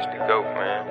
That's the GOAT, man.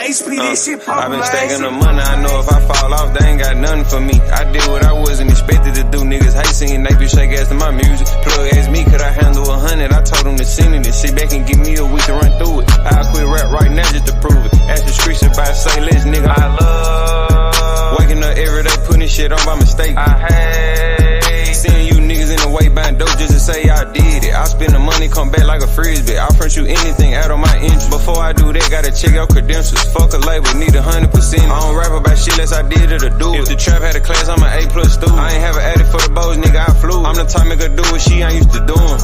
I've been stacking the money, I know if I fall off, they ain't got nothing for me. I did what I wasn't expected to do. Niggas hate singing, they be shake ass to my music. Plug asked me, could I handle 100? I told him to send it and sit back and give me a week to run through it. I'll quit rap right now just to prove it. Ask the streets about to say less, nigga. I love waking up every day, putting shit on by mistake. I hate seeing you niggas in the way buying dope just to say I did it. I spend the money, come back like a frisbee. I'll front you anything out of my interest. Before I do that, gotta check out credentials. Fuck a label, need 100%. I don't rap about shit unless I did it or do it. If the trap had a class, I'm an A+ student. I ain't have an addict for the bows, nigga, I flew. I'm the type nigga do what she ain't used to doing.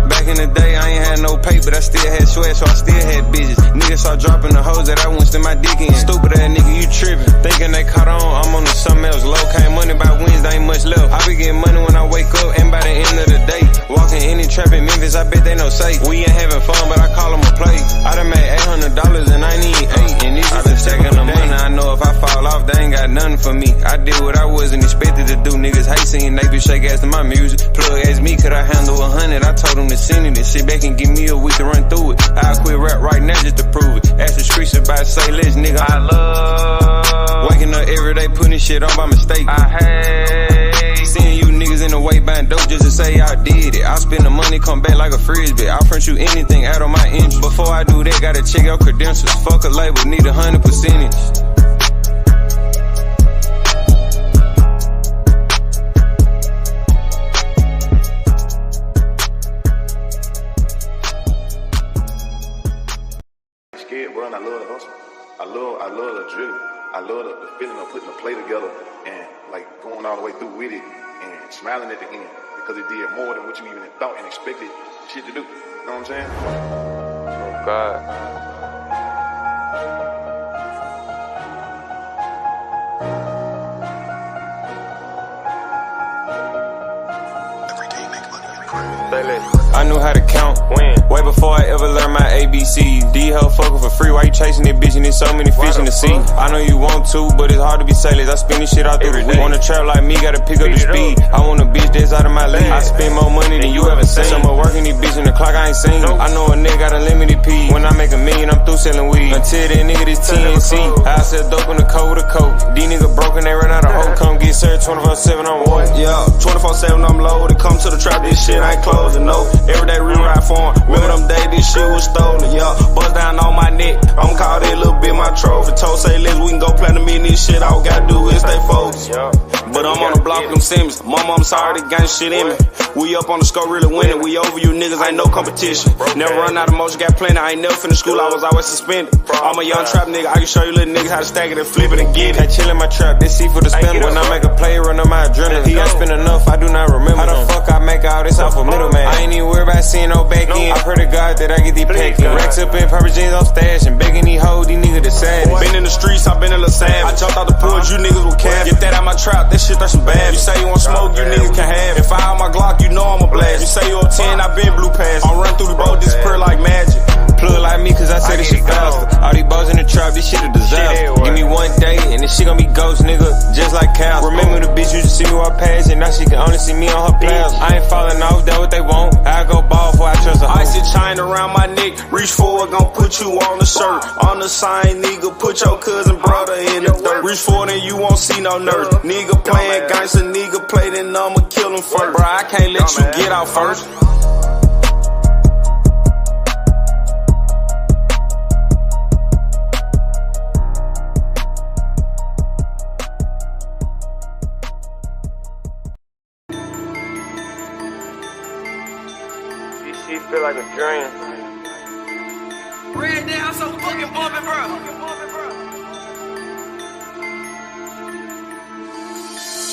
Back in the day, I ain't had no pay, but I still had sweat, so I still had bitches. Niggas start dropping the hoes that I wouldn't stick my dick in. Stupid ass nigga, you tripping. Thinking they caught on, I'm on to something else. Low came money by Wednesday, ain't much left. I be getting money when I wake up, and by the end of the day, walking in and trap in Memphis, I bet they know safe. We ain't having fun, but I call them a play. I done made $800 and I need 8. And these I've been stacking the money, I know if I fall off, they ain't got nothing for me. I did what I wasn't expected to do. Niggas hate singing, they be shake ass to my music. Plug asked me, could I handle 100? I told him to send it and sit back and give me a week to run through it. I'll quit rap right now just to prove it. Ask the streets about to say less, nigga. I love waking up every day, putting shit on by mistake. I hate seeing you niggas in the way buying dope just to say I did it. I spend the money, come back like a frisbee. I'll front you anything out of my interest. Before I do that, gotta check out credentials. Fuck a label, need 100%. Bro, and I love the hustle. I love the drill. I love the feeling of putting the play together and like going all the way through with it and smiling at the end because it did more than what you even thought and expected shit to do. You know what I'm saying? Oh God. I knew how to count way before I ever learned my ABCs. D-Hell fucking for free, why you chasing that bitch and there's so many fish in the sea? I know you want to, but it's hard to be sailors. I spin this shit out through the week. Want a trap like me, gotta pick up the speed. I want a bitch that's out of my league. I spend more money than you ever seen. Some more working these bitches in the clock I ain't seen. I know a nigga got unlimited P. When I make $1 million, I'm through selling weed. Until that nigga this TNC, I sell dope in the coat with a coat. These niggas broken, they run out of hope. Come get served 24/7, I'm what? Yeah, 24/7, I'm loaded. Come to the trap, this shit ain't closing, no. Every day rewrite for him. Remember them days this shit was stolen, yeah. Bust down on my neck. I'm call that little bit my trophy. Told say let's we can go platinum in this shit. All we gotta do is stay focused. But I'm on the block with them Simmons. Mama, I'm sorry, they gang shit in me. We up on the score, really winning. We over you niggas, ain't no competition. Never run out of motion, got plenty. I ain't never finished school, I was always suspended. I'm a young trap nigga, I can show you little niggas how to stack it and flip it and get it. I chill in my trap, this C for the spin. When I make a play, run on my adrenaline. He ain't spend enough, I do not remember. How the fuck I make all this off a middleman? I ain't even worried about seeing no back end. I pray to God that I get these packed in. Racks up in purple jeans on stash and begging these hoes, these niggas the savage. Been in the streets, I been in the savage. I jumped out the porch, you niggas with cash. Get that out my trap, that shit that's some bad. You say you want smoke, you niggas can have it. If I have my Glock, you know I'm a blast. You say you up 10, I been blue pass. I run through the road, disappear like magic. Plug like me, cause I say this shit faster. All these boys in the trap, this shit a disaster. Give me one day, and this shit gon' be ghost, nigga, just like cows. Remember the bitch used to see me while passing, now she can only see me on her pals. I ain't falling off, that what they want. I go ball before I trust a hoe. Icy chain around my neck, reach forward, gon' put you on the shirt. On the sign, nigga, put your cousin brother in the dirt. Reach forward and you won't see no nurse. Nigga playing gangsta, nigga play, then I'ma kill him first. Bruh, I can't let you get out first. She feel like a dream. Red down so fucking bumpin', bro.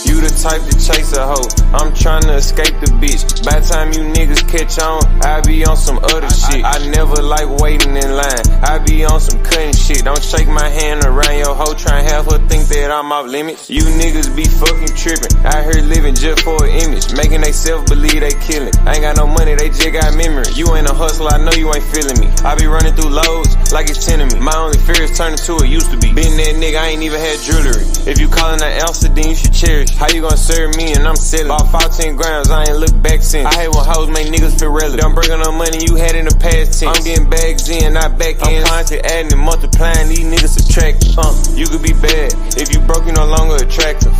You the type to chase a hoe, I'm tryna escape the bitch. By the time you niggas catch on, I be on some other shit. I never like waiting in line, I be on some cutting shit. Don't shake my hand around your hoe, tryna have her think that I'm off limits. You niggas be fucking tripping, out here living just for an image, making they self believe they killing. I ain't got no money, they just got memory. You ain't a hustler, I know you ain't feeling me. I be running through loads like it's 10 of me. My only fear is turning to it used to be. Been that nigga, I ain't even had jewelry. If you callin' an ounce, then you should cherish. How you gon' serve me and I'm selling. Bought 14 grams, I ain't look back since. I hate when hoes make niggas feel relevant. Don't bring on money you had in the past tense. I'm getting bags in, not back in. I'm constantly adding and multiplying, these niggas subtract. You could be bad, if you broke you no longer attractive.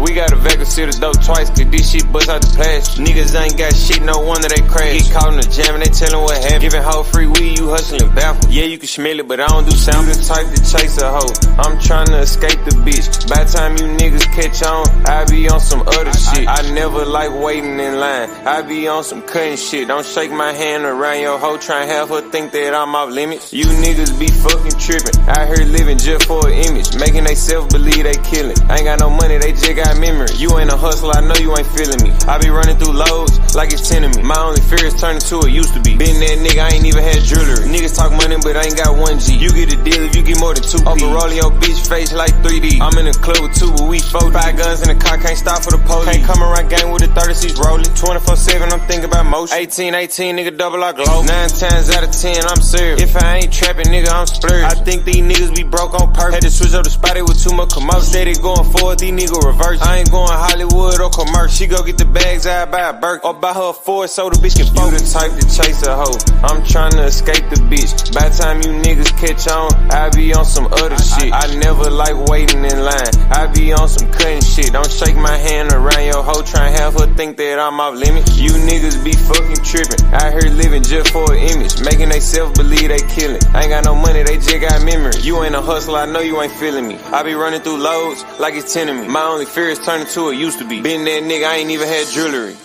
We got a vacuum seal the dope twice, cause this shit bust out the plastic. Niggas ain't got shit, no wonder they crash. Get caught in the jam and they tellin' what happened. Giving hoe free weed, you hustling baffled. Yeah, you can smell it, but I don't do sound. You the type to chase a hoe, I'm tryna escape the bitch. By the time you niggas catch on, I be on some other shit. I never like waiting in line, I be on some cutting shit. Don't shake my hand around your hoe, try and have her think that I'm off limits. You niggas be fucking trippin', out here living just for an image, making they self believe they killin'. I ain't got no money, they just got memory. You ain't a hustler, I know you ain't feeling me. I be running through loads like it's 10 of me. My only fear is turning to it used to be. Been that nigga, I ain't even had jewelry. Niggas talk money, but I ain't got 1G. You get a deal if you get more than 2P. Upper rolling your bitch face like 3D. I'm in the club with 2, but we 4. 5 guns in the car, can't stop for the police. Can't come around gang with the 36 rolling. 24/7, I'm thinking about motion. 18, nigga, double our glow. 9 times out of 10, I'm serious. If I ain't trapping, nigga, I'm splurged. I think these niggas be broke on purpose. Had to switch up the spot, it with too much commotion. Steady going forward, these niggas reverse. I ain't going Hollywood or commercial. She go get the bags, I buy a Birkin. Or buy her a Ford so the bitch can focus. You the type to chase a hoe, I'm tryna escape the bitch. By the time you niggas catch on, I be on some other shit. I never like waiting in line, I be on some cutting shit. Don't shake my hand around your hoe, try and have her think that I'm off limits. You niggas be fucking trippin', out here living just for an image, making they self believe they killin'. I ain't got no money, they just got memory. You ain't a hustler, I know you ain't feeling me. I be running through loads like it's 10 of me. My only fear is turning to it used to be. Been that nigga, I ain't even had jewelry.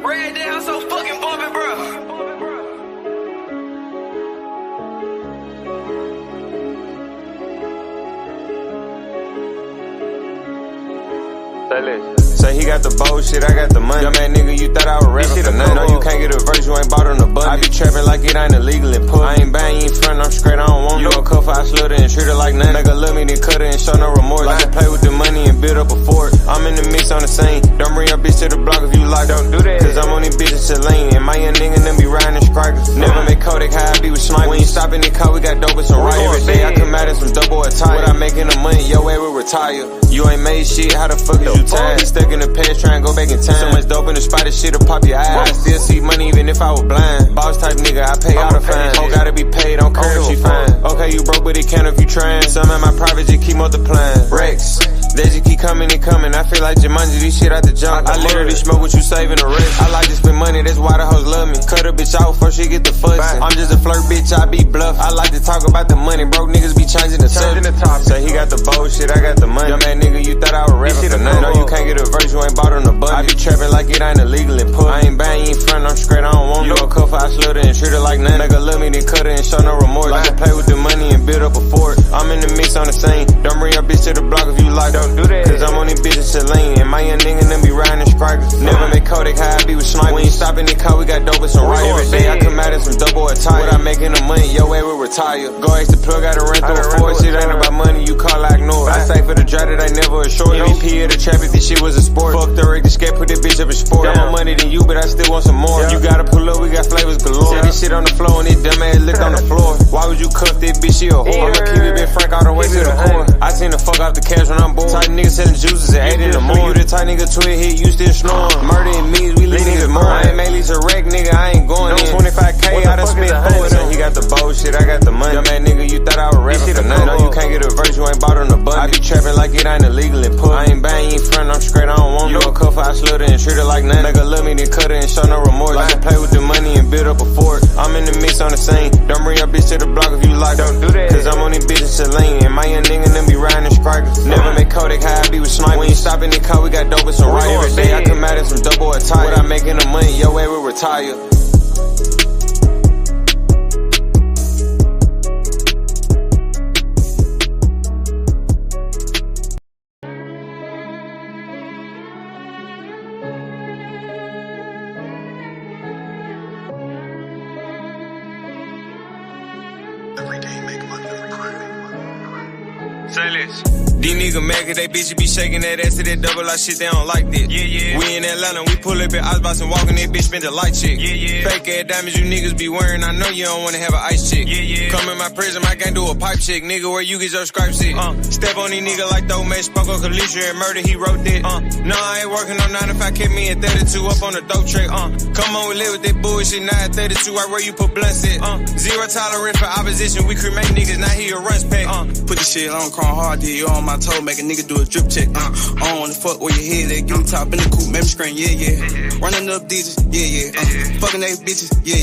Red down so fucking bumpin', bro. Say he got the bullshit, I got the money. Dumb ass nigga, you thought I was rapping for nothing. No, you can't get a verse, you ain't bought on the button. I be trapping like it ain't illegal and put. I ain't buying, you ain't front, I'm straight, I don't want you. You gon' cuff, I slut her and treat her like nothing. Nigga love me, then cut her and show no remorse. Like to play with the money and build up a fort. I'm in the mix on the scene. Don't bring your bitch to the block if you like. Don't do that, cause I'm on these bitches to lean. And my young nigga them be riding in strikers. Never make Kodak high, I be with snipers. When you stop in the car, we got dope with some right. Every day I come out in some double attire. What I making the money, yo, way we retire. You ain't made shit, how the fuck is you tired? He stuck in the past, trying to go back in time. So much dope in the spot, this shit'll pop your eye. I still see money even if I was blind. Boss type nigga, I pay all the fines. Oh, gotta be paid, don't care if she fine. Okay, you broke, but it count if you trying. Some of my private just keep multiplying. Rex, they just keep coming and coming. I feel like Jumanji, this shit out the junk. I literally smoke what you saving the rest. I like to spend money, that's why the hoes love me. Cut a bitch out before she get the fussing. I'm just a flirt bitch, I be bluff. I like to talk about the money, broke niggas be changing the subject. Say he got the bullshit, I got the money. Dumb ass nigga, you thought I was rapping for nothing. No, you can't get a verse, you ain't bought on the button. I be trapping like it ain't illegal and put. I ain't buying, you ain't front, I'm straight, I don't want you. You gon' cuff, I slut her and treat her like nothing. Nigga love me, then cut her and show no remorse. Like to play with the money and build up a fort. I'm in the mix on the scene. Don't bring your bitch to the block if you like. Don't do that, cause I'm on these bitches to lean. And my young nigga them be riding in strikers. Never make Kodak high, I be with snipers. When you stop in the car, we got dope with some right. Every day I come out in some double attire. What I making the money, yo, way we retire. Go ask the plug, gotta run through a force. Shit ain't about money, you call, I ignore. I say for the drive that I never assured. MVP of the trap if this shit was a sport. Fuck the rig, the scat, put that bitch up in sport. Got more money than you, but I still want some more. You gotta pull up, we got flavors galore. Set this shit on the floor and it dumb ass licked on the floor. Why would you cuff that bitch, she a whore? I'ma keep it been frank all the way to the core. I seen the fuck off the cash when I'm bored. Tight niggas selling juices at 8 in the morning. You the tight nigga 12 hit, you still snoring. Murder and me, we leave niggas more. I ain't made least a wreck, nigga, I ain't going in. 25K, I done spent 4. So he got the bullshit, I got the money. Dumb ass nigga, you thought I was rapping for nothing. No, you can't get a verse, you ain't bought on the button. I be trapping like it ain't illegal and put. I ain't buying, you ain't front, I'm straight, I don't want you. You gon' cuff, I slut her and treat her like nothing. Nigga love me, then cut her and show no remorse. Like to play with the money and build up a fort. I'm in the mix on the scene. Don't bring your bitch to the block if you like. Don't do that, cause I'm on these bitches to lean. And my young nigga them be riding in strikers. Never make Kodak high, I be with snipers. When you stop in the car, we got dope with some right. Every day I come out in some double attire. What I making the money, yo, way we retire. These niggas mad cause they bitches be shaking that ass to that double like shit, they don't like that. Yeah. We in Atlanta, we pull up at Icebox and walk in that bitch, spend a light check. Yeah. Fake ass diamonds you niggas be wearing, I know you don't wanna have an ice check. Yeah. Come in my prison, I can't do a pipe check, nigga, where you get your stripes at. Step on these niggas like those man, spoke on Kalisha and murder, he wrote that. No, I ain't working on 9 to 5, kept me at 32 up on the dope track. Come on, we live with that bullshit, now at 32, right where you put blunts at. Zero tolerance for opposition, we cremate niggas, now he a runs pack. Put the shit on, chrome hard, did you on my toe, make a nigga do a drip check. On the fuck where your head at, give me top in the coupe, make me scream, yeah. Running up digits, yeah. Fucking they bitches, yeah.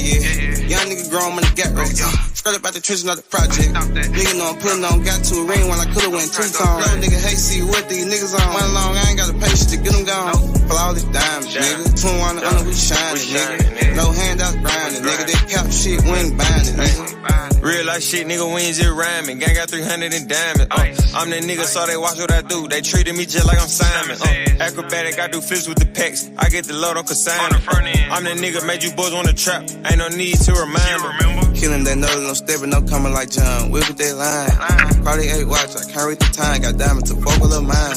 Young nigga grown, money got right. Straight up out the trenches, not the project. Nigga know I'm putting on, got to a ring when I could've went 2 times. No nigga, hey, see what these niggas on. One long, I ain't got the patience to get them gone. Flawless diamonds, nigga. 2 1 under, we shining, nigga. No handouts grinding, nigga. They cap shit, we ain't buying it, nigga. Real life shit, nigga, we ain't just rhyming. Gang got 300 in diamonds. I'm that nigga, so they watch what I do. They treated me just like I'm Simon. Acrobatic, I do flips with the pecs. I get the load on consignment. I'm that nigga, made you boys wanna trap. Ain't no need to remind me. Killing that nose, no stepping, no coming like John. Whip with that line. Probably 8 watch, I can't read the time. Got diamonds to fuck with a mine.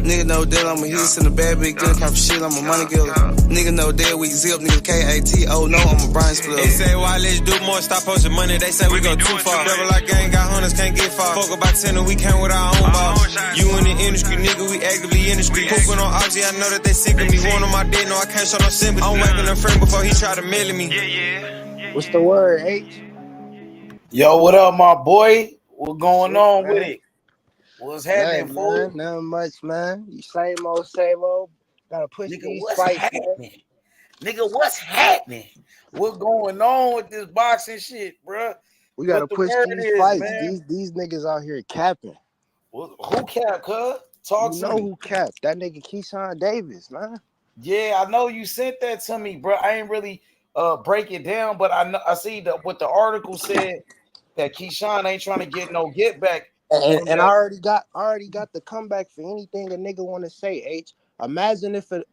Nigga know that I'm a hit in the bad big good kind of shit. I'm a money killer. Nigga know that we zip, nigga KAT. Oh no, I'm a Brian Split. They say, why let's do more? Stop posting money. They say we go too far. Devil like gang, got hunters, can't get far. Fuck about 10 and we came with our own boss. You in the industry, nigga, we actively in the street. Pooping on Oxy, I know that they sick of me. One on my dick, no, I can't show no sympathy. I'm whacking a friend before he try to mail me. What's the word, H? Yo, what up, my boy? What going on with it? What's happening, fool? Nothing much, man. You same old. Gotta push Nigga, these what's fights, happening? man. Nigga, what's happening? What going on with this boxing shit, bro? We gotta push these fights. These niggas out here capping. Who cap, cuz? Talk to me. You know who capped? That nigga Keyshawn Davis, man. Yeah, I know you sent that to me, bro. I ain't really break it down, but I see that what the article said that Keyshawn ain't trying to get no get back. And I already got the comeback for anything a nigga want to say. H. Imagine if a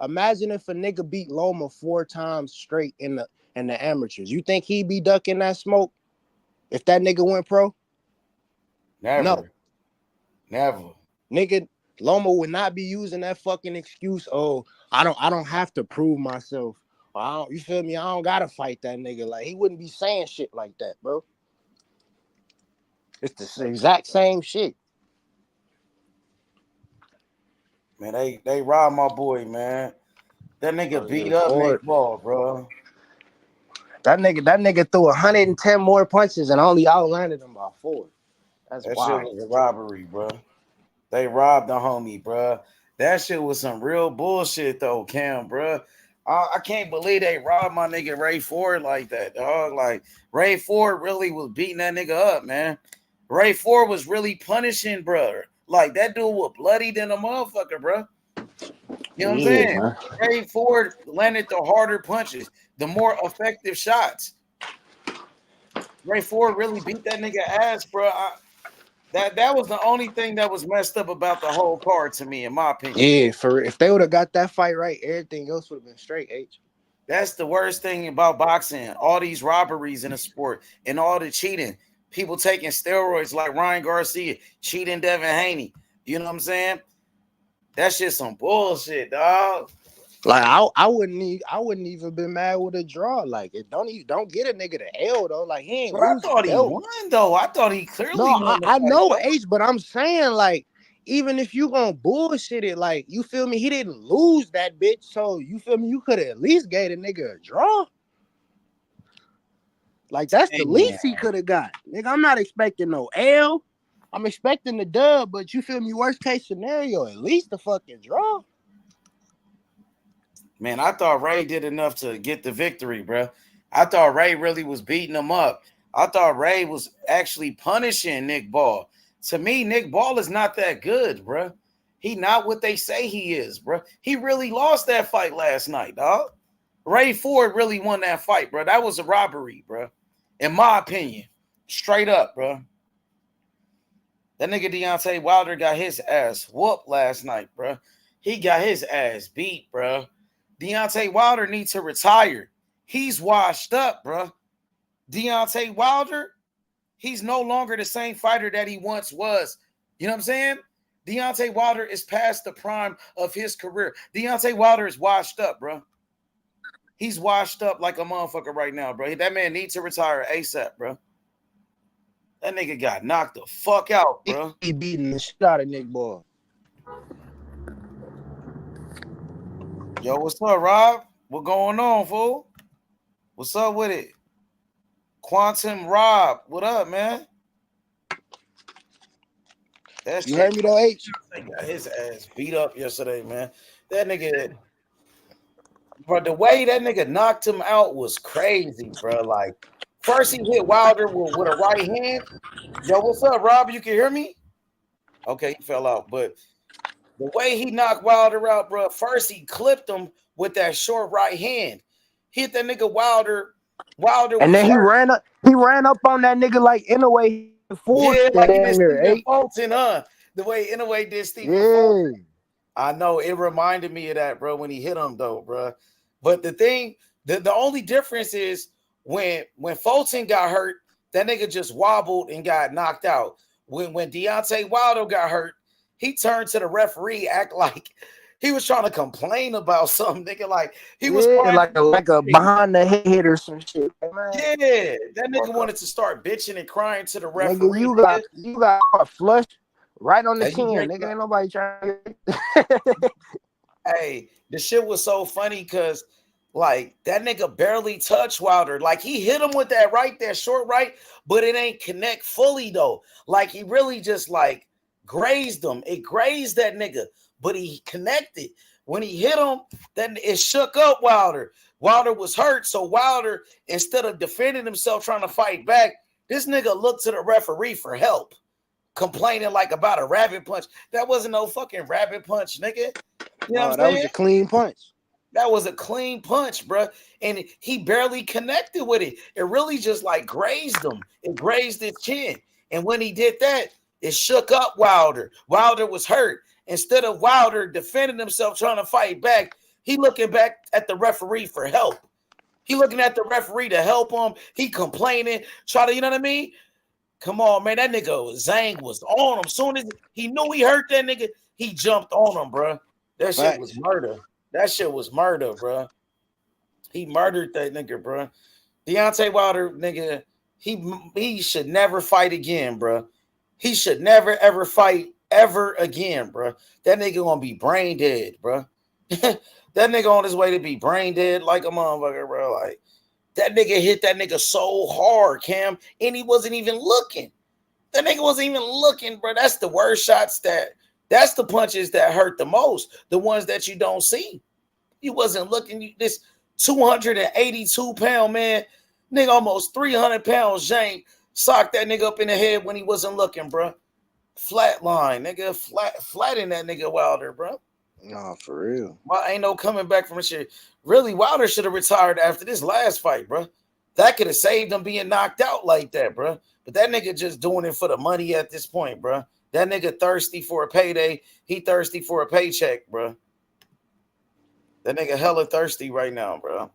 nigga beat Loma 4 times straight in the amateurs. You think he'd be ducking that smoke if that nigga went pro? Never. Nigga, Loma would not be using that fucking excuse. Oh, I don't have to prove myself. You feel me? I don't gotta fight that nigga. Like, he wouldn't be saying shit like that, bro. It's the exact same shit. Man, they robbed my boy, man. That nigga beat up Nick Ball, bro. That nigga threw 110 more punches and only outlanded him by 4. That wild. Shit was a robbery, bro. They robbed the homie, bro. That shit was some real bullshit, though, Cam, bro. I can't believe they robbed my nigga Ray Ford like that, dog. Like, Ray Ford really was beating that nigga up, man. Ray Ford was really punishing, bro. Like, that dude was bloody than a motherfucker, bro. You know what I'm saying? Man. Ray Ford landed the harder punches, the more effective shots. Ray Ford really beat that nigga ass, bro. That was the only thing that was messed up about the whole card to me, in my opinion. Yeah, if they would have got that fight right, everything else would have been straight, H. That's the worst thing about boxing. All these robberies in the sport and all the cheating. People taking steroids like Ryan Garcia, cheating Devin Haney. You know what I'm saying? That shit's some bullshit, dog. Like, I wouldn't even been mad with a draw. Like, don't get a nigga the L though. Like, he ain't. But I thought he won though. I thought he clearly won. I know, H, but I'm saying, like, even if you gonna bullshit it, like, you feel me? He didn't lose that bitch, so you feel me? You could have at least gave a nigga a draw. Like, that's the least he could have got. Nigga, I'm not expecting no L. I'm expecting the dub, but you feel me? Worst case scenario, at least the fucking draw. Man, I thought Ray did enough to get the victory, bro. I thought Ray really was beating him up. I thought Ray was actually punishing Nick Ball. To me, Nick Ball is not that good, bro. He not what they say he is, bro. He really lost that fight last night, dog. Ray Ford really won that fight, bro. That was a robbery, bro. In my opinion. Straight up, bro. That nigga Deontay Wilder got his ass whooped last night, bro. He got his ass beat, bro. Deontay Wilder needs to retire. He's washed up, bro. Deontay Wilder, he's no longer the same fighter that he once was You know what I'm saying? Deontay Wilder is past the prime of his career. Deontay Wilder is washed up, bro. He's washed up like a motherfucker right now, bro. That man needs to retire ASAP, bro. That nigga got knocked the fuck out, bro. He beating the shit out of Nick Ball. Yo, what's up, Rob? What going on, fool? What's up with it? Quantum Rob, what up, man? You heard me though, H? Got his ass beat up yesterday, man. That nigga, bro, the way that nigga knocked him out was crazy, bro. Like, first he hit Wilder with a right hand. Yo, what's up, Rob? You can hear me? Okay, he fell out. But the way he knocked Wilder out, bro, first he clipped him with that short right hand. Hit that nigga Wilder. And then he ran up on that nigga like in a way. Yeah, like he did Stephen Fulton, huh? The way in a way did Stephen Fulton. I know it reminded me of that, bro, when he hit him though, bro. But the thing, the only difference is when Fulton got hurt, that nigga just wobbled and got knocked out. When Deontay Wilder got hurt, he turned to the referee, act like he was trying to complain about something, nigga. Like he was like a behind the head or some shit. Man. Yeah, that nigga wanted to start bitching and crying to the referee. Nigga, you got flush right on the chin, nigga. Ain't nobody trying to. Hey, the shit was so funny because like that nigga barely touched Wilder. Like he hit him with that short right, but it ain't connect fully though. Like he really just like grazed him. It grazed that nigga, but he connected. When he hit him, then it shook up Wilder. Wilder was hurt, so Wilder, instead of defending himself, trying to fight back, this nigga looked to the referee for help, complaining like about a rabbit punch. That wasn't no fucking rabbit punch, nigga. You know what I'm saying? That was a clean punch. That was a clean punch, bro. And he barely connected with it. It really just like grazed him. It grazed his chin. And when he did that, it shook up Wilder. Wilder was hurt. Instead of Wilder defending himself, trying to fight back, he looking back at the referee for help. He looking at the referee to help him. He complaining, try to, you know what I mean? Come on, man. That nigga Zhang was on him. Soon as he knew he hurt that nigga, he jumped on him, bro. That shit was murder. That shit was murder, bro. He murdered that nigga, bro. Deontay Wilder, nigga, he should never fight again, bro. He should never, ever fight ever again, bro. That nigga gonna be brain dead, bro. That nigga on his way to be brain dead like a motherfucker, bro. Like that nigga hit that nigga so hard, Cam, and he wasn't even looking. That nigga wasn't even looking, bro. That's the worst shots that's the punches that hurt the most. The ones that you don't see. He wasn't looking. This 282-pound man, nigga, almost 300 pounds, Zhang, socked that nigga up in the head when he wasn't looking, bro. Flat line, nigga, flat in that nigga Wilder, bro. No, for real. Well, ain't no coming back from this shit. Really, Wilder should have retired after this last fight, bro. That could have saved him being knocked out like that, bro. But that nigga just doing it for the money at this point, bro. That nigga thirsty for a payday. He thirsty for a paycheck, bro. That nigga hella thirsty right now, bro.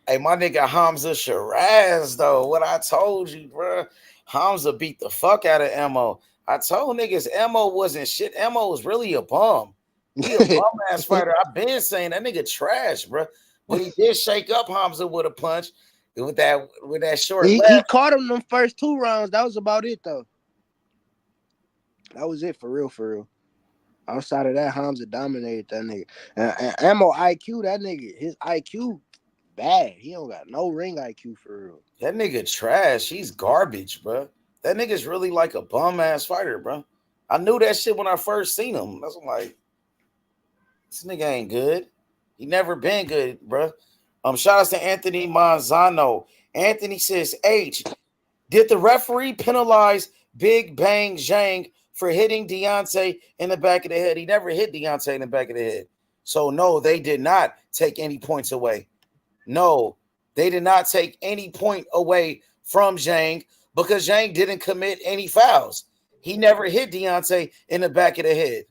Hey, my nigga Hamza Shiraz, though. What I told you, bro. Hamza beat the fuck out of Emo. I told niggas Emo wasn't shit. Emo was really a bum. He a bum ass fighter. I've been saying that nigga trash, bro. But he did shake up Hamza with a punch with that short left. He caught him them first 2 rounds. That was about it, though. That was it for real, for real. Outside of that, Hamza dominated that nigga. And Emo IQ, that nigga, his IQ bad. He don't got no ring IQ for real. That nigga trash. He's garbage, bro. That nigga's really like a bum ass fighter, bro. I knew that shit when I first seen him. That's like, this nigga ain't good. He never been good, bro. Shout out to Anthony Manzano. Anthony says, H, did the referee penalize Big Bang Zhang for hitting Deontay in the back of the head? He never hit Deontay in the back of the head. So, no, they did not take any points away. No, they did not take any point away from Zhang because Zhang didn't commit any fouls. He never hit Deontay in the back of the head.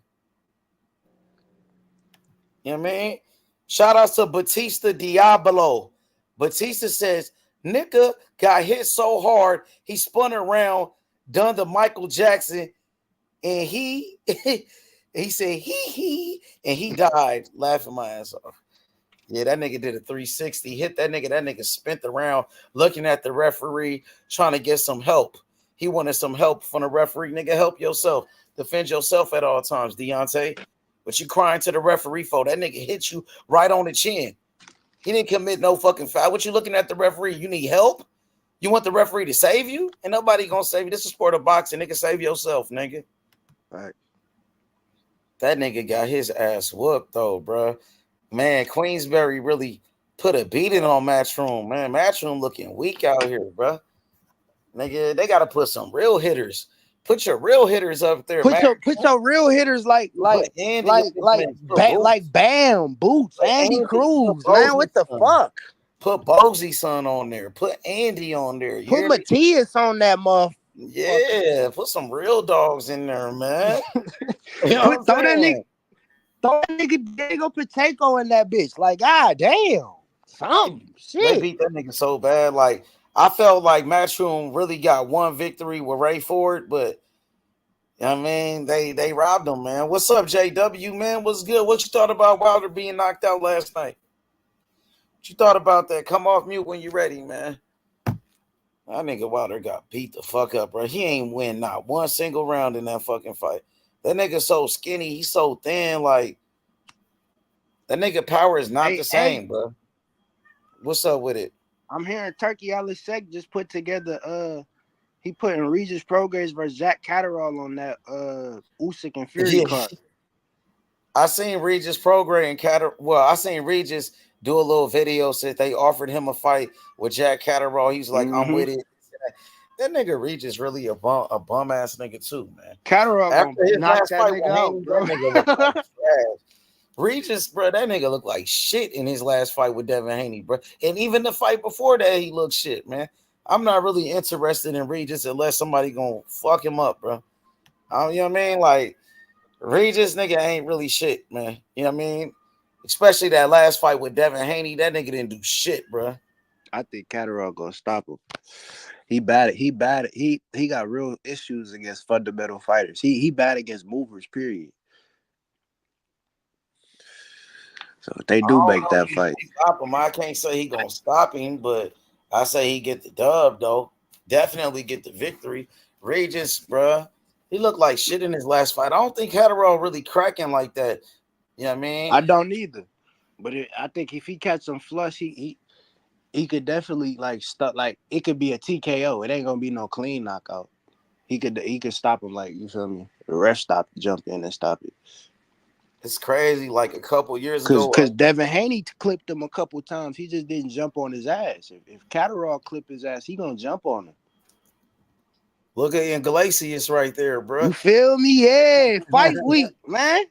You know what I mean? Shout out to Batista Diablo. Batista says, nigga got hit so hard, he spun around, done the Michael Jackson, and he he said he and he died laughing my ass off. Yeah, that nigga did a 360, hit that nigga. That nigga spent around looking at the referee, trying to get some help. He wanted some help from the referee. Nigga, help yourself. Defend yourself at all times, Deontay. But you crying to the referee for that nigga hit you right on the chin. He didn't commit no fucking foul. What you looking at the referee? You need help? You want the referee to save you? And nobody gonna save you. This is sport of boxing. Nigga, save yourself, nigga. Right. That nigga got his ass whooped though, bro. Man, Queensberry really put a beating on Matchroom. Man, Matchroom looking weak out here, bro. Nigga, they gotta put some real hitters. Put your real hitters up there, Put your real hitters like Bam, Boots, Andy Cruz, man. What the fuck? Put Bozy son on there. Put Andy on there. Put Matias on that motherfucker. Yeah, put some real dogs in there, man. Throw that nigga Diego Pacheco in that bitch. Like, god damn. Something. Shit. They beat that nigga so bad. Like, I felt like Matchroom really got one victory with Ray Ford, but I mean, they robbed him, man. What's up, JW, man? What's good? What you thought about Wilder being knocked out last night? What you thought about that? Come off mute when you're ready, man. That nigga Wilder got beat the fuck up, bro. He ain't win not one single round in that fucking fight. That nigga so skinny, he's so thin, like that nigga power is not the same, bro. What's up with it? I'm hearing Turkey Alisek just put together he putting Regis Prograis versus Jack Catterall on that Usyk and Fury card. I seen Regis Prograis and I seen Regis do a little video, said they offered him a fight with Jack Catterall. He's like, I'm with it. That nigga Regis really a bum ass nigga too, man. Catterall after his last fight nigga out, bro. That nigga looked like Regis, bro, that nigga looked like shit in his last fight with Devin Haney, bro. And even the fight before that, he looked shit, man. I'm not really interested in Regis unless somebody gonna fuck him up, bro. You know what I mean? Like, Regis nigga ain't really shit, man. You know what I mean? Especially that last fight with Devin Haney, that nigga didn't do shit, bro. I think Catterall gonna stop him. He bad. He got real issues against fundamental fighters. He bad against movers, period. So if they do make that fight, stop him. I can't say he gonna stop him, but I say he get the dub though. Definitely get the victory. Regis, bro, he looked like shit in his last fight. I don't think Catterall really cracking like that. You know what I mean? I don't either. But I think if he catch some flush, he could definitely like it could be a TKO. It ain't gonna be no clean knockout. He could stop him, like, you feel me? The ref jump in and stop it. It's crazy. Like a couple years ago, because Devin Haney clipped him a couple times. He just didn't jump on his ass. If Catterall clip his ass, he gonna jump on him. Look at Iglesias right there, bro. You feel me? Yeah, fight week, man.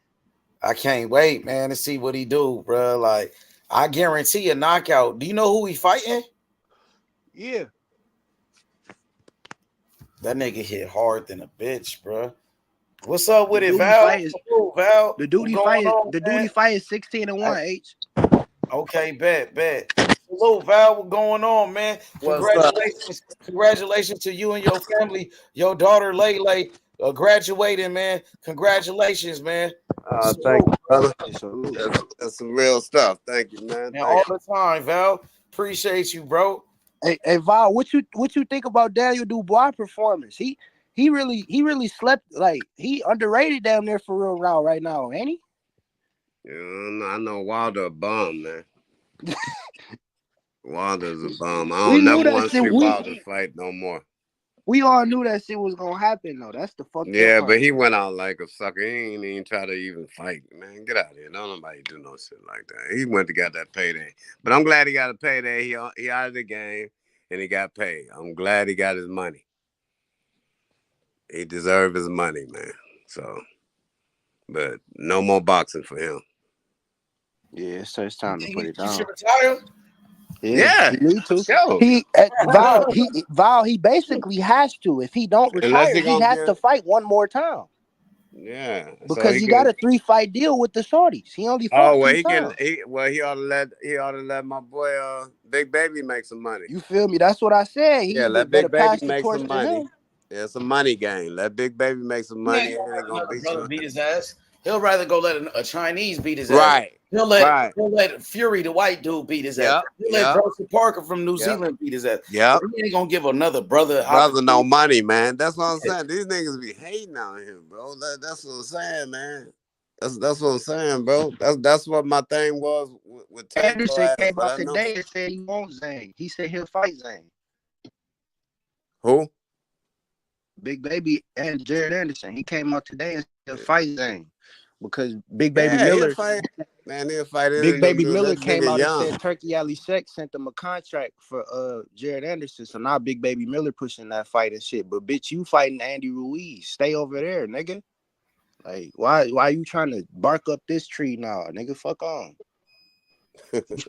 I can't wait, man, to see what he do, bro. Like, I guarantee a knockout. Do you know who he fighting? Yeah. That nigga hit hard than a bitch, bro. What's up with it, Val? Val? The duty fighting 16-1, H. Okay, bet. Hello, Val. What going on, man? Congratulations to you and your family. Your daughter, Lele, graduating, man. Congratulations, man. Thank you, brother. That's some real stuff. Thank you, man. All the time, Val. Appreciate you, bro. Hey, Val, what you think about Daniel Dubois' performance? He really slept, like, he underrated down there for real now right now, ain't he? Yeah, I know Wilder a bum, man. Wilder's a bum. I don't never want to see Wilder fight no more. We all knew that shit was gonna happen though. That's the fuck. Yeah, but he went out like a sucker. He ain't even try to even fight, man. Get out of here. Don't nobody do no shit like that. He went to get that payday. But I'm glad he got a payday. He out of the game and he got paid. I'm glad he got his money. He deserved his money, man. So, but no more boxing for him. Yeah, so it's time to put it down. You should retire. Yeah, he need to. Sure. Val, he basically has to. If he don't retire, he has to fight one more time. Yeah, because he got a 3-fight deal with the Saudis. He only fought he ought to let my boy Big Baby make some money. You feel me? That's what I said. Let Big Baby make some money. Yeah, it's a money game. Let Big Baby make some He money. ain't And gonna ain't gonna let a beat brother you. beat his ass. He'll rather go let a Chinese beat his ass. Right. He'll let Fury, the white dude, beat his ass. Yep. He'll let Broseph Parker from New Yep. Zealand beat his ass. Yep. But he ain't gonna give another brother no money, man. That's what I'm saying. These niggas be hating on him, bro. That's what I'm saying, man. That's what I'm saying, bro. That's what my thing was with Tango Anderson ass. came But out I know today and said he wants Zane. He said he'll fight Zane. who. Big Baby and Jared Anderson. He came out today and said he'll fight Zane because Big Baby Miller. He'll fight. Man, he'll fight any Big of them Baby dudes. Miller That came nigga out young. and said Turkey Ali Sheck sent them a contract for Jared Anderson. So now Big Baby Miller pushing that fight and shit. But bitch, you fighting Andy Ruiz. Stay over there, nigga. Like, why you trying to bark up this tree now, nigga? Fuck on.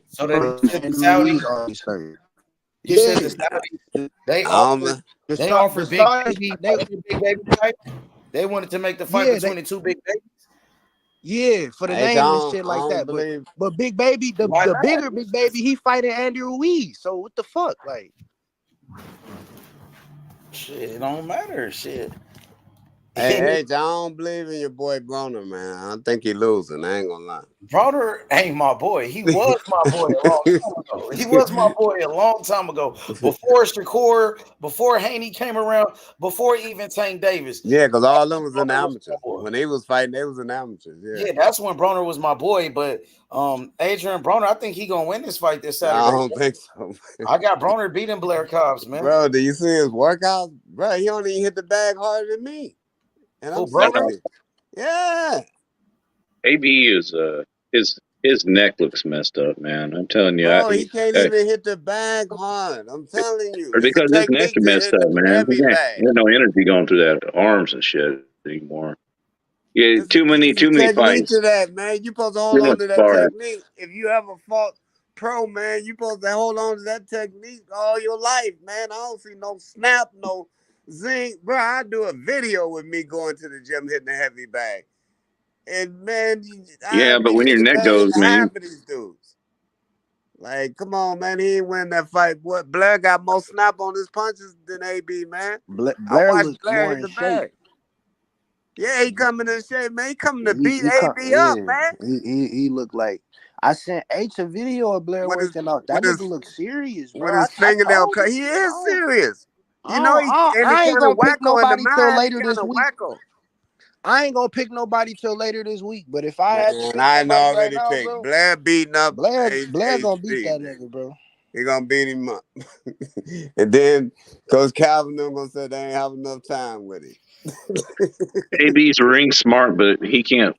So then you said the Saudis. You said the Saudis. They offered Big Baby fight. They wanted to make the fight between the two Big Babies. Yeah, for the name and shit like that. But Big Baby, the bigger Big Baby, he fighting Andy Ruiz. So what the fuck, like? Shit, it don't matter. Shit. Hey, I don't believe in your boy Broner, man. I think he losing. I ain't gonna lie. Broner ain't my boy. He was my boy a long time ago. He was my boy a long time ago. Before Shakur, before Haney came around, before even Tank Davis. Yeah, because all of them was in amateurs. When they was fighting, they was in amateurs. Yeah, that's when Broner was my boy. But Adrian Broner, I think he gonna win this fight this Saturday. I don't think so. I got Broner beating Blair Cobbs, man. Bro, do you see his workouts? Bro, he only hit the bag harder than me. And I'm saying, yeah. AB is his neck looks messed up, man. I'm telling you, Bro, he can't even hit the bag hard. I'm telling you, it's a because his neck technique is to messed hit up, the man. heavy bag. There's no energy going through that arms and shit anymore. Yeah, It's too many technique fights. to that, man. You supposed to hold on to that technique. If you ever fought pro, man, you supposed to hold on to that technique all your life, man. I don't see no snap, no zinc. Bro, I do a video with me going to the gym hitting a heavy bag. And man, yeah, but when your neck goes, man, half of these dudes. Like, come on, man. He ain't win that fight. What Blair got more snap on his punches than AB, man. Blair was more in shape. Yeah, he coming in shape, man. He coming to beat AB up, man. He looked like I sent H a video of Blair working out. That nigga look serious, bro. With his fingernail cut. He is serious. You know, I ain't gonna pick nobody till later this week. Wacko. I ain't gonna pick nobody till later this week. But if I had to pick I somebody already right now, picked bro, Blair beating up. Blair gonna beat that nigga, bro. He gonna beat him up. And then Coach Calvin them gonna say they ain't have enough time with him. AB's ring smart, but he can't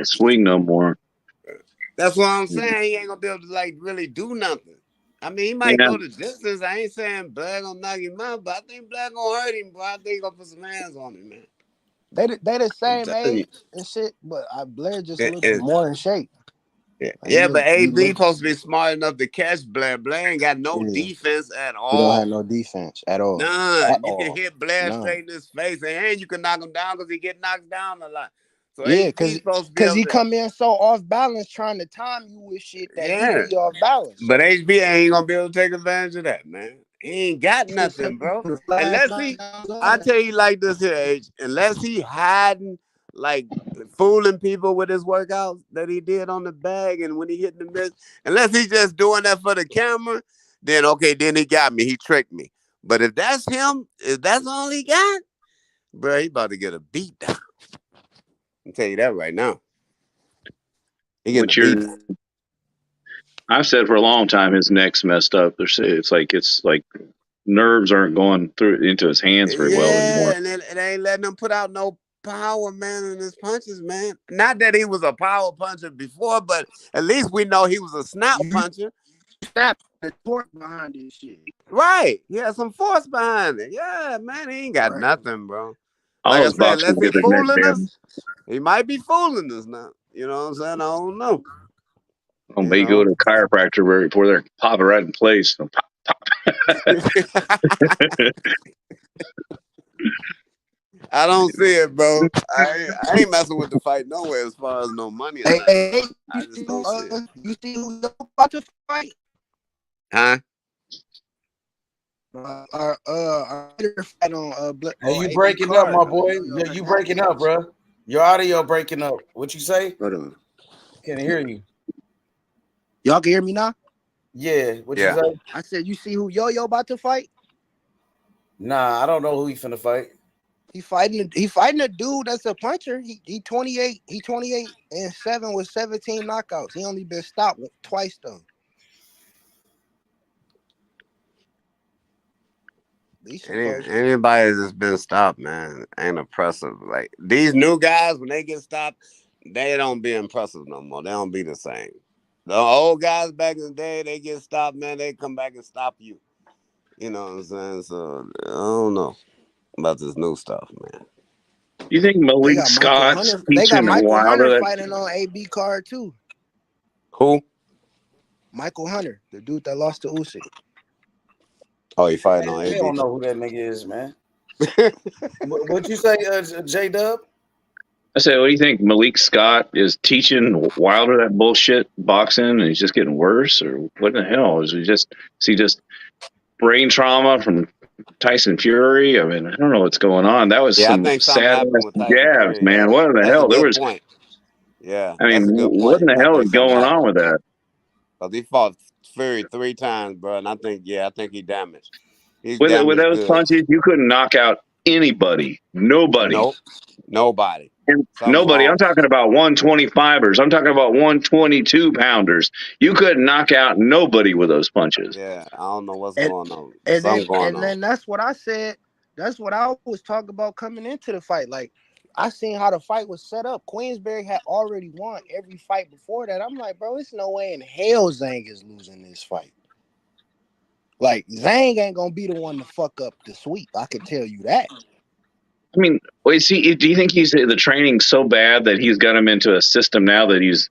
swing no more. That's what I'm saying. He ain't gonna be able to like really do nothing. I mean, he might go the distance. I ain't saying Blair gonna knock him out, but I think Blair gonna hurt him, bro. I think he gonna put some hands on him, man. They the same age and shit, but Blair just looks more in shape. Yeah, but AB supposed to be smart enough to catch Blair. Blair ain't got no defense at all. He don't have no defense at all. None. You can hit Blair straight in his face, and you can knock him down because he get knocked down a lot. So yeah, because he come in so off balance trying to time you with shit that he be off balance. But HB ain't gonna be able to take advantage of that, man. He ain't got nothing, bro. Unless I tell you like this here, H. Unless he hiding, like fooling people with his workouts that he did on the bag and when he hit the miss. Unless he's just doing that for the camera, then okay, then he got me. He tricked me. But if that's him, if that's all he got, bro, he about to get a beat down. I'll tell you that right now. He getting a beat down. I've said for a long time his neck's messed up. It's like nerves aren't going through into his hands very well anymore. And it ain't letting him put out no power, man, in his punches, man. Not that he was a power puncher before, but at least we know he was a snap puncher. Snap the torque behind this shit. Right. He had some force behind it. Yeah, man, he ain't got nothing, bro. Like I said, unless he fooling us, he might be fooling us now. You know what I'm saying? I don't know. May go to a chiropractor before they're popping right in place. Pop, pop. I don't see it, bro. I ain't messing with the fight nowhere as far as no money. Hey, I just don't see it. You see who's about to fight? Huh? Our fight on Hey, on you AB breaking up, card. my boy? You breaking up, bro? Your audio breaking up. What you say? Hold on. Can't hear you. Y'all can hear me now? Yeah. What Yeah. you say? I said, you see who Yo-Yo about to fight? Nah, I don't know who he finna fight. He fighting a dude that's a puncher. He 28. He 28-7 with 17 knockouts. He only been stopped twice though. Anybody that's been stopped, man, ain't impressive. Like these new guys, when they get stopped, they don't be impressive no more. They don't be the same. The old guys back in the day, they get stopped, man. They come back and stop you. You know what I'm saying? So I don't know about this new stuff, man. You think They Malik got Michael Scott's Hunter. They got teaching Michael Hunter Wilder that? fighting on AB card too. Who? Michael Hunter, the dude that lost to Usyk. Oh, he fighting on They AB. don't know who that nigga is, man. What you say, J Dub? I said, what do you think? Malik Scott is teaching Wilder that bullshit boxing, and he's just getting worse, or what the hell? Is he just brain trauma from Tyson Fury? I mean, I don't know what's going on. That was Yeah, I some think something sad happened ass with Tyson jabs, Fury. man. What in the That's a hell? There good was, point. Yeah, I mean, that's a good what in point. the I hell think is something going on happened with that? because he fought Fury 3 times, bro, and I think he damaged. He's With damaged those good. punches, you couldn't knock out anybody. Nobody. Nope, nobody. And Something nobody. I'm wrong. talking about 125ers. I'm talking about 122 pounders. You couldn't knock out nobody with those punches. Yeah, I don't know what's And going on. and then Something going on. that's what I said. That's what I was talking about coming into the fight. Like I seen how the fight was set up. Queensberry had already won every fight before that. I'm like, bro, it's no way in hell Zhang is losing this fight. Like Zhang ain't gonna be the one to fuck up the sweep. I can tell you that. I mean, wait, see, do you think he's the training so bad that he's got him into a system now that he's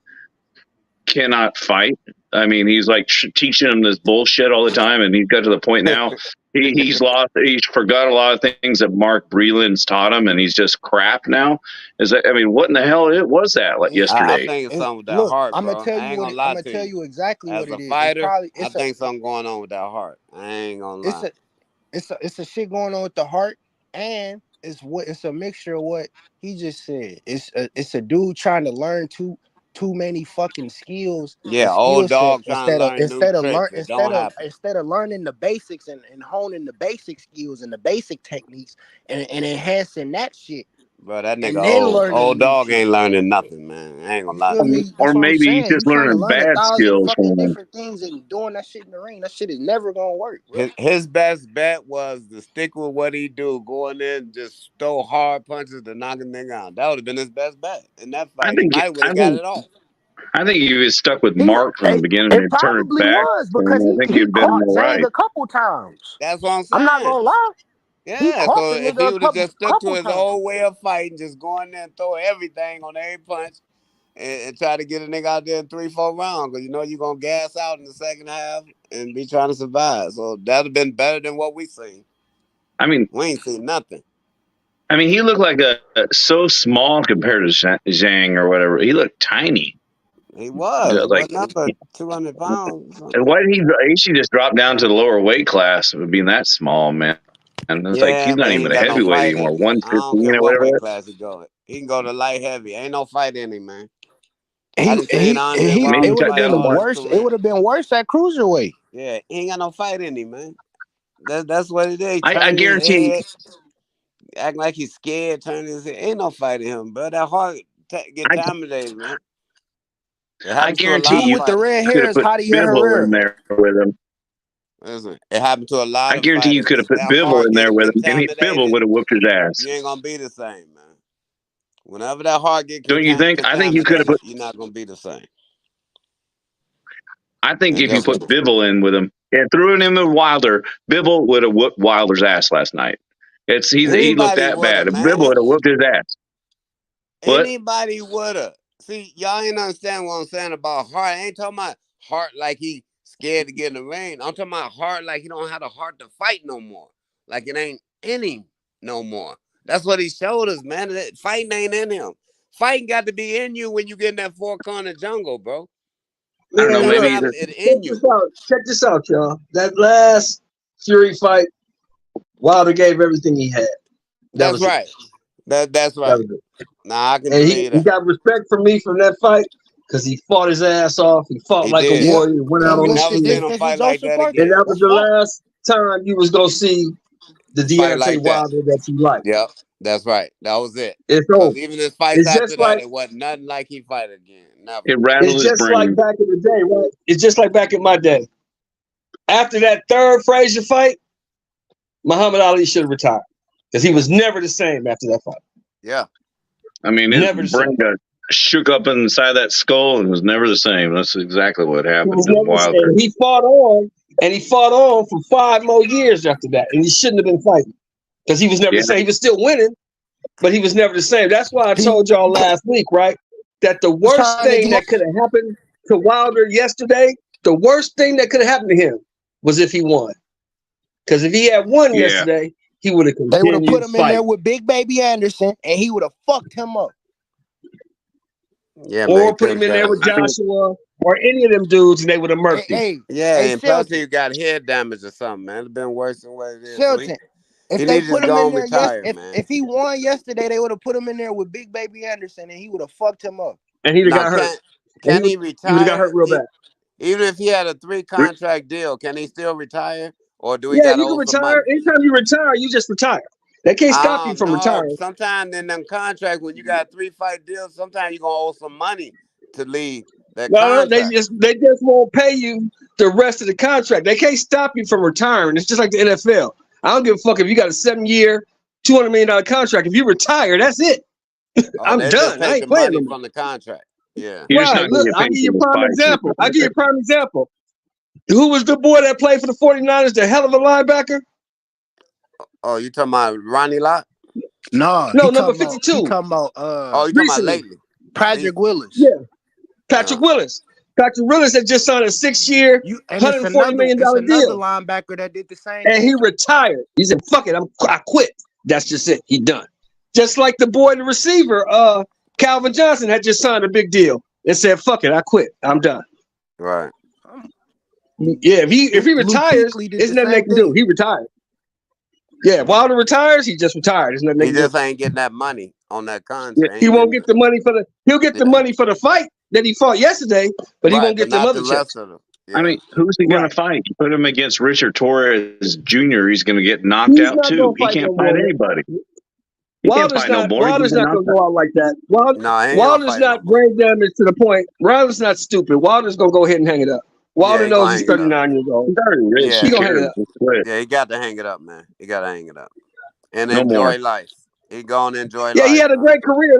cannot fight? I mean, he's like teaching him this bullshit all the time, and he's got to the point now he's forgot a lot of things that Mark Breland's taught him, and he's just crap now. I mean, what in the hell was that like I yesterday? think it's something with that Look, heart, I'm gonna bro. tell I you ain't what gonna lie I'm gonna to tell you. you exactly As what a it is. fighter, I It's think something going on with that heart. I ain't gonna lie. it's a shit going on with the heart, and it's a mixture of what he just said. It's a dude trying to learn too many fucking skills and Yeah, skill old sets dog trying to learn new tricks. It don't happen. instead of learning the basics and honing the basic skills and the basic techniques and enhancing that shit Bro, that nigga and then learning the old new dog shit. ain't learning nothing, man. I ain't gonna You lie feel to you. me? Or That's what I'm maybe he's saying. just You trying to learning learn bad 1,000 skills fucking from him. different things and doing that shit in the ring. That shit is never gonna work, bro. His best bet was to stick with what he do, go in there and just throw hard punches to knock a nigga out. That would have been his best bet in that I fight. He think might would I have got think it off. I think he was stuck with Mark from the beginning It and turned his probably back. was And because I think he he'd been caught all Zhang right. a couple times. That's what I'm I'm not saying. gonna lie. He Yeah, caught so the if he nigga a would have just stuck to couple his times. old way of fighting, just go in there and throw everything on every punch and try to get a nigga out there in 3-4 rounds, because you know you're gonna gas out in the second half and be trying to survive. So that'd have been better than what we seen. I mean, We ain't seen nothing. I mean, he looked like so small compared to Zhang or whatever. He looked tiny. He was. He Like, wasn't up at 200 pounds. and why did he should just drop down to the lower weight class of being that small, man? And it's like Yeah, he's but not he even ain't a got no heavyweight fight anymore, in him. I don't 115 care or what weight whatever. class he go. He can go to light heavy. Ain't no fight in him, man. I He done seen Andre Maybe it he Wald would have cut fight down been to all his worse. It career. would have been worse at cruiserweight. Yeah, he ain't got no fight in him, man. That's what it is. He I turning his guarantee. head, acting like he's scared, turning his head. Ain't no fight in him, bro. That heart get intimidated, man. It I happens to a guarantee lot Dude of you with the fighters. red could hair have is put Hadi Bivol in Herrera. there with him. Listen, it happened to a lot I of guarantee you fighters. could have put That Bivol heart in there gets with him, and Bivol contaminated. would have whooped his ass. You ain't gonna be the same, man. Whenever that heart get Don't you think? I think you could have contaminated, put. you're not gonna be the same. I think And if you that's put what Bivol in with him and threw him in with Wilder, Bivol would have whooped Wilder's ass last night. He looked anybody that would bad. have, man. Bivol would have whooped his ass. What? Anybody would have. See, y'all ain't understand what I'm saying about heart. I ain't talking about heart like he scared to get in the ring. I'm talking about heart like he don't have the heart to fight no more. Like it ain't in him no more. That's what he showed us, man. That fighting ain't in him. Fighting got to be in you when you get in that four-corner jungle, bro. I don't You know. gotta Maybe have the, it in you. Check this out, y'all. That last Fury fight, Wilder gave everything he had. That's right. That's That right. was it. Nah, I can And believe he that. got respect from me from that fight because he fought his ass off. He fought He like a did. Yeah. warrior, went And out he on the went Never the seen field. him distance fight with like Joseph that Parker. And again. that was Let's the fuck. last time you was gonna see the Fight Deontay like that. Wilder that you like. Yep, that's right. That was it. It's Because over. even his fights It's after just that, like it wasn't nothing like he fight again. Never. It rattled it's his just like brain. back in the day, right? It's just like back in my day. After that third Frazier fight, Muhammad Ali should have retired because he was never the same after that fight. Yeah. I mean, his Never the brain same. got shook up inside that skull and was never the same. That's exactly what He happened was to never the Wilder. same. He fought on, and he fought on for 5 more years after that, and he shouldn't have been fighting because he was never Yeah. the same. He was still winning, but he was never the same. That's why I told y'all last week, right, that the He's worst trying to thing get that could have happened to Wilder yesterday, the worst thing that could have happened to him was if he won. Because if he had won Yeah. yesterday, he would have They would have put continued him in there fighting. with Big Baby Anderson, and he would have fucked him up. Yeah, man. Or put him in there with Joshua or any of them dudes, and they would have murked him. Hey, Yeah, hey, and plus Shelton, he got head damage or something, man. It's been worse than what it is. So Shelton. If he they needs to put just him go in and there, retire, man. if he won yesterday, they would have put him in there with Big Baby Anderson, and he would have fucked him up. And he'd have Now, got hurt. can he He would have got retire? hurt real bad. Even if he had a 3-contract deal, can he still retire? Or do he Yeah, got to you can owe some retire. money? Anytime you retire, you just retire. They can't stop you from No. retiring. Sometimes in them contracts, when you got 3-fight deals, sometimes you're going to owe some money to leave that No, they contract. just won't pay you the rest of the contract. They can't stop you from retiring. It's just like the NFL. I don't give a fuck if you got a 7-year, $200 million contract. If you retire, that's it. I'm They just done. I take ain't the playing money no more. from the contract. Yeah. You're just Right. not going Look, to I'll get give paid you a for the prime fight. example. I'll give you a prime example. Who was the boy that played for the 49ers, the hell of a linebacker? Oh, you talking about Ronnie Lott? No, No, he number talking about 52. he talking about Oh, you talking about recently. lately? Patrick Willis. Yeah, Patrick Willis. Patrick Willis had just signed a 6-year, And it's $140 million another deal. linebacker that did the same And thing. he retired. He said, fuck it, I quit. That's just it. He done. Just like the boy, the receiver, Calvin Johnson had just signed a big deal and said, fuck it, I quit. I'm done. Right. Yeah, if he retires, Kuechly did there's the nothing they same can do. thing. He retired. Yeah, Wilder retires, he just retired. There's nothing they He can just do. ain't getting that money on that contract. He won't get the money for he'll get the money for the fight that he fought yesterday, but he won't get them not other the checks. rest of them. I mean, who's he going to fight? You put him against Richard Torres Jr., he's going to get knocked He's out not too. gonna He fight can't no fight more. anybody. He can't fight no more. Wilder's not gonna go out like that. No, he ain't gonna Wilder's fight not no more. brain damaged to the point. Wilder's not stupid. Wilder's gonna go ahead and hang it up. Wilder he knows gonna he's hang it up. 39 years old. He's already rich. Yeah. He gonna hang it up. Yeah, he got to hang it up, man. He got to hang it up and No enjoy more. life. He gonna enjoy life. Yeah, he had a man. great career.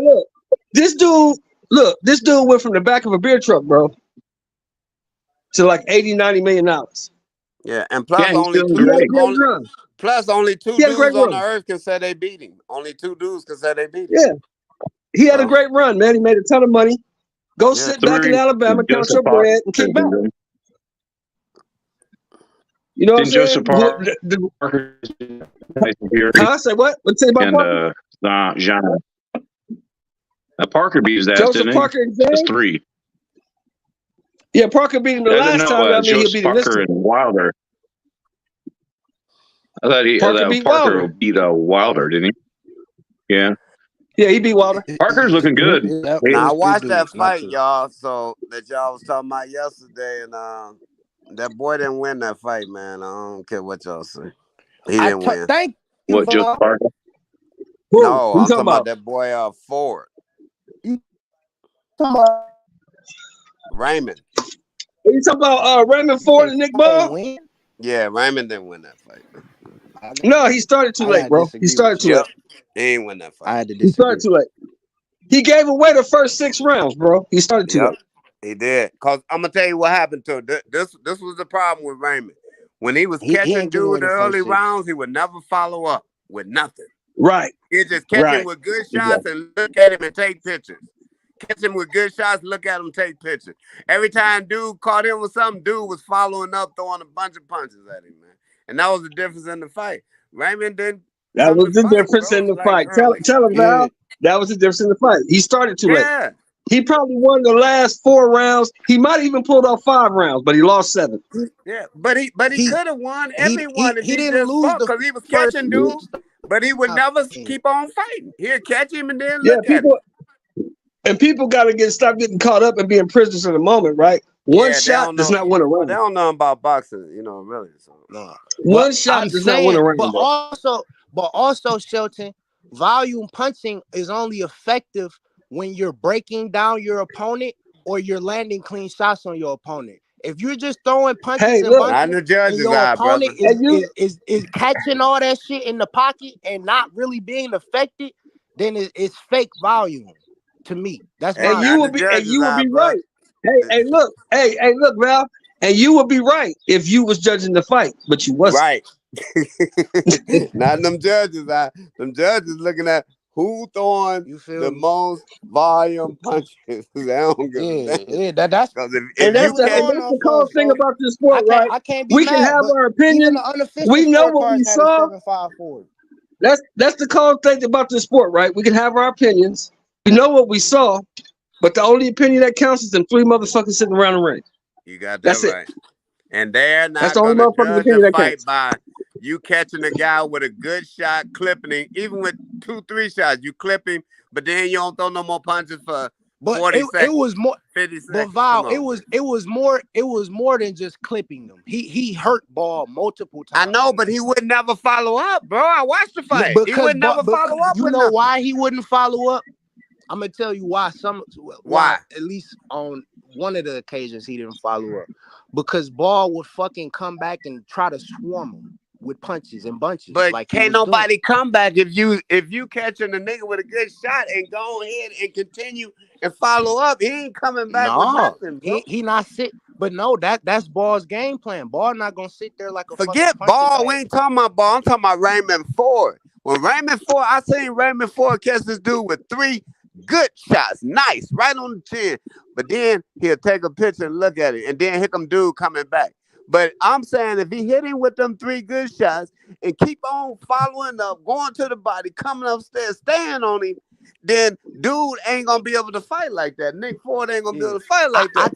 This dude went from the back of a beer truck, bro, to like 80, $90 million. Yeah, and plus Yeah, he's only doing two. He had a great. great run. Plus only two He had a great dudes on the run. earth can say they beat him. Only 2 dudes can say they beat him. Yeah, he had a Bro. great run, man. He made a ton of money. Go Yeah. sit back in 3 Alabama, count Joseph your Parker. bread, and kick back. You know what I'm Didn't saying? Joseph Parker Huh? Say what? What's it about and Parker? Zhang? Parker beat his ass, Joseph didn't he? Parker and That's Zhang? 3. Yeah, Parker beat him the I didn't last know time. I mean, he'll Joseph beat him this Parker time. and Wilder. I thought Parker beat Wilder. beat Wilder, didn't he? Yeah. Yeah, he beat Wilder. Parker's looking good. That Now I was watched 3 that dudes, not fight, 2. y'all. So that y'all was talking about yesterday, and that boy didn't win that fight, man. I don't care what y'all say. He didn't win. Thank you, What, Joseph Vaughn. Parker? Who? No, Who I'm you talking about that boy Ford Come on. Raymond. Are you talking about Raymond Ford and Nick Ball? Win? Yeah, Raymond didn't win that fight. No, he started too late, bro. He started too late. He ain't win that fight. I had to He disagree. started too late. He gave away the first 6 rounds, bro. He started too late. He did. Cause I'm gonna tell you what happened to him. This was the problem with Raymond. When he was He catching ain't give away dude the the first early 6. rounds, he would never follow up with nothing. Right. He'd just catch him with good shots and look at him and take pictures. Catch him with good shots, look at him, take pictures. Every time dude caught him with something, dude was following up, throwing a bunch of punches at him, man. And that was the difference in the fight. Raymond didn't. That was the difference in the fight. Tell him, Val. That was the difference in the fight. He started too late. Yeah. He probably won the last 4 rounds. He might have even pulled off 5 rounds, but he lost 7. Yeah, but he could have won every one if he he didn't just lose fought the because he was first catching dudes, but he would never keep on fighting. He'd catch him and then Yeah, look at him. people got to stop getting caught up and being prisoners of the moment, right? One shot does not win a Well, they round. don't know about boxing, really. So. No. One shot does not win a round. But also, Shelton, volume punching is only effective when you're breaking down your opponent or you're landing clean shots on your opponent. If you're just throwing punches and bunches, and your opponent is catching all that shit in the pocket and not really being affected, then it's fake volume to me. That's my and you will be right. Hey, look, Val, and you would be right if you was judging the fight, but you wasn't. Right. Not them judges. Them judges looking at who throwing the most volume punches. They don't give a damn. Yeah, that's and that's the cool thing about this sport, right? I can't be we mad, can have but our opinion. Even the unofficial We know what we scorecards had saw. a 7-5 for it. That's the cool thing about this sport, right? We can have our opinions. We know what we saw, but the only opinion that counts is them 3 motherfuckers sitting around the ring. You got that That's right. And they're not the only going to motherfucking judge opinion a that fight counts. by you catching a guy with a good shot, clipping him, even with 2-3 shots, you clip him, but then you don't throw no more punches for 40 seconds. It was more 50 seconds. But Val, it was more than just clipping them. He hurt Ball multiple times. I know, but he would never follow up, bro. I watched the fight. He would never follow up. You know why he wouldn't follow up? I'm gonna tell you why. Why? At least on one of the occasions he didn't follow up, because Ball would fucking come back and try to swarm him with punches and bunches. But like can't nobody come back if you catching a nigga with a good shot and go ahead and continue and follow up. He ain't coming back with nothing, bro. He not sit. But no, that's Ball's game plan. Ball not gonna sit there like a forget Ball. We ain't talking about Ball. I'm talking about Raymond Ford. When Raymond Ford, I seen Raymond Ford catch this dude with 3 good shots, nice, right on the chin. But then he'll take a picture and look at it, and then here come dude coming back. But I'm saying if he hit him with them 3 good shots and keep on following up, going to the body, coming upstairs, staying on him, then dude ain't gonna be able to fight like that. Nick Ford ain't gonna be able to fight like that.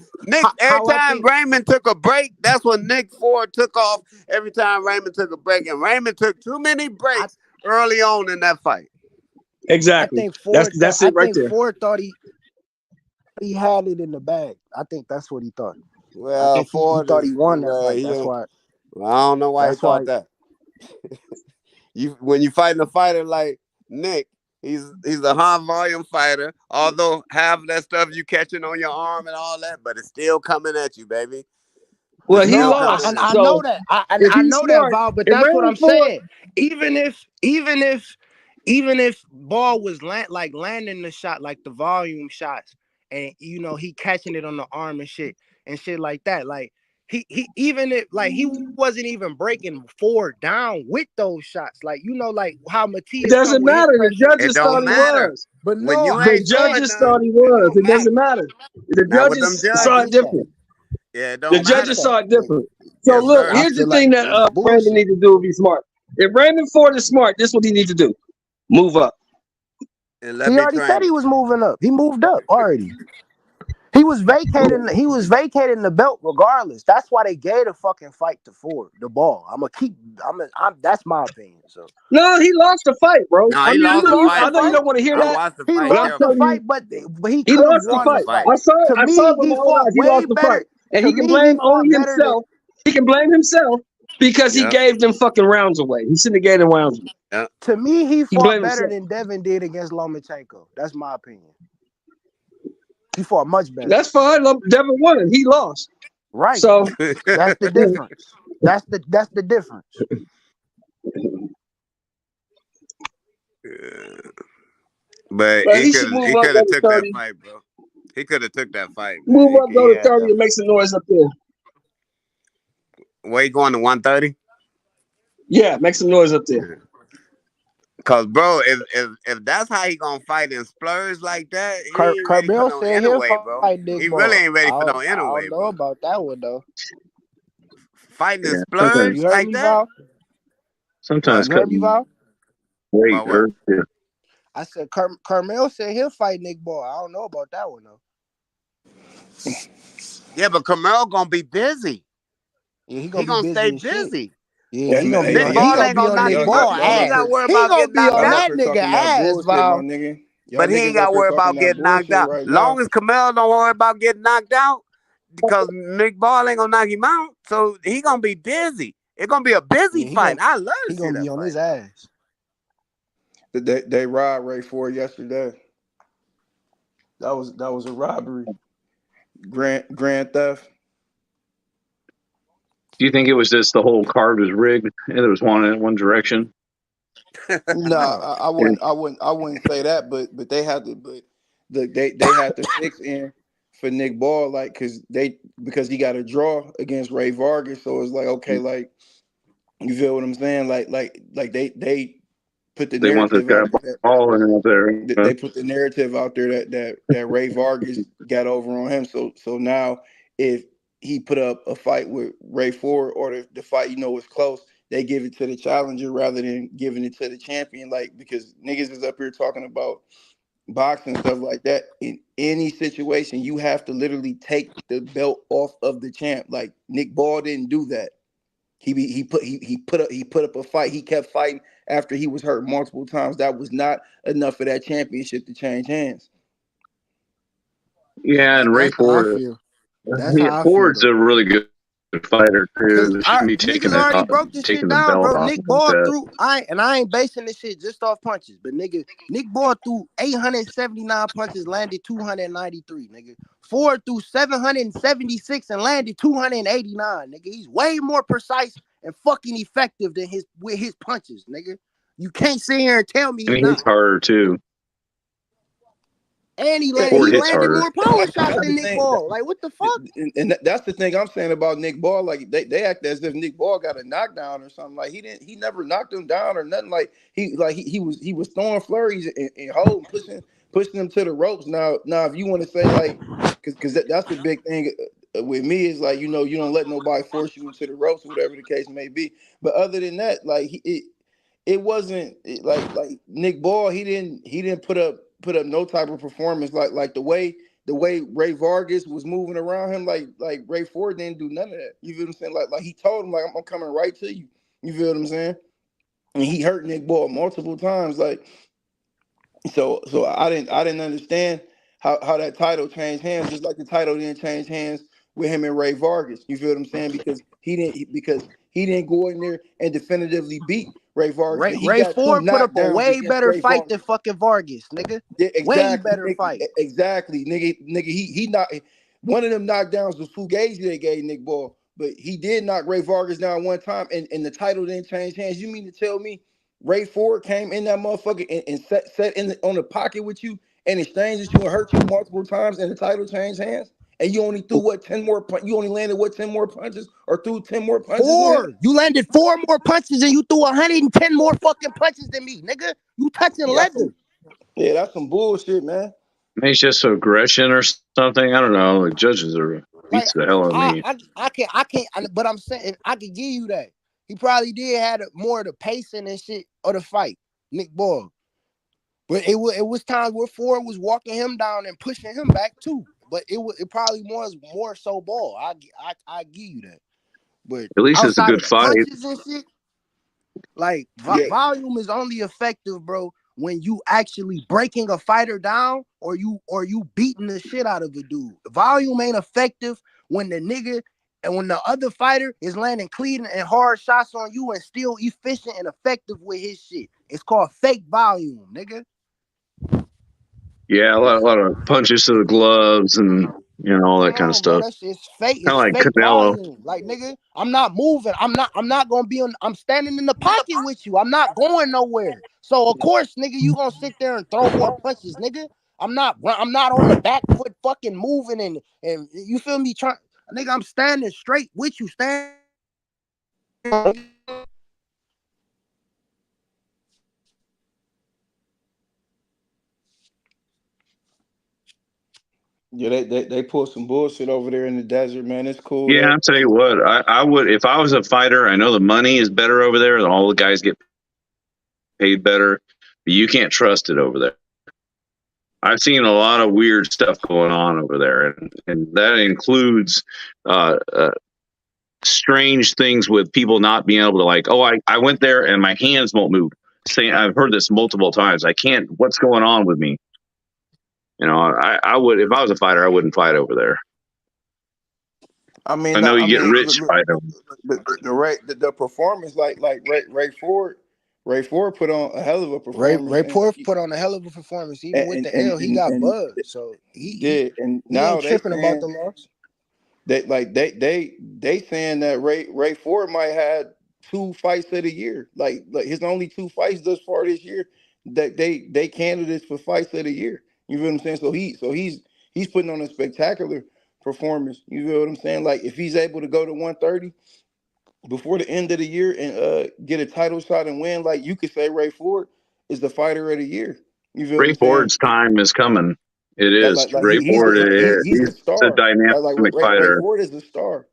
Every time Raymond took a break, that's when Nick Ford took off. Every time Raymond took a break, and Raymond took too many breaks early on in that fight. Exactly. I think Ford that's it right there. Ford thought he had it in the bag. I think that's what he thought. Well, he thought he won that fight. That's why. Well, I don't know why he thought that. When you fighting a fighter like Nick, he's a high volume fighter. Although half of that stuff you catching on your arm and all that, but it's still coming at you, baby. Well, he lost, and I know that. I know that, Val. But that's what I'm saying. Even if Ball was landing the shot like the volume shots, and he catching it on the arm and shit like that, like he even if he wasn't even breaking Ford down with those shots, like like how Matias. It doesn't matter. The judges thought he was, but no, the judges thought he was. It doesn't matter. The judges saw it different. Yeah, the judges saw it different. So look, here's the thing that Raymond needs to do if he's smart. If Raymond Ford is smart, this is what he needs to do: move up. He already said he was moving up. He moved up already. He was vacating the belt regardless. That's why they gave the fucking fight to Ford, the Ball. That's my opinion. So no, he lost the fight, bro. No, he lost the fight. I know you don't want to hear that. He lost the fight, but he lost the fight. I saw it with my own eyes. He lost the fight. And he can blame only himself. He can blame himself because he gave them fucking rounds away. He shouldn't have gave them rounds away. To me, he fought better than Devin did against Lomachenko. That's my opinion. He fought much better. That's fine. Devin won. He lost. Right. So that's the difference. That's the difference. But he could have took that fight, bro. He could have took that fight. Move up, go to 30 and make some noise up there. Where you going to 130? Yeah, make some noise up there. Cause bro, if that's how he gonna fight in splurge like that, he ain't ready for no anyway, bro. He really ain't ready for no anyway, bro. I don't know about that one though. Fighting in splurge like that. Sometimes you heard me, Val? Wait, I said Carmel said he'll fight Nick Ball. I don't know about that one though. Yeah, but Camaro gonna be busy. Yeah, he He gonna be gonna stay busy as shit. busy. Yeah, he gonna be Nick on. He Ball gonna ain't be gonna on knock Nick him Ball out. He ain't got to ass. worry He about gonna getting be knocked on Y'all up out. that here nigga talking that ass, bullshit, my bro. nigga. Y'all But he ain't niggas got up to here worry talking about that getting knocked bullshit out. right Long now. as Camaro don't worry about getting knocked out, because Nick Ball ain't gonna knock him out. So he gonna be busy. It's gonna be a busy Yeah, fight. I love to he see gonna be that on fight. his ass. They robbed Ray Ford yesterday. That was a robbery. Grand theft. Do you think it was just the whole card was rigged and it was one in one direction? No, No. I And wouldn't say that, but they had to, they had to fix in for Nick Ball, like, because he got a draw against Ray Vargas, so it's like, okay, like, you feel what I'm saying, like they put the they want this narrative guy out there Ball in there. they put the narrative out there that Ray Vargas got over on him. So now if he put up a fight with Ray Ford, or the fight was close, they give it to the challenger rather than giving it to the champion. Like, because niggas is up here talking about boxing stuff like that. In any situation, you have to literally take the belt off of the champ. Like, Nick Ball didn't do that. He put up a fight. He kept fighting after he was hurt multiple times. That was not enough for that championship to change hands. Yeah, and Ray That's how I Ford. feel. That's how I feel Ford's though. a really good fighter too. Cause They shouldn't be niggas already broke this shit taking the down, belt bro. off Nick him like Ball that. threw I ain't basing this shit just off punches, but nigga, Nick Ball threw 879 punches, landed 293, nigga. Ford threw 776 and landed 289, nigga. He's way more precise and fucking effective than with his punches, nigga. You can't sit here and tell me And he he hits not. harder too. And Yeah, Ford he hits landed harder. more power shots that's the than Nick thing. Ball. Like, what the fuck? And that's the thing I'm saying about Nick Ball. Like, they act as if Nick Ball got a knockdown or something. Like, he never knocked him down or nothing. Like, he was throwing flurries and holding, pushing him to the ropes. Now if you want to say, like, because that's the big thing with me, is like, you don't let nobody force you into the ropes, whatever the case may be. But other than that, like, it wasn't like Nick Ball. He didn't put up no type of performance like the way Ray Vargas was moving around him. Like Ray Ford didn't do none of that. You feel what I'm saying? Like he told him, like, I'm coming right to you. You feel what I'm saying? And he hurt Nick Ball multiple times. Like, so I didn't understand how that title changed hands, just like the title didn't change hands with him and Ray Vargas. You feel what I'm saying? Because he didn't go in there and definitively beat Ray Vargas, but he Ray got two Ford put up a knockdowns way against better Ray fight Vargas. than fucking Vargas, nigga. Yeah, Way exactly, better fight. exactly, nigga. He knocked one of them knockdowns was Fugazi they gave Nick Ball, but he did knock Ray Vargas down one time, and the title didn't change hands. You mean to tell me Ray Ford came in that motherfucker and set on the pocket with you and exchanged with you and hurt you multiple times, and the title changed hands? And you only threw what 10 more? You only landed what 10 more punches, or threw 10 more punches than him? You landed 4 more punches and you threw 110 more fucking punches than me, nigga. You touching Yeah, leather. that's some bullshit, man. Maybe it's just aggression or something. I don't know. The judges are Like, beats the hell out of me. I can't. But I'm saying I could give you that. He probably did have more of the pacing and shit of the fight, Nick Ball. But it was times where Ford was walking him down and pushing him back too. But it probably was more so Ball. I give you that. But At least it's a outside of good the fight. punches and shit, like Yeah. volume is only effective, bro, when you actually breaking a fighter down or you beating the shit out of a dude. Volume ain't effective when the nigga and when the other fighter is landing clean and hard shots on you and still efficient and effective with his shit. It's called fake volume, nigga. Yeah, a lot of punches to the gloves and all that Come kind of on, bro. stuff. That shit's fake. Kind It's of like fake Canelo. volume. Like, nigga, I'm not moving. I'm not gonna be on. I'm standing in the pocket with you. I'm not going nowhere. So of course, nigga, you gonna sit there and throw more punches, nigga. I'm not on the back foot fucking moving and you feel me? Nigga, I'm standing straight with you. Yeah, they pulled some bullshit over there in the desert, man. It's cool. Yeah, I'll tell you what. I would, if I was a fighter. I know the money is better over there, and all the guys get paid better. But you can't trust it over there. I've seen a lot of weird stuff going on over there, and that includes strange things with people not being able to like, oh, I went there and my hands won't move. Saying I've heard this multiple times. I can't. What's going on with me? You know, I would if I was a fighter, I wouldn't fight over there. I mean, I know you I get mean, rich fighting. the performance, like Ray Ford put on a hell of a performance, Ray Porth put on a hell of a performance. Even with the L, he got buzzed. So yeah, and he now ain't they tripping about saying the loss. they saying that Ray Ford might have 2 fights of the year, like his only 2 fights thus far this year, that they candidates for fights of the year. You feel what I'm saying? So he's putting on a spectacular performance. You feel what I'm saying? Like if he's able to go to 130 before the end of the year and get a title shot and win, like you could say Ray Ford is the fighter of the year. You feel what Ray I'm saying? Ford's time is coming. It is. Like Ray Ford he's he's a a star. dynamic Like Ray fighter. Ford is a star.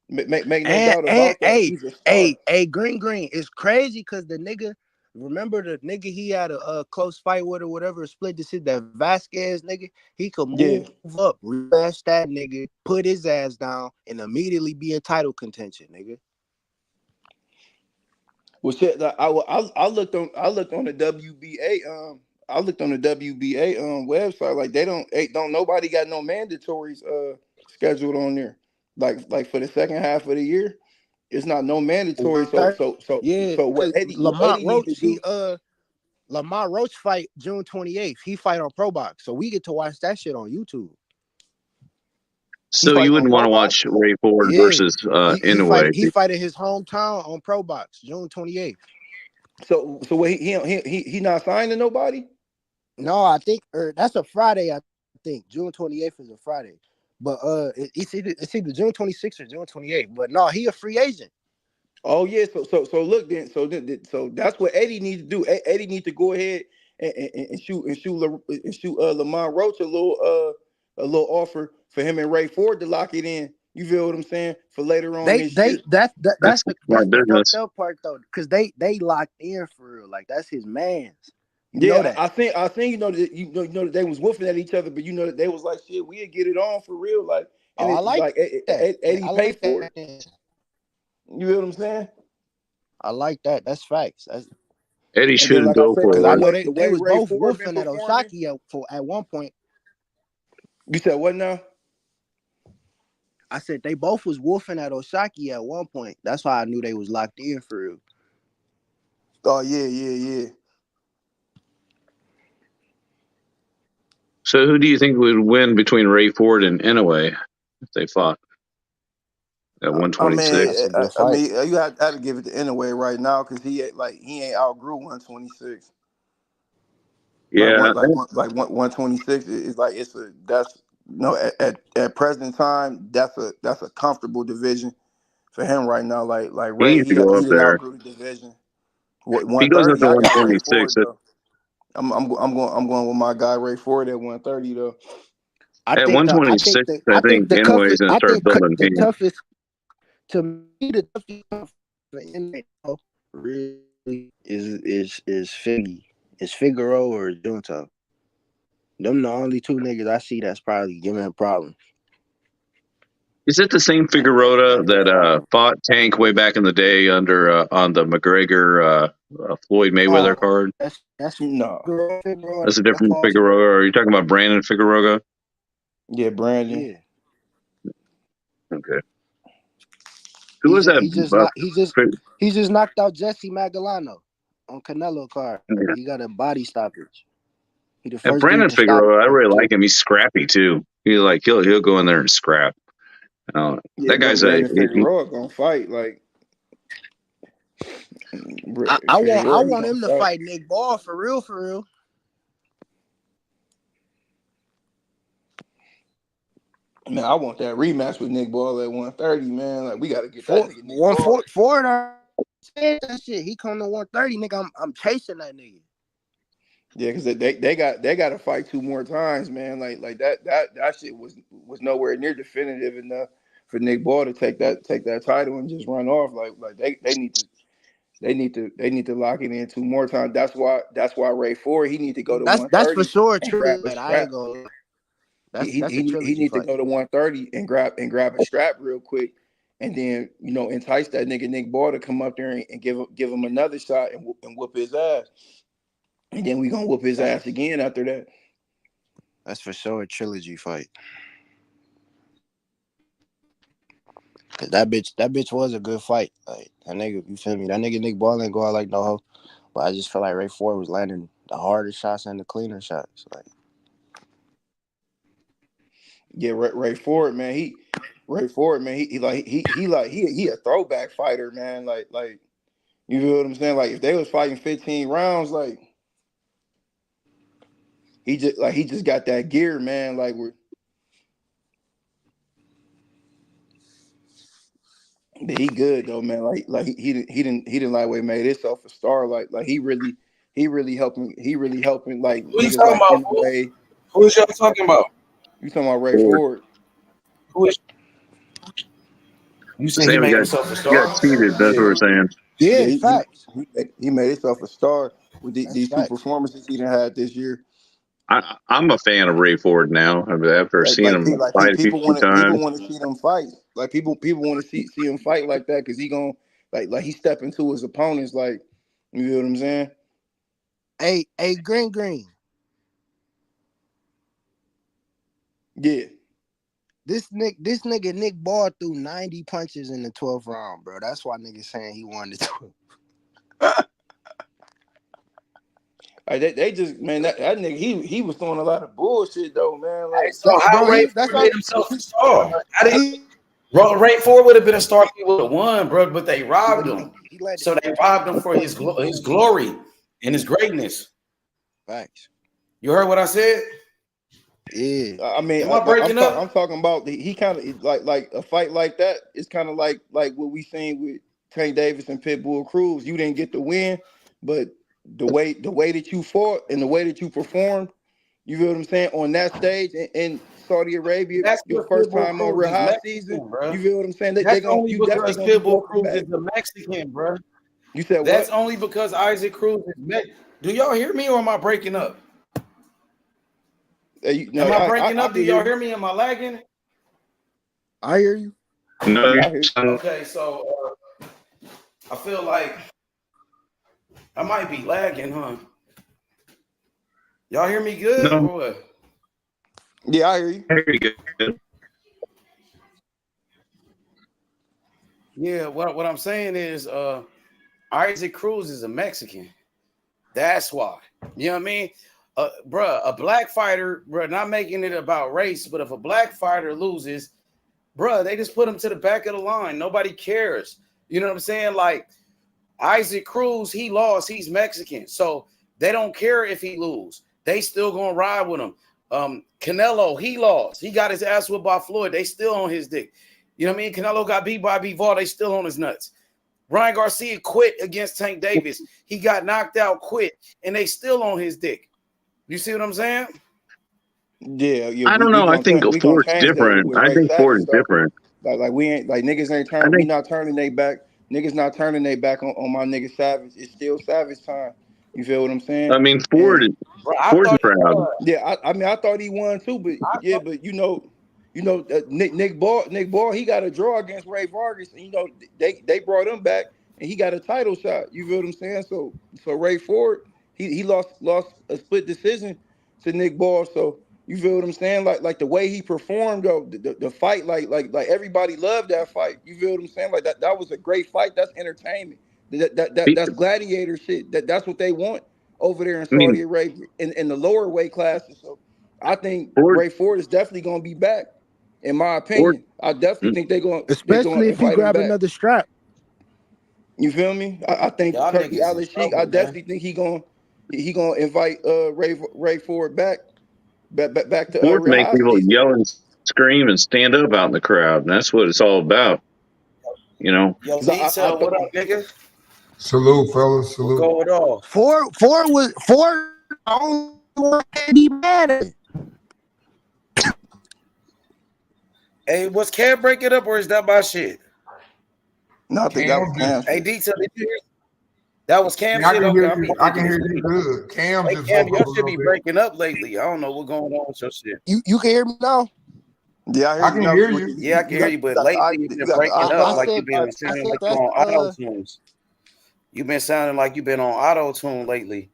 Make no And doubt about that. He's a star. Green. It's crazy because the nigga, remember the nigga he had a close fight with or whatever, split decision, that Vasquez nigga, he could Yeah. move up, rematch that nigga, put his ass down, and immediately be in title contention, nigga. Well, shit. I looked on the WBA. I looked on the WBA website. Like they don't nobody got no mandatories scheduled on there. Like for the second half of the year, it's not no mandatory. Yeah, So what because Lamont Eddie need to Roach, do? Lamont Roach fight June 28th. He fight on Pro Box, so we get to watch that shit on YouTube. So you wouldn't want to watch Ray Ford versus Inoue. He fighting his hometown on Pro Box June 28th. So what he not signing nobody? No, I think that's a Friday. I think June 28th is a Friday, but it's either June 26th or June 28th. But no, he a free agent. Oh yeah, so look then, so that's what Eddie needs to do. Eddie needs to go ahead and shoot Lamont Roach a little offer for him and Ray Ford to lock it in. You feel what I'm saying? For later on this year. That's the business. fucked up part though, because they locked in for real. Like that's his man's. You Yeah, know that. I think that they was woofing at each other, but you know that they was like shit. We'll get it on for real, like, and I it's like like that. Eddie I paid like for it. that. You feel what I'm saying? I like that. That's facts. Eddie And then, should like I go said, Because for I it. know the they way was Ray both Ford been wolfing at performing. Osaki at one point. You said what now? I said they both was wolfing at Osaki at one point. That's why I knew they was locked in for real. Oh yeah. So who do you think would win between Ray Ford and Inoue if they fought at 126? That's a good fight. You have to give it to Inoue right now because he ain't outgrew 126. Yeah, 126 is like at present time that's a comfortable division for him right now. Like he Ray, needs to go up didn't there. outgrew the division. If he goes up 130, to I got Ray 126, Ford though. I'm going with my guy Ray Ford at 130 though. at 126, I I think think the Inoue is toughest going to I start think building the hands. toughest to me the toughest for MMA really is Figgy. Is Figaro or Junto. Them the only two niggas I see that's probably giving him problems. Is it the same Figueroa that fought Tank way back in the day under on the McGregor Floyd Mayweather card? That's No. Figaro. That's a different Figueroa. Or are you talking about Brandon Figueroa? Yeah, Brandon. Yeah. Okay. Who was that? He just knocked out Jesse Magallano on Canelo card. He got a body stoppage. He the And first Brandon dude to stop Figueroa, I him, really too. like him. He's scrappy too. He'll go in there and scrap. Yeah, that guy's Brandon Figueroa gonna fight like. I want him to fight Nick Ball for real. Man, I want that rematch with Nick Ball at 130, man. Like we gotta get that nigga Nick Ball. Ford said that shit. He come to 130, nigga. I'm chasing that nigga. Yeah, because they got to fight 2 more times, man. Like that shit was nowhere near definitive enough for Nick Ball to take that title and just run off. Like they need to They need to lock it in 2 more times. That's why Ray Ford he need to go to That's for 130 sure. and grab a I ain't strap. gonna lie. That's a He trilogy need to fight. go to 130 and grab a strap real quick, and then entice that nigga Nick Ball to come up there and give him another shot and whoop his ass, and then we gonna whoop his ass again after that. That's for sure a trilogy fight. Cause that bitch was a good fight. Like that nigga, you feel me? That nigga Nick Ball ain't go out like no hoe. But I just feel like Ray Ford was landing the hardest shots and the cleaner shots. Like Yeah, Ray Ford, man. He a throwback fighter, man. Like you feel what I'm saying? Like if they was fighting 15 rounds, like he just got that gear, man. Like he good though, man. Like he didn't lightweight made himself a star. Like he really helping like Who you niggas talking like about, fool? Inoue. Who is y'all talking about? You talking about Ray Ford? Who is? You said he Sam made got himself a star? cheated. That's what we're saying. Yeah, yeah, facts. he made himself a star with That's these 2 facts. performances he done had this year. I'm a fan of Ray Ford now. I mean, after seeing him fight a few People times. want to see them fight. Like people want to see him fight like that because he gonna like he step into his opponents. Like you know what I'm saying? Hey, Green. Yeah. This nigga Nick Ball threw 90 punches in the 12th round, bro. That's why niggas saying he won the 12th. Like they just man that nigga he was throwing a lot of bullshit though, man. Hey, Like so how Ray Ford made himself a star? Ray Ford would have been a star if he would have won, bro, but they robbed him. So they robbed him for his glory and his greatness. Facts. You heard what I said? Yeah. I mean, Am I breaking up? I'm talking about he kind of like a fight like that. It's kind of like what we seen with Tank Davis and Pitbull Cruz. You didn't get the win, but the way that you fought and the way that you performed, you feel what I'm saying, on that stage in Saudi Arabia, That's your because first Pitbull time on Cruz Real is High season. Mexican, bro. You feel what I'm saying? That's only You definitely because gonna be Pitbull welcome Cruz back. is a Mexican, bro. You said That's what? only because Isaac Cruz is Mexican. Do y'all hear me or am I breaking up? No, am I breaking I up? Do can y'all hear hear me? Am I lagging? I hear you. No, Okay, so I feel like I might be lagging, huh? Y'all hear me good or what? Yeah, I hear you. Very good. Yeah, what I'm saying is Isaac Cruz is a Mexican. That's why. You know what I mean? Bruh, a black fighter, bruh, not making it about race, but if a black fighter loses, bruh, they just put him to the back of the line. Nobody cares. You know what I'm saying? Like Isaac Cruz, he lost. He's Mexican. So they don't care if he lose. They still gonna ride with him. Canelo, he lost. He got his ass whipped by Floyd. They still on his dick. You know what I mean? Canelo got beat by Bivol. They still on his nuts. Ryan Garcia quit against Tank Davis. He got knocked out, quit, and they still on his dick. You see what I'm saying? Yeah, I don't know. I think we gonna Ford's change that different. with I Ray think Savage Ford's though. different. Like we ain't like niggas ain't I turn. We think, not turning they back. Niggas not turning they back on my nigga Savage. It's still Savage time. You feel what I'm saying? I mean, And Ford's proud. yeah, I mean I thought he won too, but yeah, but Nick Ball, he got a draw against Ray Vargas, and they brought him back, and he got a title shot. You feel what I'm saying? So Ray Ford, he lost a split decision to Nick Ball. So you feel what I'm saying? Like the way he performed though, the fight, like everybody loved that fight. You feel what I'm saying? Like that was a great fight. That's entertainment. That's gladiator shit. That's what they want over there in I mean, Saudi Arabia in the lower weight classes. So I think Ford, Ray Ford is definitely gonna be back. In my Ford, opinion, I definitely think they're gonna Especially if he invite him grab back. another strap. You feel me? I think Y'all Turkey niggas in Alice Sheik. I trouble, man. definitely think he gonna invite Ray Ford back to Ford Real make High people season. yell and scream and stand up out in the crowd, and that's what it's all about. You know, Yo, 'Cause I detail, what thought up, nigga? Salute, fellas. What Salute. going on? Ford was the only one that be mad at it. Hey, was Cam break it up or is that my shit? no, I think that was Cam Cam's Hey, shit. detail, did you hear? That was Cam Yeah, I shit. can Okay, hear I'm you. be I thinking can it's hear you me. good. Cam Hey just Cam, broke up your a shit little be bit. breaking up lately. I don't know what's going on with your shit. You can hear me now? Yeah, I hear I you can now. hear But you. Yeah, I can you hear got you, but the lately you've you been got the breaking up. I iPod. Like said you've been I sounding said like you're that's on auto tunes. You've been sounding like you've been on auto tune lately.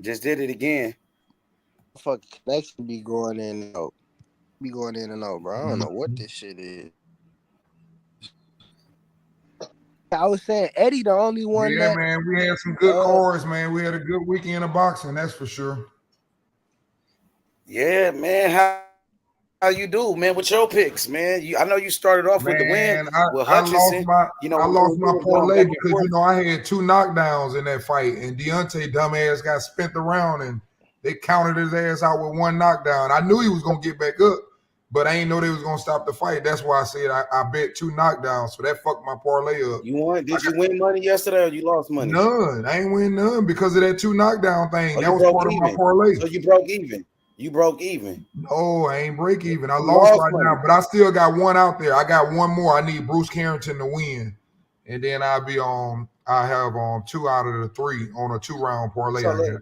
Just did it again. fucking connection be going in and out. Be going in and out, bro. I don't know what this shit is. I was saying Eddie the only one Yeah, that man, we had some good cards, man. We had a good weekend of boxing, that's for sure. Yeah, man. How you do, man, with your picks, man? I know you started off with the win Man, with I lost Hutchinson. my You know, I we lost my was going parlay back and because forth. I had 2 knockdowns in that fight, and Deontay dumbass got spent around, and they counted his ass out with 1 knockdown. I knew he was gonna get back up, but I ain't know they was gonna stop the fight. That's why I said I bet 2 knockdowns, so that fucked my parlay up. You won? Did you win money yesterday or you lost money? None. I ain't win none because of that 2 knockdown thing. Oh, That you was broke part of my even. parlay. So you broke even. You broke even. No, I ain't break even. I You lost lost right money. now, but I still got 1 out there. I got 1 more. I need Bruce Carrington to win, and then I'll be on. I have 2 out of the 3 on a 2-round parlay. So I got.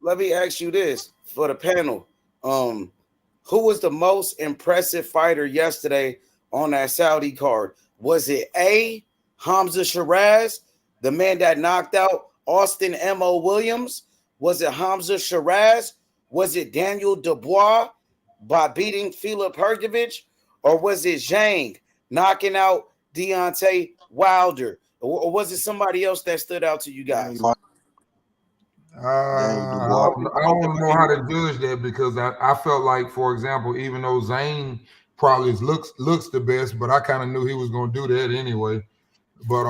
let me ask you this for the panel. Who was the most impressive fighter yesterday on that Saudi card? Was it A, Hamza Shiraz, the man that knocked out Austin M.O. Williams? Was it Hamza Shiraz? Was it Daniel Dubois by beating Filip Hrgovic? Or was it Zhang knocking out Deontay Wilder? Or was it somebody else that stood out to you guys? I don't know how to judge that because I felt like, for example, even though Zane probably looks the best, but I kind of knew he was going to do that anyway. But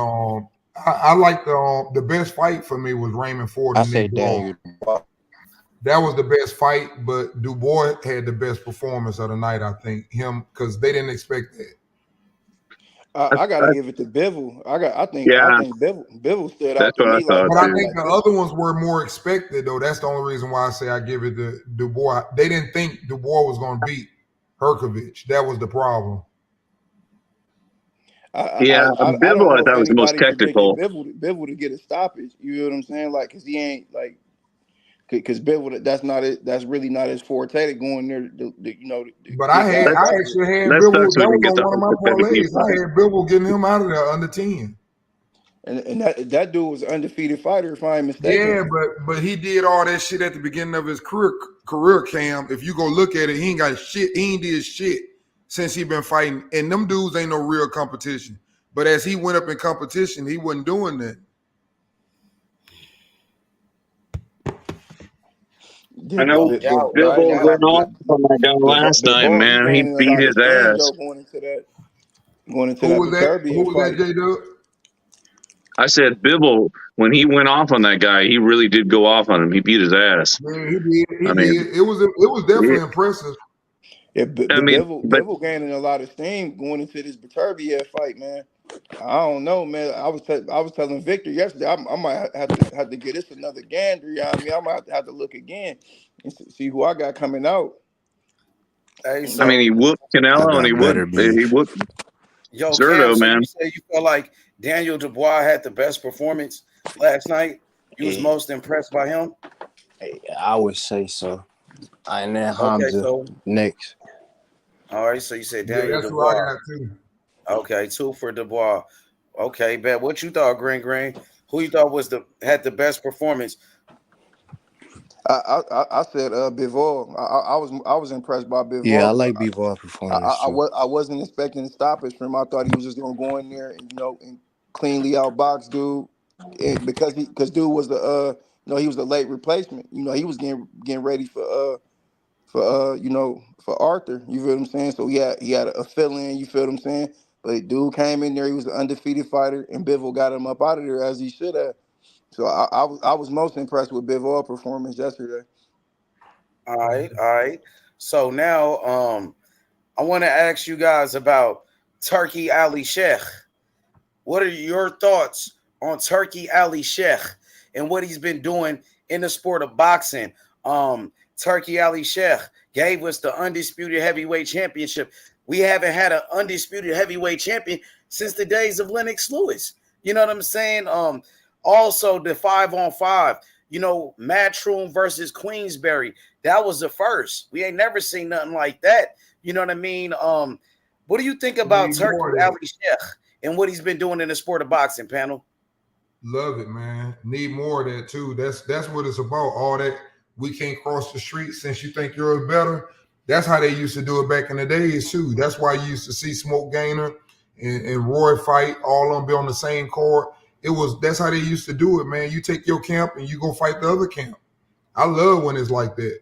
I like the best fight for me was Raymond Ford and Nick Ball. That was the best fight, but Dubois had the best performance of the night. I think him because they didn't expect that. I got to give it to Bivol. I think Bivol stood out That's to what I me like. thought But I too. think the other ones were more expected, though. That's the only reason why I say I give it to Dubois. They didn't think Dubois was going to beat Hrgovic. That was the problem. I don't Bivol I know if thought was the most anybody predicted technical. Bivol to get a stoppage. You know what I'm saying? Like, cause he ain't like, cause Bivol that's not it. That's really not his forte. To go in there, to But get I guys out actually had Let's talk Bivol. so we That can was get on the one of my hypothetical parlays. I viewpoint. had Bivol getting him out of there under 10. and that dude was an undefeated fighter, if I'm mistaken. Yeah, but he did all that shit at the beginning of his career, Cam. If you go look at it, he ain't got shit. He ain't did shit since he been fighting. And them dudes ain't no real competition. But as he went up in competition, he wasn't doing that. I know Bivol went off on that guy last night, Bivol, he man. He gaining a beat lot of his steam, ass. Joe, going into Who that was that? Who Beterbiev was that, fight. J-Dub? I said Bivol, when he went off on that guy, he really did go off on him. He beat his ass. Man, he did. He I mean, did. It was definitely impressive. Yeah, I mean, but Bivol gaining a lot of steam going into this Beterbiev fight, man. I don't know, man. I was telling Victor yesterday, I might have to get this another gander. You know what I mean? I might have to look again and see who I got coming out. Hey, I mean, he whooped Canelo and he whooped Yo, Cam, Zerto, so you man. say you felt like Daniel Dubois had the best performance last night? You was Yeah. most impressed by him? I would say so. And then Okay, Hamza so next. all right, so you said Yeah, Daniel that's who I Dubois. got too. Okay, 2 for Dubois. Okay, bet. What you thought, Green? Who you thought had the best performance? I said Bivol. I was impressed by Yeah, I Bivol. like Bivol performance too. I wasn't expecting a stoppage from him. I thought he was just gonna go in there and and cleanly outbox dude, because dude was the he was the late replacement. He was getting ready for for Arthur. You feel what I'm saying? So he had a fill in. You feel what I'm saying? But dude came in there. He was an undefeated fighter, and Bivol got him up out of there as he should have. So I was most impressed with Bivol performance yesterday. All right. So now I want to ask you guys about Turkey Ali Sheikh. What are your thoughts on Turkey Ali Sheikh and what he's been doing in the sport of boxing? Turkey Ali Sheikh gave us the undisputed heavyweight championship. We haven't had an undisputed heavyweight champion since the days of Lennox Lewis. You know what I'm saying? Also, the 5-on-5, you know, Matchroom versus Queensberry. That was the first. We ain't never seen nothing like that. You know what I mean? What do you think about Turkey Ali Sheikh and what he's been doing in the sport of boxing, panel? Love it, man. Need more of that too. That's what it's about. All that we can't cross the street since you think you're better. That's how they used to do it back in the days too. That's why you used to see Smoke Gainer and Roy fight, all of them be on the same court. That's how they used to do it, man. You take your camp and you go fight the other camp. I love when it's like that.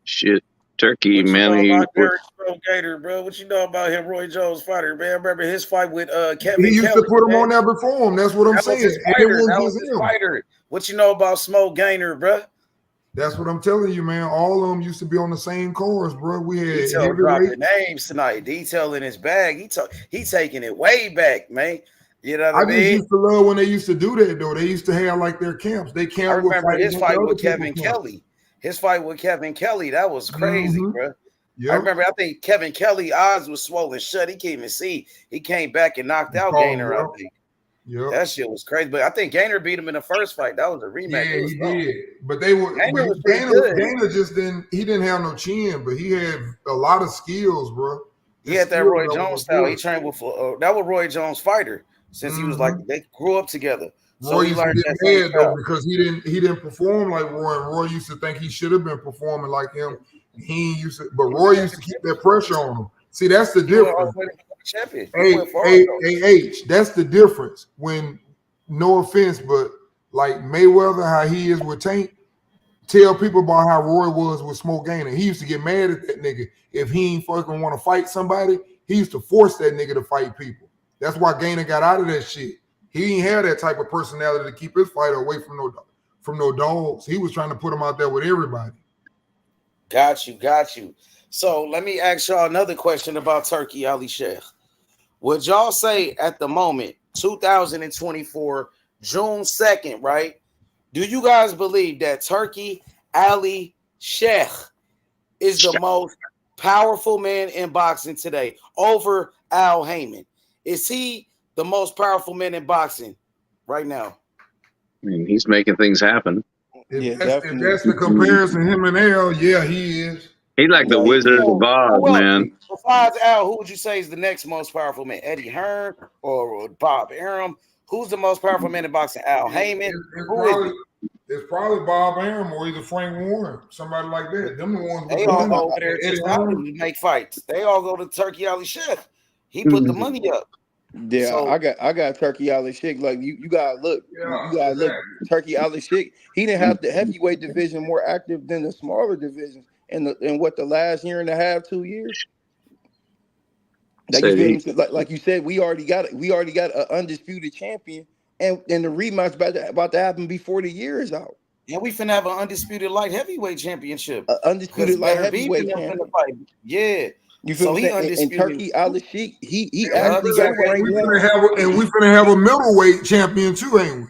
Shit. Turkey, what man. You know about Derek Gator, bro? What you know about him, Roy Jones fighter, man? Remember his fight with Kevin He used Kelly, to put him man. on there before him. That's what I'm saying. That was his fighter. What you know about Smoke Gainer, bro? That's what I'm telling you, man. All of them used to be on the same course, bro. We had Detail dropping names tonight. Detail in his bag. He taking it way back, man. You know what I mean? I just used to love when they used to do that, though. They used to have like their camps. They camp. I remember his fight with Kevin Kelly. His fight with Kevin Kelly, that was crazy, bro. Yep. I remember, I think Kevin Kelly's eyes was swollen shut. He can't even see. He came back and knocked out Gainer, I think. Yep. That shit was crazy. But I think Gainer beat him in the first fight. That was a rematch. Yeah, he did. But they were Gainer just didn't have no chin, but he had a lot of skills, bro. He had that Roy Jones style. He trained with that was Roy Jones' fighter since he was like they grew up together. Roy used to get mad though because he didn't perform like Roy. And Roy used to think he should have been performing like him. He used to, but Roy used to keep that pressure on him. See, that's the difference. H, that's the difference. When, no offense, but like Mayweather, how he is with Tank, tell people about how Roy was with Smoke Gainer. He used to get mad at that nigga if he ain't fucking want to fight somebody. He used to force that nigga to fight people. That's why Gainer got out of that shit. He ain't have that type of personality to keep his fighter away from no dogs. He was trying to put him out there with everybody. Got you. So let me ask y'all another question about Turkey Ali Sheikh. Would y'all say at the moment, 2024, June 2nd, right? Do you guys believe that Turkey Ali Sheikh is the most powerful man in boxing today over Al Heyman? Is he the most powerful man in boxing right now? I mean, he's making things happen. If that's the comparison, him and Al, yeah, he is. He's like the Wizard of Oz, man. Besides Al, who would you say is the next most powerful man? Eddie Hearn or Bob Arum? Who's the most powerful man in boxing? Al Heyman? It's probably Bob Arum or either Frank Warren, somebody like that. Them the ones. They all go over there to make fights. They all go to Turkey Ali Sheikh. He put the money up. Yeah, so, I got Turkey Ali Sheikh. Like you gotta look. You gotta look. Turkey Ali Sheikh. He didn't have the heavyweight division more active than the smaller divisions in the last year and a half, 2 years. Like you said, we already got an undisputed champion, and the rematch about to happen before the year is out. Yeah, we finna have an undisputed light heavyweight championship. Undisputed light heavyweight champion. Yeah. You feel me? And Turkey Ali Sheikh, he actually got Frank Warren. And we finna have a middleweight champion too, ain't we?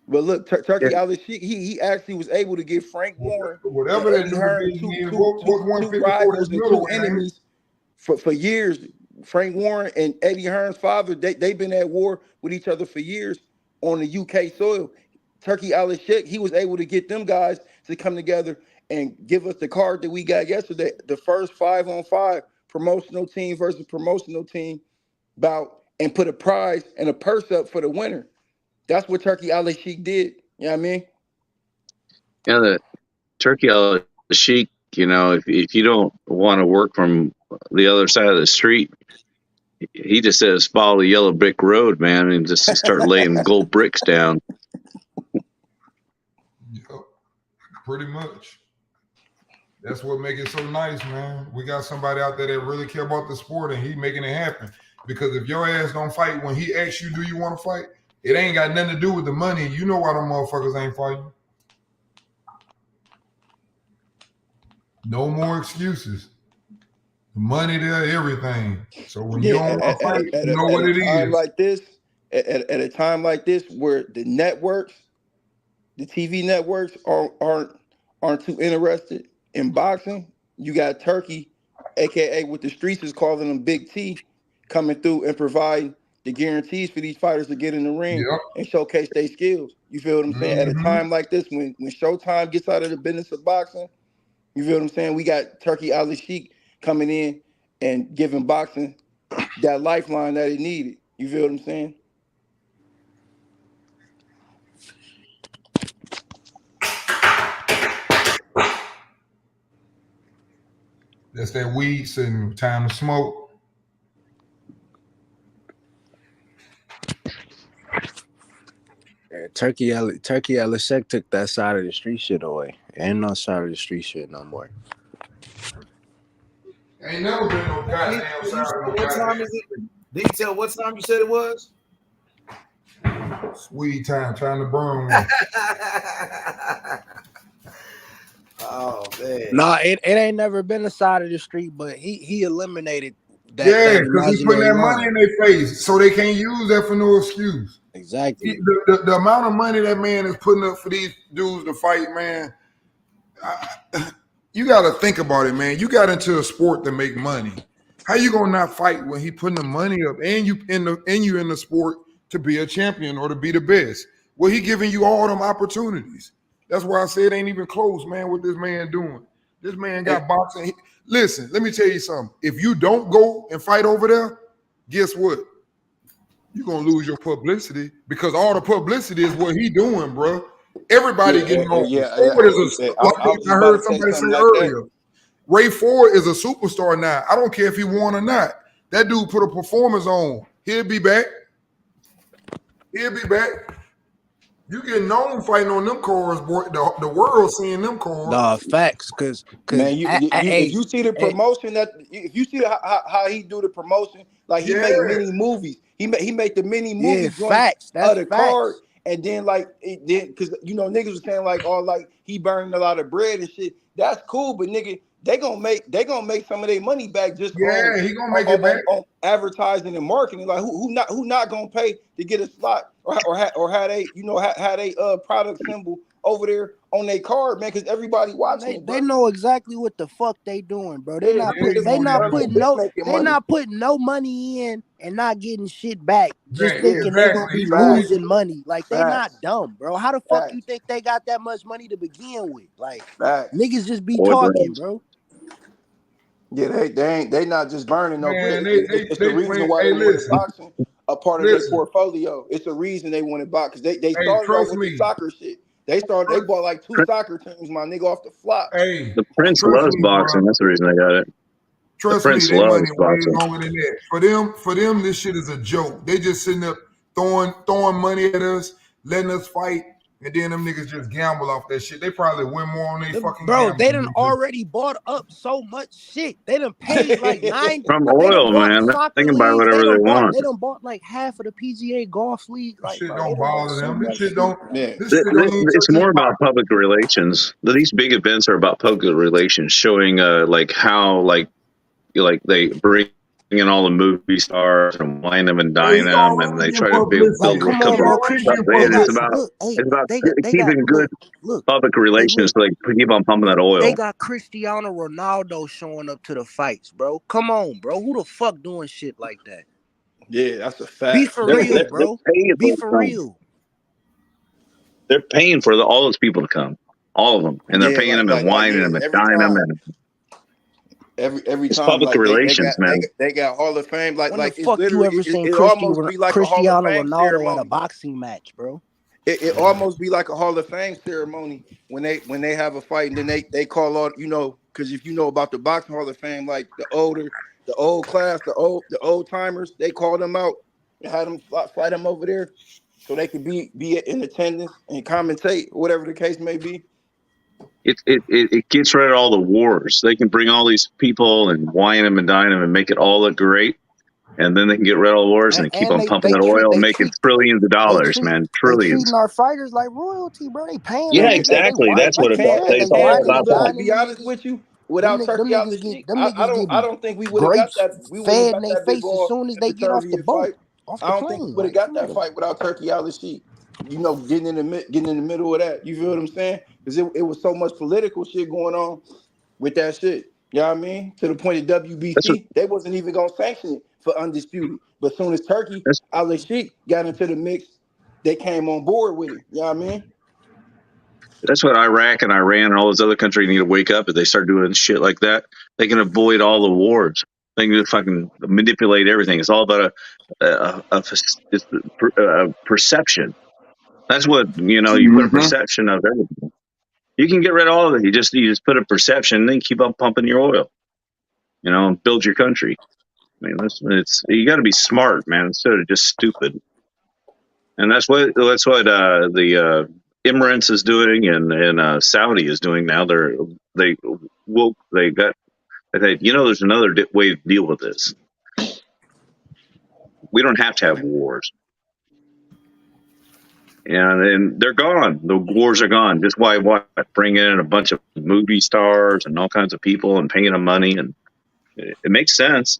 But look, Turkey Ali Sheikh, he actually was able to get Frank Warren, whatever that two rivals and two enemies for years. Frank Warren and Eddie Hearn's father, they've been at war with each other for years on the UK soil. Turkey Ali Sheikh, he was able to get them guys to come together and give us the card that we got yesterday, the first 5-on-5 promotional team versus promotional team bout, and put a prize and a purse up for the winner. That's what Turkey Ali Sheikh did. You know what I mean? Yeah, the Turkey Ali Sheikh, you know, if you don't want to work from the other side of the street, he just says follow the yellow brick road, man, and just start laying gold bricks down. Yep, pretty much. That's what makes it so nice, man. We got somebody out there that really care about the sport, and he making it happen. Because if your ass don't fight when he asks you, do you want to fight? It ain't got nothing to do with the money. You know why them motherfuckers ain't fighting. No more excuses. The money there, everything. So when you don't want to fight, you know what it is. Like this, at a time like this, where the networks, the TV networks aren't too interested in boxing, you got Turkey, aka what the streets is calling them Big T, coming through and providing the guarantees for these fighters to get in the ring Yep. and showcase their skills. You feel what I'm saying? At a time like this, when Showtime gets out of the business of boxing, you feel what I'm saying? We got Turkey Ali Sheik coming in and giving boxing that lifeline that it needed. You feel what I'm saying? That's that weed sitting time to smoke. Yeah, Turkey Alishek took that side of the street shit away. Ain't no side of the street shit no more. Ain't never been no goddamn You side said of no what time goddamn is it? Detail what time you said it was? weed time to burn one. Oh man. Nah, it ain't never been a side of the street, but he eliminated that. Yeah, that because he's putting imaginary that money line. in their face, so they can't use that for no excuse. Exactly. The amount of money that man is putting up for these dudes to fight, man, you got to think about it, man. You got into a sport to make money. How you gonna not fight when he putting the money up and you in the sport to be a champion or to be the best? Well, he giving you all them opportunities. That's why I say it ain't even close, man, what this man doing. This man got boxing. Listen, let me tell you something. If you don't go and fight over there, guess what? You're gonna lose your publicity because all the publicity is what he doing, bro. Everybody getting on. Ford is I like was I about heard to say somebody say something like that. earlier. Ray Ford is a superstar now. I don't care if he won or not. That dude put a performance on. He'll be back. He'll be back. You get known fighting on them cars, boy. The world seeing them cars. Nah, facts, cause Man, if you see the promotion if you see how he do the promotion, like he make mini movies. He make the mini movie facts. That's of the card, and then because niggas was saying like, oh, like he burned a lot of bread and shit. That's cool, but nigga, they gonna make some of their money back just he gonna make it back on advertising and marketing. Like who not gonna pay to get a slot or how they how they product symbol over there on their card, man, because everybody watching it, bro. They know exactly what the fuck they doing, bro. They not putting no money in and not getting shit back. Just thinking they gonna be losing money. Like they not dumb, bro. How the fuck you think they got that much money to begin with? Like niggas just be talking, bro. Yeah, they not just burning no bread. It's the reason why they wanted listen. boxing a part of their portfolio. It's the reason they wanted boxing because they started off with the soccer shit. They bought like 2 soccer teams, my nigga, off the flop. Hey, the Prince loves boxing. That's the reason I got it. Trust me, they money way longer than that. For them, this shit is a joke. They just sitting up throwing money at us, letting us fight, and then them niggas just gamble off that shit. They probably win more on their fucking bro. They done already bought up so much shit. They done paid like 9 from oil, man. They can buy whatever they want. They done bought like half of the PGA golf league. Like, shit don't bother them. This shit don't. It's more about public relations. These big events are about public relations, showing like how they bring in all the movie stars and wine them and dine them, and they try to build a couple of stuff. It's about keeping good public relations so they keep on pumping that oil. They got Cristiano Ronaldo showing up to the fights, bro. Come on, bro. Who the fuck doing shit like that? Yeah, that's a fact. Be for real, bro. Be for real. They're paying for all those people to come, all of them, and they're paying them and wining them and dining them and. Every it's time, public relations, man. They got Hall of Fame. Like, when the fuck you ever seen Cristiano Ronaldo at a boxing match, bro? It almost be like a Hall of Fame ceremony when they have a fight, and then they call all because if you know about the boxing Hall of Fame, like the old class, the old timers, they call them out and had them fight them over there so they could be in attendance and commentate, whatever the case may be. It gets rid of all the wars. They can bring all these people and wine them and dine them and make it all look great, and then they can get rid of all the wars and keep on pumping that oil and making trillions of dollars, man, trillions. Treating our fighters like royalty, bro. They paying. Yeah, exactly. That's what it's all about. To be honest with you, without Turkey out the Sheik, I don't think we would have got that. We would have got that big as soon as they get off the boat. I don't think we would have got that fight without Turkey out the Sheik. Getting in the middle of that. You feel what I'm saying? Because it was so much political shit going on with that shit. You know what I mean? To the point of WBC, they wasn't even gonna sanction it for Undisputed. But as soon as Turkey, Ali Sheik got into the mix, they came on board with it. You know what I mean? That's what Iraq and Iran and all those other countries need to wake up. If they start doing shit like that, they can avoid all the wars. They can just fucking manipulate everything. It's all about a perception. That's what, you know, you put a perception of everything. You can get rid of all of it. You just put a perception and then keep on pumping your oil, you know, and build your country. I mean, you got to be smart, man, instead of just stupid. And that's what the Emirates is doing and Saudi is doing now. They you know, there's another way to deal with this. We don't have to have wars. And they're gone. The wars are gone. Just why bring in a bunch of movie stars and all kinds of people and paying them money, and it makes sense.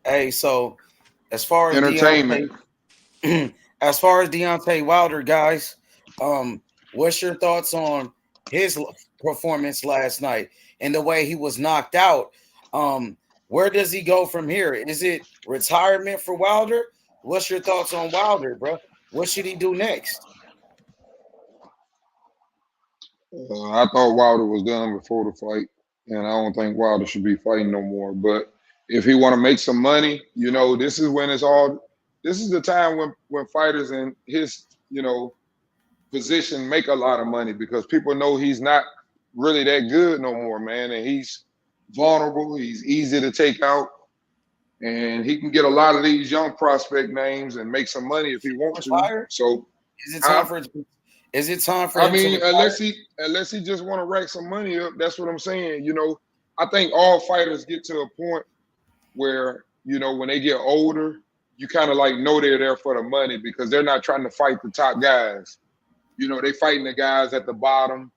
Hey, so as far as entertainment, as far as Deontay Wilder, guys, what's your thoughts on his performance last night and the way he was knocked out? Where does he go from here? Is it retirement for Wilder? What's your thoughts on Wilder, bro? What should he do next? I thought Wilder was done before the fight, and I don't think Wilder should be fighting no more. But if he want to make some money, you know, this is the time when fighters in his, you know, position make a lot of money, because people know he's not really that good no more, man, and he's vulnerable. He's easy to take out. And he can get a lot of these young prospect names and make some money if he wants to. So is it time for? Is it time for? I mean, unless he just want to rack some money up, that's what I'm saying. You know, I think all fighters get to a point where, you know, when they get older, you kind of like know they're there for the money, because they're not trying to fight the top guys. You know, they fighting the guys at the bottom.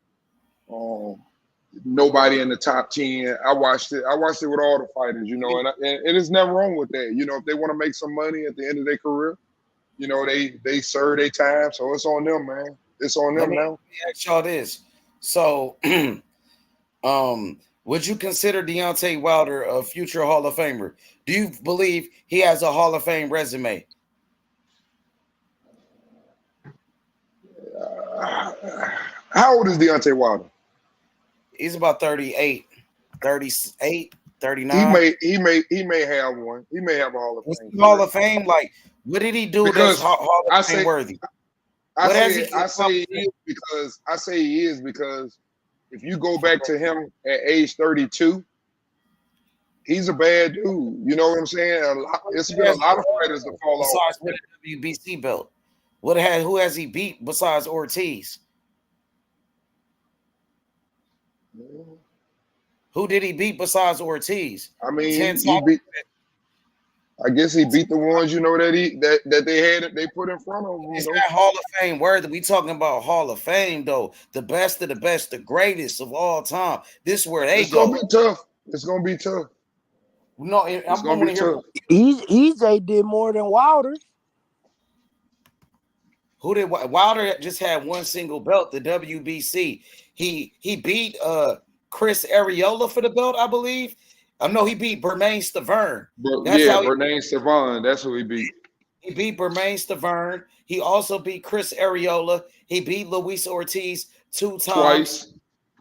Nobody in the top 10. I watched it with all the fighters, you know, and it's never wrong with that. You know, if they want to make some money at the end of their career, you know, they serve their time. So it's on them, man. It's on them now. Let me ask y'all this. So, would you consider Deontay Wilder a future Hall of Famer? Do you believe he has a Hall of Fame resume? How old is Deontay Wilder? He's about 38, 39. He may have one. He may have a Hall of Fame. Hall of Fame, like, what did he do that's Hall of Fame worthy? I say he is because if you go back to him at age 32, he's a bad dude. You know what I'm saying? It's been a lot of fighters that fall off. Besides with a WBC belt, who has he beat besides Ortiz? Who did he beat besides Ortiz? I mean, I guess he beat the ones, you know, that they put in front of him. Is that Hall of Fame worthy? We talking about Hall of Fame though, the best of the best, the greatest of all time. This is where they go. It's gonna be tough. It's gonna be tough. No, I'm gonna be tough. EJ did more than Wilder. Who did Wilder just had one single belt, the WBC. He beat Chris Areola for the belt, I believe. No, he beat Bermain Stavern. Bermain Stavern. That's who he beat. He beat Bermain Stavern. He also beat Chris Areola. He beat Luis Ortiz 2 times.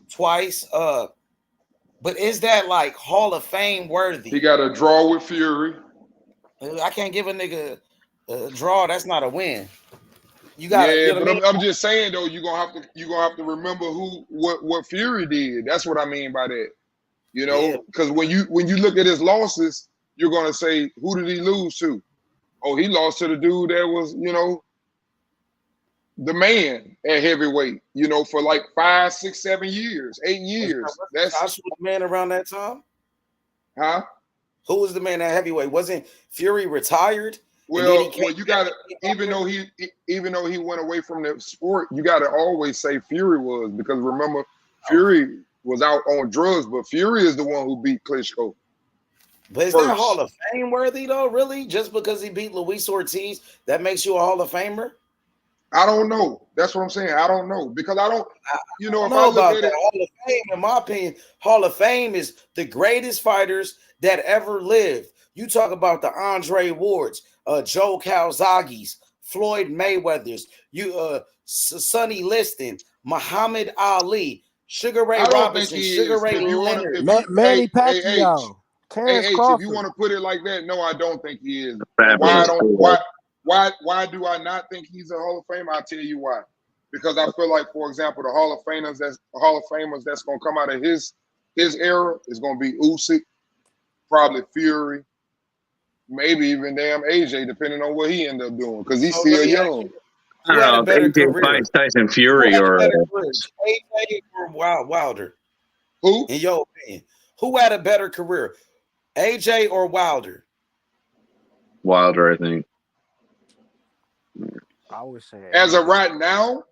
Twice. But is that like Hall of Fame worthy? He got a draw with Fury. I can't give a nigga a draw. That's not a win. You got. Yeah, but I'm just saying though, you're gonna have to remember what Fury did. That's what I mean by that. You know, because when you look at his losses, you're gonna say, who did he lose to? Oh, he lost to the dude that was, you know, the man at heavyweight. You know, for like 5, 6, 7 years, 8 years. That's the man around that time. Huh? Who was the man at heavyweight? Wasn't Fury retired? Well, you got to, even though he went away from the sport, you got to always say Fury was, because remember, Fury was out on drugs, but Fury is the one who beat Klitschko. But is that Hall of Fame worthy though? Really, just because he beat Luis Ortiz, that makes you a Hall of Famer? I don't know. That's what I'm saying. I don't know, because I don't. You know, if I look at it, Hall of Fame, in my opinion, Hall of Fame is the greatest fighters that ever lived. You talk about the Andre Wards, Joe Calzaghes, Floyd Mayweathers, Sonny Liston, Muhammad Ali, Sugar Ray I don't think Robinson, he Sugar is. Ray If you want to, Leonard. Manny hey H, Pacquiao, Terrence if you Crawford. want to put it like that, no, I don't think he is. And Fabulous. why do I not think he's a Hall of Famer? I'll tell you why. Because I feel like, for example, the Hall of Famers that's gonna come out of his era is gonna be Usyk, probably Fury, maybe even damn AJ, depending on what he end up doing, because he's So let still me ask young. you, I who don't had know a if better AJ career? fights Tyson Who Fury had a or better career, AJ or Wilder? Who? In your opinion, who had a better career, AJ or Wilder? Wilder, I think. I would say As of right now,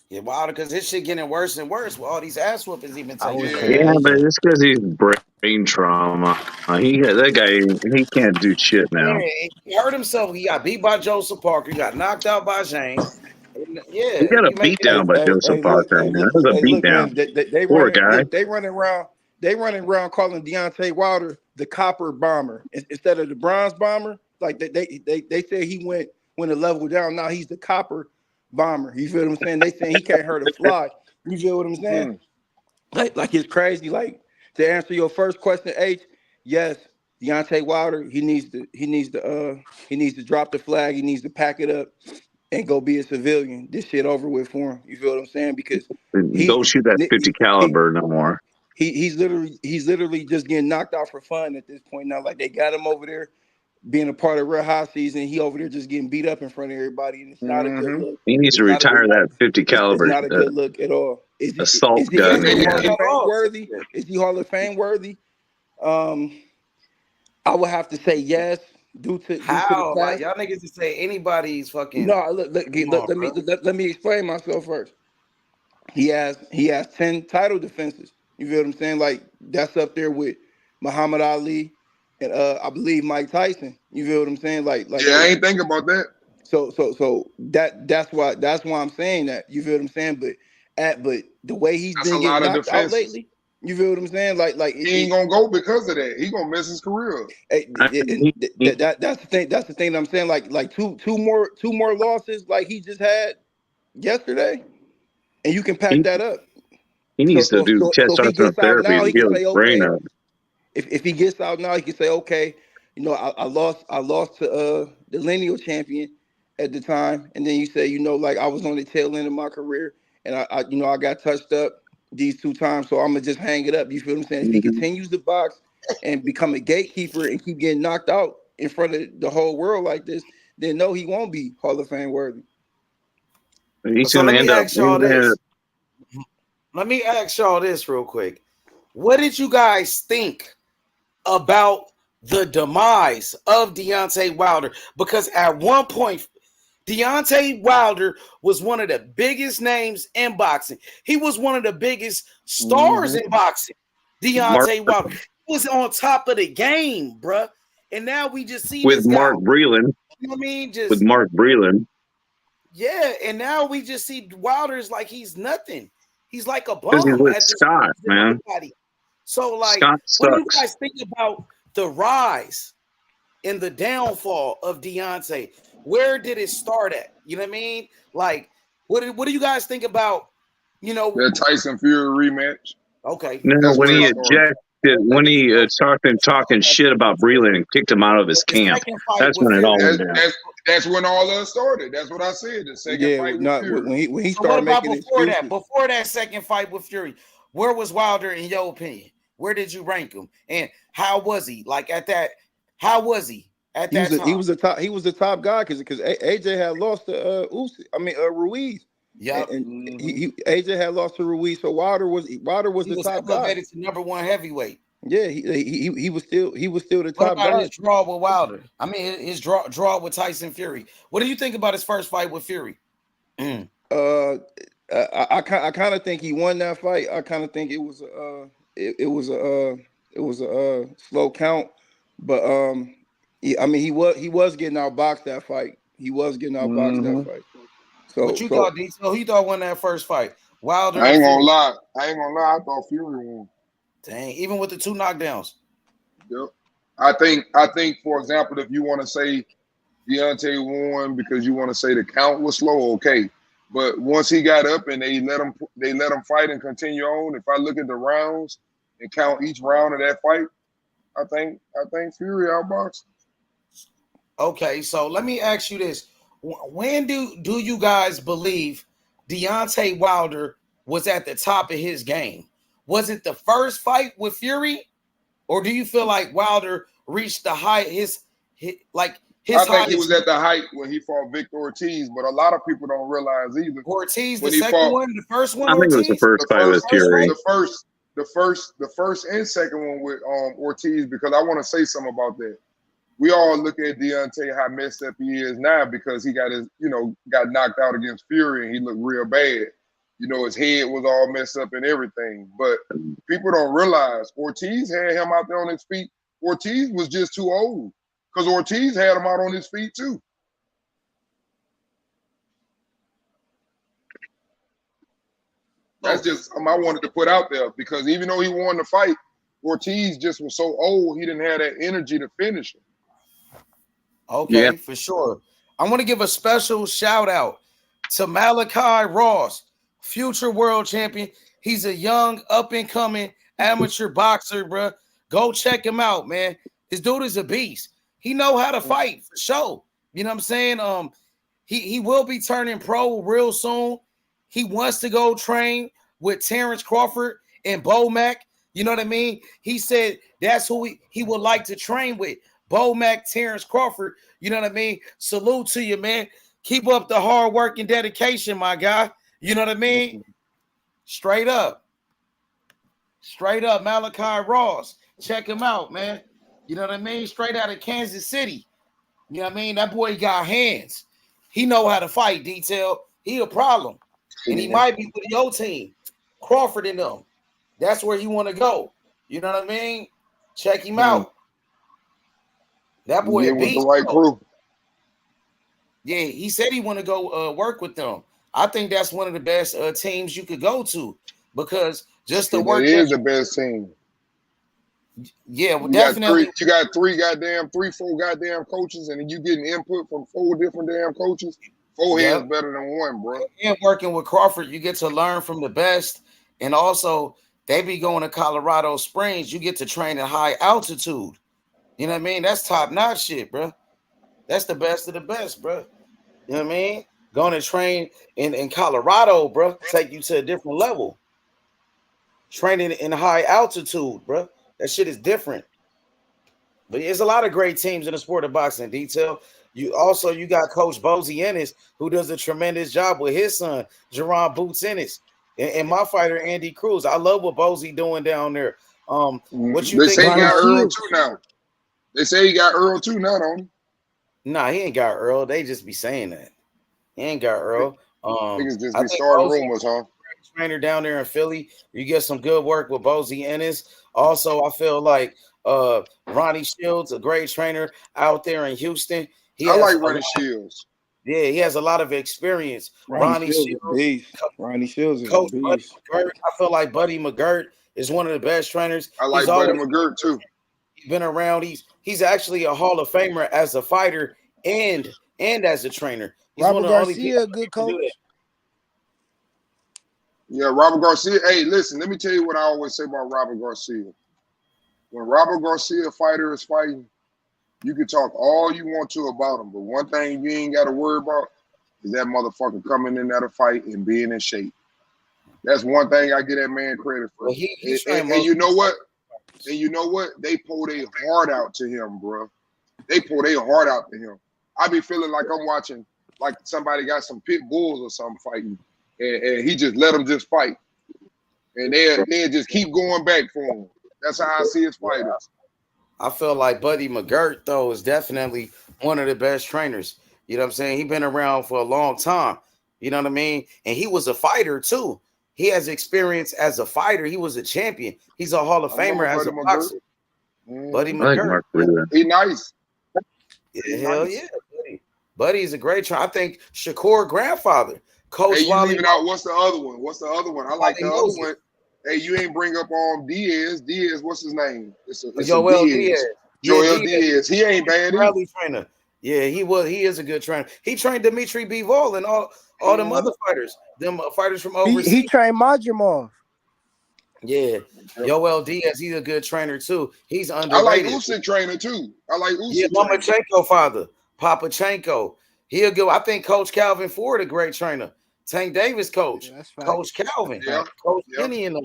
Yeah, Wilder, because his shit getting worse and worse with all these ass whoopings he been I taking. would Yeah. say Yeah, but AJ. it's because he's brain trauma. That guy, he can't do shit now. Yeah, he hurt himself. He got beat by Joseph Parker. He got knocked out by James. Yeah, He got a you make beat down by Joseph Parker, man. That was a beat down. man. They Poor running. guy. They running around. They running around calling Deontay Wilder the copper bomber instead of the bronze bomber. Like they say he went a level down. Now he's the copper bomber. You feel what I'm saying? They saying he can't hurt a fly. You feel what I'm saying? Like it's crazy. Like, to answer your first question, H, yes, Deontay Wilder, he needs to drop the flag. He needs to pack it up and go be a civilian. This shit over with for him. You feel what I'm saying? Because Don't shoot that 50 caliber no more. he's literally just getting knocked out for fun at this point now. Like, they got him over there being a part of Real High season. He over there just getting beat up in front of everybody, and it's not a good look. He needs to retire that 50 caliber. It's not a good look at all. Assault Is he gun. Hall of Fame worthy? Is he Hall of Fame worthy? I would have to say yes. Due to How? the Like, y'all niggas to say anybody's fucking. No, let me explain myself first. He has 10 title defenses. You feel what I'm saying? Like, that's up there with Muhammad Ali and I believe Mike Tyson. You feel what I'm saying? Like yeah, I ain't thinking about that. So that's why I'm saying that. You feel what I'm saying? But the way he's been getting knocked out lately, you feel what I'm saying? Like he ain't gonna go because of that. He gonna miss his career. That's the thing. That's the thing that I'm saying. Like two more losses like he just had yesterday, and you can pack that up. He needs to do testosterone therapy to heal his brain up. If he gets out now, he can say, okay, you know, I lost to the lineal champion at the time, and then you say, you know, like, I was on the tail end of my career, and I got touched up these 2 times, so I'm gonna just hang it up. You feel what I'm saying? If he continues to box and become a gatekeeper and keep getting knocked out in front of the whole world like this, then no, he won't be Hall of Fame worthy. He's So gonna let end me up. ask y'all this. Let me ask y'all this real quick. What did you guys think about the demise of Deontay Wilder? Because at one point, Deontay Wilder was one of the biggest names in boxing. He was one of the biggest stars in boxing. Deontay Wilder was on top of the game, bruh. And now we just see with this Mark guy. Breland. You know what I mean? With Mark Breland. Yeah, and now we just see Wilder's like he's nothing. He's like a Because he's bum with at this Scott, man. So, like, Scott what do you sucks. guys think about the rise and the downfall of Deontay? Where did it start at? You know what I mean? Like, what do you guys think about, you know, that Tyson Fury rematch? Okay. No, when he started talking shit about Breland and kicked him out of his camp. That's when it all went down. That's when all of us started. That's what I said. The second fight with Fury. When he So started what about making before excuses. that? Before that second fight with Fury, where was Wilder in your opinion? Where did you rank him? And how was he? Like at that, how was he at that time? He was the top guy because AJ had lost to Ruiz. Yeah, and AJ had lost to Ruiz, so Wilder was the top guy. Elevated to #1 heavyweight. Yeah, he was still the What top about guy. his draw with Wilder? I mean, his draw with Tyson Fury. What do you think about his first fight with Fury? I kind of think he won that fight. I kind of think it was a slow count, but I mean he was getting outboxed that fight. He was getting outboxed that fight. So what you thought, D? So who you thought won that first fight? Wilder. I ain't gonna lie. I thought Fury won. Dang, even with the 2 knockdowns. Yep. I think, for example, if you want to say Deontay won because you want to say the count was slow, okay. But once he got up and they let him fight and continue on. If I look at the rounds and count each round of that fight, I think Fury outboxed. Okay, so let me ask you this: when do you guys believe Deontay Wilder was at the top of his game? Was it the first fight with Fury, or do you feel like Wilder reached the height his I think he was at the height when he fought Victor Ortiz, but a lot of people don't realize either. Ortiz, when the second one, the first one. I think Ortiz? it was the first fight with Fury. The first and second one with Ortiz, because I want to say something about that. We all look at Deontay how messed up he is now because he got got knocked out against Fury and he looked real bad. His head was all messed up and everything. But people don't realize Ortiz had him out there on his feet. Ortiz was just too old because Ortiz had him out on his feet too. That's just I wanted to put out there because even though he won the fight, Ortiz just was so old he didn't have that energy to finish him. Okay, for sure. I want to give a special shout out to Malachi Ross, future world champion. He's a young, up and coming amateur boxer, bro. Go check him out, man. This dude is a beast. He know how to fight for sure. You know what I'm saying? He will be turning pro real soon. He wants to go train with Terrence Crawford and Bo Mack. You know what I mean? He said that's who he would like to train with. Bo Mack, Terrence Crawford. You know what I mean? Salute to you, man. Keep up the hard work and dedication, my guy. You know what I mean? Straight up. Straight up, Malachi Ross. Check him out, man. You know what I mean? Straight out of Kansas City. You know what I mean? That boy got hands. He know how to fight, detail. He a problem. And he might be with your team. Crawford and them. That's where he want to go. You know what I mean? Check him out. That boy with the right crew. Yeah, he said he want to go work with them. I think that's one of the best teams you could go to because just the work. It is the best team. Yeah, well, you definitely. You got four goddamn coaches, and then you getting input from 4 different damn coaches. 4 heads better than one, bro. And working with Crawford, you get to learn from the best, and also they be going to Colorado Springs. You get to train at high altitude. You know what I mean? That's top notch shit, bro. That's the best of the best, bro. You know what I mean? Going to train in Colorado, bro, take you to a different level. Training in high altitude, bro. That shit is different. But there's a lot of great teams in the sport of boxing, detail. You got Coach Bozy Ennis, who does a tremendous job with his son, Jerron Boots Ennis, and my fighter, Andy Cruz. I love what Bozy doing down there. What you they think? Say he got Earl too now. They say he got Earl too now, don't he? Nah, he ain't got Earl. They just be saying that. He ain't got Earl. Niggas just be starting rumors, huh? Trainer down there in Philly. You get some good work with Bozy Ennis. Also, I feel like Ronnie Shields, a great trainer out there in Houston. I like Ronnie Shields. Yeah, he has a lot of experience. Ronnie Shields. Ronnie Shields is Coach a beast. I feel like Buddy McGirt is one of the best trainers. I like Buddy McGirt too. He's been around. He's actually a Hall of Famer as a fighter and as a trainer. He's Robert one of the only Garcia, people good coach. Yeah, Robert Garcia. Hey, listen, let me tell you what I always say about Robert Garcia. When Robert Garcia fighter is fighting, you can talk all you want to about him, but one thing you ain't got to worry about is that motherfucker coming in at a fight and being in shape. That's one thing I give that man credit for. Well, and you know what? And you know what? They pull their heart out to him, bro. They pull their heart out to him. I be feeling like I'm watching, like somebody got some pit bulls or something fighting, and he just let them just fight. And they just keep going back for him. That's how I see his fighters. I feel like Buddy McGirt, though, is definitely one of the best trainers. You know what I'm saying? He's been around for a long time. You know what I mean? And he was a fighter, too. He has experience as a fighter. He was a champion. He's a Hall of Famer as a boxer. Buddy McGirt. He nice. Yeah, hell yeah. Buddy is a great trainer. I think Shakur grandfather. Coach Hey, you Wally. leaving out, what's the other one? I like the other one. Hey, you ain't bring up Diaz. Diaz, what's his name? It's Joel Diaz. Yeah, Joel Diaz. Diaz, he ain't bad either. Rally trainer. Yeah, he was. He is a good trainer. He trained Dimitri Bivol and all them other fighters. Them fighters from overseas. He trained Majimov. Yeah, Yoel Diaz. He's a good trainer too. He's I like underrated. Usyk trainer too. I like Usyk. Yeah, trainer. Lomachenko father, Papachenko. He'll go. I think Coach Calvin Ford a great trainer. Tank Davis coach, Yeah, that's fact. Coach Calvin, Yeah, Coach yeah. Kenny and them.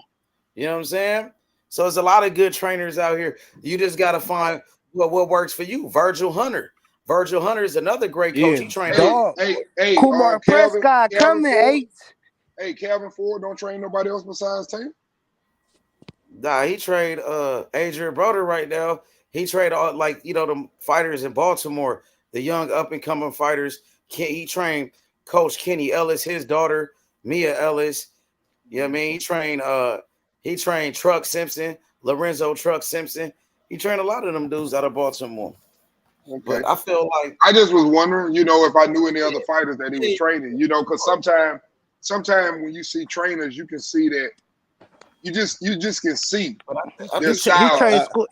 You know what I'm saying? So there's a lot of good trainers out here. You just got to find what works for you. Virgil Hunter. Virgil Hunter is another great coach. Yeah, He trained. dog. Hey, Kumar Prescott Calvin coming, Ford. 8. Hey, Calvin Ford don't train nobody else besides Tank. Nah, he trained Adrian Broder right now. He trained all the fighters in Baltimore, the young up and coming fighters. He trained Coach Kenny Ellis, his daughter Mia Ellis. You know what I mean? He trained Truck Simpson, Lorenzo Truck Simpson. He trained a lot of them dudes out of Baltimore. Okay. But I feel like I just was wondering, if I knew any other fighters that he was training, because sometimes when you see trainers, you can see that you just can see their style.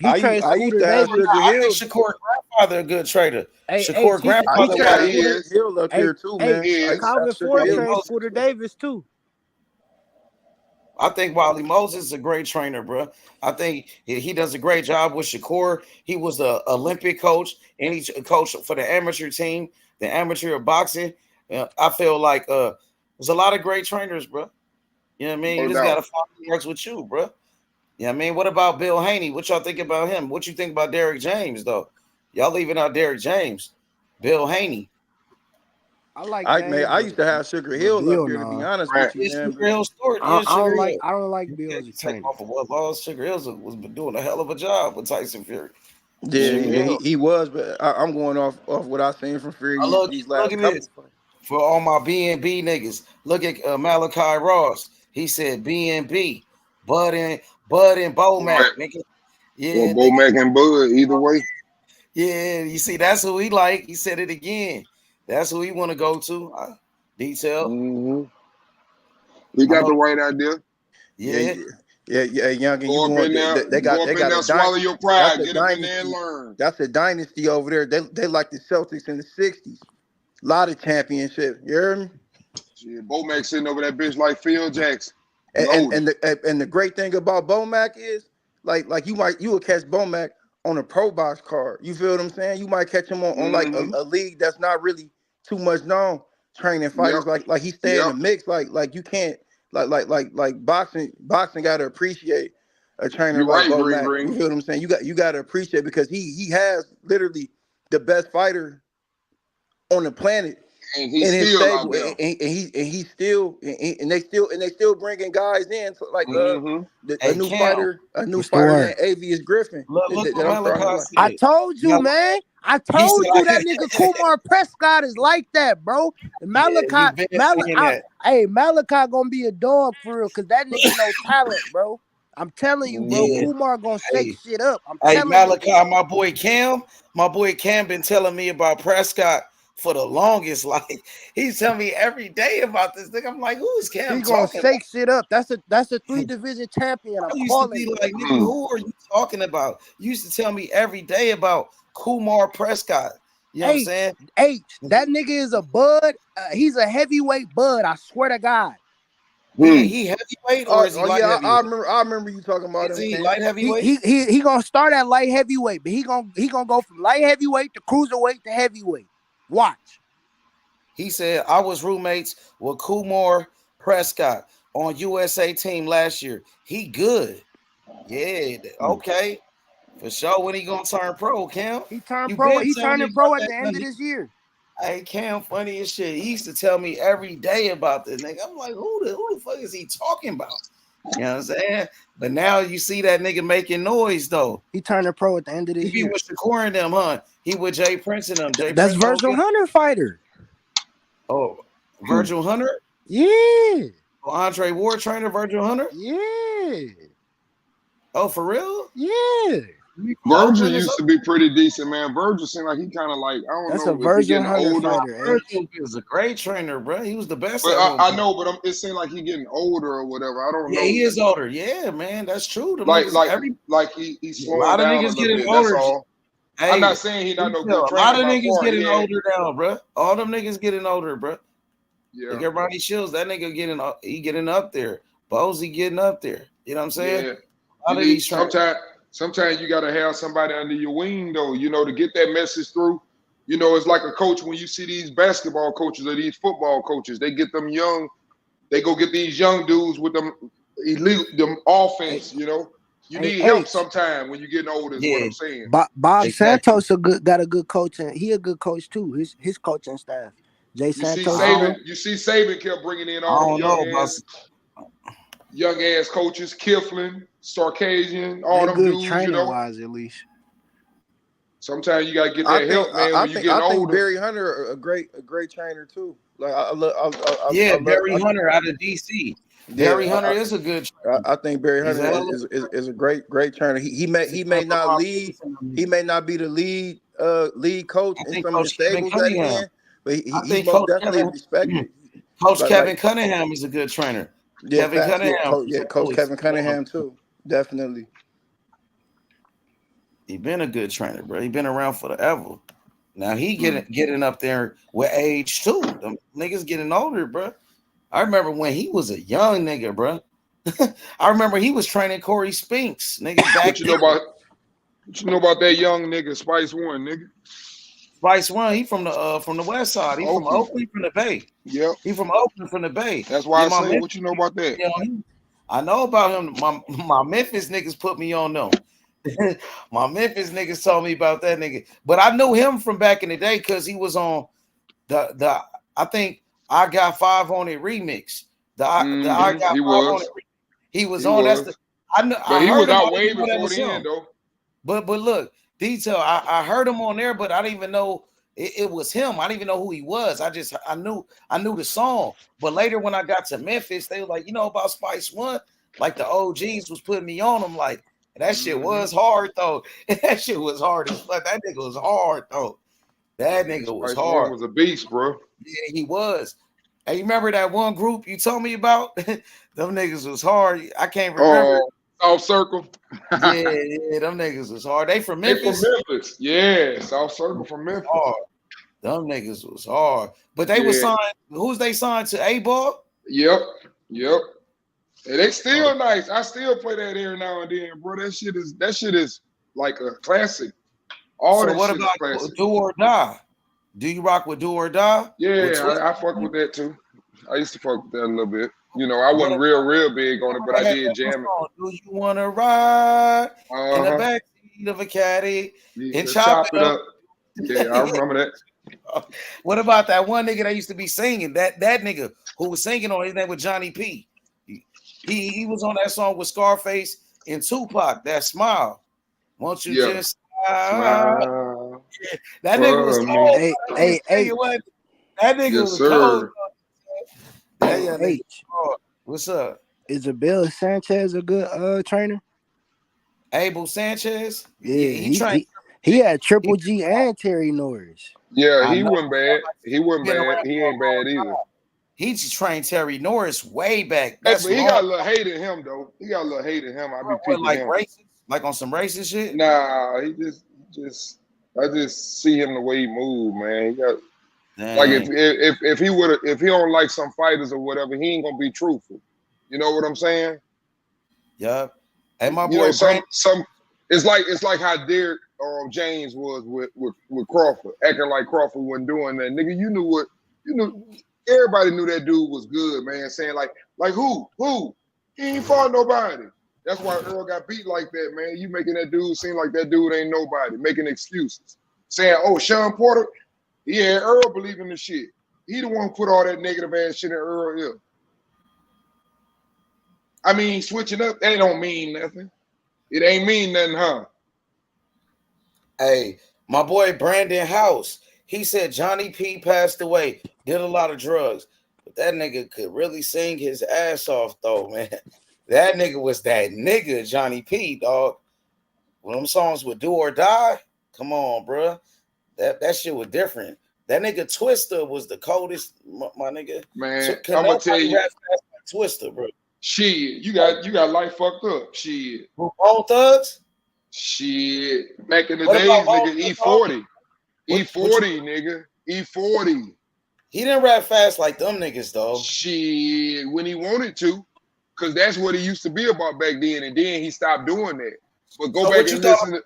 He trained I used Scooter to have Davis. Sugar I Hill. think Shakur grandfather a good trader. Hey, Shakur grandfather. he I trained used to have he Sugar is. Hill up here too, man. I used to Calvin have Sugar Ford Hill. trained Scooter Davis too. I think Wally Moses is a great trainer, bro. I think he does a great job with Shakur. He was the Olympic coach, and he's a coach for the amateur team, the amateur boxing. I feel like there's a lot of great trainers, bro. You know what I mean? No You just doubt. got to find who works with you, bro. You know what I mean? What about Bill Haney? What y'all think about him? What you think about Derek James, though? Y'all leaving out Derek James. Bill Haney. I like I used to have Sugar Hill Bill, up here, to be honest Right. with you, It's man. Sugar Hill story. I Sugar don't Hill. I don't like Bill as a Take trainer. off of what laws. Sugar Hill was doing a hell of a job with Tyson Fury. Yeah, Sugar yeah, Hill. he was, but I'm going off what I've seen from Fury Look these at last couple. this. For all my B&B niggas, look at Malachi Ross. He said B&B, Bud and Bo Mac, Right. nigga. Or Yeah, Bo nigga. Mac and Bud, either way. Yeah, you see, that's who he like. He said it again. That's who he want to go to. Detail. Mm-hmm. He got the right idea. Yeah. Yeah, young, and you Go up in going? there, They got swallow your that's pride, a get up in there dynasty. and learn. That's a dynasty over there. They like the Celtics in the '60s. A lot of championships. You hear me? Shit, Bo Mac sitting over that bitch like Phil Jackson. And the great thing about Bomac is like you would catch Bomac on a pro box card. You feel what I'm saying? You might catch him on like a league that's not really too much known, training fighters. Like he stay in the mix. Like you can't like boxing got to appreciate a trainer You're like right, Green Bomac. Green. You feel what I'm saying? You got to appreciate, because he has literally the best fighter on the planet. And he's in his still out stable, there. and they still bringing guys in, so like a new fighter named Avius Griffin. Look that what I'm starting to Malachi like. said. I told you, man. I told you that nigga Kumar Prescott is like that, bro. And Malachi, Malachi gonna be a dog for real, cause that nigga no talent, bro. I'm telling you, bro. Yeah. Kumar gonna shake shit up. I'm Hey, telling Malachi, you. my boy Cam been telling me about Prescott for the longest. Like, he's telling me every day about this thing. I'm like, who is Cam He gonna talking shake shit up. That's a 3-division champion. I'm I used calling to be it. like, nigga, who are you talking about? You used to tell me every day about Kumar Prescott. You know what I'm saying? That nigga is a bud. He's a heavyweight bud. I swear to God. He heavyweight or is he light heavyweight? I remember you talking about is him. he light heavyweight? He gonna start at light heavyweight, but he gonna go from light heavyweight to cruiserweight to heavyweight. Watch. He said, I was roommates with Kumar Prescott on USA team last year. He good. Yeah, okay. For sure. When he gonna turn pro, Cam? He turned pro. He turning pro at the end of this year. Hey, Cam, funny as shit. He used to tell me every day about this nigga. I'm like, who the fuck is he talking about? You know what I'm saying? But now you see that nigga making noise though. He turning pro at the end of this year. He with Shakur and them, huh? He with Jay Prince and them. That's Virgil Hunter fighter. Oh, Virgil Hunter? Yeah. Oh, Andre Ward trainer, Virgil Hunter? Yeah. Oh, for real? Yeah. Virgil used to be pretty decent, man. Virgil seemed like he kind of like, I don't know. A Virgil Hunter older. fighter. Virgil was a great trainer, bro. He was the best. But I know, but it seemed like he getting older or whatever. I don't know. Yeah, he is older. Yeah, man, that's true. Like he's slowing a lot of down niggas a little getting bit. older. That's all. Hey, I'm not saying he not no good a trainer lot of by niggas far. getting Yeah, older now, bro. All them niggas getting older, bro. yeah, Like everybody Shields, that nigga getting up there. Bozy getting up there. You know what I'm saying? yeah. A You lot of need these trainers. sometimes you gotta have somebody under your wing though, to get that message through. It's like a coach when you see these basketball coaches or these football coaches, they get them young, they go get these young dudes with them elite them offense, You Hey, need help H. sometime when you're getting older, is what Yeah, I'm saying. Bob exactly. Santos got a good coach, and he a good coach too. His coaching staff. Jay You see Santos. I Saban, don't, kept bringing in I all them don't know about. young ass coaches, Kifflin, Sarkisian, all They them good dudes, training wise at least. Sometimes you gotta get I that think help, man, I when you're think I getting think older. Barry Hunter a great trainer too. Like Yeah, I love Barry Hunter out of DC. yeah. Barry Hunter is a good trainer. I think Barry He's Hunter a hell of is a great trainer. he's a He may trainer not for lead. my He may not be the lead coach I in think some of the Coach Kevin stables that he Cunningham. in, but I he's think most definitely respected. Coach Like Kevin Cunningham is a good trainer. yeah, Kevin facts. Yeah, Cunningham from St. Coach Louis. Kevin Cunningham too. Definitely. He been a good trainer, bro. He been around forever. Now he getting up there with age too. Them niggas getting older, bro. I remember when he was a young nigga, bro. I remember he was training Corey Spinks, nigga. What Back you then, know about that young nigga, Spice One, nigga? Spice One. He from the west side. He from Oakland. Oakland, from the Bay. Yep. He from Oakland, from the Bay. That's why Yeah, I my say, Memphis, what you know about that? you know, I know about him. My Memphis niggas put me on them. My Memphis niggas told me about that nigga, but I knew him from back in the day because he was on the I think I Got Five on it remix. The I Got He Five on was. it. He was He on. That's was. the I know. But I he heard was him. I out didn't way even know that before was then, him. though. But look, detail. I heard him on there, but I didn't even know it was him. I didn't even know who he was. I knew the song. But later when I got to Memphis, they were like, you know about Spice One? Like the OGs was putting me on him. Like that shit was hard though. That shit was hard as fuck. That nigga was hard though. That nigga was Spice One hard. was a beast, bro. Yeah, he was. Hey, you remember that one group you told me about? Them niggas was hard. I can't remember. South Circle. yeah, them niggas was hard. They from They Memphis? from Memphis. Yeah, South Circle from Memphis. Hard. Them niggas was hard. But they were signed. Who's they signed to? A-Ball? Yep. And they still nice. I still play that every now and then, bro. That shit is like a classic. All So that what shit about is classic. Do or Die? Do you rock with Do or Die? Yeah, I fuck with that too. I used to fuck with that a little bit. I wasn't real big on it, but I did jam it. Do you want to ride in the backseat of a caddy and chop it up? Yeah, I remember that. What about that one nigga that used to be singing? That nigga who was singing on his name was Johnny P. He was on that song with Scarface and Tupac. That Smile. Won't you just smile? Yeah, that nigga was cold. Hey. That nigga was cold. Hey, what's up? Is Abel Sanchez a good trainer? Abel Sanchez? Yeah, he had Triple G and Terry Norris. Yeah, he wasn't bad. He ain't bad either. He just trained Terry Norris way back. But he got a little hate in him, though. I be picking like him. racist, like on some racist shit. Nah, he just I just see him the way he move, man. He got like if he don't like some fighters or whatever, he ain't gonna be truthful. You know what I'm saying? Yup. Hey, my boy, some it's like how Derek James was with Crawford, acting like Crawford wasn't doing that. Nigga, you knew everybody knew that dude was good, man. Saying like who? He ain't fought nobody. That's why Earl got beat like that, man. You making that dude seem like that dude ain't nobody, making excuses. Saying, oh, Sean Porter, yeah, Earl believe in the shit. He the one who put all that negative ass shit in Earl ear. I mean, switching up, that don't mean nothing. It ain't mean nothing, huh? Hey, my boy Brandon House, he said Johnny P passed away, did a lot of drugs, but that nigga could really sing his ass off, though, man. That nigga was that nigga, Johnny P, dog. When them songs would Do or Die, come on, bro. That shit was different. That nigga Twister was the coldest, my nigga. Man, I'm gonna tell you, like Twister, bro. Shit, you got life fucked up. Shit. Bone Thugs? Shit. Back in the What days, about nigga, Bone? E40, nigga. E40. He didn't rap fast like them niggas though. Shit, when he wanted to, because that's what he used to be about back then, and then he stopped doing that. But go back and listen to.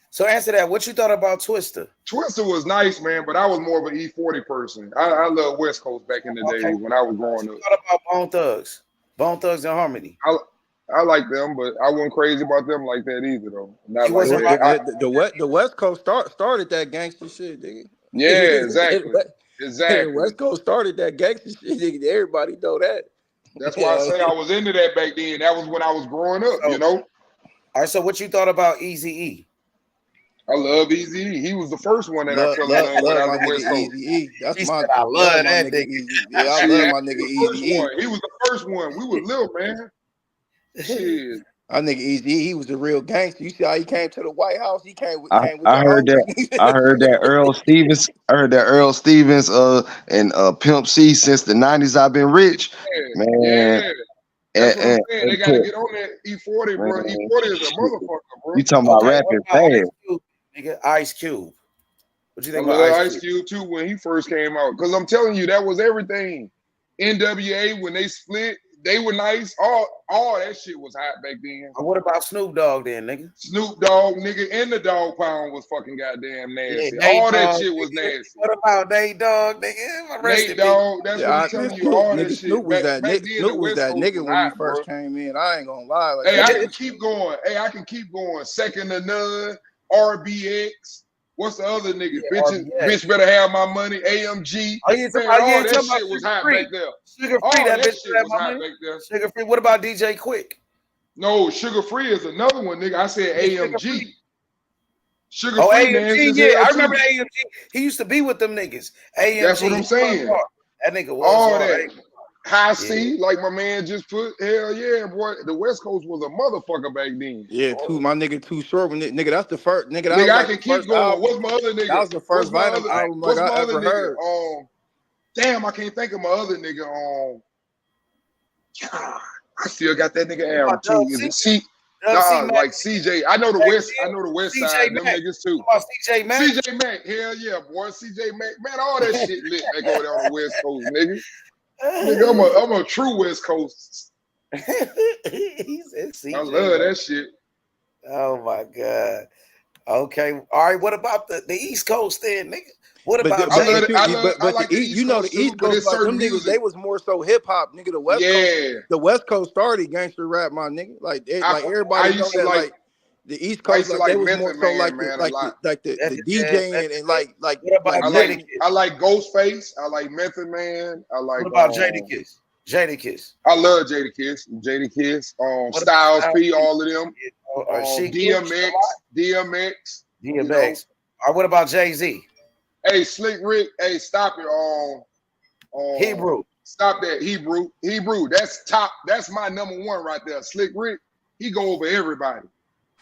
So answer that. What you thought about Twister? Twister was nice, man, but I was more of an E40 person. I love West Coast back in the days when I was growing up. What about Bone Thugs? Bone Thugs and Harmony. I like them, but I wasn't crazy about them like that either, though. Not like that. The West Coast started that gangster shit, nigga. Yeah, exactly. Exactly. The West Coast started that gangster shit, nigga. Everybody know that. That's why I say I was into that back then. That was when I was growing up, you know? All right, so what you thought about Eazy-E? I love Eazy-E. He was the first one that I fell in love with out of the West Coast. That's my I love that nigga. Yeah, I love my nigga Eazy-E. He was the first one. We was little, man. Shit. I nigga Eazy-E, he was a real gangster. You see how he came to the White House? He came with I heard that. I heard that Earl Stevens. I heard that Earl Stevens and Pimp C since the 90s. I've been rich, man. Yeah. That's what I'm saying. They gotta get on that E40, bro. E40 is a motherfucker, bro. You talking about rapping fast? Nigga, Ice Cube. What you think I about love Ice Cube too when he first came out? Because I'm telling you, that was everything. NWA when they split, they were nice. All that shit was hot back then. What about Snoop Dogg then, nigga? Snoop Dogg, nigga, and the Dog Pound was fucking goddamn nasty. Yeah, all that Dogg, shit was nigga. nasty. What about Nate Dogg, nigga? Nate Dogg, that's what I'm telling you. All that shit. Snoop was that nigga when he first came in. I ain't gonna lie. Like, hey, I can keep going. I can keep going. Second to none. RBX. What's the other nigga? Bitch better have my money. AMG. Oh, yeah, man, all that shit was hot back there. Sugar Free, that bitch shit was hot back there. Sugar Free. What about DJ Quick? No, Sugar Free is another one, nigga. I said AMG. Sugar Free, AMG, yeah. I remember AMG. He used to be with them niggas. AMG. That's what I'm saying. That nigga was all that. High C, like my man just put. Hell yeah, boy. The West Coast was a motherfucker back then. Yeah, my nigga Too Short. Nigga, that's the first. Nigga, that I was can keep going. Album. What's my other nigga? That was the first Vinyl album I ever heard. Damn, I can't think of my other nigga. I still got that nigga album too. Is it C? Nah, like CJ. I know the West. I know the West side. Them niggas too. CJ Mack. CJ Mack. Hell yeah, boy. CJ Mack. Man, all that shit lit back over there on the West Coast, nigga. Nigga, I'm a true West Coast. He said CJ. I love that shit. Oh my god. Okay. All right. What about the East Coast then, nigga? What about the East Coast, like them niggas, they was more so hip hop, nigga. The West Coast started gangster rap, my nigga. Like everybody knows that, like the East Coast, like they was more so like the DJ and like I like Ghostface. I like Method Man. I like. What about Jadakiss? Jadakiss. I love Jadakiss. Styles P. All of them. DMX. What about Jay-Z? Hey, Slick Rick. Hey, stop it. Hebrew. Stop that. Hebrew. That's top. That's my number one right there. Slick Rick. He go over everybody.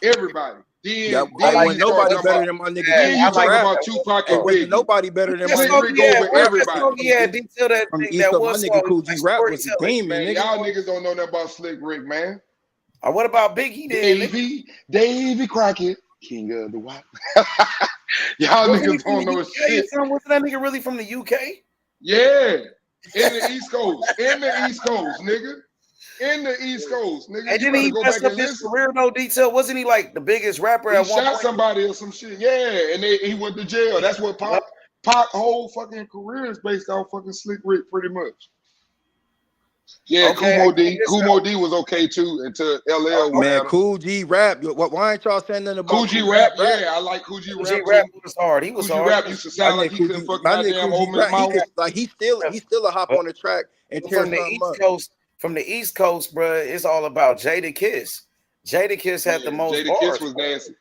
Everybody. Nobody better than my nigga. Then you talk about Tupac and Biggie. Nobody better than my Slick Rick over everybody. Yeah, detail that thing. That was my nigga Cool G Rap was the demon, man. nigga. Y'all niggas don't know nothing about Slick Rick, man. What about Biggie then? Davy Crockett, king of the Wild. Y'all niggas don't know shit. Wasn't that nigga really from the UK? Yeah. In the East Coast. Nigga. In the East Coast, nigga. And then he messed up his career, no detail. Wasn't he like the biggest rapper at one point? He shot somebody or some shit. Yeah, and he went to jail. That's what Pac whole fucking career is based on fucking Slick Rick, pretty much. Yeah, okay, Kumo D was okay too until LL. Man, Cool G Rap. Why ain't y'all saying nothing about Cool G Rap? Yeah, I like Cool G Rap. Cool G Rap was hard. He was hard. Cool G Rap used to sound like he couldn't fucking goddamn open his mouth. Like he's still a hop on the track and tear from the East Coast. From the East Coast, bro, it's all about Jadakiss. Jadakiss had the most bars. Jadakiss was nasty.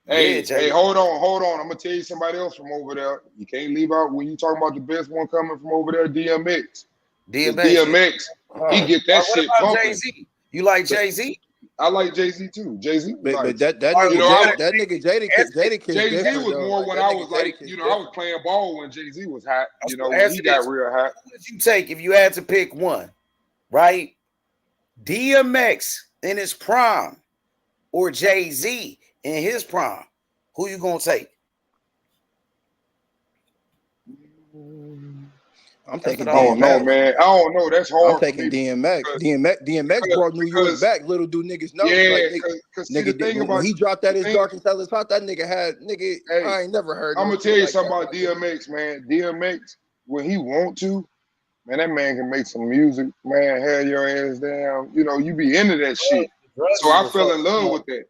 Hey, hold on. I'm gonna tell you somebody else from over there. You can't leave out when you talking about the best one coming from over there. DMX. DMX. He get that shit pumping. Jay-Z? You like Jay-Z? I like Jay-Z too. Jay-Z, but that nigga Jadakiss. Jay-Z was more when I was like, I was playing ball when Jay-Z was hot. When he got real hot. Who would you take if you had to pick one? Right? DMX in his prime or Jay-Z in his prime, who you gonna take? I'm taking I don't know, DMX. man. I don't know. That's I'm hard for taking me DMX. because DMX brought New York because back. Little do niggas know. yeah, Like because see the thing when about he dropped that the "It's thing. Dark and Tell Us Hot," that nigga had Hey, I ain't never heard I'm no gonna tell shit you like something that. about DMX, man. DMX, when he want to, man, that man can make some music, man. Hell your ass down. You know, you be into that shit. So Drugs I will fell fuck in him love up. with that.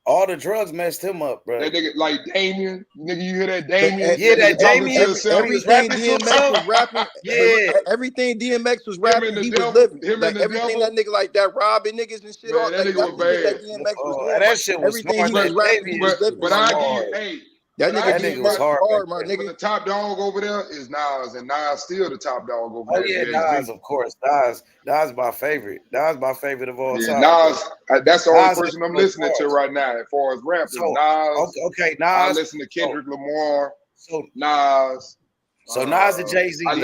All the drugs messed him up, bro. That nigga like Damien, nigga, you hear that Damien? Yeah, That nigga that talking to Damien, himself. he was Everything rapping to DMX was himself. rapping, Yeah, everything DMX was Him rapping, and the he was devil, living. him Like and the everything that devil. nigga like that robbing niggas and shit, all Man, that like nigga was the shit that bad. DMX was and doing, that like shit was everything smart. he But was That rapping, he Damien was shit living. was I My give nigga. you, hard. hey, That but I nigga That give nigga you was DMX my was hard hard, my back then. but nigga. the top dog over there is Nas, and Nas still the top dog over Oh there yeah, at Jay-Z. Nas, of course. Nas my favorite. Nas my favorite of all Yeah, time, bro. Nas, that's the only Nas had person the I'm most listening to bars. right now as far as rappers. So Nas, okay, I Nas. listen to So Kendrick Lamar, so Nas. so Nas and Jay-Z I then.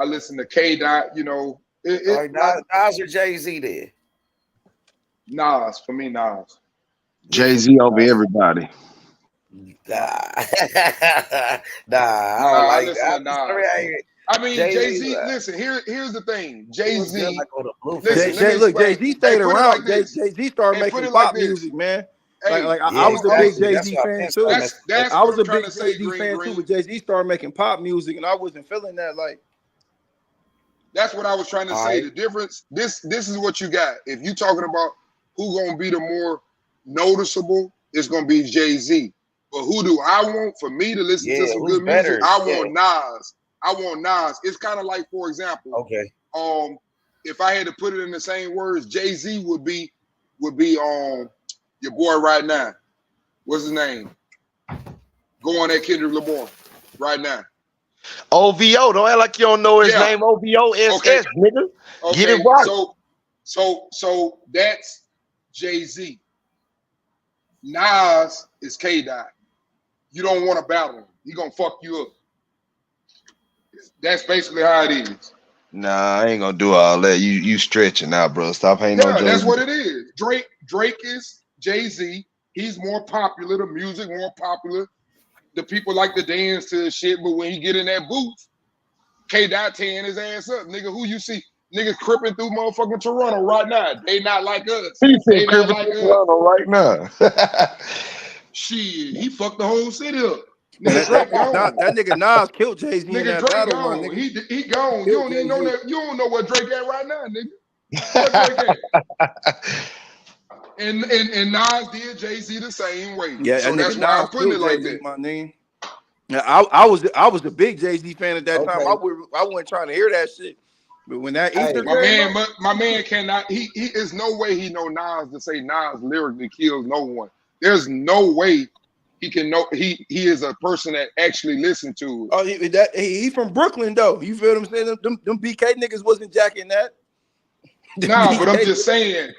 listen to K Dot. You know, All right, Nas or Jay-Z then. Nas for me, Nas. Yeah, for Jay-Z me, over Nas. everybody. Nah, I Nah, don't I like listen that. to I'm sorry, Nas. I mean, Jay Jay Z. Z. Listen, here's the thing. He Jay was good Z. like on the Listen, Blueface let me shit. Look, explain. Jay Z Hey, stayed put it like around. Jay this. Z started Hey, put making it like pop this. music, man. Hey, I Yeah, was a I'm big exactly. Jay That's Z why fan Ben too. started that's messing with. that's I what was I'm a trying big to Jay say, Z Green fan too, Green. but Jay Z started making pop music, and I wasn't feeling that. Like, That's what I was trying to All say. right. The difference. This is what you got. If you talking about who gonna be the more noticeable, it's gonna be Jay Z. But who do I want for me to listen to Yeah, some who's good music? better? I Yeah. want Nas. I want Nas. It's kind of like, for example, Okay. if I had to put it in the same words, Jay Z would be your boy right now. What's his name? Going at Kendrick Lamar right now. OVO, don't act like you don't know his Yeah. name. OVO-SS, Okay. nigga. Get it Okay. right. So that's Jay Z. Nas is K Dot. You don't want to battle him. He gonna fuck you up. That's basically how it is. Nah, I ain't gonna do all that. You stretching now, bro. Stop hating on Yeah, Jay-Z. that's what it is. Drake is Jay Z. He's more popular. The music more popular. The people like to dance to the shit, but when he get in that booth, K Dot tearing his ass up, nigga. Who you see? Niggas cripping through motherfucking Toronto right now. They not like us. He said They not Crippin' like us. Toronto right now. Shit, he fucked the whole city up. and Nigga Drake gone. that nigga Nas killed Jay Z in Nigga that Drake battle, my gone. nigga. He gone. You Killed don't even know Jay-Z. that. You don't know where Drake at right now, nigga. Where Drake at? And Nas did Jay-Z the same way. Yeah, So that that's nigga why I'm Nas putting killed it like Jay Z, that. my nigga. Yeah, I was a big Jay Z fan at that time. Okay. I wasn't trying to hear that shit, but when that Hey, Ether My came man, up, but my man cannot. He is no way he know Nas to say Nas lyrically kills no one. There's no way he can know. He is a person that actually listened to it. he from Brooklyn though. You feel what I'm saying? Them BK niggas wasn't jacking that. Nah, but I'm just saying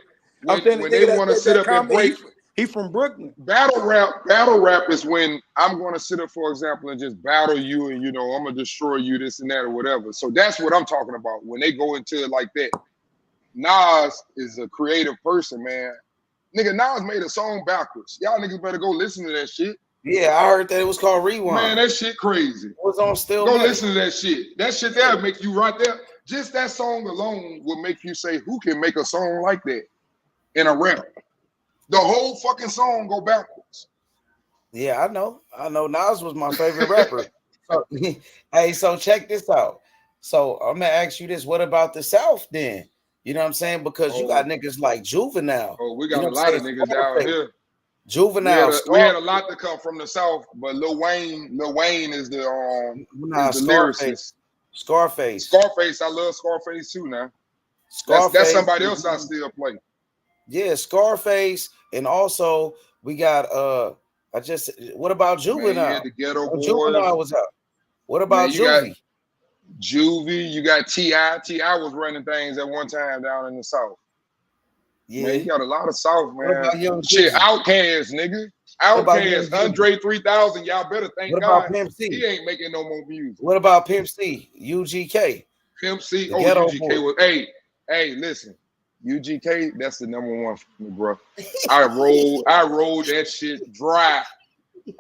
I'm saying the when nigga they want to sit that up and comment, break he from Brooklyn. battle rap is when I'm going to sit up, for example, and just battle you, and I'm gonna destroy you, this and that, or whatever. So that's what I'm talking about when they go into it like that. Nas is a creative person, man. Nigga, Nas made a song backwards. Y'all niggas better go listen to that shit. yeah, I heard that it was called Rewind. Man, that shit crazy. It was on Still Go Money. listen to that shit. That shit there make you right there. Just that song alone will make you say, who can make a song like that in a rap? The whole fucking song go backwards. Yeah, I know. Nas was my favorite rapper. So, hey, so check this out. So I'm gonna ask you this: what about the South then? You know what I'm saying? Because you got niggas like Juvenile. Oh, we got you know a lot of niggas down here. Juvenile. We had a lot to come from the South, but Lil Wayne is the lyricist. Scarface. I love Scarface too now. That's somebody else I still play. Yeah, Scarface, and also we got what about Juvenile? Man, you had the Ghetto Boys. Juvenile was out. What about Juvie? Juvie, you got T.I. T.I. was running things at one time down in the South. Yeah, man, you got a lot of South, man. What about Young Shit, Jeezy? Outkast, nigga. Outkast, Andre 3000. Y'all better thank What God about Pimp C? he ain't making no more music. What about Pimp C? UGK. Pimp C. The Oh, Ghetto UGK Boy. was. Hey, listen. UGK, that's the number one for me, bro. I rolled that shit dry.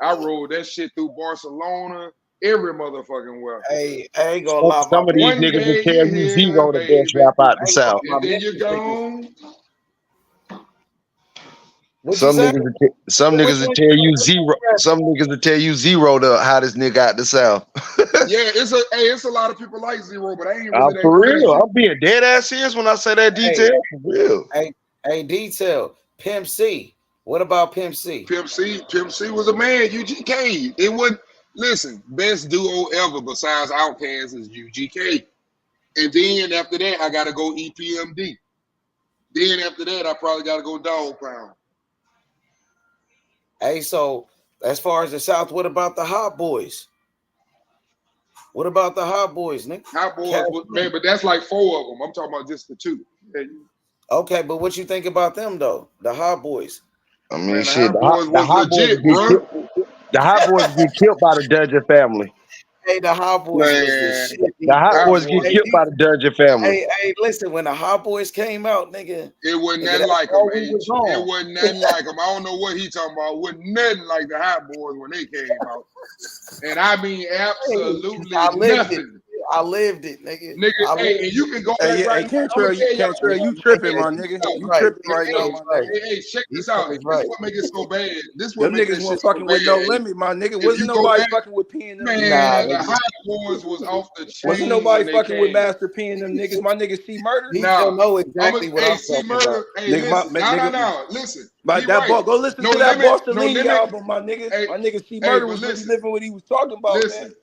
I rolled that shit through Barcelona, every motherfucking where. Hey, I ain't gonna lie, Some my of these One niggas will day tell you you here, Zero the best baby, rap out the I ain't gonna South. lie, and my then you're Memphis niggas. gone. What you say? Some Which niggas will one? tell you Which Zero. one? Some niggas will tell you Zero the hottest nigga out the South. Yeah, it's a lot of people like Zero, but I ain't really that For real, crazy. I'm being dead ass serious when I say that Hey, detail. For real. hey, detail. Pimp C. What about Pimp C? Pimp C was a man. UGK. It would listen. Best duo ever besides Outkast is UGK. And then after that, I gotta go EPMD. Then after that, I probably gotta go Dog Pound. Hey, so as far as the South, what about the Hot Boys? What about the Hot Boys, nigga? Hot Boys, man, but that's like 4 of them. I'm talking about just the 2. Okay, but what you think about them though? The Hot Boys. I mean, Man, the shit. Hot Boys The was hot boys legit, get bro. killed. The hot boys get killed by the Dungeon family. Hey, the Hot Boys was the Man, shit. The hot Hot boys get Boys. killed by the Dungeon family. Hey, listen, when the Hot Boys came out, nigga, It wasn't nigga, nothing that's like them, all we H. was It on. wasn't nothing like them. I don't know what he talking about. It wasn't nothing like the Hot Boys when they came out. And I mean absolutely I lived nothing. it. I lived it, nigga. Nigga, hey, and you can go Hey, back yeah, hey, right now. I'm gonna tell y'all. Cantrell, you Hey, tripping, my nigga. Deontay You right. tripping right now, my Right. nigga. Hey, check this out. Deontay's This right. what make it so bad. This what Them make niggas that shit weren't so fucking bad. with no limit, my nigga. If Wasn't you go nobody back, fucking with P and them niggas. man, the nigga. Hot Boys was off the chain Wasn't nobody when they fucking with came. Master P and them niggas. My nigga C Murder. He Now, gonna know exactly what hey, I'm see talking about. murder. Hey, Nigga, listen. nigga, No. Listen. but He that right. go listen No to that limit. No Borsellini limit. album, my nigga. Hey, My nigga C hey, Murder but was really listen. living what he was talking about, Listen. man.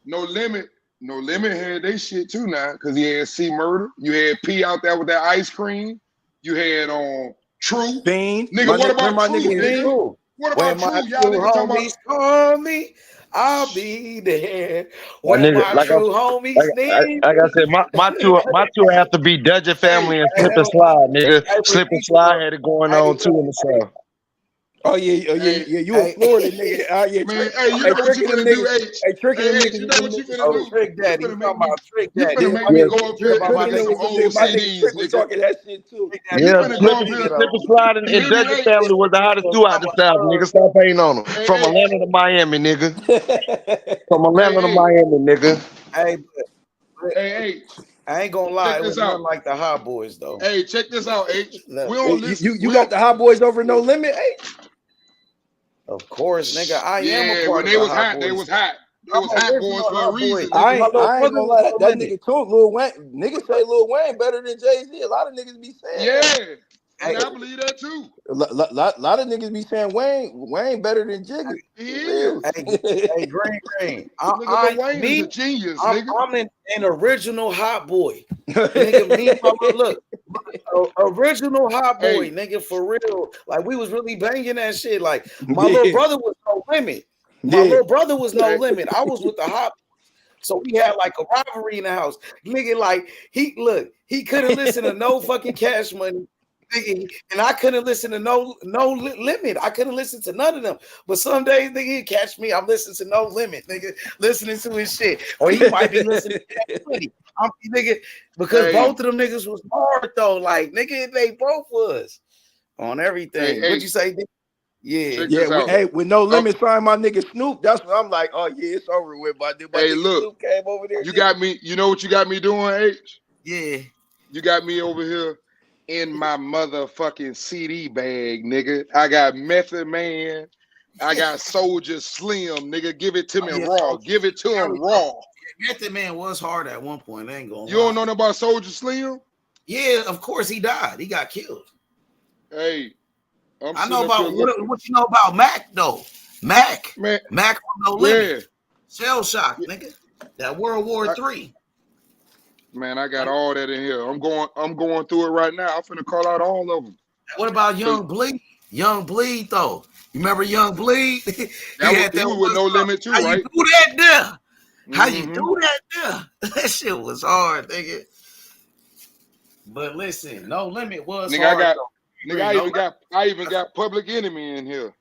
No limit. No limit had they shit too now, cause he had C Murder. You had P out there with that ice cream. You had True. Fiend. Nigga, what Remember about my True, nigga Yeah, nigga? Fiend? true. What When about my True? Y'all true niggas talking about homies call me, I'll be there. My When nigga, my true homies need like I said, my two have to be Dungeon family and Slip and Slide, nigga. Slip and Slide had it going on too in the South. Oh yeah. You a Florida nigga? Yeah, man, hey, you know what you tricking them finna do, niggas. H? Hey, tricking them Hey, H, niggas. you know Them what you niggas finna Oh, too. do? Trick You Daddy. You finna make talking me, about Trick you Daddy. finna Yeah, make my me nigga, go up here and buy tricking me them some was old my nigga CDs, Trick was nigga. talking that shit too. Trick Daddy You Yeah, was finna Slip go a up and here. nigga Slip though. and Slide You and hear me, Dungeon H? family was the hottest Was two out I'm the a South, nigga. Stop hating on them. Hey, From H. Atlanta to Miami, nigga. From Hey, Atlanta to H. Miami, nigga. hey, but Hey, H. I ain't gonna lie, Check it was this out. nothing like the Hot Boys though. Hey, check this out, H. No, We don't listen. You got the Hot Boys over No Limit, hey? of course, nigga. I am a Yeah, part when of they the was Hot hot, they Boys. was hot. They I'm was hot boys original for a Hot Boy, reason, nigga. nigga. My little I ain't brother gonna was lie. No That Limit. nigga too, Lil Wayne. Niggas say Lil Wayne better than Jay-Z. A lot of niggas be saying Yeah, that. and Hey, I believe that too. Lot of niggas be saying Wayne better than Jigga. He For real. is. hey, Green. Nigga, Lil Wayne is a genius, nigga. I'm an original Hot Boy, nigga. Me, mama, look, original Hot Boy, Hey, nigga, for real. Like we was really banging that shit. Like my little Yeah. brother was No Limit. My Yeah. little brother was No hey, Limit. I was with the Hot. So we had like a rivalry in the house. Nigga, like he couldn't listen to no fucking Cash Money. Nigga, and I couldn't listen to no limit. I couldn't listen to none of them. But some days, nigga, he'd catch me. I'm listening to No Limit, nigga, listening to his shit. Or he might be listening to Cash Money. Nigga, because hey, both of them niggas was hard though. Like, nigga, they both was on everything. hey, What'd you say? Yeah. check Yeah, this out. with No Limit signed my nigga Snoop, that's when I'm like, oh yeah, it's over with. My Hey, nigga look, Snoop came over there, you nigga. got me. You know what you got me doing, H? Yeah. You got me over here in my motherfucking CD bag, nigga. I got Method Man. I got Soldier Slim, nigga. Give it to me Yeah, raw. so Give it to him raw. Method Man was hard at one point. I ain't gonna You don't lie. know nothing about Soldier Slim? Yeah, of course he died. He got killed. Hey, I'm I sitting know up here about looking. what you know about Mac though. Mac Man, from No yeah. Limit. Shell Shock, nigga. That World War III. Man, I got all that in here. I'm going through it right now. I'm finna call out all of them. What about Young Bleed? Young Bleed though. You remember Young Bleed? he had that was with No Limit too, How right? you do that there? How you Mm-hmm. do that there? That shit was hard, nigga. But listen, No Limit was Nigga, hard. I got though. nigga, I even got Public Enemy in here.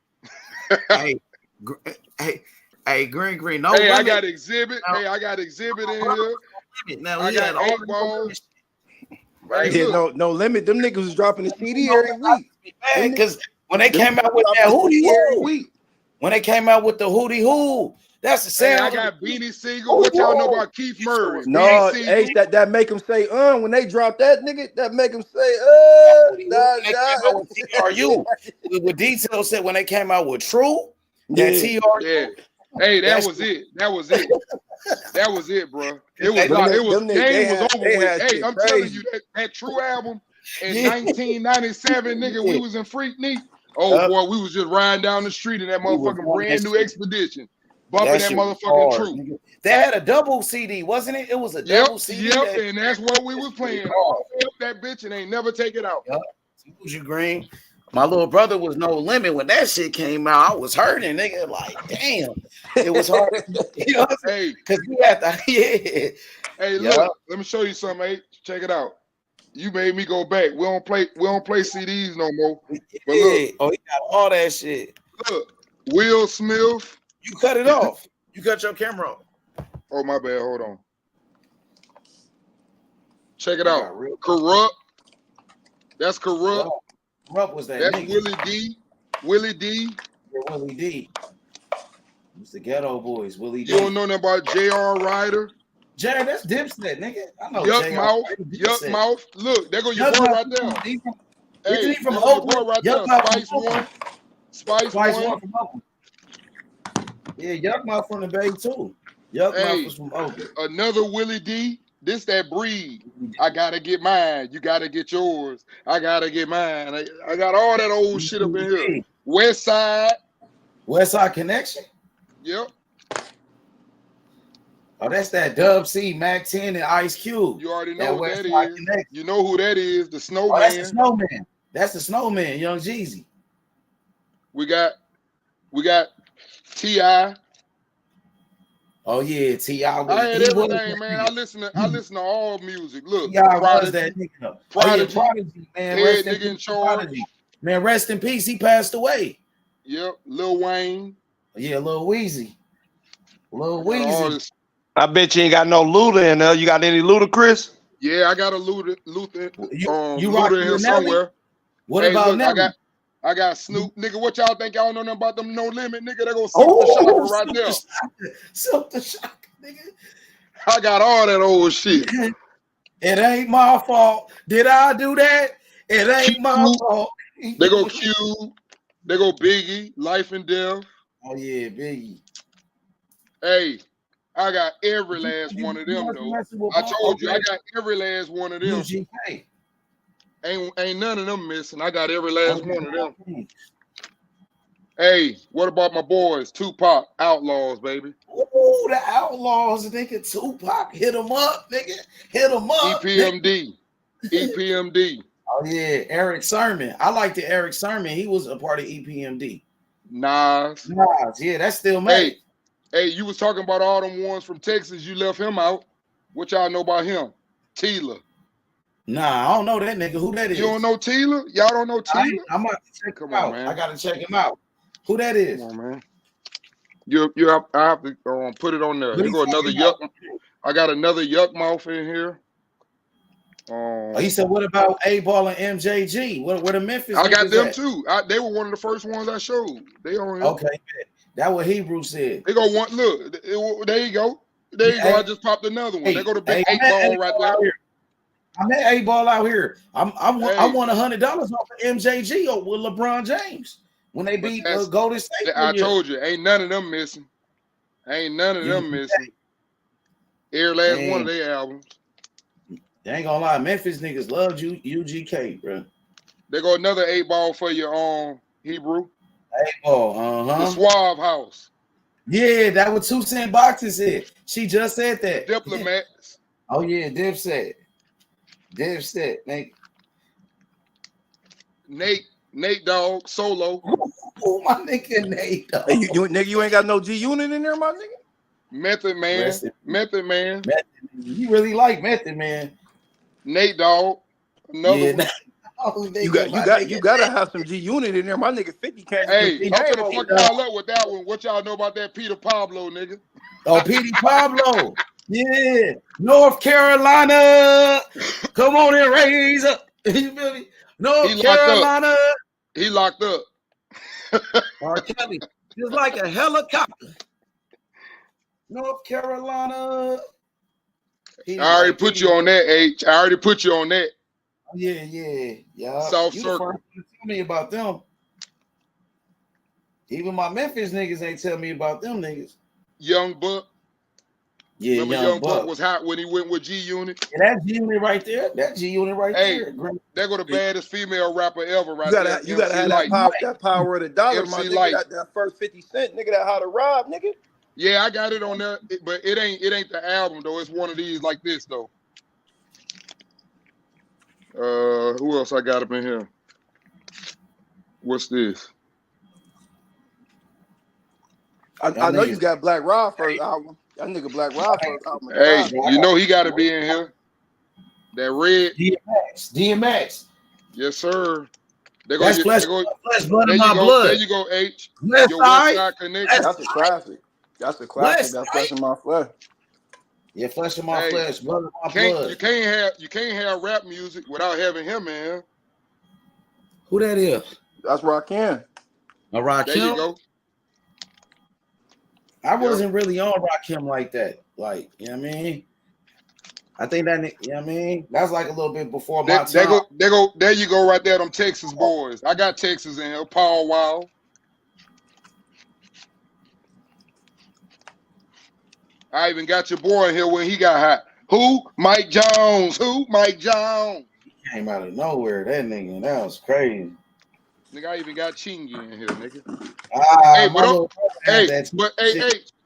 hey, Green. No Hey, Limit. I got Exhibit. Hey, I got Exhibit in here. Now I he had got all 8 Ball. Right? Yeah, no limit. Them niggas was dropping the CD every week. Because when they Them came out with dropping that the Hootie CD every Hoo, week. when they came out with the Hootie Hoo, that's the Hey, sound. I got Beanie Siegel. What y'all know about Keith Murray? No, Beanie Siegel. Ace, that make them say, when they drop that nigga, that make them say, When they came out with TRU, with Detail said when they came out with True, that TRU. Yeah. Hey, that was it. That was it. That was it, bro. It was like it was game was over with. Hey, I'm telling you that True album in 1997, nigga, we was in Freaknik. Oh boy, we was just riding down the street in that motherfucking brand new Expedition, bumping that motherfucking True. Nigga. They had a double CD, wasn't it? It was a double CD. Yep, and that's what we was playing. That bitch and ain't never take it out. Who's you green? My little brother was No Limit when that shit came out. I was hurting, nigga. Like, damn, it was hard. You know, hey, because we had to, Hey, look, let me show you something, mate. Check it out. You made me go back. We don't play CDs no more. But look, he got all that shit. Look, Will Smith. You cut it off. You cut your camera off. Oh, my bad. Hold on. Check it out. Corrupt. That's Corrupt. Corrupt was that. That's nigga. Willie D. Willie D. Yeah, Willie D. It's the Ghetto Boys. Willie D. You don't know nothing about J.R. Ryder? Jay, that's Dipset, nigga. I know. Yuck Mouth. Yuck Mouth. Look, there go your boy right there. Hey, from Oakland. Right there. Spice One. Spice One. From Oakland. Yeah, Yuck Mouth from the Bay too. Yuck Mouth was from Oakland. Another Willie D. This that breed. I gotta get mine. You gotta get yours. I gotta get mine. I got all that old shit up in here. West Side. West Side Connection. Yep. Oh, that's that Dub C, Mac 10, and Ice Cube. You already know what that is. Connection. You know who that is. The Snowman. Oh, that's the Snowman. That's the Snowman, Young Jeezy. We got T.I. Oh yeah, T.I. I had everything, man. I listen to all music. Look, T.I. was that nigga. Prodigy, Prodigy, man. Head nigga in charge. Prodigy. Man, rest in peace. He passed away. Yep, Lil Wayne. Yeah, Lil Weezy. Lil Weezy. I bet you ain't got no Luda in there. You got any Ludacris? Yeah, I got a Luda Luda in here somewhere. What about Nelly? I got Snoop. Nigga, what y'all think y'all know nothing about them No Limit? Nigga, they go Silk the Shocker right there. Silk the Shocker, nigga. I got all that old shit. It ain't my fault. Did I do that? It ain't my fault. They go Cube. They go Biggie, Life and Death. Oh, yeah, Biggie. Hey, I got every last one of them, though. I told you, I got every last one of them. UGK. Ain't none of them missing. I got every last one of them. Hey, what about my boys? Tupac, Outlaws, baby. Ooh, the Outlaws, nigga. Tupac, hit them up, nigga. Hit them up. EPMD. EPMD. Oh, yeah, Eric Sermon. I like the Eric Sermon. He was a part of EPMD. Nas. Yeah, that's still made. Hey, you was talking about all them ones from Texas. You left him out. What y'all know about him? Tila. Nah, I don't know that nigga. Who that is? You don't know Tila? Y'all don't know Tila? I'm about to check him out. Man. I gotta check him out. Who that is? Come on, man. I have to put it on there. You go another yuck. I got another Yuck Mouth in here. He said, "What about A-Ball and MJG? What the Memphis?" I got them too. They were one of the first ones I showed. They on here. Okay, that what Hebrew said. They go one. Look, there you go. There you go. I just popped another one. They go to big 8-ball right there. I met 8-ball out here. I won $100 off of MJG with LeBron James when they beat Golden State. I told you, ain't none of them missing. Ain't none of them missing. Every last one of their albums. They ain't gonna lie, Memphis niggas loved UGK, bro. They go another 8-ball for your Hebrew. 8-ball, The Suave House. Yeah, that what 2 Cent Boxing said. She just said that. Diplomats. Oh yeah, Dipset, Nate Dogg, Solo. Oh my nigga, Nate Dogg. Hey, you ain't got no G Unit in there, my nigga. Method Man. You really like Method Man. Nate Dogg. Another one. You gotta have some G Unit in there. My nigga 50 can't. Hey, I'm gonna fuck y'all up with that one. What y'all know about that Peter Pablo, nigga? Oh, Petey Pablo. Yeah, North Carolina. Come on and raise up. You feel me? North He locked up. Carolina. He locked up. R. Kelly, just like a helicopter. North Carolina. I already put you on that, H. I already put you on that. Yeah. South You Circle. the first to tell me about them. Even my Memphis niggas ain't tell me about them niggas. Young Buck. Yeah, Remember Young Buck was hot when he went with G Unit? Yeah, that G Unit right there. That G Unit right there. There go the baddest female rapper ever right You there. gotta have that power of the dollar, my MC nigga. Light. That first 50 cent, nigga, that how to rob, nigga. Yeah, I got it on there, but it ain't the album though. It's one of these like this though. Who else I got up in here? What's this? I know you got Black Rob first album. That nigga Black Rob first album. Hey, you know he got to be in here. That red DMX. Yes, sir. That's flesh, blood in my go, blood. There you go, H. West Your West Side That's connection. a classic. That's a classic. That's flesh in my flesh. Yeah, flesh in my flesh, blood in my blood. You can't have rap music without having him, man. Who that is? That's Rakim. Rakim? There you go. I wasn't really on Rakim like that. Like, you know what I mean? I think that, you know what I mean? That's like a little bit before my time. There you go right there, them Texas boys. I got Texas in here. Paul Wild. I even got your boy in here when he got hot. Who? Mike Jones. Who? Mike Jones. He came out of nowhere, that nigga. That was crazy. Nigga, I even got Chingy in here, nigga.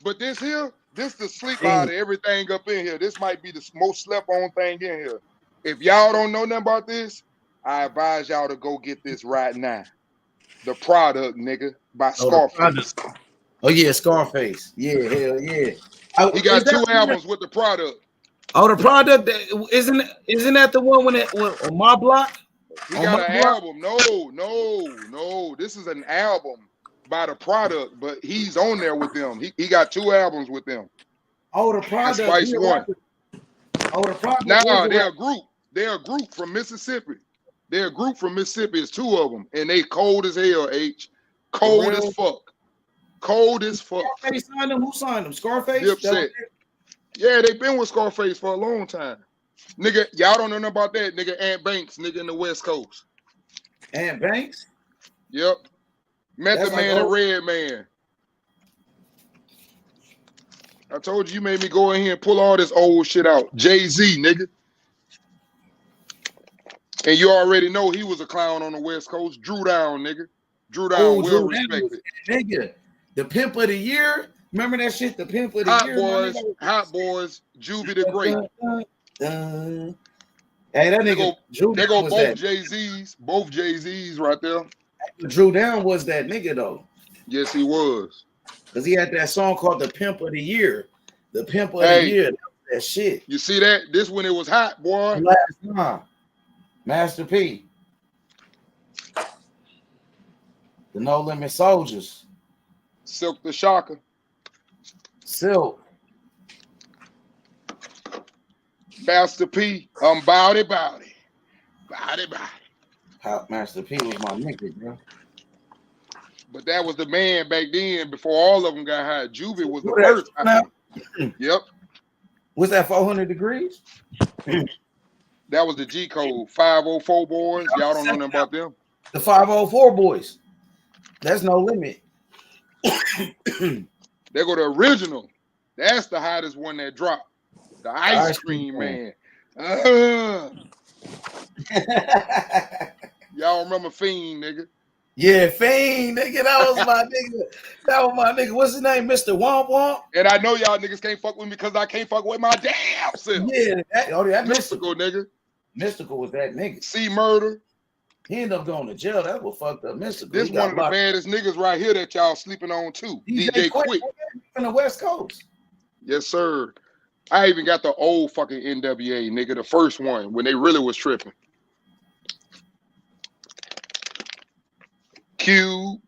But this here, this the sleep out of everything up in here. This might be the most slept on thing in here. If y'all don't know nothing about this, I advise y'all to go get this right now. The Product, nigga, by Scarface. Oh yeah, Scarface. Yeah, hell yeah. He got 2 albums with The Product. Oh, The Product, isn't that the one when on My Block? He got an album. No. This is an album by The Product, but he's on there with them. He got 2 albums with them. Oh, The Product. Spice One. Oh, The Product. Nah, they're a group. They're a group from Mississippi. They're a group from Mississippi. It's 2 of them, and they cold as hell. H, cold as fuck. Cold as fuck. Scarface signed them. Who signed them? Scarface. Dipset. Yeah, they been with Scarface for a long time. Nigga, y'all don't know nothing about that. Nigga, Ant Banks, nigga, in the West Coast. Ant Banks? Yep. Method Man and Red Man. I told you made me go in here and pull all this old shit out. Jay-Z, nigga. And you already know he was a clown on the West Coast. Drew Down, nigga. Drew Down, well respected. Nigga, the Pimp of the Year. Remember that shit? The Pimp of the Year. Hot Boys, Juvie the Great. Hey, that nigga. They go both Jay-Z's. Both Jay-Z's right there. Drew Down was that nigga though. Yes, he was. Because he had that song called The Pimp of the Year. The Pimp of the Year. That shit. You see that? This when it was hot, boy. Last time. Master P. The No Limit Soldiers. Silk the Shocker. Silk. Master P. Bowdy. Master P was my nigga, bro. But that was the man back then before all of them got hot. Juvie was the first. Yep. Was that 400 Degrees? That was the G code. 504 boys. Y'all don't know nothing about them. The 504 boys. That's No Limit. They go the original. That's the hottest one that dropped. The Ice Cream Man. Y'all remember Fiend, nigga? Yeah, Fiend, nigga. That was my nigga. What's his name? Mr. Womp Womp. And I know y'all niggas can't fuck with me because I can't fuck with my damn self. Yeah, that Mystical, nigga. Mystical was that nigga. C Murder. He ended up going to jail. That was fucked up. Mystical. This one of the baddest niggas right here that y'all sleeping on too. DJ Quick. From the West Coast. Yes, sir. I even got the old fucking NWA, nigga, the first one when they really was tripping. Q.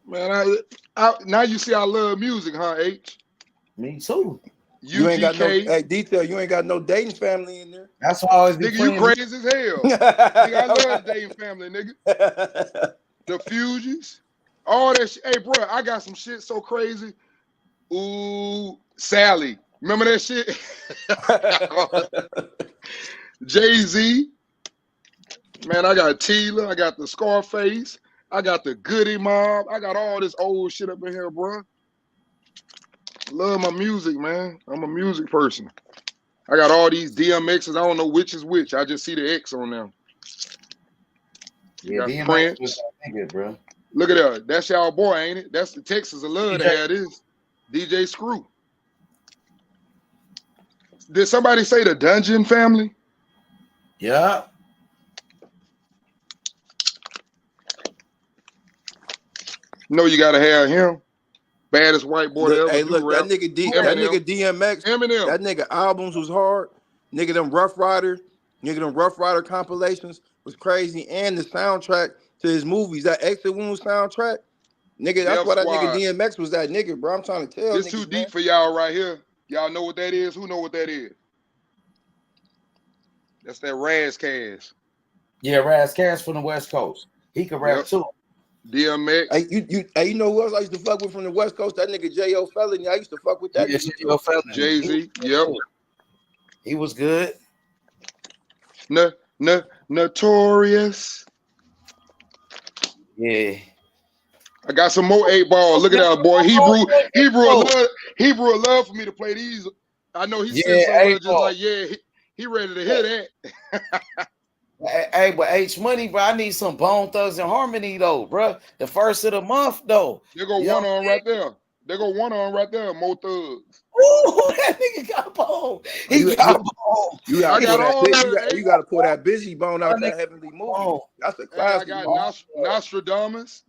Man, now you see I love music, huh, H? Me too. You ain't got no UGK. detail. You ain't got no dating family in there. That's why I always be Nigga, you playing. crazy as hell. Nigga, I love the Dayton family, nigga. The Fugees. All that shit. Hey, bro, I got some shit so crazy. Ooh, Sally. Remember that shit? Jay-Z. Man, I got Tila. I got the Scarface. I got the Goody Mob. I got all this old shit up in here, bro. Love my music, man. I'm a music person. I got all these DMXs. I don't know which is which. I just see the X on them. You got DMX Prince. was that nigga, bro. Look at that. That's y'all boy, ain't it? That's the Texas of love to have this. DJ Screw. Did somebody say the Dungeon Family? Yeah. No, you gotta have him. Baddest white boy to ever Hey, do look, rap. that nigga Eminem. DMX, Eminem. that nigga albums was hard. Nigga, them Rough Rider compilations was crazy, and the soundtrack to his movies, that Exit Wound soundtrack, nigga, that's Death why that nigga Squad. DMX was that nigga, bro. I'm trying to tell This niggas, too man. deep for y'all right here. Y'all know what that is? Who know what that is? That's that Raz Cash. Yeah, Raz Cash from the West Coast. He could rap too. DMX. Hey, you know who else I used to fuck with from the West Coast? That nigga J.O. Felony. I used to fuck with that nigga J.O. too. Felony. Jay-Z. Yep. He was good. Notorious. Yeah. I got some more 8-ball. Look at that boy. Hebrew love for me to play these. I know he's sitting somewhere just like, yeah, he ready to hear that. Hey, but H Money, bro, I need some Bone Thugs and Harmony though, bro. The first of the month though. There go one on right there. There go one on right there. Mo Thugs. Ooh, that nigga got bone. He got bone. You gotta pull that busy bone out that heavenly movie. That's a classic. Hey, I got Nostradamus.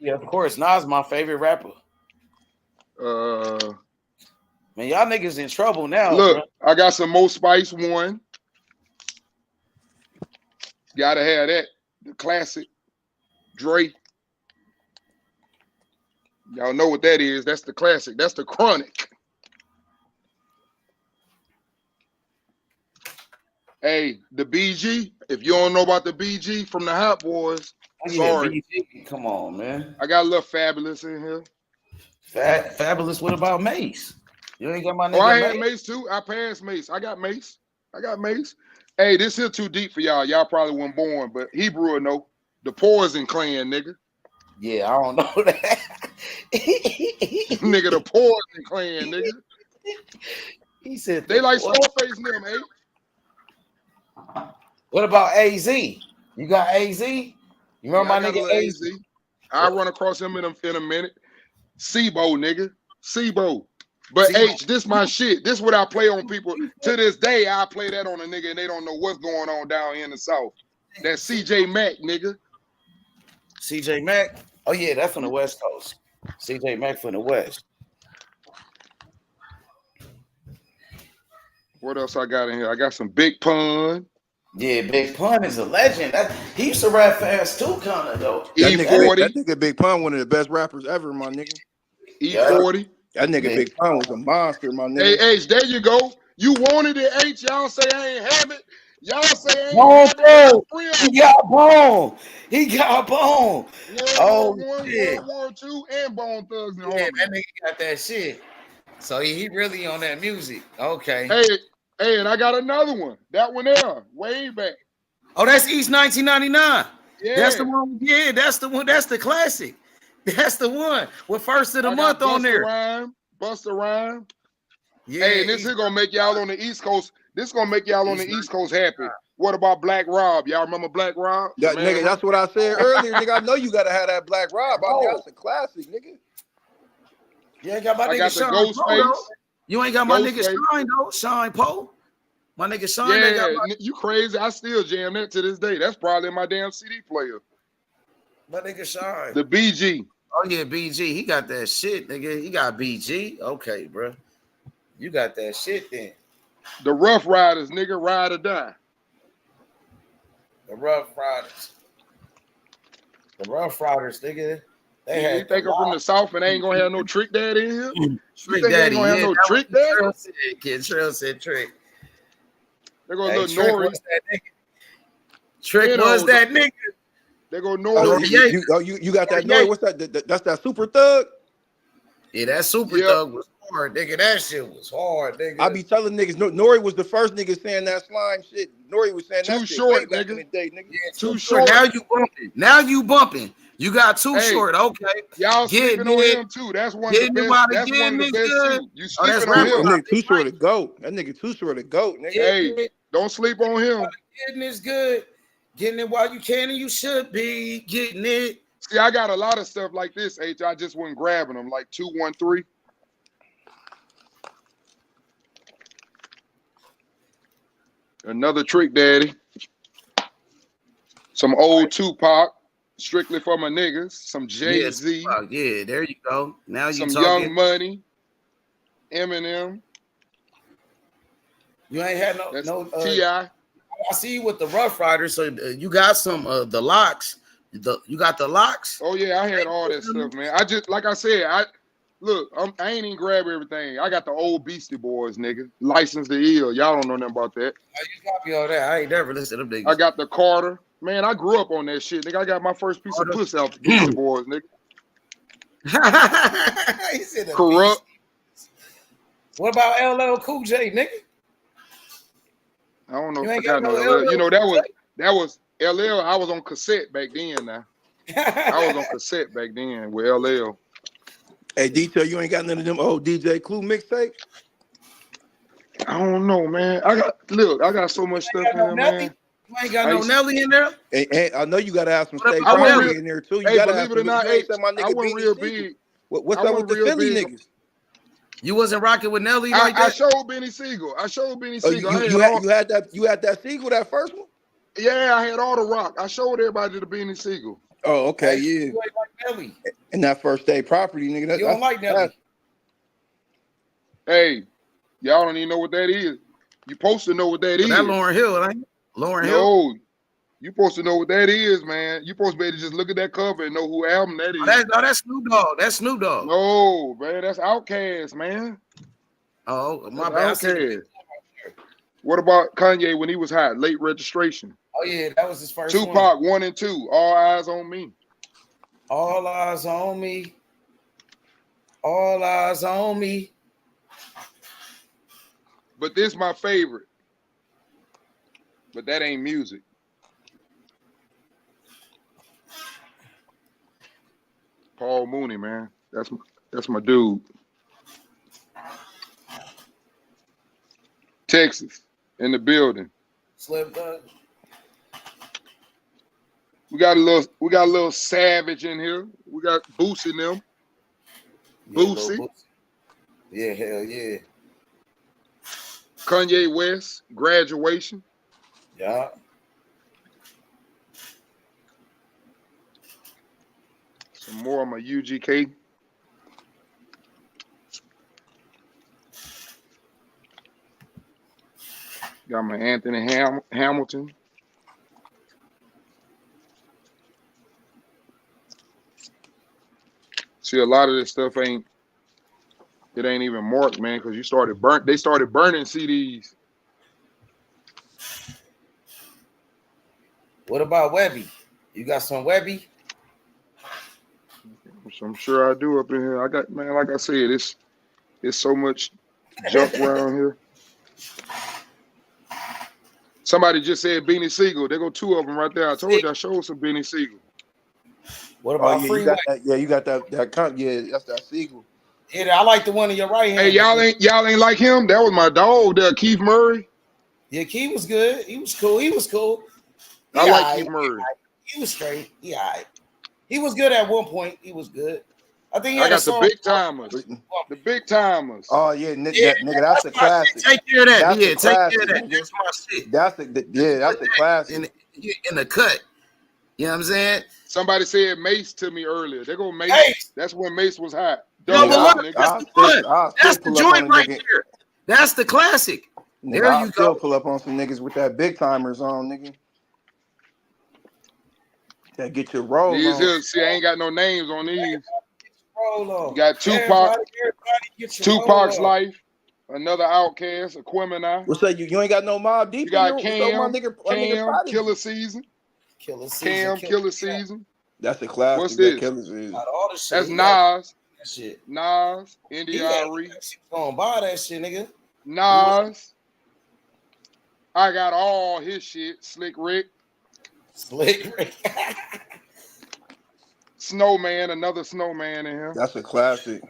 Yeah, of course. Nas my favorite rapper. Man, y'all niggas in trouble now. Look, bro. I got some Mo Spice 1. Gotta have that. The classic. Dre. Y'all know what that is. That's the classic. That's the chronic. Hey, the BG. If you don't know about the BG from the Hot Boys, sorry. BG. Come on, man. I got a little Fabulous in here. Fabulous. What about Mace? You ain't got my nigga. Oh, I had Mace too. I passed Mace. I got Mace. Hey, this here too deep for y'all. Y'all probably weren't born, but Hebrew will know. The Poison Clan, nigga. Yeah, I don't know that. Nigga, the Poison Clan, nigga. He said they like Scarface and them, eh? What about AZ? You got AZ? You remember my nigga AZ? I run across him in a minute. Sebo, nigga. Sebo. But H, this my shit. This what I play on people. To this day, I play that on a nigga and they don't know what's going on down here in the South. That CJ Mack, nigga. CJ Mack? Oh, yeah, that's from the West Coast. CJ Mack from the West. What else I got in here? I got some Big Pun. Yeah, Big Pun is a legend. He used to rap fast too, kind of, though. E40. That nigga Big Pun, one of the best rappers ever, my nigga. E40. That nigga Big Pun was a monster, my nigga. Hey, H, there you go. You wanted it, H. Y'all say I ain't have it. Y'all say I ain't have it. He got bone. He got bone. World War I, World War II, and Bone Thugs and Harmony. That nigga got that shit. So he really on that music. Okay. Hey, and I got another one. That one there, way back. Oh, that's East 1999. Yeah. That's the one. Yeah, that's the one. That's the classic. That's the one with first of the month on there. Busta Rhyme. Yeah, hey, and this is gonna make y'all on the East Coast. This is gonna make y'all on the East Coast happy. What about Black Rob? Y'all remember Black Rob? Nigga, that's what I said earlier. Nigga, I know you gotta have that Black Rob. That's a classic, nigga. You ain't got my nigga got Shine the Ghost Poe, Face. You ain't got my nigga Shine though. Shine Poe. My nigga Shine. Yeah, you crazy. I still jam that to this day. That's probably my damn CD player. My nigga Shine. The BG. Oh yeah, BG. He got that shit, nigga. He got BG. Okay, bro. You got that shit then. The Rough Riders, nigga. Ride or die. The Rough Riders. The Rough Riders, nigga. They You had think I'm from the South and they ain't gonna have no Trick Daddy in here? You Trick think they ain't Daddy. gonna have Yeah, no that Trick was Daddy? Trail said. Kid Trail said Trick. They go Hey, little Trick Nori. was that nigga. Trick You was know, that nigga. they go Oh, Nori. you got that Nori. What's that? That's that Super Thug. Yeah, that Super Thug was hard, nigga. That shit was hard, nigga. I be telling niggas, Nori was the first nigga saying that slime shit. Nori was saying Too that shit short, way back in nigga. the day, nigga. Yeah, Too short. Now you bumping. Now you bumping. You got too Hey, short. Okay. Y'all Getting sleeping on it. him too. That's one of the Getting it best. while the That's one of getting the is best good. too. You Oh, that's sleeping on rapper. him. That nigga too short to goat. That nigga too short to goat, nigga. Hey, don't sleep on him. Getting is good. Getting it while you can and you should be getting it. See, I got a lot of stuff like this, H. I just wasn't grabbing them, like 213. Another Trick Daddy. Some old Tupac, strictly for my niggas. Some Jay-Z. Yeah, there you go. Now you some talking. Young Money. Eminem. You ain't had no T.I. I see you with the Rough Riders, so you got some the locks. You got the locks. Oh yeah, I had all that stuff, man. I just like I said, I ain't even grab everything. I got the old Beastie Boys, nigga. License to Ill. Y'all don't know nothing about that. You copy all that. I ain't never listened to them niggas. I got the Carter. Man, I grew up on that shit, nigga. I got my first piece of pussy out the Beastie Boys, nigga. He said Corrupt. What about LL Cool J, nigga? I don't know You if I ain't got got no no LL. LL You know, that was LL. I was on cassette back then now. I was on cassette back then with LL. Hey, Detail, you ain't got none of them old DJ Clue mixtapes? I don't know, man. I got so much stuff in there, man. You ain't got no Nelly in there? And I know you gotta have some State I wasn't Property in there too. You hey, gotta believe have it or some. not, You ain't said my I nigga wasn't Beanie real Siegel. big. What's I up with wasn't the real Philly big. niggas? You wasn't rocking with Nelly like that? I showed Benny Siegel. Oh, you had that Siegel, that first one? Yeah, I had all the rock. I showed everybody the Benny Siegel. Oh, okay, Hey, yeah. You ain't like Nelly. And that first State Property, nigga. You don't like Nelly. Hey, y'all don't even know what that is. You supposed to know what that is. That Lauryn Hill, ain't it? Lauryn Hill? No, you supposed to know what that is, man. You supposed to be able to just look at that cover and know who album that is. That's Snoop Dogg. That's Snoop Dogg. No, man, that's Outkast, man. Oh, my That's bad. Outkast. What about Kanye when he was hot? Late Registration. Oh yeah, that was his first Tupac one. 1 and 2. All Eyes on Me. All eyes on me. All eyes on me. But this is my favorite. But that ain't music. Paul Mooney, man. That's my dude. Texas in the building. Slim Thug. We got a little Savage in here. We got Boosie in them. Boosie. Yeah, hell yeah. Kanye West, Graduation. Yeah. Some more on my UGK. Got my Anthony Hamilton. See, a lot of this stuff ain't even marked, man, because they started burning CDs. What about Webby? You got some Webby? I'm sure I do up in here. I got, man, like I said, it's so much junk around here. Somebody just said Beanie Siegel. There go two of them right there. I told you I showed some Beanie Siegel. What about yeah, Freeway? You got that yeah, that's that Siegel. Yeah, I like the one in your right hand. Hey, y'all ain't like him? That was my dog there, Keith Murray. Yeah, Keith was good. He was cool. I like Keith Murray. He was straight. He all right. He was good at one point. He was good. I think he I had got a song. the Big Timers. The Big Timers. Oh yeah, nigga, that's the classic. Take care of that. That's Yeah, the take classic, care of that. nigga. That's my shit. That's the classic. In the cut. You know what I'm saying? Somebody said Mace to me earlier. They go Mace. Mace. That's when Mace was hot. No, but look, nigga. that's the one. That's the joint right there. That's the classic. Nigga, There I'll you still go. pull up on some niggas with that Big Timers on, nigga. That get your roll These on. here, see, I ain't got no names on these. Roll on. You got Tupac, Everybody get your Tupac's roll on. Life, another Outcast, Aquemini. What's that? You ain't got no Mob Deep You in got your so my nigga Prodigy. Killer Season. Killer Season. Cam, Killer Season. That's a classic. What's That this? Killer Season. Out of all the shit, That's he got Nas. that shit. Nas, He N.D.R.E. gonna buy that shit, nigga. Nas. I got all his shit. Slick Rick. Slick Rick. Snowman, another Snowman in here. That's a classic.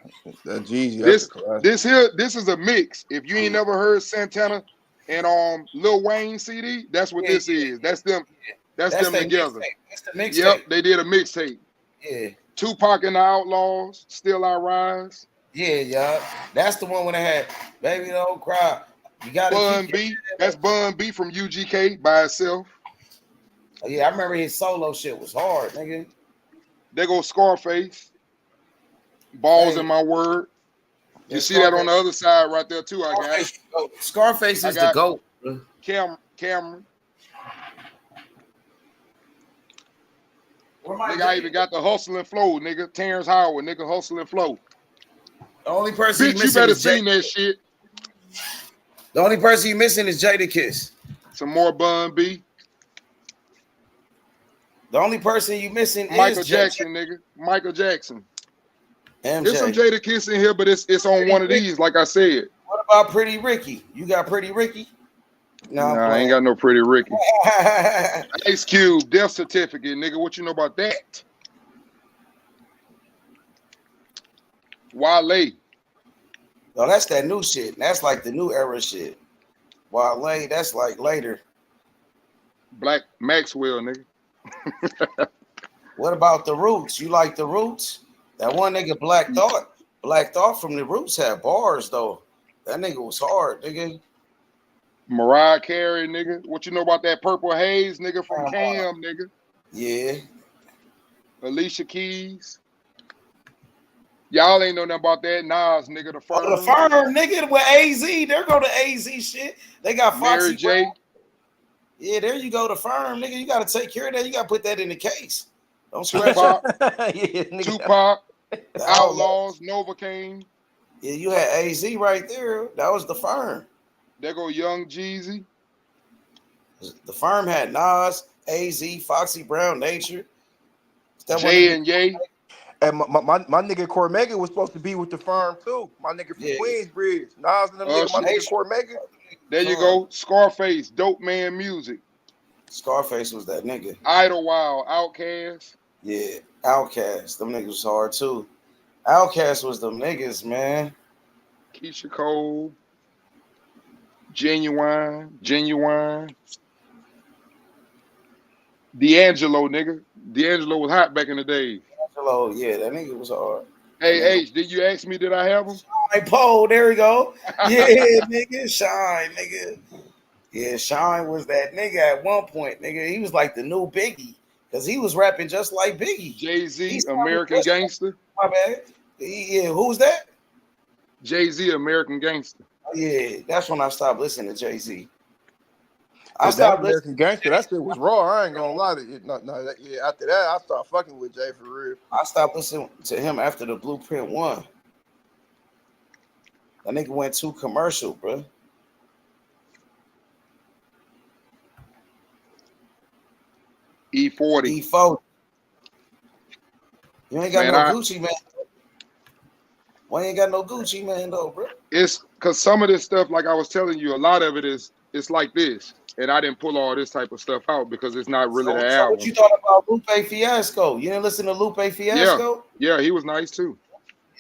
That Jeezy. That's a classic. This is a mix. If you ain't never heard Santana and Lil Wayne CD, that's what this is. That's them. That's them together. That's the mixtape. Yep, they did a mixtape. Yeah. Tupac and the Outlaws, Still I Rise. Yeah, y'all. That's the one when they had Baby Don't Cry. You got Bun B. That's Bun B from UGK by itself. Oh, yeah, I remember his solo shit was hard, nigga. There go Scarface. Balls in my word. You see that on the other side right there too. I got it. Scarface is the GOAT. Cameron. Nigga, I even got the Hustle and Flow, nigga. Terrence Howard, nigga, Hustle and Flow. The only person Bitch, you better seen that shit. The only person you missing is Jadakiss. Some more Bun B. The only person you missing Michael is Jackson, nigga. Michael Jackson. MJ. There's some Jadakiss in here, but it's on one of these, like I said. What about Pretty Ricky? You got Pretty Ricky? Nah, I ain't got no Pretty Ricky. Ice Cube, death certificate, nigga. What you know about that? Wale. No, that's that new shit. That's like the new era shit. Wale, that's like later. Black Maxwell, nigga. What about the Roots? You like the Roots? That one nigga Black Thought. Black Thought from the Roots had bars though. That nigga was hard, nigga. Mariah Carey, nigga. What you know about that Purple Haze, nigga, from Cam, nigga? Yeah. Alicia Keys. Y'all ain't know nothing about that. Nas, nigga, the Firm. Oh, the Firm, nigga, with AZ. There go the AZ shit. They got Foxy Mary J. Brown. Yeah, there you go, the Firm, nigga. You got to take care of that. You got to put that in the case. Don't scratch Tupac. Tupac. Outlaws, Novocaine. Yeah, you had AZ right there. That was the Firm. There go Young Jeezy. The Firm had Nas, AZ, Foxy Brown, Nature. Jay and Ye. And my nigga Cormega was supposed to be with the Firm too. My nigga from Queensbridge. Nas and them nigga, my nigga Cormega. There you go. Scarface, Dope Man Music. Scarface was that nigga. Idlewild, Outkast. Yeah, Outkast. Them niggas was hard too. Outkast was them niggas, man. Keisha Cole. Genuine. D'Angelo, nigga. D'Angelo was hot back in the day. D'Angelo, yeah, that nigga was hard. Hey, H, did you ask me, did I have him? Shine Poe, there we go. Yeah, nigga, Shine, nigga. Yeah, Shine was that nigga at one point, nigga. He was like the new Biggie, because he was rapping just like Biggie. Jay-Z, American Gangster. My bad. Yeah, who's that? Jay-Z, American Gangster. Yeah, that's when I stopped listening to Jay-Z. I stopped American Gangster. That shit was raw. I ain't gonna lie to you. After that, I started fucking with Jay for real. I stopped listening to him after the Blueprint 1. That nigga went too commercial, bro. E40. You ain't got no Gucci, man. Why you ain't got no Gucci, man, though, bro? It's because some of this stuff, like I was telling you, a lot of it is it's like this. And I didn't pull all this type of stuff out because it's not really the album. What you thought about Lupe Fiasco? You didn't listen to Lupe Fiasco? Yeah, he was nice too.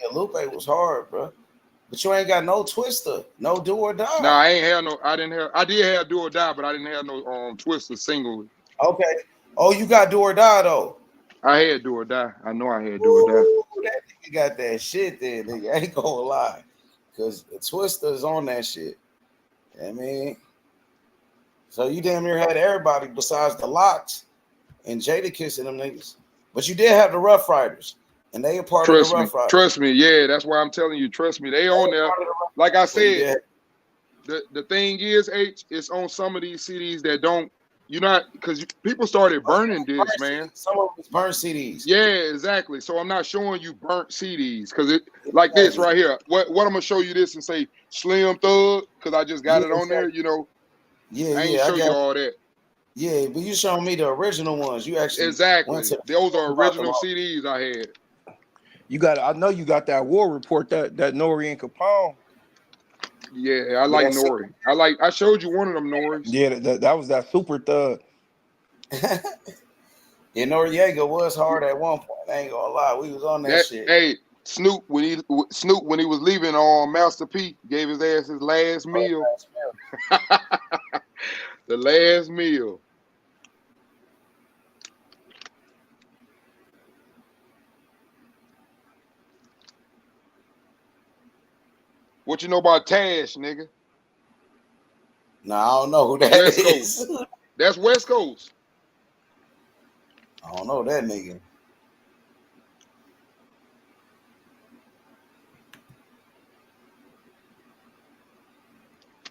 Yeah, Lupe was hard, bro. But you ain't got no Twister, no Do or Die. Nah, I did have Do or Die, but I didn't have no Twister single. Okay. Oh, you got Do or Die though. I had Do or Die. I know I had Do or Die. That nigga got that shit there, nigga. I ain't gonna lie. Cause the Twister's on that shit. I mean, so you damn near had everybody besides the Locks and Jadakiss and them niggas. But you did have the Rough Riders. And they a part of the Rough Riders. Trust me, yeah, that's why I'm telling you. Trust me, they on there. Like I said, the thing is, H, it's on some of these CDs that don't You're not because people started burning discs, man. Some of us burn CDs. Yeah, exactly. So I'm not showing you burnt CDs because it like this right here. What I'm gonna show you this and say Slim Thug because I just got it on there. You know, Yeah, I ain't yeah, I show you got all that. Yeah, but you showing me the original ones. You actually Exactly. went to Those are about them original all. CDs I had. You got. I know you got that war report that Nori and Capone. Yeah, I like Nori. I showed you one of them Noris. Yeah, that was that super thug. Yeah, Noriega was hard at one point. I ain't gonna lie, we was on that shit. Hey, Snoop when he was leaving on Master P gave his ass his last meal. The last meal. What you know about Tash, nigga? Nah, I don't know who that West is. Coast. That's West Coast. I don't know that nigga.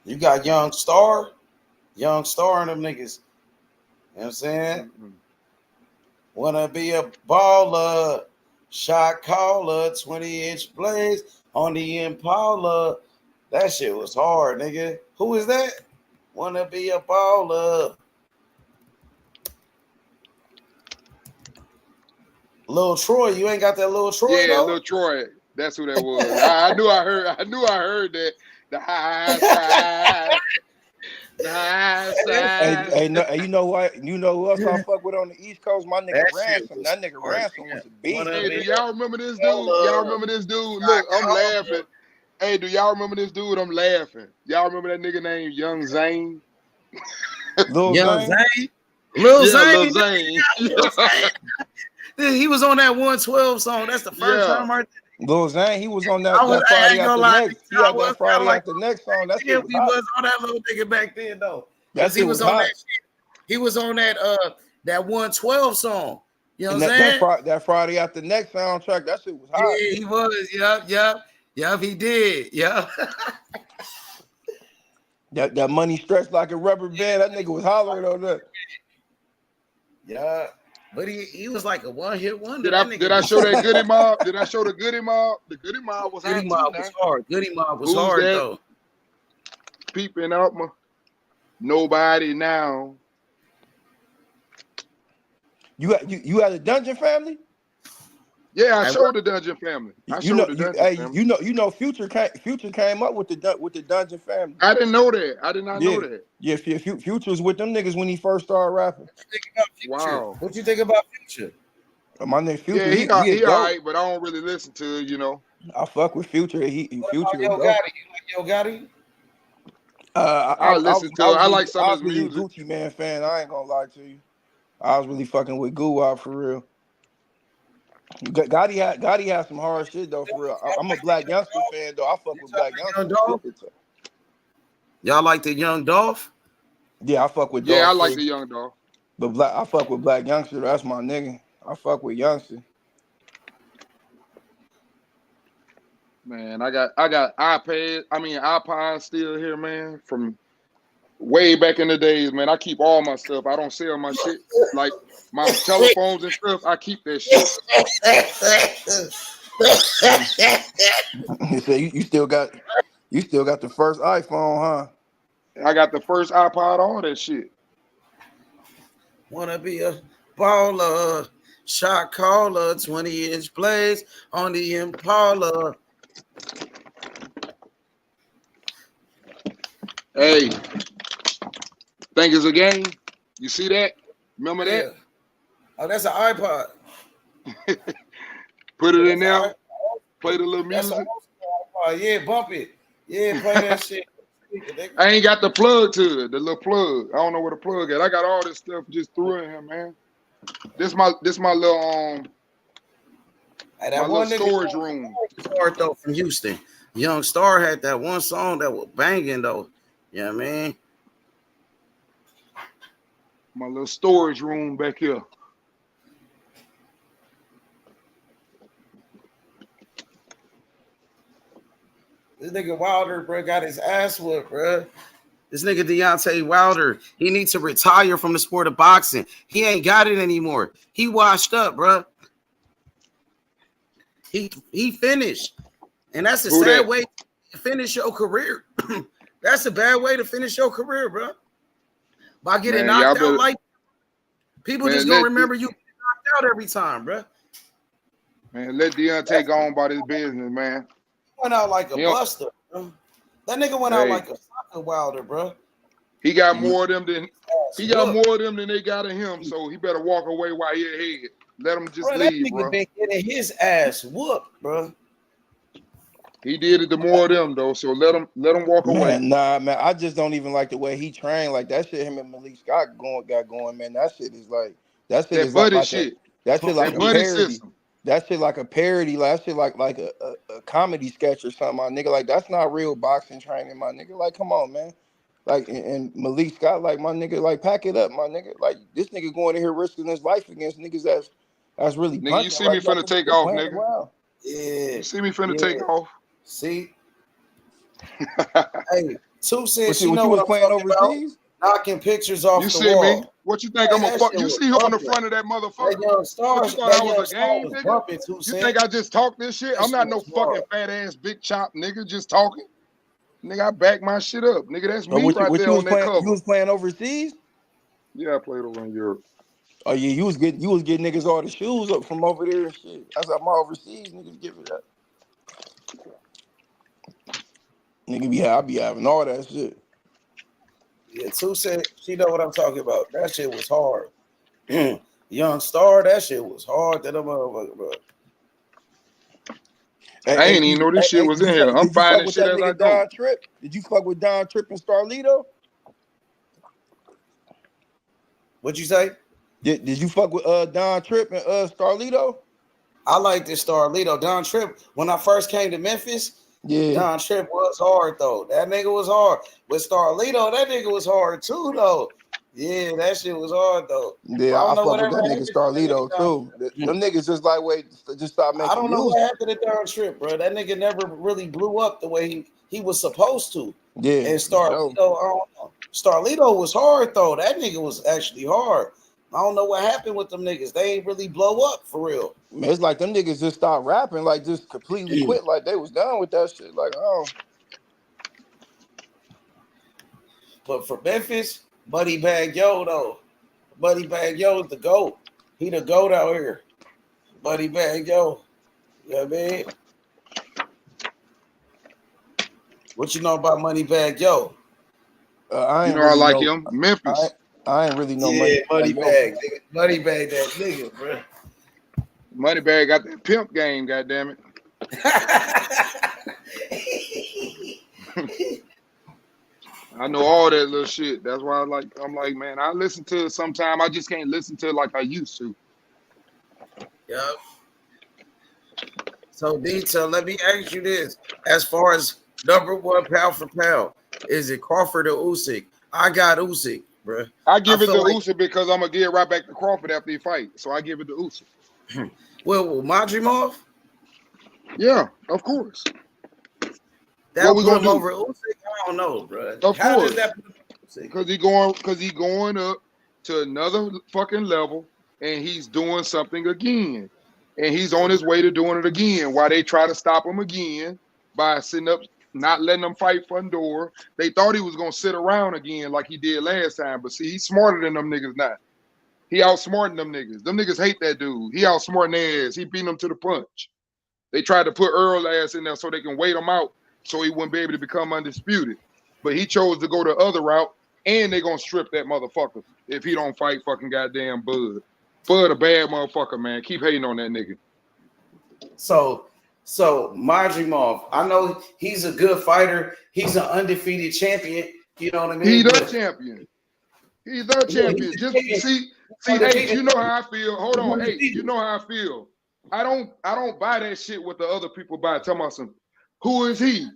You got Young Star and them niggas. You know what I'm saying? Mm-hmm. Wanna be a baller, shot caller, 20-inch blaze on the Impala. That shit was hard, nigga. Who is that? Wanna be a baller. Lil Troy, you ain't got that Lil Troy, Yeah, though? Lil Troy. That's who that was. I knew I heard that. The high side. The high side. Hey, you know what? You know who else I fuck with on the East Coast? My nigga That shit Ransom. was That nigga hard, Ransom man. was a beast. Hey, do y'all remember this dude? Y'all remember this dude? Look, I'm laughing. Hey, do y'all remember this dude? I'm laughing. Y'all remember that nigga named Young Zane? Lil Young Zane? Zane? Lil Yeah, Zane? Lil Zane. Lil Zane. He was on that 112 song. That's the first time I Lil Zane, he was on that I Friday ain't gonna after lie. next. He had that Friday Like, after next song. That yeah, shit was he hot. was on that little nigga back then though. That Because he shit was was on hot. that shit. He was on that 112 song. You know And what I'm saying? that Friday after next soundtrack, that shit was hot. Yeah, he was. Yup, he did. Yup. That money stretched like a rubber band. That nigga was hollering on that. Yeah. But he was like a one-hit wonder. Did I show that Goody Mob? Did I show the Goody Mob? The Goody Mob was Goody hot Mob too, was now. hard. Goody Mob was Who's hard that? though. Peeping out my nobody now. You had a Dungeon Family? Yeah, I showed the Dungeon Family. Future came up with the Dungeon Family. I didn't know that. I did not know that. Yeah, Future was with them niggas when he first started rapping. Wow. What you think about Future? My nigga Future, Yeah, he all dope. right, but I don't really listen to it, you know. I fuck with Future. Future is Yo dope. Gotti? You like Yo Gotti? I listen to it. I like some of his really music. a Gucci Man fan. I ain't gonna lie to you. I was really fucking with Goo for real. Gotti had some hard shit though, for real. I'm a Black Youngster fan though. I fuck with Black Youngster. Y'all like the Young Dolph? Yeah, I fuck with Yeah, Dolph I like too. the Young Dolph. But I fuck with Black Youngster. That's my nigga. I fuck with Youngster. Man, I got iPods still here, man, from way back in the days, man. I keep all my stuff. I don't sell my shit. Like my telephones and stuff, I keep that shit. So you still got the first iPhone, huh? I got the first iPod, all that shit. Wanna be a baller, shot caller, 20-inch blaze on the Impala. Hey, think it's a game? You see that? Remember that? Oh, that's an iPod. Put it in there. Play the little music. Yeah, bump it. Yeah, play that shit. I ain't got the plug to it, the little plug. I don't know where the plug at. I got all this stuff just threw in here, man. This my little Hey, my little storage room. Hard though from Houston. Young Star had that one song that was banging though. You know what I mean? My little storage room back here. This nigga Wilder, bro, got his ass whooped, bro. This nigga Deontay Wilder, he needs to retire from the sport of boxing. He ain't got it anymore. He washed up, bro. He finished. And that's a sad way to finish your career. That's a bad way to finish your career, bro. By getting knocked out like people just gonna remember you getting knocked out every time, bro. Man, let Deontay go on about his business, man. He went out like a buster, bro. That nigga went out like a soccer Wilder, bro. He got more of them than they got of him, so he better walk away while he ahead. Let him just leave, bro. Been getting his ass whooped, bro. He did it to more of them though, so let him walk away. Nah, man, I just don't even like the way he trained. Like that shit, him and Malik Scott got going, man. That shit is like that shit is like a parody. System. That shit like a parody. Like that shit like a comedy sketch or something, my nigga. Like that's not real boxing training, my nigga. Like come on, man. Like and Malik Scott, like my nigga, like pack it up, my nigga. Like this nigga going in here risking his life against niggas that's really nigga. You see me finna take off, nigga. Yeah. You see me finna take off. See. Hey, Sue said she know what I'm playing overseas. Knocking pictures off you the see wall. Me? What you think I'm gonna fuck? You see her on the front of that motherfucker? You thought I was a game, nigga? You think I just talk this shit? I'm not no fucking fat ass big chop nigga just talking. Nigga, I back my shit up. Nigga, that's me right there on that cover. You was playing overseas? Yeah, I played over in Europe. Oh yeah, you was getting niggas all the shoes up from over there and shit. That's how my overseas niggas give it up. Nigga, I be having all that shit. Yeah, Sue said she know what I'm talking about. That shit was hard. Young Star, that shit was hard. That motherfucker, bro. I ain't even know this shit was in here. I'm finding shit as I go. Did you fuck with Don Tripp and Starlito? What'd you say? Did you fuck with Don Tripp and Starlito? I like this Starlito. Don Tripp, when I first came to Memphis, Don Tripp was hard though. That nigga was hard. With Starlito, that nigga was hard too though. Yeah, that shit was hard though. Yeah, I fuck with that nigga Starlito too. Them niggas just like just stop making. I don't know what happened to Don Tripp, bro. That nigga never really blew up the way he was supposed to. Yeah, and Starlito, Starlito was hard though. That nigga was actually hard. I don't know what happened with them niggas. They ain't really blow up for real. Man, it's like them niggas just stopped rapping, like just completely quit, like they was done with that shit. Like, oh. But for Memphis, Buddy Bag Yo though. Buddy Bag Yo is the GOAT. He the GOAT out here. Buddy Bag Yo. You know what I mean? What you know about Money Bag Yo? I like him. Memphis. I ain't really know Money Bag. Money Bag that nigga, bro. Money Bag got that pimp game, goddammit. I know all that little shit. That's why I'm like, man, I listen to it sometime. I just can't listen to it like I used to. Yep. So, Detail, let me ask you this. As far as number one pound for pound, is it Crawford or Usyk? I got Usyk, bro. I give it to Usyk because I'm going to get right back to Crawford after he fight. So I give it to Usyk. Well, Madrimov? Yeah, of course. That what we gonna do over Usyk? I don't know, bro. Of course, because he going up to another fucking level, and he's doing something again, and he's on his way to doing it again. While they try to stop him again by sitting up, not letting him fight Fundora. They thought he was gonna sit around again like he did last time, but see, he's smarter than them niggas now. He outsmarting them niggas. Them niggas hate that dude. He outsmarting their ass. He beat them to the punch. They tried to put Earl ass in there so they can wait him out, so he wouldn't be able to become undisputed. But he chose to go the other route, and they gonna strip that motherfucker if he don't fight fucking goddamn Bud. Bud a bad motherfucker, man. Keep hating on that nigga. So Madrimov, I know he's a good fighter. He's an undefeated champion. You know what I mean? He's the champion. He's the champion. Just see, hey, you know how I feel. Hold on, hey, you know how I feel. I don't buy that shit what the other people buy. Tell me some. Who is he?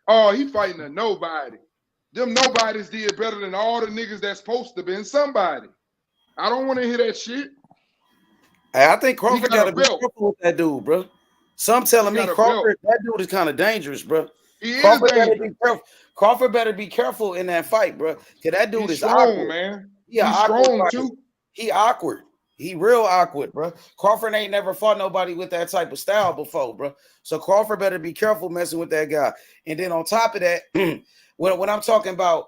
Oh, he fighting a nobody. Them nobodies did better than all the niggas that's supposed to be somebody. I don't want to hear that shit. Hey, I think Crawford got to be careful with that dude, bro. Some telling me Crawford, that dude is kind of dangerous, bro. He Crawford is better dangerous. be careful. Crawford better be careful in that fight, bro. Cause that dude He's is strong, awkward. man. He an He's awkward strong fighter. too. He awkward. He real awkward, bro. Crawford ain't never fought nobody with that type of style before, bro. So Crawford better be careful messing with that guy. And then on top of that, when I'm talking about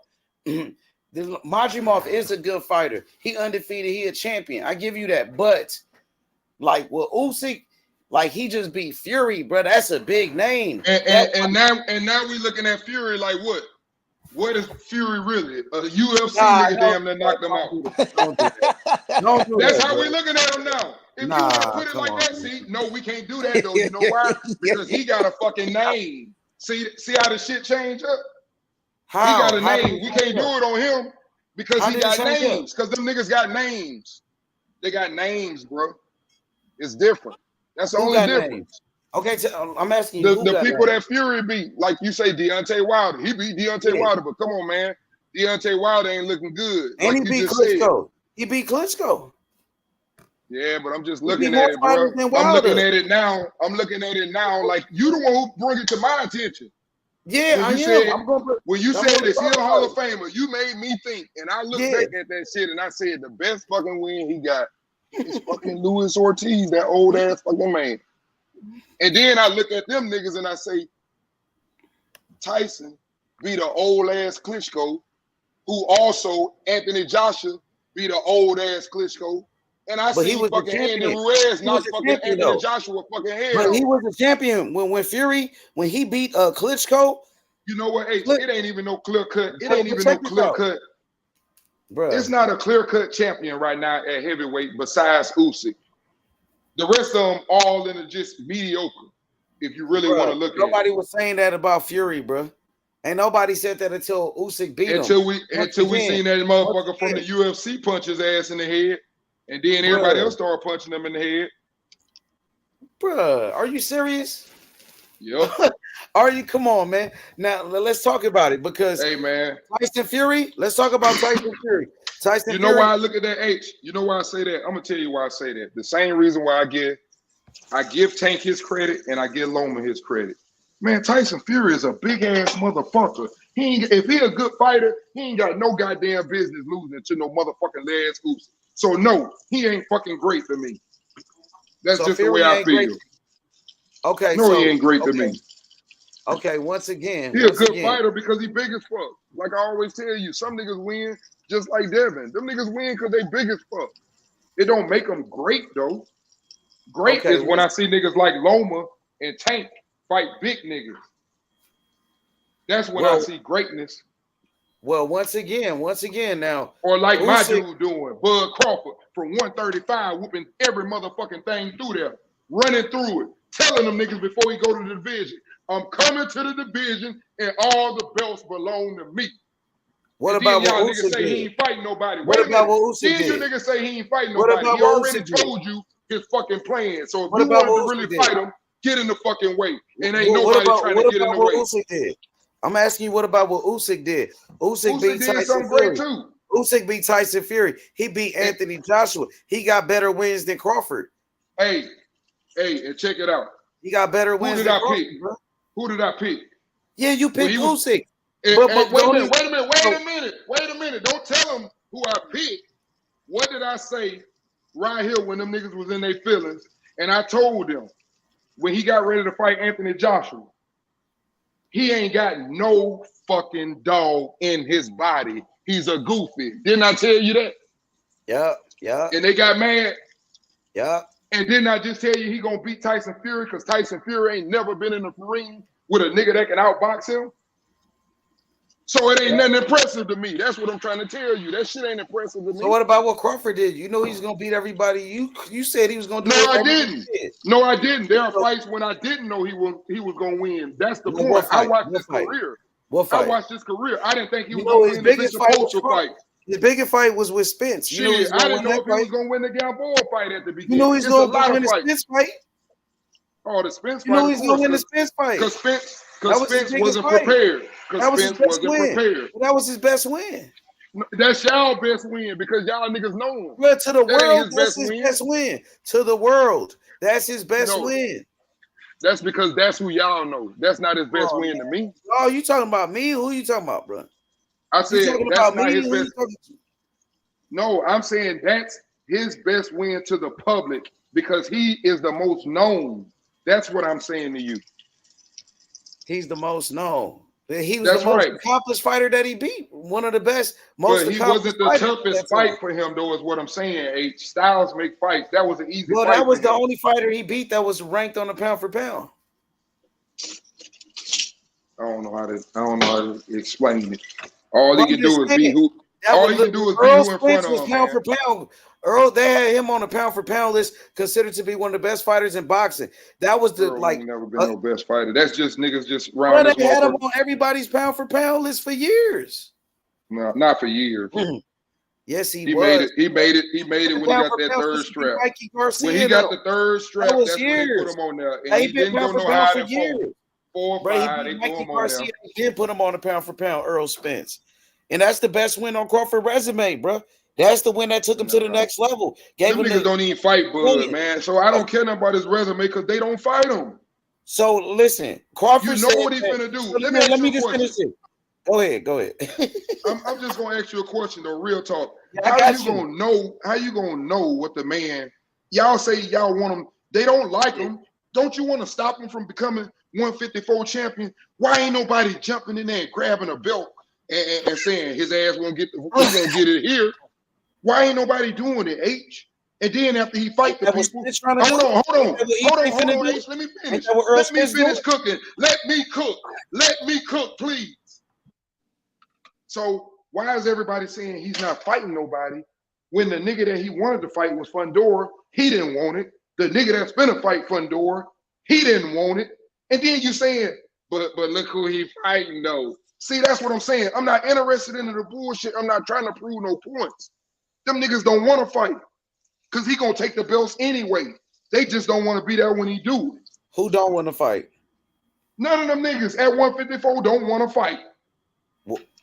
Majimov is a good fighter. He undefeated. He a champion. I give you that. But like with Usyk, like he just beat Fury, bro. That's a big name. And now we looking at Fury like what? What is Fury really? A UFC nigga damn that knocked him out. Don't do that. Don't do That's that, how bro. we looking at him now. If Nah, you want to put it come like on, that, man. see, no, we can't do that though. You know why? Because he got a fucking name. See how the shit changed up? How? He got a How name. We can't do it on him because How he did it got change up? names. Because them niggas got names. They got names, bro. It's different. That's the Who only got difference. names? Okay, I'm asking you. The people that Fury beat, like you say, Deontay Wilder. He beat Deontay Yeah. Wilder, but come on, man. Deontay Wilder ain't looking good. And Like he you beat just said. Klitschko. He beat Klitschko. Yeah, but I'm just He looking beat at more it, bro. fighters than I'm looking Wilder. at it now. I'm looking at it now. Like you the one who brought it to my attention. Yeah, I When you am. said, I'm gonna when you I'm said gonna is he talk a about Hall it. of Famer, you made me think. And I looked Yeah. back at that shit and I said the best fucking win he got is fucking Luis Ortiz, that old ass fucking man. And then I look at them niggas and I say, Tyson beat an old ass Klitschko, who also Anthony Joshua beat an old ass Klitschko. And I But he see was a fucking Andy champion. Ruiz He was knock a fucking champion Anthony though. Joshua fucking head But he off. was a champion when Fury, when he beat Klitschko. You know what, H? Look, It ain't even no clear cut. It but ain't even no check this clear out, cut. bro. It's not a clear cut champion right now at heavyweight besides Usyk. The rest of them all in a just mediocre. If you really want to look at Nobody it. was saying that about Fury, bro. Ain't nobody said that until Usyk beat him. Until we again, seen that motherfucker from the UFC punch his ass in the head, and then everybody else started punching him in the head. Bruh, are you serious? Yep. Are you? Come on, man. Now let's talk about it because hey, man, Tyson Fury. Let's talk about Tyson Fury. Tyson. You know Fury, why I look at that H? You know why I say that? I'm gonna tell you why I say that. The same reason why I give Tank his credit and I give Loma his credit. Man, Tyson Fury is a big ass motherfucker. If he a good fighter, he ain't got no goddamn business losing to no motherfucking Lance Usyk. So no, he ain't fucking great to me. That's just Fury the way I ain't great. feel. Okay, No, he ain't great to me. Okay, once again, He a good fighter because he big as fuck. Like I always tell you, some niggas win just like Devin. Them niggas win because they big as fuck. It don't make them great though. Great is when I see niggas like Loma and Tank fight big niggas. That's when I see greatness. Well, once again now. Or like my dude doing, Bud Crawford from 135 whooping every motherfucking thing through there, running through it, telling them niggas before he go to the division, I'm coming to the division and all the belts belong to me. What and about then y'all what niggas Usyk say did? he ain't fighting nobody. What Wait a about minute. what Usyk Then you did? niggas say he ain't fighting What nobody. about He what already Usyk did? told you his fucking plan. So if What you about wanted to what really Usyk did? fight him, get in the fucking way. And ain't What nobody about trying to get in the what way. Usyk did? I'm asking you, what about what Usyk did? Usyk beat did Tyson something Fury. great too. Usyk beat Tyson Fury. He beat Anthony Joshua. He got better wins than Crawford. Hey, and check it out. He got better Who wins did than I Crawford, pick? bro. Who did I pick? Yeah, you picked Usyk. Wait But a minute. Don't tell him who I picked. What did I say right here when them niggas was in their feelings? And I told them when he got ready to fight Anthony Joshua, he ain't got no fucking dog in his body. He's a goofy. Didn't I tell you that? Yeah. And they got mad. Yeah. And didn't I just tell you he gonna beat Tyson Fury because Tyson Fury ain't never been in the ring with a nigga that can outbox him? So it ain't nothing impressive to me. That's what I'm trying to tell you. That shit ain't impressive to me. So what about what Crawford did? You know he's gonna beat everybody. You said he was gonna do. No, I didn't. No, I didn't. There are fights when I didn't know he was gonna win. That's the point. I watched his career. What fight? I watched his career. I didn't think he was know gonna his win the biggest Victor fight was Poultry fight. His biggest fight was with Spence. You know Shit, he's I gonna didn't win know if that he was fight. gonna win the Gamboa fight at the beginning. You know he's It's a lot gonna of win the fights. Spence fight. Oh, the Spence You fight. know he's gonna win the Spence fight. Because Spence biggest wasn't fight. prepared. That was his Spence best wasn't win. prepared. That was his best win. That's y'all best win because y'all niggas know him. But to the That ain't world, his that's best his win. best win. To the world, that's his best No. win. That's because that's who y'all know. That's not his best win to me. Oh, you talking about me? Who you talking about, bro? I You said talking that's about not me? his Who you best. talking to? No, I'm saying that's his best win to the public because he is the most known. That's what I'm saying to you. He's the most known. He was That's the most right. accomplished fighter that he beat. One of the best, most But he accomplished wasn't the fighters at toughest that time. fight for him, though, is what I'm saying. H. Styles make fights. That was an easy Well, fight that was for the him. only fighter he beat that was ranked on the pound for pound. I don't know how to explain it. All Well, he I'm can just do is be saying, who. that All was he can do is be Earl who in front Spence of was him, pound man. for pound. Earl, they had him on the pound for pound list, considered to be one of the best fighters in boxing. That was the Earl like. ain't never been no best fighter. That's just niggas just Well, round this they had him motherfucker. on everybody's pound for pound list for years. No, not for years. Yes, he He was. made it. He made it. He made it when he Pound got for that pound third since he beat strap. Mikey Garcia, When he got though. the third strap, That was that's when they put years. him on there, and Hey, he he been didn't pound go for no pound higher for than years. four or Bro, he five. They beat threw Mikey him on Garcia there. and then put him on the pound for pound, Earl Spence. And that's the best win on Crawford resume, bro. That's the win that took him to the next level. Gave Them him niggas don't even fight Bud, brilliant. man. So I don't care nothing about his resume because they don't fight him. So listen, Crawford You know said what he that, finna do. so Let me ask you a just question. finish it. Go ahead. I'm just gonna ask you a question though, real talk. Yeah, I got you. Gonna know? How you gonna know what the man? Y'all say y'all want him. They don't like him. Don't you want to stop him from becoming 154 champion? Why ain't nobody jumping in there and grabbing a belt and saying his ass won't get he won't get it here? Why ain't nobody doing it, H? And then after he fight the people, hold on, H. Let me finish. Let me finish cooking. Let me cook, please. So why is everybody saying he's not fighting nobody when the nigga that he wanted to fight was Fundora? He didn't want it. The nigga that's finna fight Fundora, he didn't want it. And then you saying, but look who he fighting though. See, that's what I'm saying. I'm not interested in the bullshit. I'm not trying to prove no points. Them niggas don't want to fight because he gonna take the belts anyway. They just don't want to be there when he do it. Who don't want to fight? None of them niggas at 154 don't want to fight.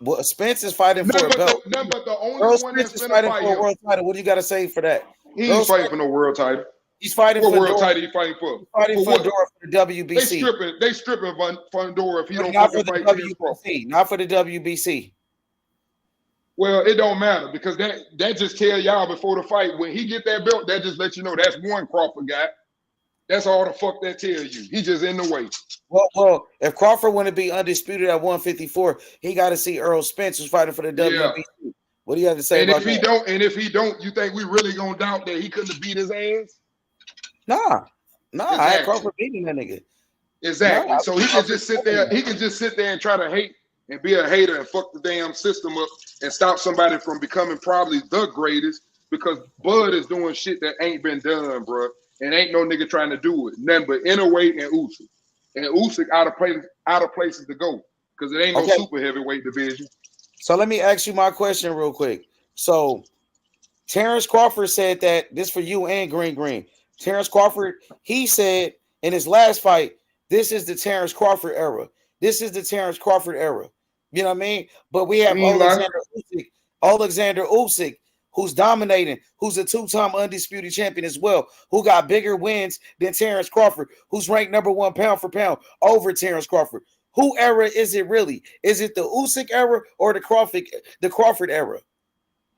Well, Spence is fighting for a belt. None but the only Earl one that's Spence is gonna fighting fight for a him. world title. What do you got to say for that? He ain't fighting for no world title. He's fighting what for world Dora. title he fighting for? He's fighting for Dora for the WBC. They stripping Fundora if he don't not for fucking the fight WBC. Not for the WBC. Well, it don't matter because that just tell y'all before the fight when he get that belt, that just let you know that's one Crawford guy. That's all the fuck that tell you. He just in the way. Well, if Crawford want to be undisputed at 154, he got to see Earl Spence who's fighting for the WBC. What do you have to say about that? If he don't, you think we really gonna doubt that he couldn't have beat his ass? Nah. Exactly. I had Crawford beating that nigga. Exactly. Nah, so he can just sit there. He can just sit there and try to hate and be a hater and fuck the damn system up and stop somebody from becoming probably the greatest because Bud is doing shit that ain't been done, bro. And ain't no nigga trying to do it. Nothing but Inoue and Usyk. And Usyk out of places to go because it ain't no super heavyweight division. So let me ask you my question real quick. So Terrence Crawford said that this for you and Green. Terrence Crawford, he said in his last fight, this is the Terrence Crawford era. This is the Terrence Crawford era. You know what I mean? But we have Alexander Usyk, who's dominating, who's a two-time undisputed champion as well, who got bigger wins than Terrence Crawford, who's ranked number one pound for pound over Terrence Crawford. Who era is it really? Is it the Usyk era or the Crawford era?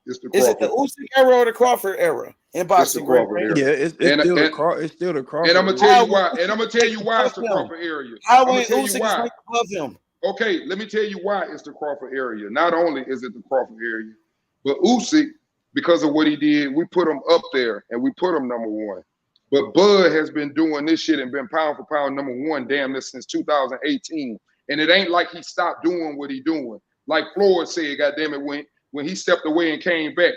It's the Crawford. Is it the Usyk era or the Crawford era in boxing? Yeah, it's still the Crawford. And I'm gonna tell you why. And I'm gonna tell you why it's the Crawford area. How when Usyk is ranked above him? Okay, let me tell you why it's the Crawford area. Not only is it the Crawford area, but Usyk, because of what he did, we put him up there and we put him number one. But Bud has been doing this shit and been pound for pound number one damn this since 2018. And it ain't like he stopped doing what he doing. Like Floyd said, goddamn it, when he stepped away and came back,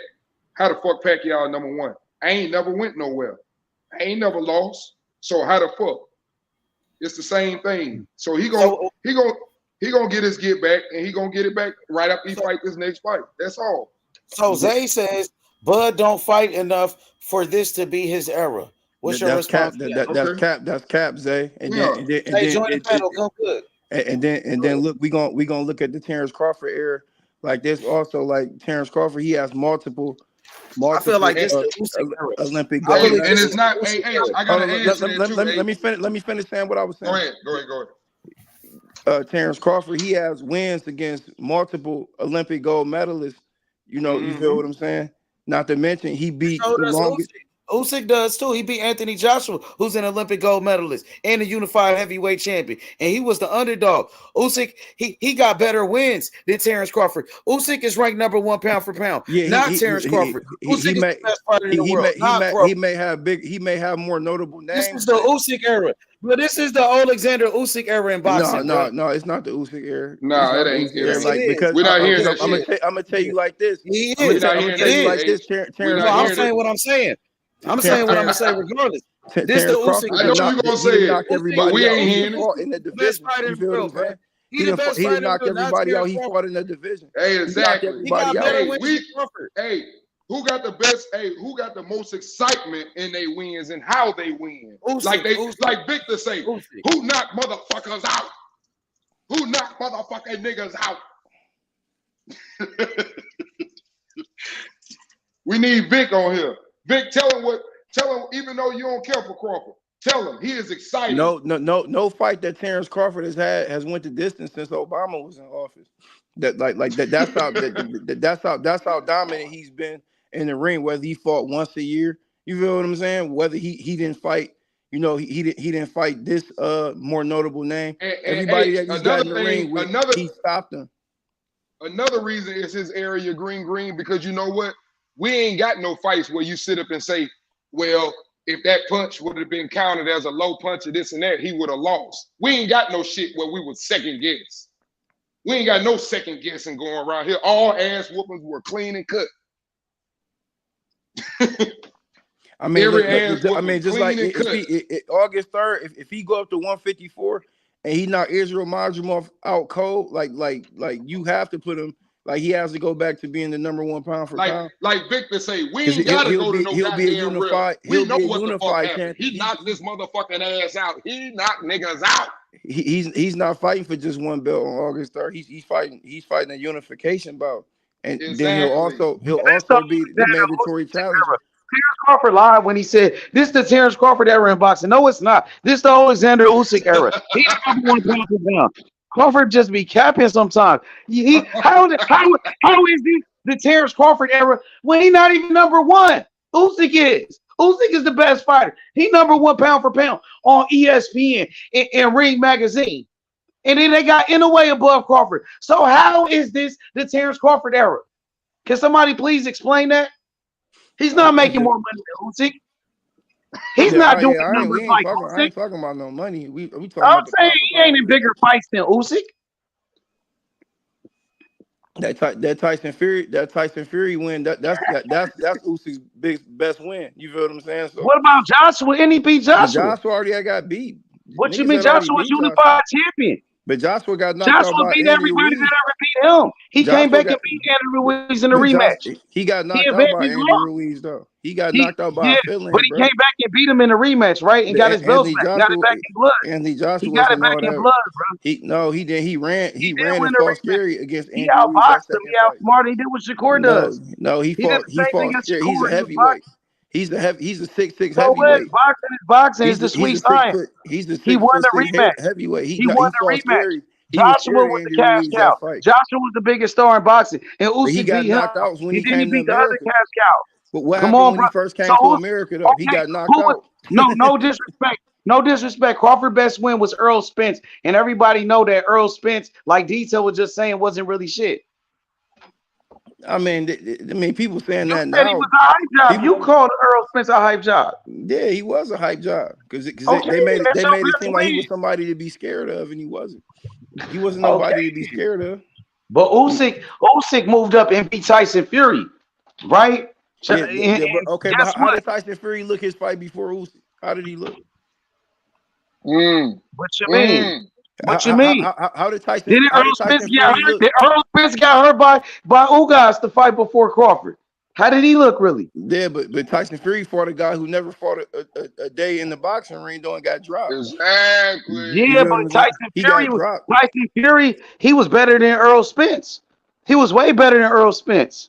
how the fuck Pacquiao number one? I ain't never went nowhere. I ain't never lost. So how the fuck? It's the same thing. So he gonna get his get back and he gonna get it back right after he fight this next fight. That's all. So Zay says Bud don't fight enough for this to be his era. What's your response? That's cap, Zay. And then join the panel, come good. And then look, we gonna look at the Terrence Crawford era. Like there's also like Terrence Crawford, he has multiple I feel like this multiple is the Usyk era. Olympic I gold believe And this medalists. is it's not. the Hey, Usyk hey, era. I gotta answer that too. Let me finish saying what I was Go saying. ahead. Go ahead. Terrence Crawford, he has wins against multiple Olympic gold medalists. You know, you feel Mm-hmm. what I'm saying? Not to mention he beat So the does longest. Usyk. Usyk does too. He beat Anthony Joshua, who's an Olympic gold medalist and a unified heavyweight champion, and he was the underdog. Usyk, he got better wins than Terrence Crawford. Usyk is ranked number 1 pound for pound, Yeah, not Terrence Crawford. Usyk is the best fighter in the world, not he Crawford. may have more notable This names. is the Usyk era, but this is the Alexander Usyk era in boxing, bro. No, it's not the Usyk era. Nah, it's not it the ain't. Usyk It era. Yes, ain't. it Like is. because We're not hearing I'm that gonna shit. tell you like this. He I'm is. gonna tell you like this. We're Terrence No, not I'm hearing saying it. what I'm saying. I'm saying what I'm gonna say regardless. This the Terrence Usyk Crawford I know did era. you not gonna he say didn't it, knock but we everybody out. ain't He hearing didn't it. fought in the The best division. fighter You in the feel what I'm world, bro. saying? He the best He fighter didn't in the knock world, not everybody out. Terrence He Crawford. fought in the division. Hey, He knocked exactly. He got everybody better out. Hey, wins than Crawford. hey, who got the best? Hey, who got the most excitement in their wins and how they win? Like Usyk. Victor say, Usyk. who knocked motherfuckers out? Who knocked motherfucking niggas out? We need Vic on here. Vic, tell him, even though you don't care for Crawford, tell him he is exciting. No fight that Terrence Crawford has went the distance since Obama was in office. That's how dominant he's been in the ring. Whether he fought once a year, you feel what I'm saying? Whether he didn't fight, he didn't fight this more notable name. Everybody that he's got in the ring with, he stopped them. Another reason is his area green, because you know what? We ain't got no fights where you sit up and say, well, if that punch would have been counted as a low punch or this and that, he would have lost. We ain't got no shit where we would second guess. We ain't got no second guessing going around here. All ass whoopings were clean and cut. I mean, just like August 3rd, if he go up to 154 and he knocked Israel Majumov out cold, like you have to put him, like he has to go back to being the number 1 pound for pound. Like Victor say, we ain't gotta go to no goddamn real. We know what the fuck happened. He knocked this motherfucking ass out. He knocked niggas out. He's not fighting for just 1 belt on August 3rd. He's fighting a unification bout, and then he'll also be the mandatory challenger. Terrence Crawford lied when he said this is the Terrence Crawford era in boxing. No, it's not. This is the Alexander Usyk era. He's number 1 pound for pound. Crawford just be capping sometimes. How is this the Terrence Crawford era when he's not even number 1? Usyk is. Usyk is the best fighter. He number 1 pound for pound on ESPN and Ring Magazine. And then they got in a way above Crawford. So how is this the Terrence Crawford era? Can somebody please explain that? He's not making more money than Usyk. He's not doing numbers like Usyk. I ain't talking about no money. We talking I'm about saying he ain't in bigger fights than Usyk. That Tyson Fury win. That's Usyk's best win. You feel what I'm saying? So what about Joshua? And he beat Joshua. Joshua already got beat. What you mean? Joshua's unified champion. But Joshua got knocked out by beat Andy everybody Ruiz. that ever beat him. He came back and beat Andy Ruiz in the rematch. He got knocked out by Andy Ruiz, though. He got knocked out by Finland, but he came back and beat him in the rematch, right? And got his belts back. Got it back in blood. Anthony Joshua, he got it back in blood, bro. He did. He ran and fought scary against Andy He outboxed him. He outsmarted. He did what Shakur does. No, he fought scary. He's a heavyweight. He's a 6'6" heavyweight. Boxing is the sweet science. He won the rematch. Heavyweight. He won the rematch. Joshua was the cash cow. Joshua was the biggest star in boxing, and Usyk got knocked out when he came to beat the other America. cash cows. But what happened when he first came to America? Though he got knocked out. No disrespect. No disrespect. Crawford's best win was Earl Spence, and everybody know that Earl Spence, like Detail was just saying, wasn't really shit. I mean, people saying that now. He was a hype job. You called Earl Spence a hype job. Yeah, he was a hype job because they made it seem like he was somebody to be scared of, and he wasn't. He wasn't nobody to be scared of. But Usyk moved up and beat Tyson Fury, right? But how did Tyson Fury look his fight before Usyk? How did he look? What you mean? What you mean? How did Tyson? Did Earl Spence get hurt? Did Earl Spence got hurt by Ugas to fight before Crawford? How did he look really? Yeah, but Tyson Fury fought a guy who never fought a day in the boxing ring, though, and got dropped. Exactly. Yeah, but Tyson Fury, he was better than Earl Spence. He was way better than Earl Spence.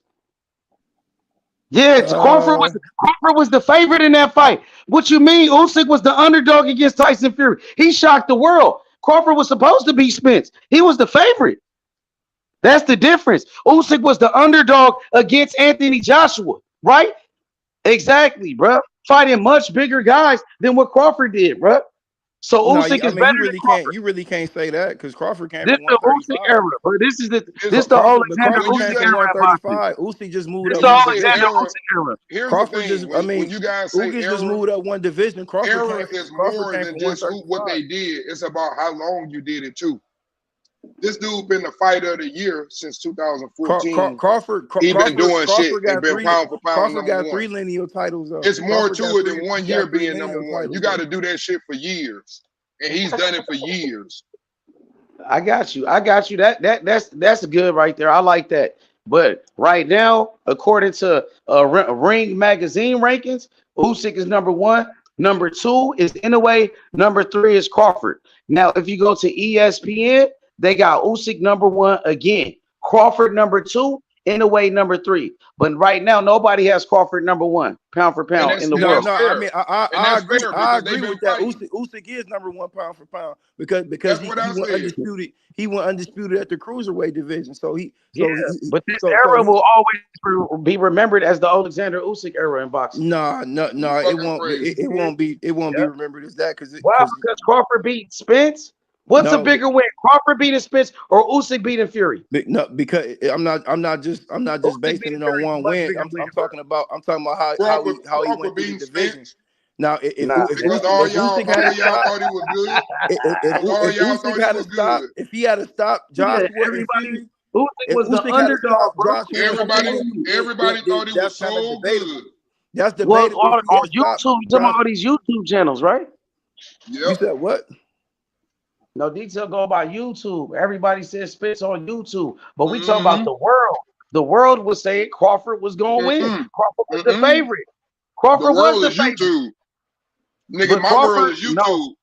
Yeah, Crawford was the favorite in that fight. What you mean? Usyk was the underdog against Tyson Fury. He shocked the world. Crawford was supposed to beat Spence. He was the favorite. That's the difference. Usyk was the underdog against Anthony Joshua, right? Exactly, bro. Fighting much bigger guys than what Crawford did, bro. So No, Usyk I is mean better you than really can't. Crawford. You really can't say that because Crawford came This from the Usyk 135. era, but this is the Crawford, but Alexander Crawford Usyk came era from in boxing. 135. Usyk just moved This up the one Here's the Alexander division. era. Usyk era. Here's the Crawford thing. just, I When mean, you guys say Usyk just era, moved up one division. era is Crawford more came than from just what 135. they did. It's about how long you did it too. This dude been the fighter of the year since 2014. He been doing shit. He been pound for pound Crawford number got one. 3 lineal titles though. It's more Crawford to got it three. than 1 He year got 3 being number lineal one. You titles got though. to do that shit for years, and he's done it for years. I got you. That's good right there. I like that. But right now, according to Ring Magazine rankings, Usyk is number 1. Number 2 is Inoue. Number 3 is Crawford. Now, if you go to ESPN, they got Usyk number 1 again. Crawford number 2. Inoue number 3. But right now, nobody has Crawford number 1, pound for And pound in the No, world. that's no. I fair. mean, And I that's agree. fair I because they've agree been with that. fighting. Usyk is number 1 pound for pound because That's he, what he I went said. undisputed. He went undisputed at the cruiserweight division. So Yeah, but this era will always be remembered as the Alexander Usyk era in boxing. You no. It fucking won't. crazy. It won't be Yeah. remembered as that because Why? Because Crawford beat Spence. What's a no, bigger win? Crawford beating Spence or Usyk beating Fury? no, because I'm not just Usyk basing beating it on Fury is a one much win. bigger win, I'm bro. talking about how he Crawford went through the beating division. Spence. Now, Nah, Because all If y'all Usyk had to stop, thought he was good. Because all if y'all Usyk thought he had to was stop, good. if he had to stop yeah, Joshua and everybody. Fury, Usyk if was the Usyk had to underdog, stop bro. Joshua and Fury, Everybody thought he that's was kind of so debatable. good. That's Well, debatable if on, he had on stopped YouTube, you talking about Joshua. all these YouTube channels, right? You Yep. said what? No detail go by YouTube. Everybody says Spence on YouTube, but we talk about Mm-hmm. the world. The world would say Crawford was going to win. Mm-mm. Crawford was the Mm-mm. favorite. The Crawford was world the is favorite. YouTube. Nigga, But my world Crawford, is no, YouTube.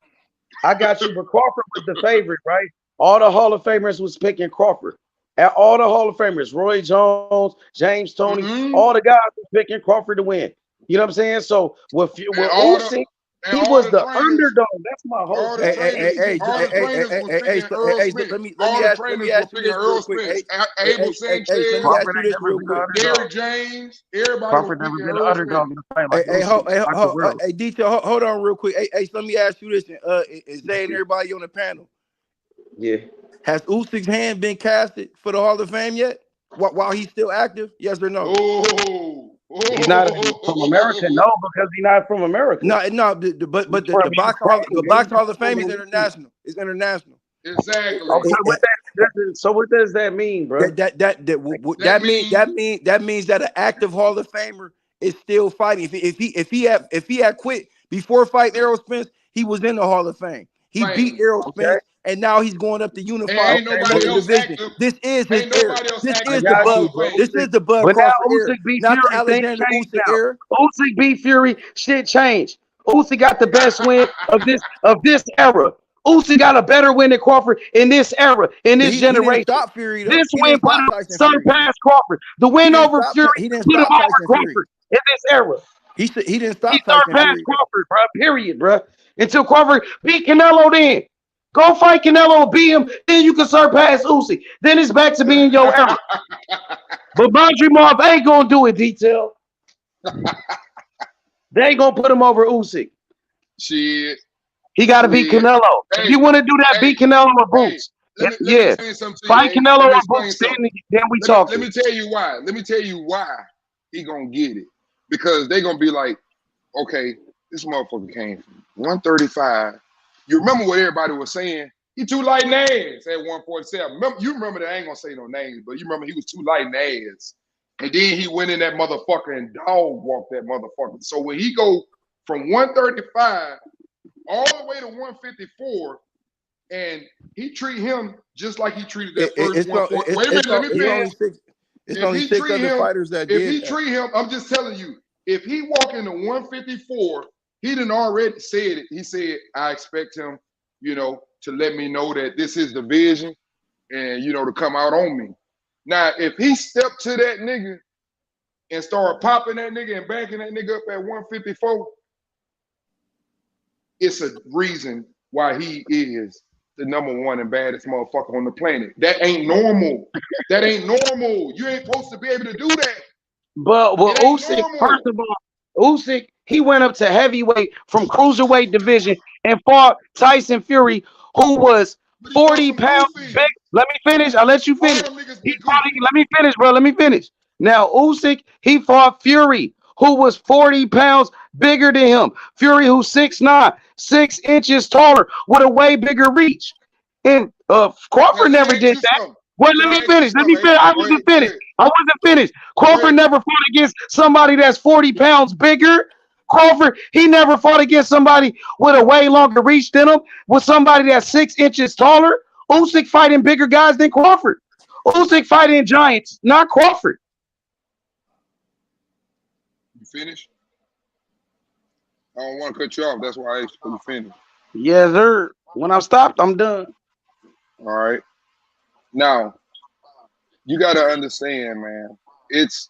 I got you. But Crawford was the favorite, right? All the Hall of Famers was picking Crawford. And all the Hall of Famers, Roy Jones, James Toney, Mm-hmm. all the guys was picking Crawford to win. You know what I'm saying? So with And all Usyk, the he was the trainers, underdog. That's my whole all the point. trainers, all the trainers was picking Earl Spence. Let me All the ask trainers were you picking this real Earl quick. Spence. Abel Let me Sanchez, ask Crawford you ain't this never real been the quick. underdog. Derrick James, everybody was Crawford never picking been the Earl Spence. underdog in a fight like Usyk. Like the world. Detail, hold on real quick. Hey, so let me ask you this. Is Zay and everybody on the panel? Yeah. Has Usyk's hand been casted for the Hall of Fame yet? While he's still active? Yes or no? He's not from America, no, because he's not from America. No. But He's from the box Hall of Fame is Ukraine. international. It's international. Exactly. Okay, so what does that mean, bro? That means that an active Hall of Famer is still fighting. If he had quit before fighting Errol Spence, he was in the Hall of Fame. He beat Errol Spence, and now he's going up to unify Ain't nobody else division. active. This is his Ain't era. nobody else This active is in the the Hall Bud. of Fame. This is the Bud But now Crawford era, Usyk beat not the Fury, things Alexander changed Usyk now. era. Usyk beat Fury, shit changed. Usyk got the best win of this era. Usyk got a better win than Crawford in this era, in this He didn't generation. stop Fury though. This He win didn't put stop him Tyson Fury. surpassed Crawford. The win over Fury He didn't put him stop over Tyson Fury. Crawford in this era. He didn't He stop Tyson surpassed Fury. Crawford, bro. Period, bro. Until Crawford beat Canelo, then go fight Canelo, beat him, then you can surpass Usyk. Then it's back to being your era. But Boundary Marv ain't gonna do it, detail. They ain't gonna put him over Usyk. Shit. He got to beat Canelo. Hey, if you want to do that, beat Canelo with boots. Let me Yeah, say something to fight you. Canelo Let me with explain boots. something. Then we talk. Let me tell you why. Let me tell you why he gonna get it. Because they gonna be like, okay, this motherfucker came from 135. You remember what everybody was saying? He too light in ass at 147. You remember that? I ain't gonna say no names, but you remember he was too light in ass. And then he went in that motherfucker and dog walked that motherfucker. So when he go from 135 all the way to 154, and he treat him just like he treated that first 140. Wait a minute, let me finish. It's only six other fighters that did. If he treat him, I'm just telling you, if he walk into 154, he done already said it. He said, I expect him, to let me know that this is the vision and, to come out on me. Now, if he stepped to that nigga and start popping that nigga and backing that nigga up at 154, it's a reason why he is the #1 and baddest motherfucker on the planet. That ain't normal. That ain't normal. You ain't supposed to be able to do that. But Usyk, first of all, Usyk, he went up to heavyweight from cruiserweight division and fought Tyson Fury, who was 40 pounds big. Let me finish. I'll let you finish. Let me finish, bro. Let me finish. Now, Usyk, he fought Fury, who was 40 pounds bigger than him. Fury, who's 6'9", 6 inches taller, with a way bigger reach. And Crawford never did that. Well, let me finish. Let me finish. I wasn't finished. Crawford never fought against somebody that's 40 pounds bigger. Crawford, he never fought against somebody with a way longer reach than him, with somebody that's 6 inches taller. Usyk fighting bigger guys than Crawford. Usyk fighting giants, not Crawford. You finish? I don't want to cut you off. That's why I asked you to finish. Yes, sir. When I'm stopped, I'm done. All right. Now, you got to understand, man. It's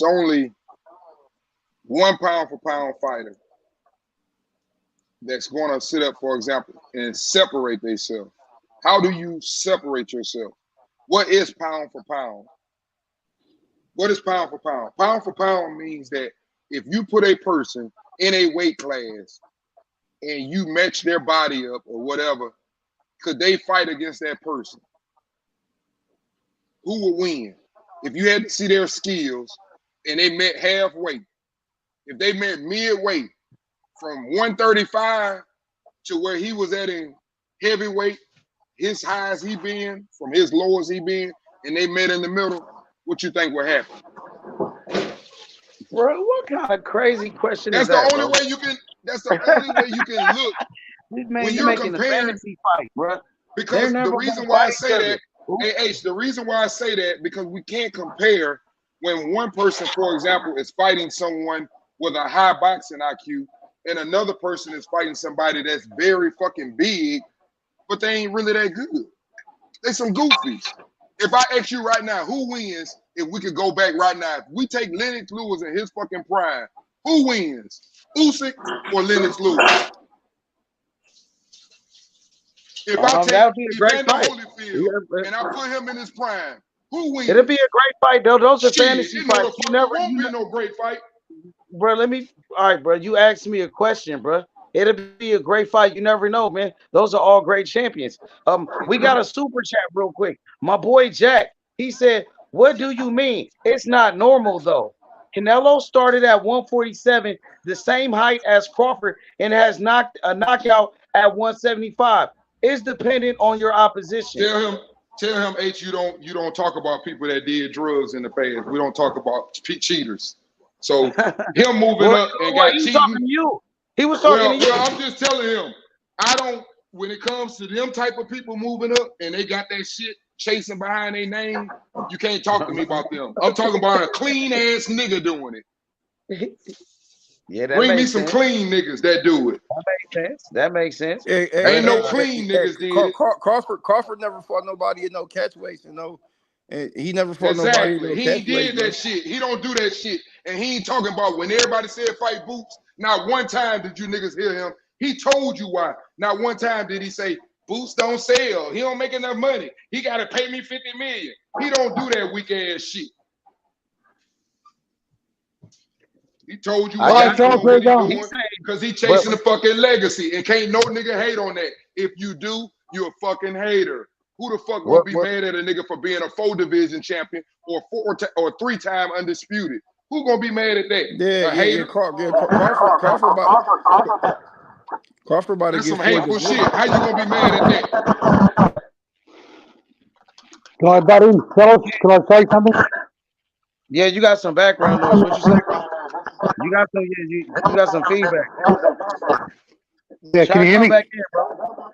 only 1 pound for pound fighter that's going to sit up, for example, and separate themselves. How do you separate yourself? What is pound for pound? What is pound for pound? Pound for pound means that if you put a person in a weight class and you match their body up or whatever, could they fight against that person? Who would win? If you had to see their skills and they met halfway, if they met midway from 135 to where he was at in heavyweight, his highs he been, from his lowest he been, and they met in the middle, what you think would happen? Bro, what kind of crazy question that's is that? The only way you can. That's the only way you can look when you're making comparing. A fantasy fight, bro. Because the reason why I say that, the reason why I say that, because we can't compare when one person, for example, is fighting someone with a high boxing IQ and another person is fighting somebody that's very fucking big, but they ain't really that good. They some goofies. If I ask you right now, who wins if we could go back right now? If we take Lennox Lewis in his fucking prime, who wins? Usyk or Lennox Lewis? If I take Evander Holyfield and I put him in his prime, who wins? It'll be a great fight, though. Those are fantasy fights. Won't be no great fight. Bro, all right, bro. You asked me a question, bro. It'll be a great fight. You never know, man. Those are all great champions. We got a super chat real quick. My boy Jack, he said, "What do you mean? It's not normal though. Canelo started at 147, the same height as Crawford, and has knocked a knockout at 175. It's dependent on your opposition." Tell him, H, you don't talk about people that did drugs in the past. We don't talk about cheaters. So him moving up and got cheating. Talking to you. He was talking to you. Well, I'm just telling him, I don't. When it comes to them type of people moving up and they got that shit chasing behind their name, you can't talk to me about them. I'm talking about a clean ass nigga doing it. Yeah, that bring me some clean niggas that do it. That makes sense. Ain't no clean niggas did it. Crawford never fought nobody in no catchweights, and he never fought nobody in no he did that shit. He don't do that shit. And he ain't talking about when everybody said fight Boots. Not one time did you niggas hear him. He told you why. Not one time did he say Boots don't sell. He don't make enough money. He got to pay me $50 million. He don't do that weak ass shit. He told you why he doing what he doing because he chasing the fucking legacy, and can't no nigga hate on that. If you do, you're a fucking hater. Who the fuck would be mad at a nigga for being a 4-division champion or 3-time undisputed? Who gonna be mad at that? Crawford about to That's get some hateful shit. How you gonna be mad at that? Can I say something? Yeah, you got some background noise. What you say, bro? You got some. You got some feedback. Yeah, can you hear me? Back in, bro.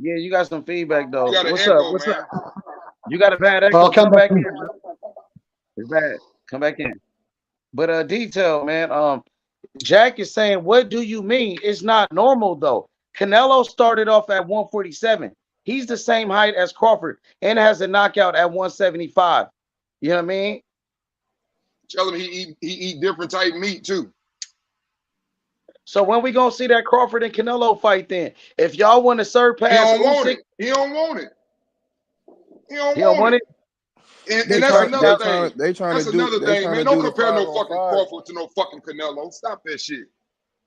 Yeah, you got some feedback though. What's up? What's up? You got a bad echo. Come back in, bro. It's bad. Come back in. But detail, man. Jack is saying, what do you mean? It's not normal though. Canelo started off at 147. He's the same height as Crawford and has a knockout at 175. You know what I mean? Tell him he eat different type meat too. So when we gonna see that Crawford and Canelo fight then? If y'all want to surpass He don't want Usyk, it. He don't want it. He don't he don't want want it. it. And that's another thing. They trying That's to do another they thing, trying man. to Don't do the compare no 5-on-5. fucking Crawford to no fucking Canelo. Stop that shit.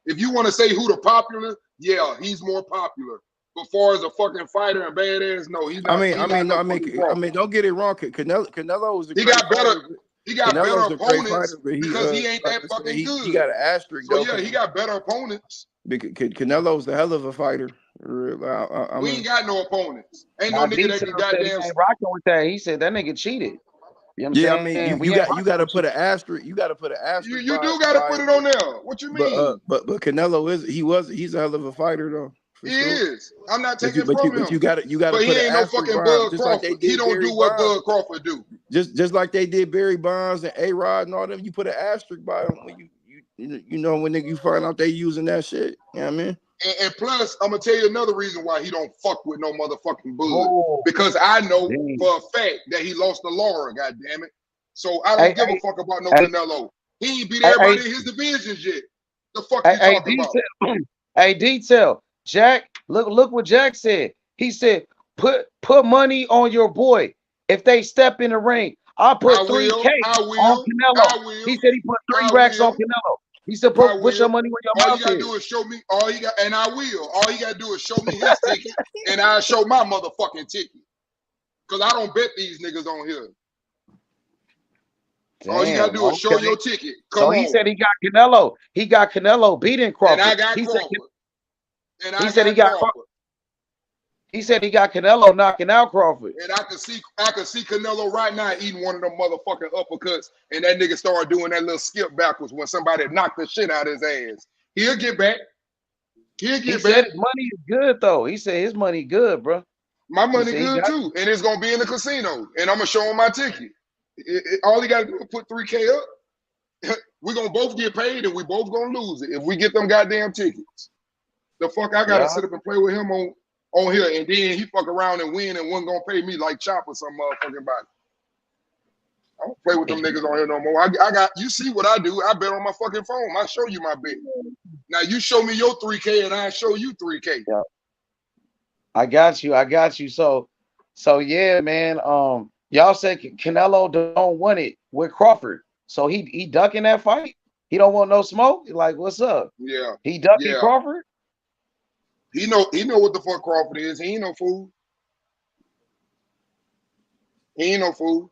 If you want to say who the popular, yeah, he's more popular. But far as a fucking fighter and badass, no, he's not. Don't get it wrong. Canelo is a He great got better. fighter. He got better Canelo's a great opponents fighter, but because he ain't like that I said, fucking good. he got an asterisk So though. yeah, he got better opponents. Canelo's a hell of a fighter. We ain't got no opponents. Ain't no Now, nigga that can Detail said he goddamn. ain't rocking with that. He said that nigga cheated. You know what I'm Yeah, I saying? mean, We you ain't got to rocking put an asterisk. You got to put an You asterisk do got to put it on there. What you mean? But Canelo he's a hell of a fighter though, for He sure. is. I'm not But taking it from him. you got to But he put an ain't no asterisk fucking behind him, Bud just like they Crawford. He did don't Barry do what Bonds. Bud Crawford do. Just like they did Barry Bonds and A-Rod and all them. You put an asterisk by them when you know when you find out they using that shit. You know what I mean? And plus, I'm gonna tell you another reason why he don't fuck with no motherfucking Bud. Oh, because I know dang. for a fact that he lost to Laura. God damn it! So I don't give a fuck about no Canelo. He ain't beat everybody in his divisions yet. The fuck you talking about? Hey, Detail. Jack, look what Jack said. He said, put money on your boy. If they step in the ring, I'll put $3K on Canelo. He said he put 3 racks on Canelo. He said, put your money where your All mouth you gotta is. do is show me. All you got, and I will. All you gotta do is show me his ticket, and I'll show my motherfucking ticket. Cause I don't bet these niggas on here. Damn, all you gotta do is show your ticket. Come on. He said he got Canelo. He got Canelo beating Crawford. And I got he Crawford. He said he got Canelo knocking out Crawford. And I can see Canelo right now eating one of them motherfucking uppercuts, and that nigga started doing that little skip backwards when somebody knocked the shit out of his ass. He'll get back. He'll get back. Said his money is good though. He said his money good, bro. My money good too, and it's gonna be in the casino, and I'm gonna show him my ticket. All he gotta do is put $3K up. We're gonna both get paid, and we both gonna lose it if we get them goddamn tickets. The fuck I gotta sit up and play with him on here, and then he fuck around and win, and wasn't gonna pay me like Chop or some motherfucking body. I don't play with them niggas on here no more. I got, you see what I do. I bet on my fucking phone. I show you my bet. Now you show me your 3K, and I show you 3K. Yeah. I got you. So yeah, man. Y'all said Canelo don't want it with Crawford. So he ducking that fight. He don't want no smoke. Like, what's up? Yeah. He ducking Crawford. He know what the fuck Crawford is. He ain't no fool. He ain't no fool.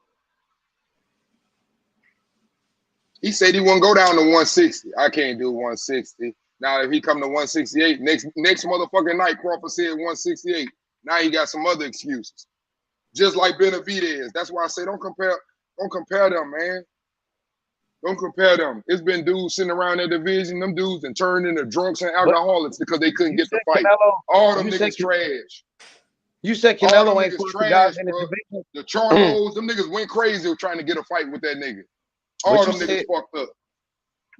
He said he wouldn't go down to 160. I can't do 160. Now, if he come to 168, next motherfucking night, Crawford said 168. Now he got some other excuses. Just like Benavidez. That's why I say don't compare them, man. Don't compare them. It's been dudes sitting around that division, them dudes, and turned into drunks and alcoholics because they couldn't get the fight. All them niggas trash. You said Canelo ain't for guys in the division. The Charlos, them niggas went crazy trying to get a fight with that nigga. All them niggas fucked up.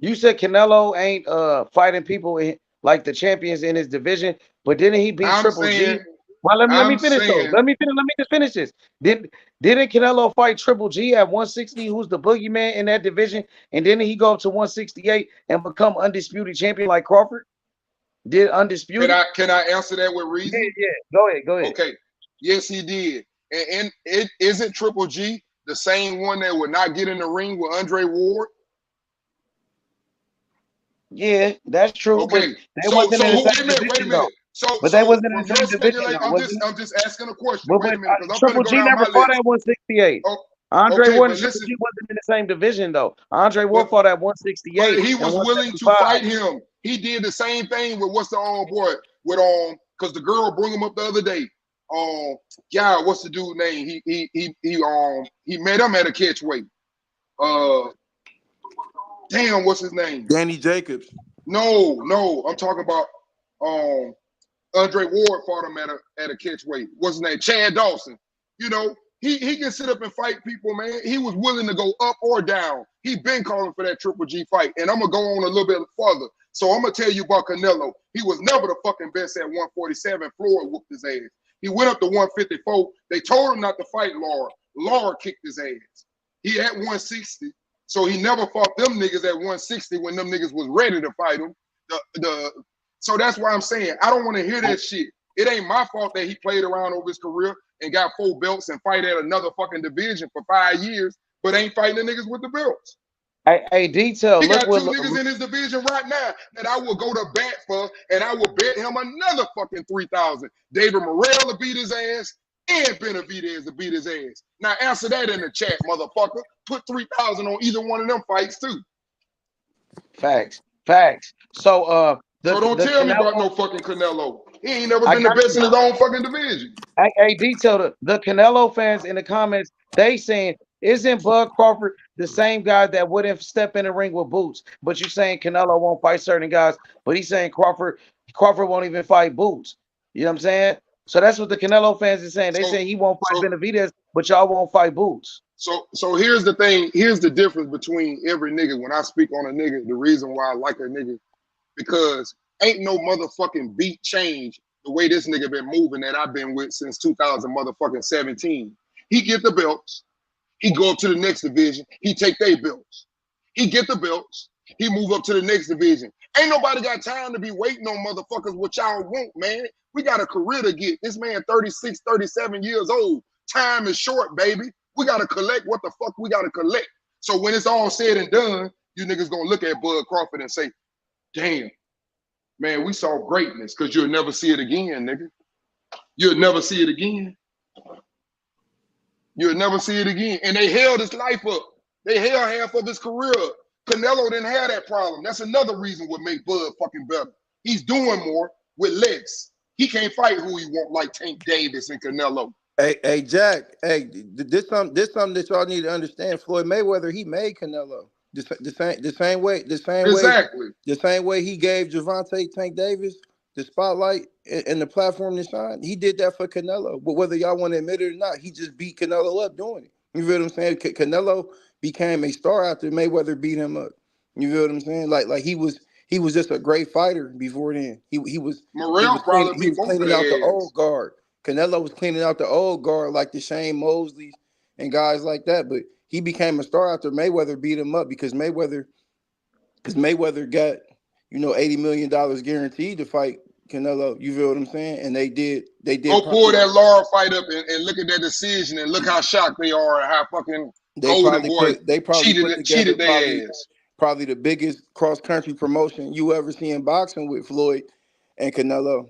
You said Canelo ain't fighting people like the champions in his division, but didn't he beat Triple G? Well, let me finish though. Let me just finish this. Didn't Canelo fight Triple G at 160, who's the boogeyman in that division, and then he go up to 168 and become undisputed champion like Crawford? Did undisputed? Can I answer that with reason? Yeah. Go ahead. Okay. Yes, he did. And it isn't Triple G the same one that would not get in the ring with Andre Ward? Yeah, that's true. Okay. But they wasn't in the same division though. But they wasn't in the same division. I'm just asking a question. But Wait a minute, because I'm Triple going to G go down never my fought list. at 168. Andre Ward and Triple G wasn't in the same division though. Andre Ward fought at 168. But he was willing to fight him. He did the same thing with what's the boy with because the girl brought him up the other day. What's the dude name? He met him at a catch weight. Damn, what's his name? Danny Jacobs. No, I'm talking about Andre Ward fought him at a catch weight. What's his name? Chad Dawson. You know, he can sit up and fight people, man. He was willing to go up or down. He been calling for that Triple G fight. And I'm gonna go on a little bit further. So I'm gonna tell you about Canelo. He was never the fucking best at 147. Floyd whooped his ass. He went up to 154. They told him not to fight Laura. Laura kicked his ass. He at 160. So he never fought them niggas at 160 when them niggas was ready to fight him. So that's why I'm saying I don't want to hear that shit. It ain't my fault that he played around over his career and got 4 belts and fight at another fucking division for 5 years, but ain't fighting the niggas with the belts. Hey, Detail, He look got what 2 niggas in his division right now that I will go to bat for, and I will bet him another fucking 3,000. David Morrell to beat his ass, and Benavidez to beat his ass. Now answer that in the chat, motherfucker. Put 3,000 on either one of them fights too. Facts. So So don't tell me about no fucking Canelo. He ain't never been the best in his own fucking division. Hey, Detail, the Canelo fans in the comments, they saying, isn't Bud Crawford the same guy that wouldn't step in the ring with boots? But you saying Canelo won't fight certain guys, but he's saying Crawford won't even fight boots. You know what I'm saying? So that's what the Canelo fans are saying. They say he won't fight Benavidez, but y'all won't fight boots. So here's the thing. Here's the difference between every nigga. When I speak on a nigga, the reason why I like a nigga, because ain't no motherfucking beat change the way this nigga been moving that I've been with since 2017. He get the belts. He go up to the next division. He take their belts. He get the belts. He move up to the next division. Ain't nobody got time to be waiting on motherfuckers what y'all want, man. We got a career to get. This man 36, 37 years old. Time is short, baby. We got to collect what the fuck we got to collect. So when it's all said and done, you niggas gonna look at Bud Crawford and say, damn, man, we saw greatness, because you'll never see it again, nigga. You'll never see it again. You'll never see it again. And they held his life up. They held half of his career up. Canelo didn't have that problem. That's another reason what make Bud fucking better. He's doing more with less. He can't fight who he want like Tank Davis and Canelo. Hey, Jack. Hey, this something that y'all need to understand. Floyd Mayweather, he made Canelo the same way he gave Gervonta Tank Davis the spotlight and the platform to shine. He did that for Canelo. But whether y'all want to admit it or not, he just beat Canelo up doing it. You feel what I'm saying? Canelo became a star after Mayweather beat him up. You feel what I'm saying? Like he was just a great fighter before then. He was cleaning out the old guard. Canelo was cleaning out the old guard like the Shane Mosleys and guys like that. But he became a star after Mayweather beat him up because Mayweather got, $80 million guaranteed to fight Canelo. You feel what I'm saying? And they did. Go pull that Laura fight up and look at that decision and look how shocked they are and how fucking Golden Boy cheated their ass. Probably the biggest cross-country promotion you ever see in boxing with Floyd and Canelo.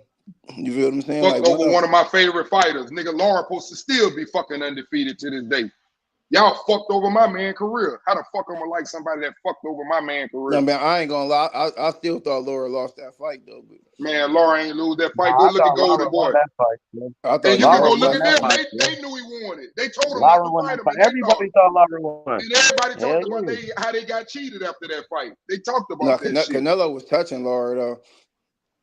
You feel what I'm saying? Fucked over one of my favorite fighters. Nigga, Lauren supposed to still be fucking undefeated to this day. Y'all fucked over my man career. How the fuck am I like somebody that fucked over my man career? No, man, I ain't gonna lie. I still thought Laura lost that fight though. But man, Laura ain't lose that fight. Go look at Golden Boy. And you can go look at them. They knew he won it. They told him not to fight him. Everybody thought Laura won. And everybody talked about how they got cheated after that fight. They talked about that shit. Canelo was touching Laura though.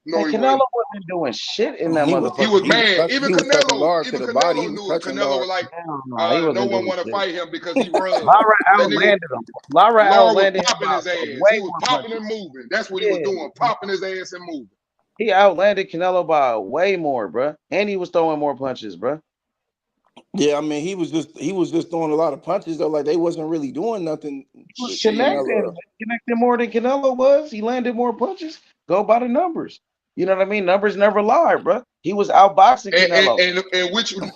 No, Canelo wasn't doing shit in that motherfucker. He was mad. Even Canelo knew it. Canelo was like, no one want to fight him because he runs. Laura outlanded him. Laura outlanded him. Popping his ass. He was popping and moving. That's what he was doing. Popping his ass and moving. He outlanded Canelo by way more, bro. And he was throwing more punches, bro. Yeah, I mean, he was just throwing a lot of punches though. Like they wasn't really doing nothing. He was connecting more than Canelo was. He landed more punches. Go by the numbers. You know what I mean? Numbers never lie, bro. He was outboxing Canelo. And which one were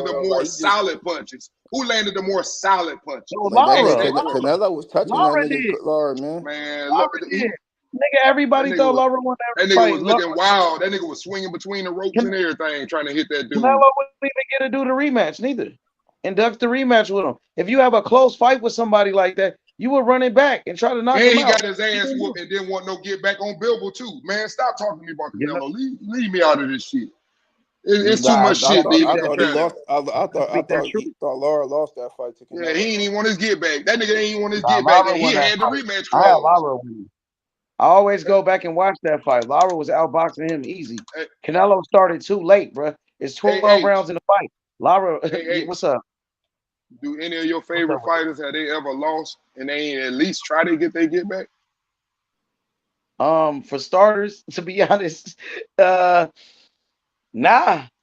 the more solid punches? Who landed the more solid punches? Canelo was touching Laura that nigga. Laura, man. Man, Laura did. Nigga, everybody thought Laura won that fight. That nigga was looking wild. That nigga was swinging between the ropes and everything, trying to hit that dude. Canelo wouldn't even get to do the rematch, neither. Induct the rematch with him. If you have a close fight with somebody like that, you would run it back and try to knock him out. And he got his ass whooped and didn't want no get back on Billboard too. Man, stop talking to me about Canelo. Leave me out of this shit. It's too much shit. I thought Laura lost that fight to Canelo. Yeah, he ain't even want his get back. That nigga ain't even want his get back. He had the rematch clause. I always go back and watch that fight. Laura was outboxing him easy. Canelo started too late, bro. It's 12 rounds in the fight. Laura, what's up? Do any of your favorite fighters, have they ever lost and they ain't at least try to get their get back? For starters, to be honest, nah.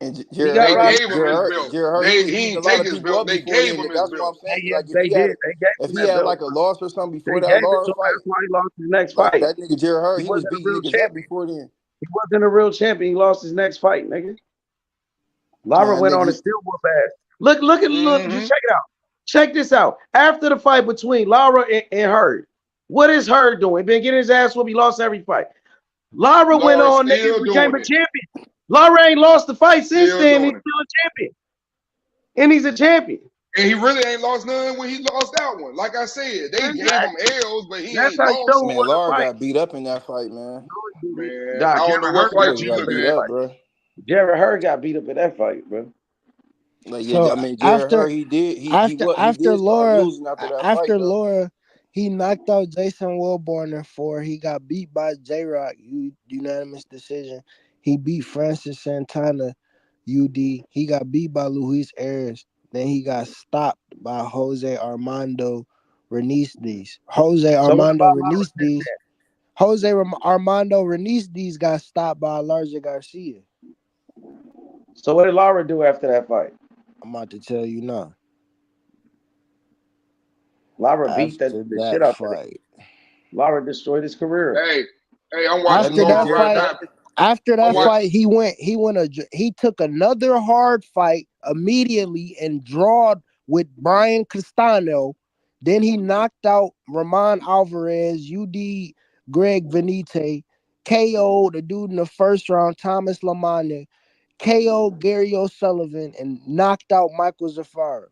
And He Jared got They Hurd, robbed. gave him his belt. he was He beating a didn't lot take of his people belt. up They before gave then. him his That's what I'm belt. saying. Yes, Like if they he had did. They gave if him he that had belt. like a loss or something They before that gave it Lara to him. fight, That's why he lost his next like fight. that nigga Jared Hurd, He he was wasn't a beating real niggas up champion. before then. He wasn't a real champion. He lost his next fight, nigga. Lara Man, went on nigga, and still whoop ass. Look, Mm-hmm. just check it out. Check this out. After the fight between Lara and Hurd, what is Hurd doing? Been getting his ass whooped. He lost every fight. Lara went Laura's on, nigga, still became doing a it. champion. Lara ain't lost the fight since Still then. He's doing it. still a champion. And he's a champion. And he really ain't lost none when he lost that one. Like I said, they gave him L's, but he That's ain't how you know lost. who Man, won the Lara fight. got beat up in that fight, man. Man, Nah, I don't know Jared what Hurd got fight Niggas you beat up got in looking beat that at. up, fight. bro. Jared Hurd got beat up in that fight, bro. Like, yeah, So I mean, Jared after Hurd, he did, after he after did start Laura losing after that fight, after though. Laura, he knocked out Jason Wilborn in 4. He got beat by J Rock, unanimous decision. He beat Francis Santana, UD. He got beat by Luis Ayres. Then he got stopped by Jose Armando Renistes. So what about Lara since Armando Renistes got stopped by Larja Garcia. then? So what did Lara do after that fight? I'm about to tell you now. Lara beat After the shit that out of it. fight. Lara destroyed his career. Hey, I'm That watching After nigga Laura that Jared right fight, now. Hurd, after I'm that watching. fight, he took another hard fight immediately and drawed with Brian Castano. Then he knocked out Ramon Alvarez, UD Greg Venite, KO the dude in the first round, Thomas Lamagna, KO Gary O'Sullivan, and knocked out Michael Zafara.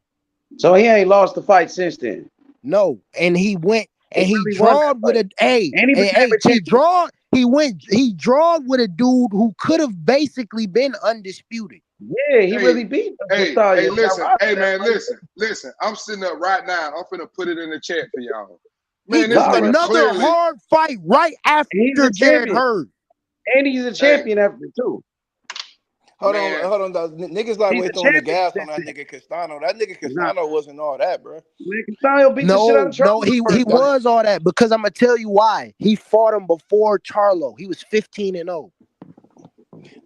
So he ain't lost the fight since then. No, and he went and He he really won that drawed with fight. a hey, And he hey, became hey, a champion. he drawed with a dude who could have basically been undisputed. Yeah, he really beat Hey, Got listen, robbed hey in that man, fight. listen. I'm sitting up right now. I'm finna put it in the chat for y'all. He Man, this took Lara, nigga another clearly, hard fight right he's after a Jared champion. Hurd. And he's a hey, champion after too. man, hold on, though. Niggas like He's way a throwing the champion. gas on that nigga Castano. That nigga Nah, Castano wasn't all that, bro. man, Castano beat the shit out of No, Charlo the he first fight. was all that because I'm gonna tell you why. He fought him before Charlo. He was 15-0.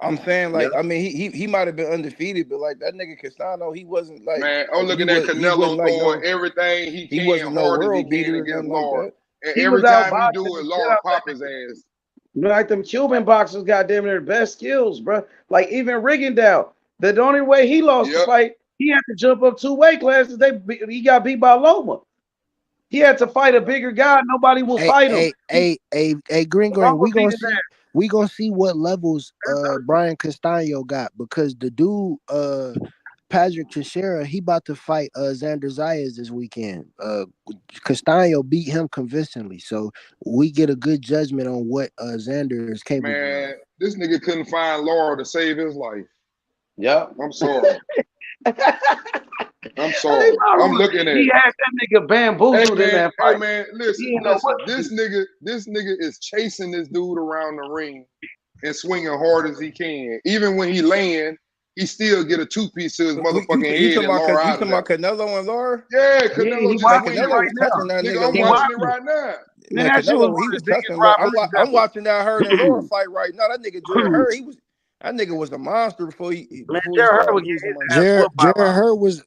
I'm saying, Yeah. like, I mean, he might have been undefeated, but like that nigga Castano, he wasn't like I'm looking at he wasn't Canelo like throwing everything he he can, wasn't no hard as he world can beater or against nothing like Laura. that. And He every was out time he boxing do it, the shit Laura out pop that his ass. like them Cuban boxers got damn near the best skills, bro. Like even Rigondeaux, the only way he lost the Yep. fight, he had to jump up 2 weight classes. He got beat by Loma. He had to fight a bigger guy. Nobody will fight him. Green. Loma We beat gonna his see. ass. We gonna see what levels Brian Castano got because the dude Patrick Teixeira, he about to fight Xander Zayas this weekend. Castano beat him convincingly, so we get a good judgment on what Xander is capable of. Man, this nigga couldn't find Laura to save his life. Yep. I'm sorry. I'm sorry. I'm looking at He it. had that nigga bamboozled in that fight. Hey man, listen. He ain't know what This nigga is chasing this dude around the ring and swinging hard as he can. Even when he land, he still get a 2-piece to his motherfucking head and Laura out of there. Canelo and Laura? Yeah, he Canelo just watching swinging. it right was now. touching that Nigga, nigga. I'm He watching it watching. right now. Man, Man, that shit was Canelo, one he of the was biggest touching Laura. robberies I'm ever. watching that Hurd and Laura fight right now. That nigga Jared Hurd, that nigga was a monster before he Man, Jared Hurd started was getting losing his money. ass whooped by Lara.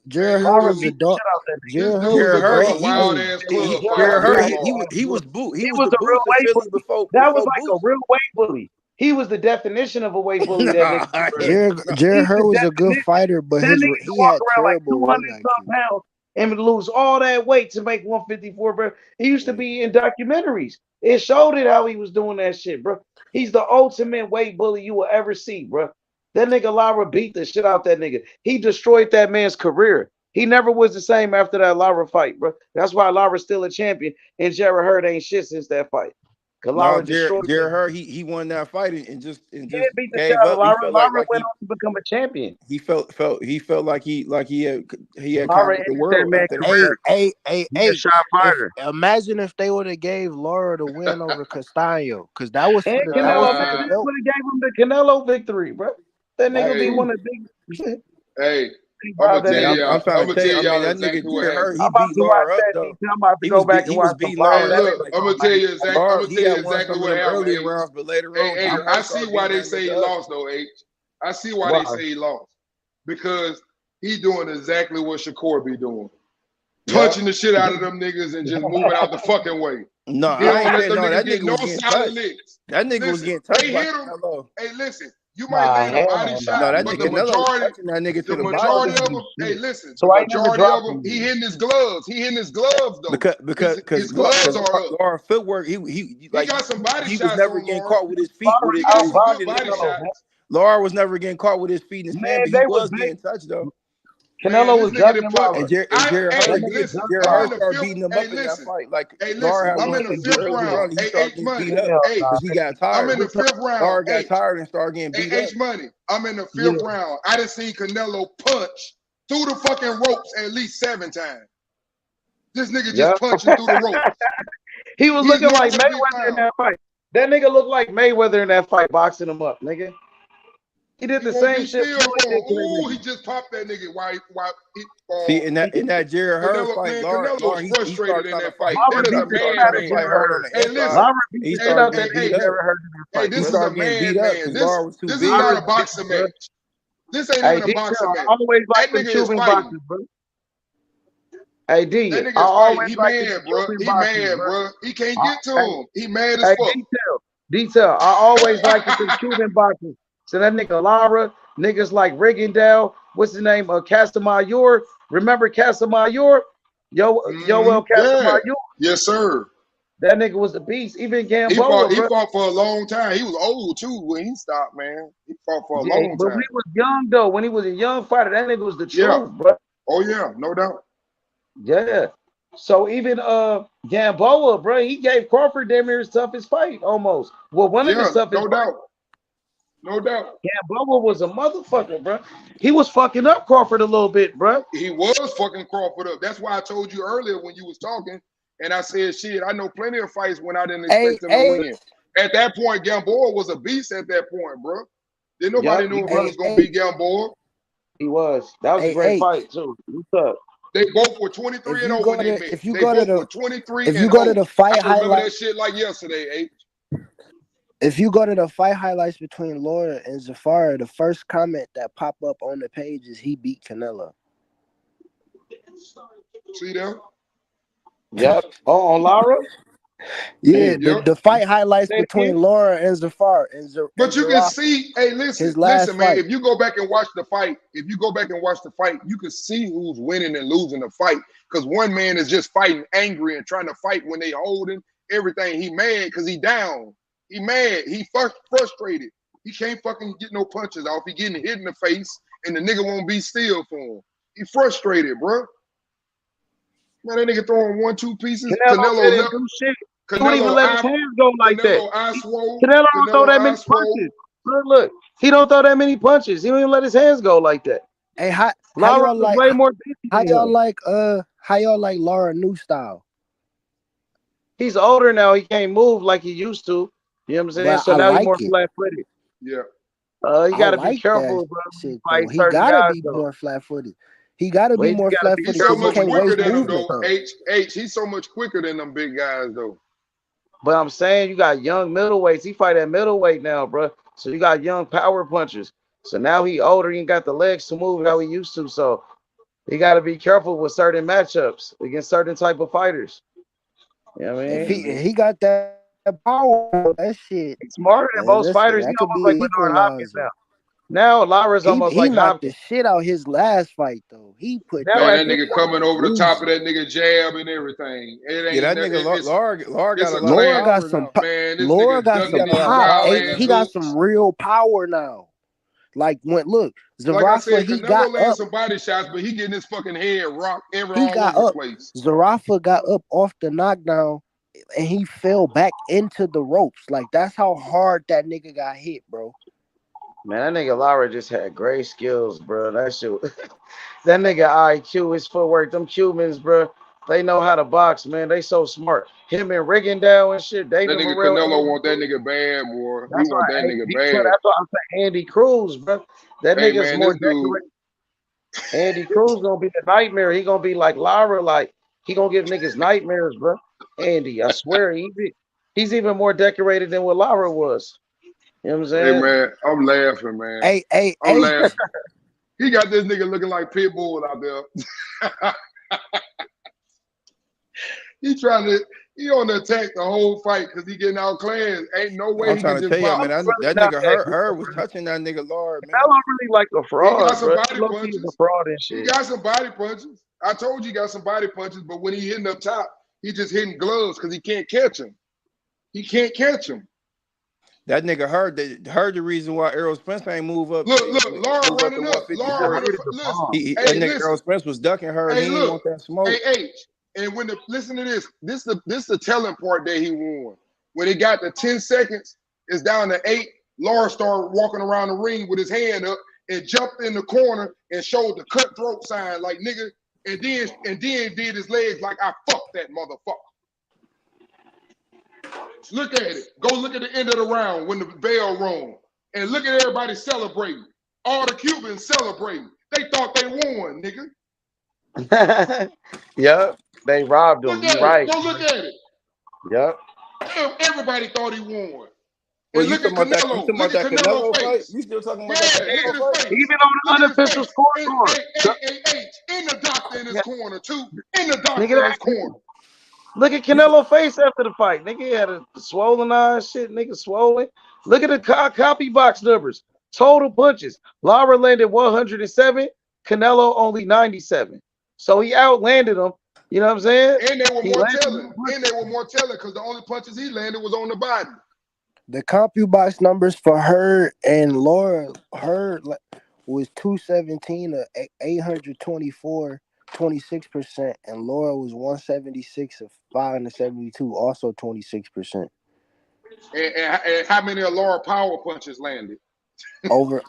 Jared Hurd Lara was a beat the dog. shit out that nigga. Jared This Hurd dude was is a a dog. real wild ass club fighter. Jared I Hurd, ain't gonna lie. he was He was the a real boost in weight Philly bully. That was like a Boost. real weight bully. He was the definition of a weight bully. That nigga. Jared Hurd was a good Definition. fighter, but That nigga could he walk had around like terrible 200 ring some IQ. pounds and would lose all that weight to make 154, bro. He used to be in documentaries. It showed it how he was doing that shit, bro. He's the ultimate weight bully you will ever see, bro. That nigga Lara beat the shit out that nigga. He destroyed that man's career. He never was the same after that Lara fight, bro. That's why Lara's still a champion, and Jared Hurd ain't shit since that fight. Cause No, Lara destroyed Jared Hurd, he won that fight and just beat the shit gave out of up. He Lara. felt Lara like went on to become a champion. he felt like he had Lara conquered the ended that world man's after that. career. He's a shot fighter. Imagine if they would have gave Laura the win over Castano, because that was And for the Canelo, man, belt. they would have gave him the Canelo victory, bro. That nigga be one of the big. Hey, I'm gonna tell y'all that exactly nigga what Jared Hurd, happened. he I'm about beat to watch Laura up that. though. I'm about to go back and watch some beating Laura. Laura Hey, up. look, I'm gonna tell you exactly. Laura, I'm gonna he tell you had won exactly some of what them happened. earlier H. rounds, but later on, Hey, Jared I Hurd see started why beating they that say he nigga up. lost though, H. I see why they say he lost. Because he doing exactly what Shakur be doing. Punching the shit out of them niggas and just moving out the fucking way. No, He I don't ain't let saying them no. niggas That get nigga no was getting solid touched. licks. That nigga was getting touched They by hit him. Canelo. Hey, listen, you might land a body shot, No, that but nigga the Canelo was majority, touching that nigga to the the majority body. of them, hey, listen, So the I ain't never majority of dropped them, him. he hitting his gloves. He hitting his gloves though. Because His gloves are up. Laura footwork, He got some body he was shots never on getting Laura. caught with his feet Lara with He got his some feet good in his body mouth. shots. Lara was never getting caught with his feet in his Man, hand, but he they was was getting touched though. Man, Canelo this was nigga ducking done put. Lara. And Jared That Hurst, nigga ducked Jared I'm Lara. in Hurst the started fifth. beating him Hey, up in that listen. fight. Like Hey, Lara listen. had I'm one in the punch fifth early round. on, and he Hey, started H getting beat money. up Hell nah, because he got I'm tired. in the fifth round. Lara got H. tired and started getting beat up. H money. I'm in the yeah. fifth round. I done seen Canelo punch through the fucking ropes at least 7 times. This nigga Yeah. just punching through the ropes. He was He's looking nowhere like to be Mayweather in found. that fight. That nigga looked like Mayweather in that fight, boxing him up, nigga. He did He the won't same be shit still Floyd for did him. to that Ooh, he nigga. just popped that nigga. Why? See, in He that Jared Hurst Canelo, fight, man, Lara, Canelo's he frustrated started in trying to that fight. fight. Lara That is He a beat the started shit trying out to of madman. fight Jared hard on Hurst. the Hey, inside. listen. Lara beat He the Hey, shit started out that getting hey, nigga beat hey, up. Jared Hurst in that hey, fight, He this bro. is a started getting beat up madman. because Lara was too This is big not for a him. boxing Bro. match. This ain't Hey, even a detail, boxing match. I always like That them nigga is Cuban fighting. boxers, bro. Hey, That D, nigga I is fighting. always He like them mad, bro. Cuban He boxers, mad, bro. bro. He can't get to Hey, him. He mad as hey, fuck. detail. I always like them Cuban boxers. So that nigga Lara, niggas like Rigondeaux, what's his name? Casamayor. Remember Casamayor? Yoel Yeah. Casamayor. Yes, sir. That nigga was a beast. Even He fought. Gamboa, He bro. fought for a long time. He was old too when he stopped, man. He fought for a Yeah, long but when time. he was young though, when he was a young fighter, that nigga was the Yeah. truth, bro. Oh yeah, no doubt. Yeah. So even Gamboa, bro, he gave Crawford damn near his toughest fight almost. Well, one of his Yeah, toughest no fights. doubt. No doubt. Gamboa was a motherfucker, bro. He was fucking up Crawford a little bit, bro. He was fucking Crawford up. That's why I told you earlier when you was talking, and I said, shit, I know plenty of fights when I didn't expect him to win. At that point, Gamboa was a beast at that point, bro. Didn't nobody know if he was gonna beat Gamboa. He was. That was a great fight too. What's up? They both were 23-0 when they met. They both were 23-0. If you go to the fight I remember that highlight, shit like yesterday, H. if you go to the fight highlights between Laura and Zafara, the first comment that pop up on the page is he beat Canelo. See them? Yep. Oh, on Lara? Yeah, Yep. the fight highlights Say it between again? Laura and Zafar But you can see, hey, listen, his last man. fight. If you go back and watch the fight, you can see who's winning and losing the fight. Because one man is just fighting angry and trying to fight when they holding everything. He mad because he down. He mad. He frustrated. He can't fucking get no punches off. He getting hit in the face, and the nigga won't be still for him. He frustrated, bro. Man, that nigga throwing 1-2 pieces. Canelo didn't do shit. He don't even let his hands go like that. Canelo don't throw that many punches. Look, he don't throw that many punches. He don't even let his hands go like that. Hey, how Lara y'all was way more how y'all like Laura new style? He's older now. He can't move like he used to. You know what I'm saying? But So I now he's like more it. flat-footed. Yeah. You got to be like careful, that bro. shit, Fight though. He certain gotta guys, be though. more flat-footed. He gotta Well, be he more gotta be flat-footed He's so because he much can't quicker waste than them, movement. though. H, he's so much quicker than them big guys, though. But I'm saying you got young middleweights. He fight at middleweight now, bro. So you got young power punchers. So now he older. He ain't got the legs to move how he used to. So he got to be careful with certain matchups against certain type of fighters. You know what I If mean? he got that power, that shit. He's smarter than most fighters. He That could almost be like an Bernard Hopkins equalizer. now. Now Lara's almost He like knocked the Hopkins. shit out his last fight though. He put Now Man, at that this nigga point, coming over the top of easy. that nigga jab and everything. It Yeah, ain't. that nigga It's Lara got it's a a lot of Laura clan. got power some. now. Man, this Laura nigga got He some got ducking a these lot of pop. wild power Hey, ass he now. got hooks. some real power now. Like when look, Like I Zarafa, said, he Canelo got laying up. some body shots, but he getting his fucking head rocked He all got over the up. place. Zarafa got up off the knockdown, and he fell back into the ropes. Like that's how hard that nigga got hit, bro. man, that nigga Lara just had great skills, bro. That shit. That nigga IQ, his footwork, them Cubans, bro. They know how to box, man. They so smart. Him and Rigondeaux and shit. That David nigga Morrell. Canelo want that nigga bad, boy. He That's why want that nigga bad. that's why I'm saying Andy Cruz, bro. That Hey nigga's man, more this dude. decorated. Andy Cruz gonna be the nightmare. He gonna be like Lara, like he gonna give niggas nightmares, bro. Andy, I swear, he's even more decorated than what Lara was. You know what I'm Hey saying? man, I'm laughing, man. I'm laughing. He got this nigga looking like Pitbull out there. He on the attack the whole fight because he getting outclassed. Ain't no way I'm he trying can to just tell you, pop. man, that Not nigga that her good, was bro. touching that nigga Lord, man. Canelo really like a He fraud, got some bro. body He's a punches. fraud and He shit. got some body punches. I told you he got some body punches, but when he hitting up top, he just hitting gloves because he can't catch him. He can't catch him. That nigga heard the reason why Errol Spence ain't move up. Look, Laura Move up to running up. Laura 154. with a listen. That Hey, nigga Errol listen. Spence was ducking her. Hey, He didn't look. want that smoke. Hey, H. And when listen to this. This the telling part that he won. When it got to 10 seconds, it's down to 8. Laura started walking around the ring with his hand up and jumped in the corner and showed the cutthroat sign, like nigga, and then did his legs like I fucked that motherfucker. Look at it. Go look at the end of the round when the bell rung. And look at everybody celebrating. All the Cubans celebrating. They thought they won, nigga. Yep, they robbed him. Look You at right. it. Go look at it. Yep. Everybody thought he won. Well, And you look at talking about Canelo. that Look at Canelo Canelo's fight? face. You still talking about Yeah, that look at Canelo his fight? face. Even on the unofficial scorecard. And the doctor in his corner, too. And the doctor Nigga, in his corner. look at Canelo's face after the fight. Nigga he had a swollen eye shit. Nigga swollen. Look at the copy box numbers. Total punches. Lara landed 107. Canelo only 97. So he outlanded him. You know what I'm saying? And they were more telling. Because the only punches he landed was on the body. The CompuBox numbers for her and Laura, her was 217 of 824, 26%, and Laura was 176 of 572, also 26%. And how many of Laura power punches landed? Over,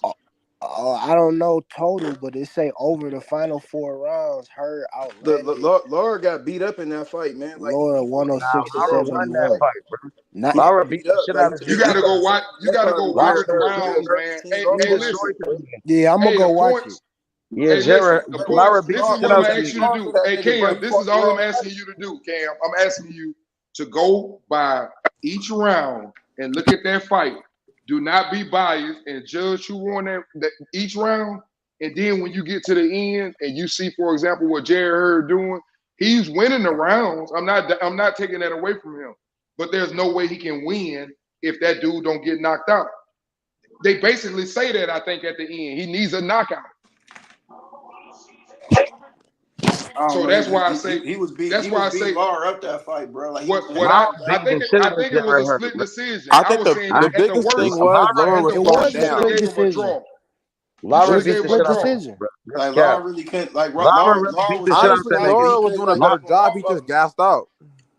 I don't know total, but it say over the final 4 rounds, her outlanded Laura got beat up in that fight, man. Like Laura 106 to Laura won that 71. fight, bro. Not, Laura beat the shit out of You gotta go watch. You gotta go watch the rounds, man. Hey, listen. yeah, I'm gonna go watch it. Yeah, Hey, Jared, listen, the Laura points, beat this the is shit what I'm out gonna of ask you to do. Hey, Cam, this is all I'm asking you to do, Cam. I'm asking you to go by each round and look at that fight. Do not be biased and judge who won that each round. And then when you get to the end and you see, for example, what Jared Hurd doing, he's winning the rounds. I'm not taking that away from him. But there's no way he can win if that dude don't get knocked out. They basically say that, I think, at the end. He needs a knockout. So that's why I say he was beat. That's He why I was say beat Laura up that fight, bro. Like I think it was a split decision. I I think was saying the at the biggest worst, thing was Laura was It thrown was a down. split gave him a decision. draw. Laura Should've beat gave the him a shit out of draw. decision. bro. Like Cap. Laura really couldn't. Like Laura Laura beat was the shit out of Honestly, that like, nigga. Laura he was couldn't doing a like better get no job. He blood just from him. gassed out.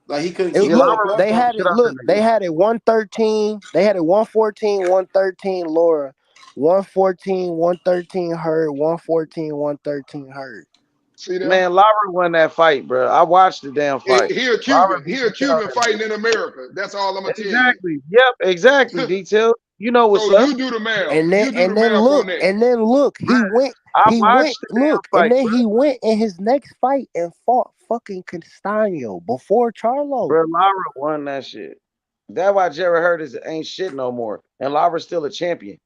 Like he couldn't It, get Yeah, no look, Laura blood they from had him. it. Look, they had it 113. They had it 114, 113. Laura, 114, 113. Her, 114, 113. Her. See that? Man, Laura won that fight, bro. I watched the damn fight. He a Laura Cuban. beat He the a shit out Cuban of that fighting in America. That's all I'm gonna tell you. Exactly. Yep, exactly. Detail. You know what's So up. you do the math. And You do the then math on look, that. he went, I watched the damn look, fight, and then bro. he went in his next fight and fought fucking Castano before Charlo. Bro, Laura won that shit. That's why Jared Hurd ain't shit no more. And Laura's still a champion.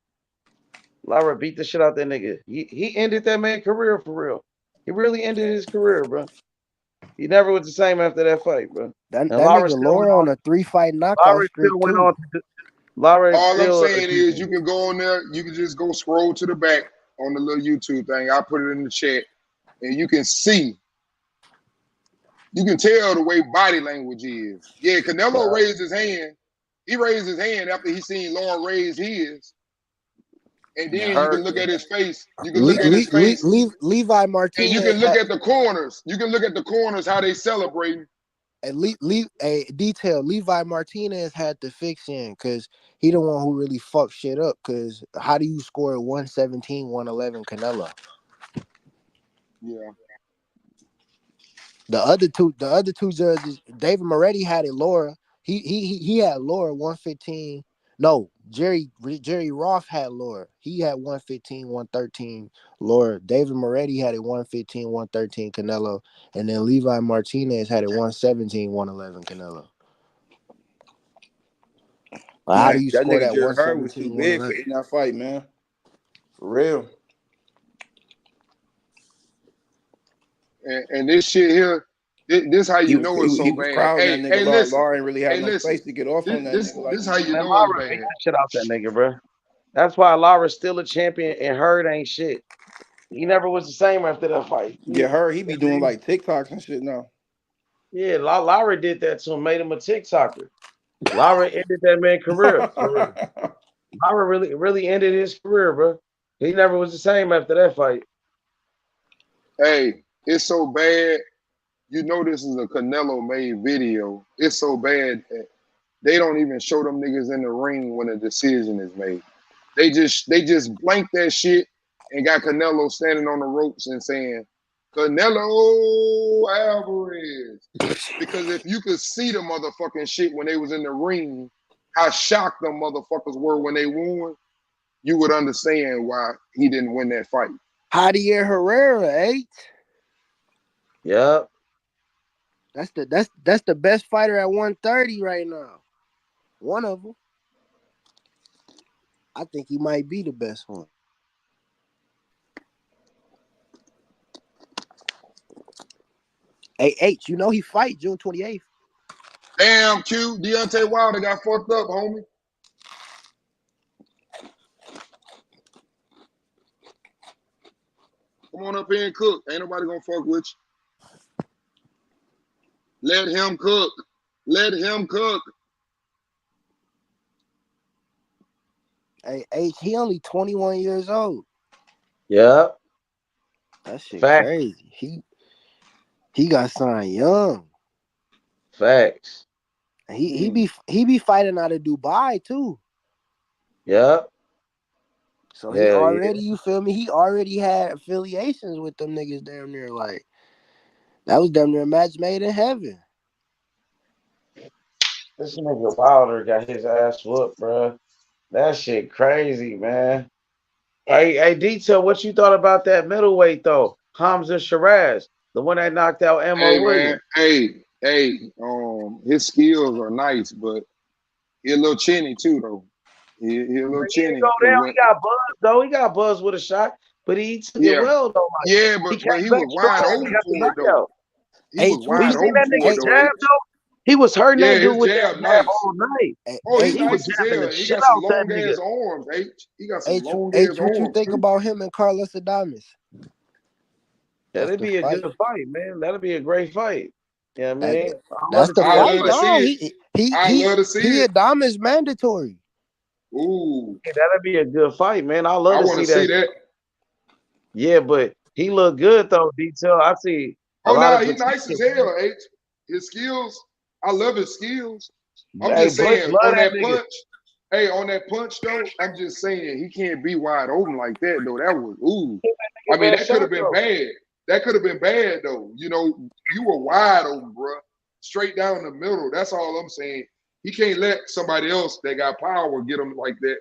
Laura beat the shit out that nigga. He ended that man's career for real. He really ended his career, bro. He never was the same after that fight, bro. That And nigga still went Laura on on. a 3-fight knockout Laura streak still went too. on to Laura All I'm still saying is you can go on there, you can just go scroll to the back on the little YouTube thing. I put it in the chat, and you can see, you can tell the way body language is. Yeah, Canelo raised his hand. He raised his hand after he seen Lauren raise his. And then you can look at his face. You can look at his face. Levi Martinez. And you can look at the corners. You can look at the corners, how they celebrating. And detail, Levi Martinez had to fix in because he the one who really fucked shit up. Because how do you score 117, 111 Canelo? Yeah. The other two judges, David Moretti had it. Laura, he had Laura 115. No, Jerry Roth had Laura. He had 115, 113 Laura. David Moretti had it 115, 113 Canelo, and then Levi Martinez had it 117, 111 Canelo. How do you score that Jared Hurd was 117, too big for 111? in that fight, man. For real. And this shit here, this how you know it's so he was bad. crowding that nigga. Listen. Laura ain't really had no listen. space to get off on that This nigga. Like, how you know Laura it's beat bad. the shit out that nigga, bro. That's why Laura's still a champion and Hurd ain't shit. He never was the same after that fight. Yeah, he be doing like TikToks and shit now. Yeah, Laura did that to him, made him a TikToker. Lara ended that man's career. Lara really ended his career, bro. He never was the same after that fight. Hey, it's so bad. You know this is a Canelo made video. It's so bad that they don't even show them niggas in the ring when a decision is made. They just blank that shit and got Canelo standing on the ropes and saying, Canelo Alvarez. Because if you could see the motherfucking shit when they was in the ring, how shocked them motherfuckers were when they won, you would understand why he didn't win that fight. Javier Herrera, eh? Yep. That's the best fighter at 130 right now. One of them. I think he might be the best one. Hey, H, you know he fight June 28th. Damn, Q, Deontay Wilder got fucked up, homie. Come on up here and cook. Ain't nobody gonna fuck with you. Let him cook. Let him cook. Hey, H, he only 21 years old. Yeah. That shit Facts. crazy. He got signed young. Facts. He be fighting out of Dubai too. Yeah. So he already, you feel me? He already had affiliations with them niggas damn near. Like that was damn near a match made in heaven. This nigga Wilder got his ass whooped, bro. That shit crazy, man. Hey, Detail, what you thought about that middleweight though? Hamza Shiraz, the one that knocked out Mo Hey Williams. man, his skills are nice, but he a little chinny too though. He a little He didn't chinny. go down. He got buzzed though. He got buzzed with a shot, but he took it well though. Like, yeah, he but came he back was strong wide and open got the for it though. knockout. He was But you wide see open that for it nigga though. jab though? He was hurting Yeah, that dude his with that jab jab nice. all night. Oh, he He was nice as jabbing hell. the He shit got some out that long nigga. ass arms, H. He got some H, long ass what you arms think too. about him and Carlos Adames? That'd be a good fight, man. That'd be a great fight. Yeah, you know what I mean, That's the I fight. love to see it. I love to see it. Adames mandatory. Ooh, yeah, that'd be a good fight, man. I love I to want see to see that. that. Yeah, but he looked good though. Detail. I see a Oh, lot nah, of he potential. nice as hell, H. His skills, I love his skills. I'm Hey, just Bush, saying, love on that that nigga. punch, hey, on that punch though, I'm just saying he can't be wide open like that though. That was ooh. I mean, that could have been bad. That could have been bad though. You know, you were wide open, bro. Straight down the middle. That's all I'm saying. He can't let somebody else that got power get him like that.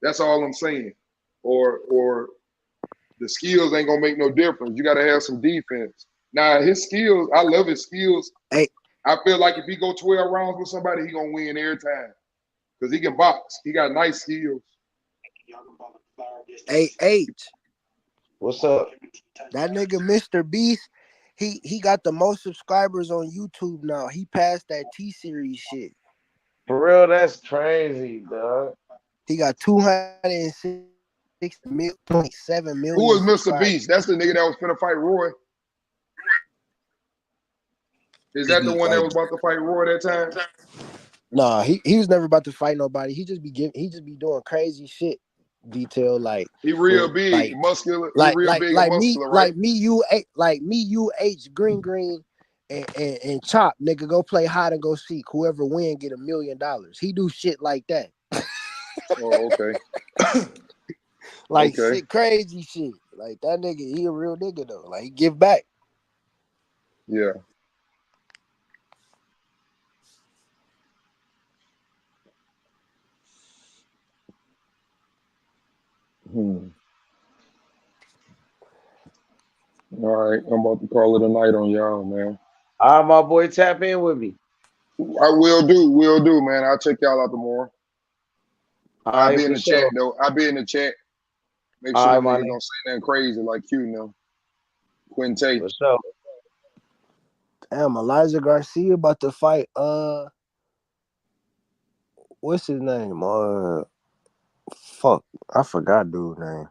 That's all I'm saying. Or the skills ain't gonna make no difference. You gotta have some defense. Now his skills, I love his skills. Hey, I feel like if he go 12 rounds with somebody, he gonna win every time. Because he can box. He got nice skills. Hey, H. What's up? That nigga Mr. Beast, he got the most subscribers on YouTube now. He passed that T-Series shit. For real, that's crazy, dog. He got 206.7 million. Who was Mr. subscribers. Beast? That's the nigga that was finna fight Roy. Is that the one that was about to fight Roy that time? Nah, he was never about to fight nobody. He just be doing crazy shit. Detail like he real big, muscular. Like he real big like and me, muscular, right? like me, you H Green and Chop, nigga, go play hide and go seek. Whoever win get $1 million. He do shit like that. Oh, okay. Like shit, crazy shit. Like that nigga, he a real nigga though. Like he give back. Yeah. All right, I'm about to call it a night on y'all, man. All right, my boy, tap in with me. I will do, man. I'll check y'all out tomorrow. I'll be in the chat though. I'll be in the chat. Make sure them niggas don't say nothing crazy like you know. Quinte. For sure. Damn, Elijah Garcia about to fight what's his name? Fuck. I forgot dude's name.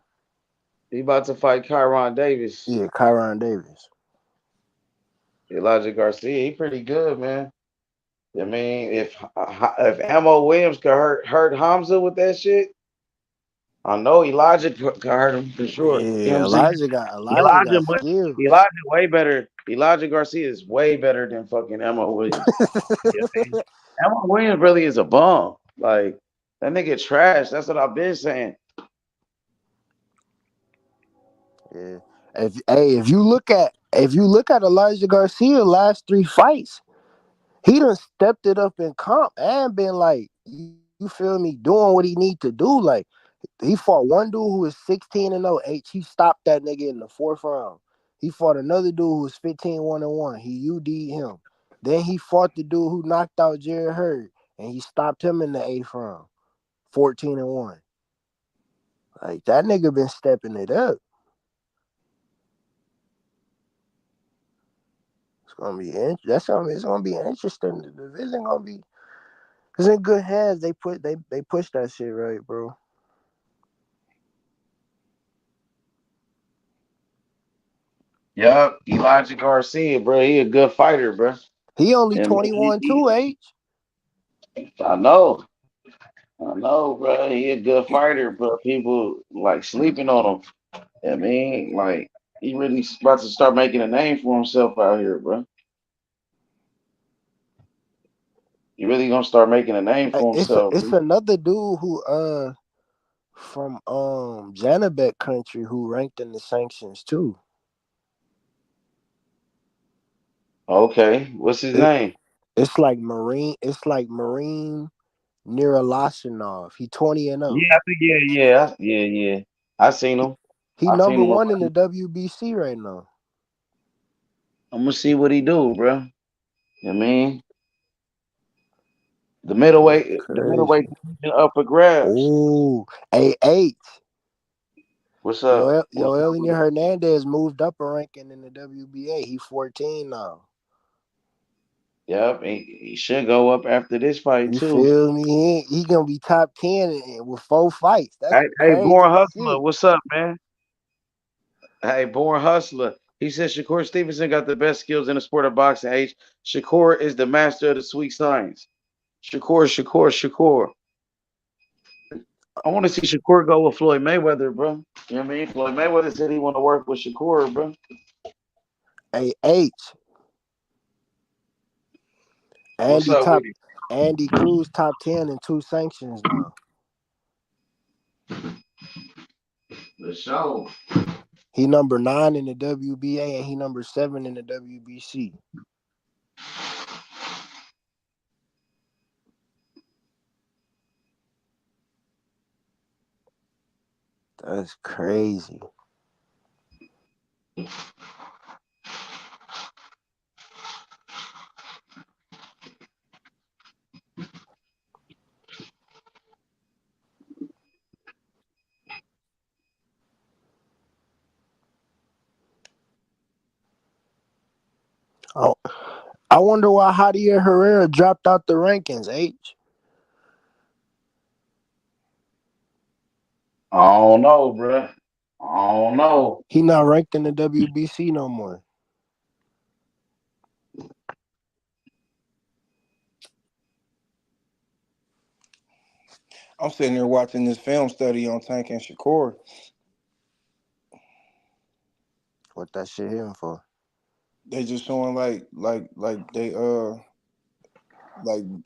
He about to fight Kyron Davis. Yeah, Kyron Davis. Elijah Garcia, he pretty good, man. I mean, if Ammo Williams could hurt Hamza with that shit, I know Elijah could hurt him for sure. You know what Yeah, I'm saying? Elijah got skills. Elijah way better. Elijah Garcia is way better than fucking Ammo Williams. You know what I mean? Ammo Williams really is a bum. Like that nigga trash. That's what I've been saying. Yeah. If you look at Elijah Garcia last 3 fights, he done stepped it up in comp and been like, you feel me, doing what he need to do. Like he fought one dude who was 16-0 H. He stopped that nigga in the 4th round. He fought another dude who was 15-1-1. He UD'd him. Then he fought the dude who knocked out Jared Hurd, and he stopped him in the 8th round, 14-1. Like that nigga been stepping it up. It's gonna be it's gonna be interesting. The division gonna be it's in good hands. They push that shit right, bro. Yup, Elijah Garcia, bro. He a good fighter, bro. He only And 21 too, H. I know. I know, bro. He a good fighter, but people like sleeping on him. I mean, like he really about to start making a name for himself out here, bro. He really gonna start making a name for himself, It's bro. another dude who from Janabek country who ranked in the sanctions too. Okay, what's his It, name? it's like Marine Niralashinov. He 20-0. Yeah, I think yeah. I seen him. He I seen number him. one in the WBC right now. I'm gonna see what he do, bro. I mean, That's the crazy. middleweight division up for grabs. Ooh, A8. What's up? What's up Yoelina with it? Hernandez moved up a ranking in the WBA. He 14 now. Yep, he should go up after this fight You too. feel me? He gonna be top 10 with 4 fights. That's Hey, Born crazy Hustler, shit. what's up, man? Hey, Born Hustler. He says Shakur Stevenson got the best skills in the sport of boxing. H. Shakur is the master of the sweet science. Shakur. I want to see Shakur go with Floyd Mayweather, bro. You know what I mean? Floyd Mayweather said he want to work with Shakur, bro. A8. What's up with him? Andy Cruz top 10 in 2 sanctions now. The show. He number 9 in the WBA and he number 7 in the WBC. That's crazy. Oh, I wonder why Javier Herrera dropped out the rankings, H. I don't know, bro. I don't know. He not ranked in the WBC no more. I'm sitting there watching this film study on Tank and Shakur. What that shit hitting for? They just showing like they like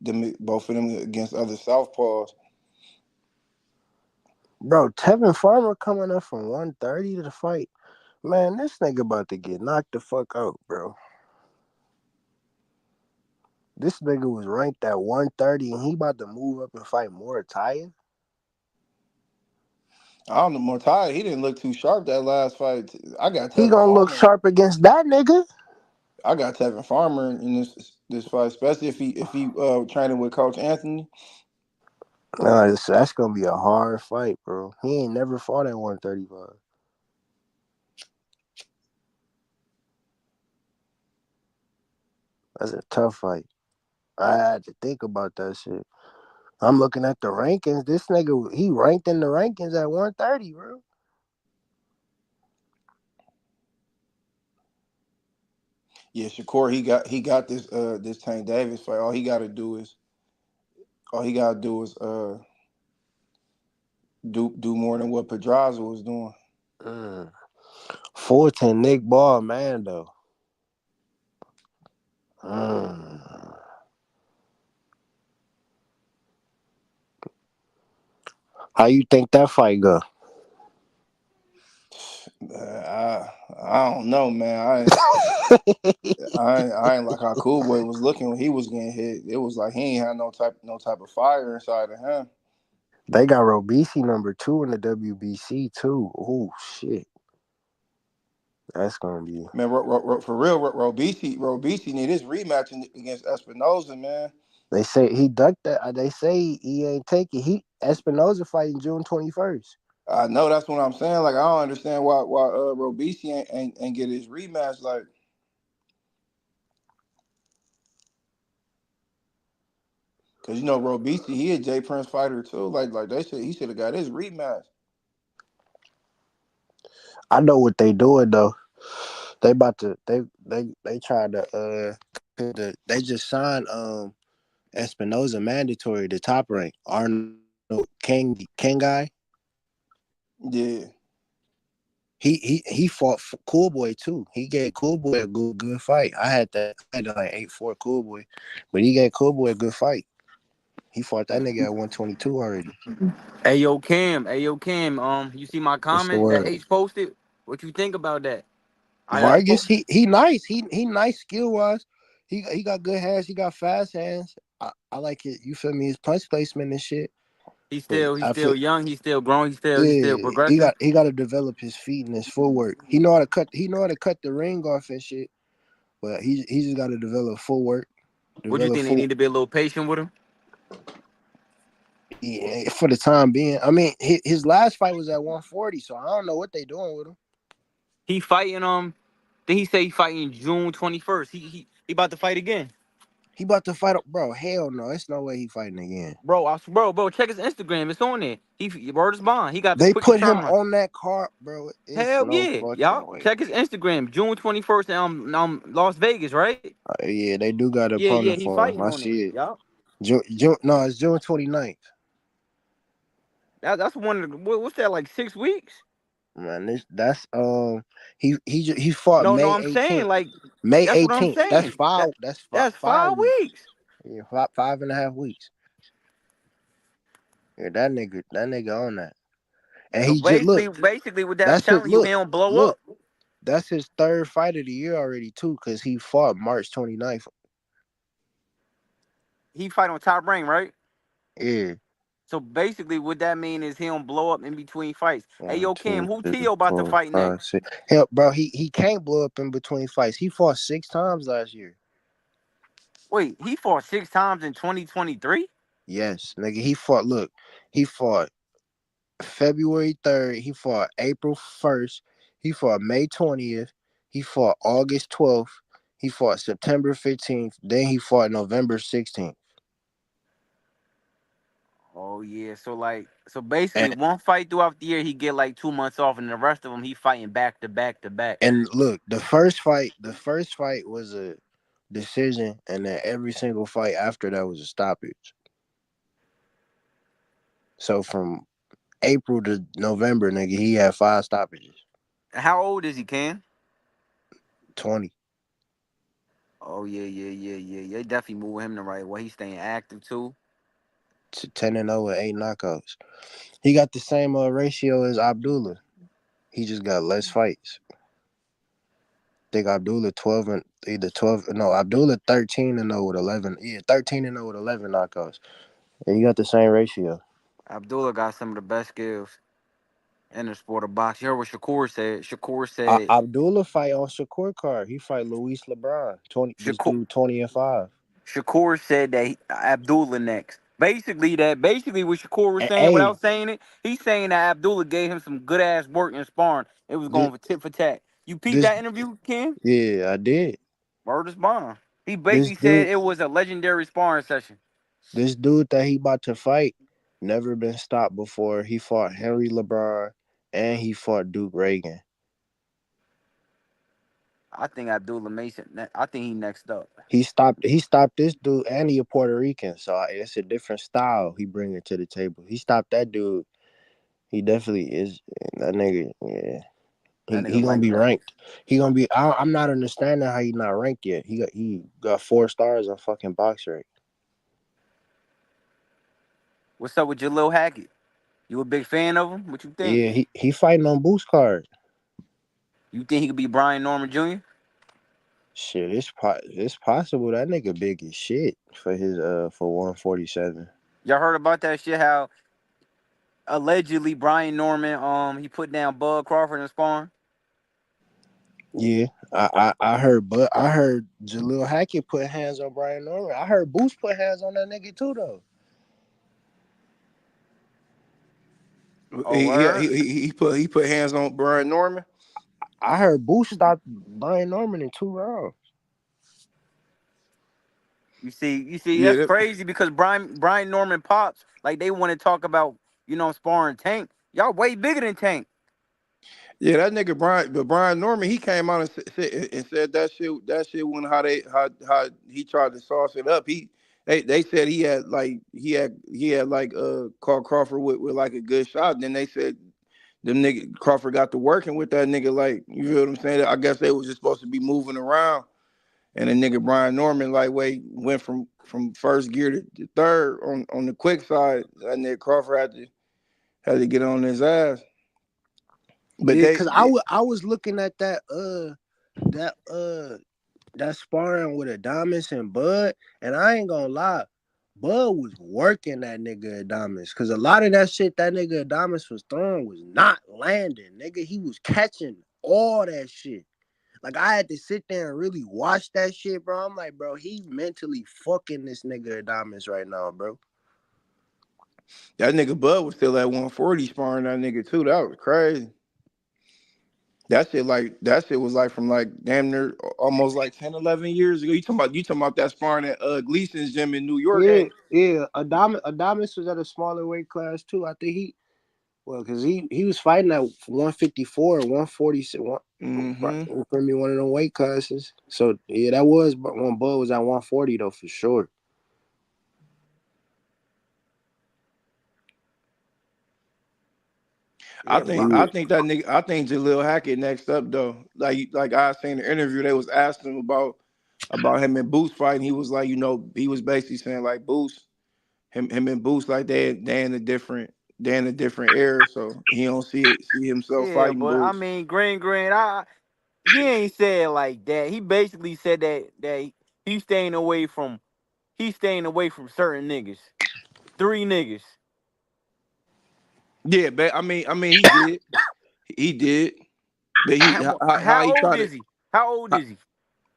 them both of them against other southpaws. Bro, Tevin Farmer coming up from 130 to the fight. Man, this nigga about to get knocked the fuck out, bro. This nigga was ranked at 130 and he about to move up and fight Morataya. I don't know, Mortai, he didn't look too sharp that last fight. I got He Tevin gonna look Farmer. sharp against that nigga. I got Tevin Farmer in this fight, especially if he training with Coach Anthony. That's gonna be a hard fight, bro. He ain't never fought at 135. That's a tough fight. I had to think about that shit. I'm looking at the rankings. This nigga, he ranked in the rankings at 130, bro. Yeah, Shakur, he got this Tank Davis fight. All he gotta do is do more than what Pedraza was doing. Mm. Fulton, Nick Ball, Mando. Mm. How you think that fight go? I don't know, man. I ain't like how Cool Boy was looking when he was getting hit. It was like he ain't had no type of fire inside of him. They got Robeisy #2 in the WBC too. Oh shit, that's gonna be. Man, for real, Robeisy need his rematch against Espinoza, man. They say he ducked that. They say he ain't take it. He Espinoza fighting June 21st. I know that's what I'm saying. Like I don't understand why Robeisy ain't get his rematch. Like, cause Robeisy he a J Prince fighter too. Like he should have got his rematch. I know what they doing though. They about to they tried to they just signed Espinoza mandatory the top rank Arnold King guy. Yeah. He fought Cool Boy too. He gave Cool Boy a good fight. I had like 8-4 Cool Boy, but he gave Cool Boy a good fight. He fought that nigga at 122 already. Hey yo, Cam. Hey yo, Cam. You see my What's the comment that word? H posted? What you think about that? I Vargas, spoke. he nice. He nice skill wise. He got good hands. He got fast hands. I like it. You feel me? His punch placement and shit. But He's I feel still young. He's still growing. He's still yeah. progressing. He got to develop his feet and his footwork. He know how to cut. He know how to cut the ring off and shit. But he just got to develop footwork. What do you Develop think? They full. need to be a little patient with him. Yeah, for the time being. I mean, his last fight was at 140, so I don't know what they doing with him. He fighting. Did he say he fighting June 21st? He about to fight again. He about to fight up, bro. Hell no, it's no way he fighting again. Bro, check his Instagram. It's on there. He word is bond. He got the They quickest put him turnaround. on that card, bro. It's Hell no yeah, fucking y'all. way. Check his Instagram. June 21st in Las Vegas, right? Yeah, they do got an Yeah. opponent He for him. fighting I on it. see it. Y'all. No, it's June 29th. That's one of the, what's that, like 6 weeks? Man, that's he fought No, May I'm saying 18th. like May that's what I'm 18th. That's saying. five. That's That's 5 weeks. weeks. Yeah, 5.5 weeks. Yeah, that nigga on that. And So he just look. basically, what that's That's his telling you, he look. don't blow Look. up. That's his third fight of the year already too, because he fought March 29th. He fight on top rank, right? Yeah. So basically, what that mean is he don't blow up in between fights. Hey, One, yo, Cam, two, who three, Tio about to four, fight five, next? six. Hell, bro, he can't blow up in between fights. He fought 6 times last year. Wait, he fought 6 times in 2023? Yes, nigga. He fought. Look, he fought February 3rd. He fought April 1st. He fought May 20th. He fought August 12th. He fought September 15th. Then he fought November 16th. Oh yeah, so basically, And one fight throughout the year he get like 2 months off, and the rest of them he fighting back to back to back. and look, the first fight was a decision, and then every single fight after that was a stoppage. So from April to November, nigga, he had 5 stoppages. How old is he, Cam? 20 Oh yeah. They definitely moving him the right way. He's staying active too. to 10-0 with 8 knockouts. He got the same ratio as Abdullah. He just got less fights. Think Abdullah 12 and either 12. No, Abdullah 13-0 with 11. Yeah, 13-0 with 11 knockouts. And you got the same ratio. Abdullah got some of the best skills in the sport of boxing. You heard what Shakur said. Shakur said Abdullah fight on Shakur card. He fight Luis LeBron. 20. This Shakur dude 20-5. Shakur said that Abdullah next. Basically what Shakur was And saying hey, without saying it, he's saying that Abdullah gave him some good ass work in sparring. It was this going for tit for tat. You peeped this that interview, Ken? yeah, I did. Word is bond. He This basically said dude, it was a legendary sparring session. this dude that he about to fight never been stopped before. He fought Henry LeBron and he fought Duke Reagan. I think Abdullah Mason. I think he next up. He stopped. He stopped this dude, and he a Puerto Rican, so it's a different style he bringing to the table. He stopped that dude. He definitely is that nigga. Yeah, That he nigga gonna be lightweight. ranked. He gonna be. I'm not understanding how he not ranked yet. He got 4 stars on fucking box rate. What's up with Jalil Hackett? You a big fan of him? What you think? Yeah, he fighting on boost card. You think he could be Brian Norman Jr.? Shit, it's possible that nigga big as shit for 147. Y'all heard about that shit? How allegedly Brian Norman he put down Bud Crawford in sparring. Yeah, I heard, but I heard Jalil Hackett put hands on Brian Norman. I heard Boost put hands on that nigga too though. Oh, word. He put hands on Brian Norman. I heard Boost stopped Brian Norman in 2 rounds. You see, Yeah, that's crazy because Brian Norman pops like they want to talk about sparring Tank. Y'all way bigger than Tank. yeah, that nigga Brian Norman, he came out and said that shit when how he tried to sauce it up. They said he had like called Crawford with like a good shot. Then they said them nigga Crawford got to working with that nigga, like, you feel what I'm saying? I guess they was just supposed to be moving around. And the nigga Brian Norman lightweight went from first gear to third on the quick side. That nigga Crawford had to get on his ass. But Yeah, cause I was looking at that that sparring with Adamas and Bud, and I ain't gonna lie, Bud was working that nigga Adamas, cause a lot of that shit that nigga Adamas was throwing was not landing, nigga. He was catching all that shit. Like I had to sit there and really watch that shit, bro. I'm like, bro, he mentally fucking this nigga Adamas right now, bro. that nigga Bud was still at 140 sparring that nigga too. That was crazy. That shit was like from like damn near almost like 10, 11 years ago. You talking about that sparring at Gleason's gym in New York, Yeah, ain't it? yeah. Adamas was at a smaller weight class too. I think cause he was fighting at 154, 146, Mm-hmm. for me one of them weight classes. So yeah, that was when Bud was at 140 though for sure. I Yeah, think I think that nigga I think Jalil Hackett next up though. Like I seen the interview, they was asking him about him and Boost fighting. He was like, he was basically saying like Boost, him and Boost, like they in a different era, so he don't see himself yeah, fighting but I Boost. mean, Green, he ain't said like that. He basically said that he's staying away from certain niggas. 3 niggas. Yeah, but I mean he did, but how How he old tried to is he? How old is he?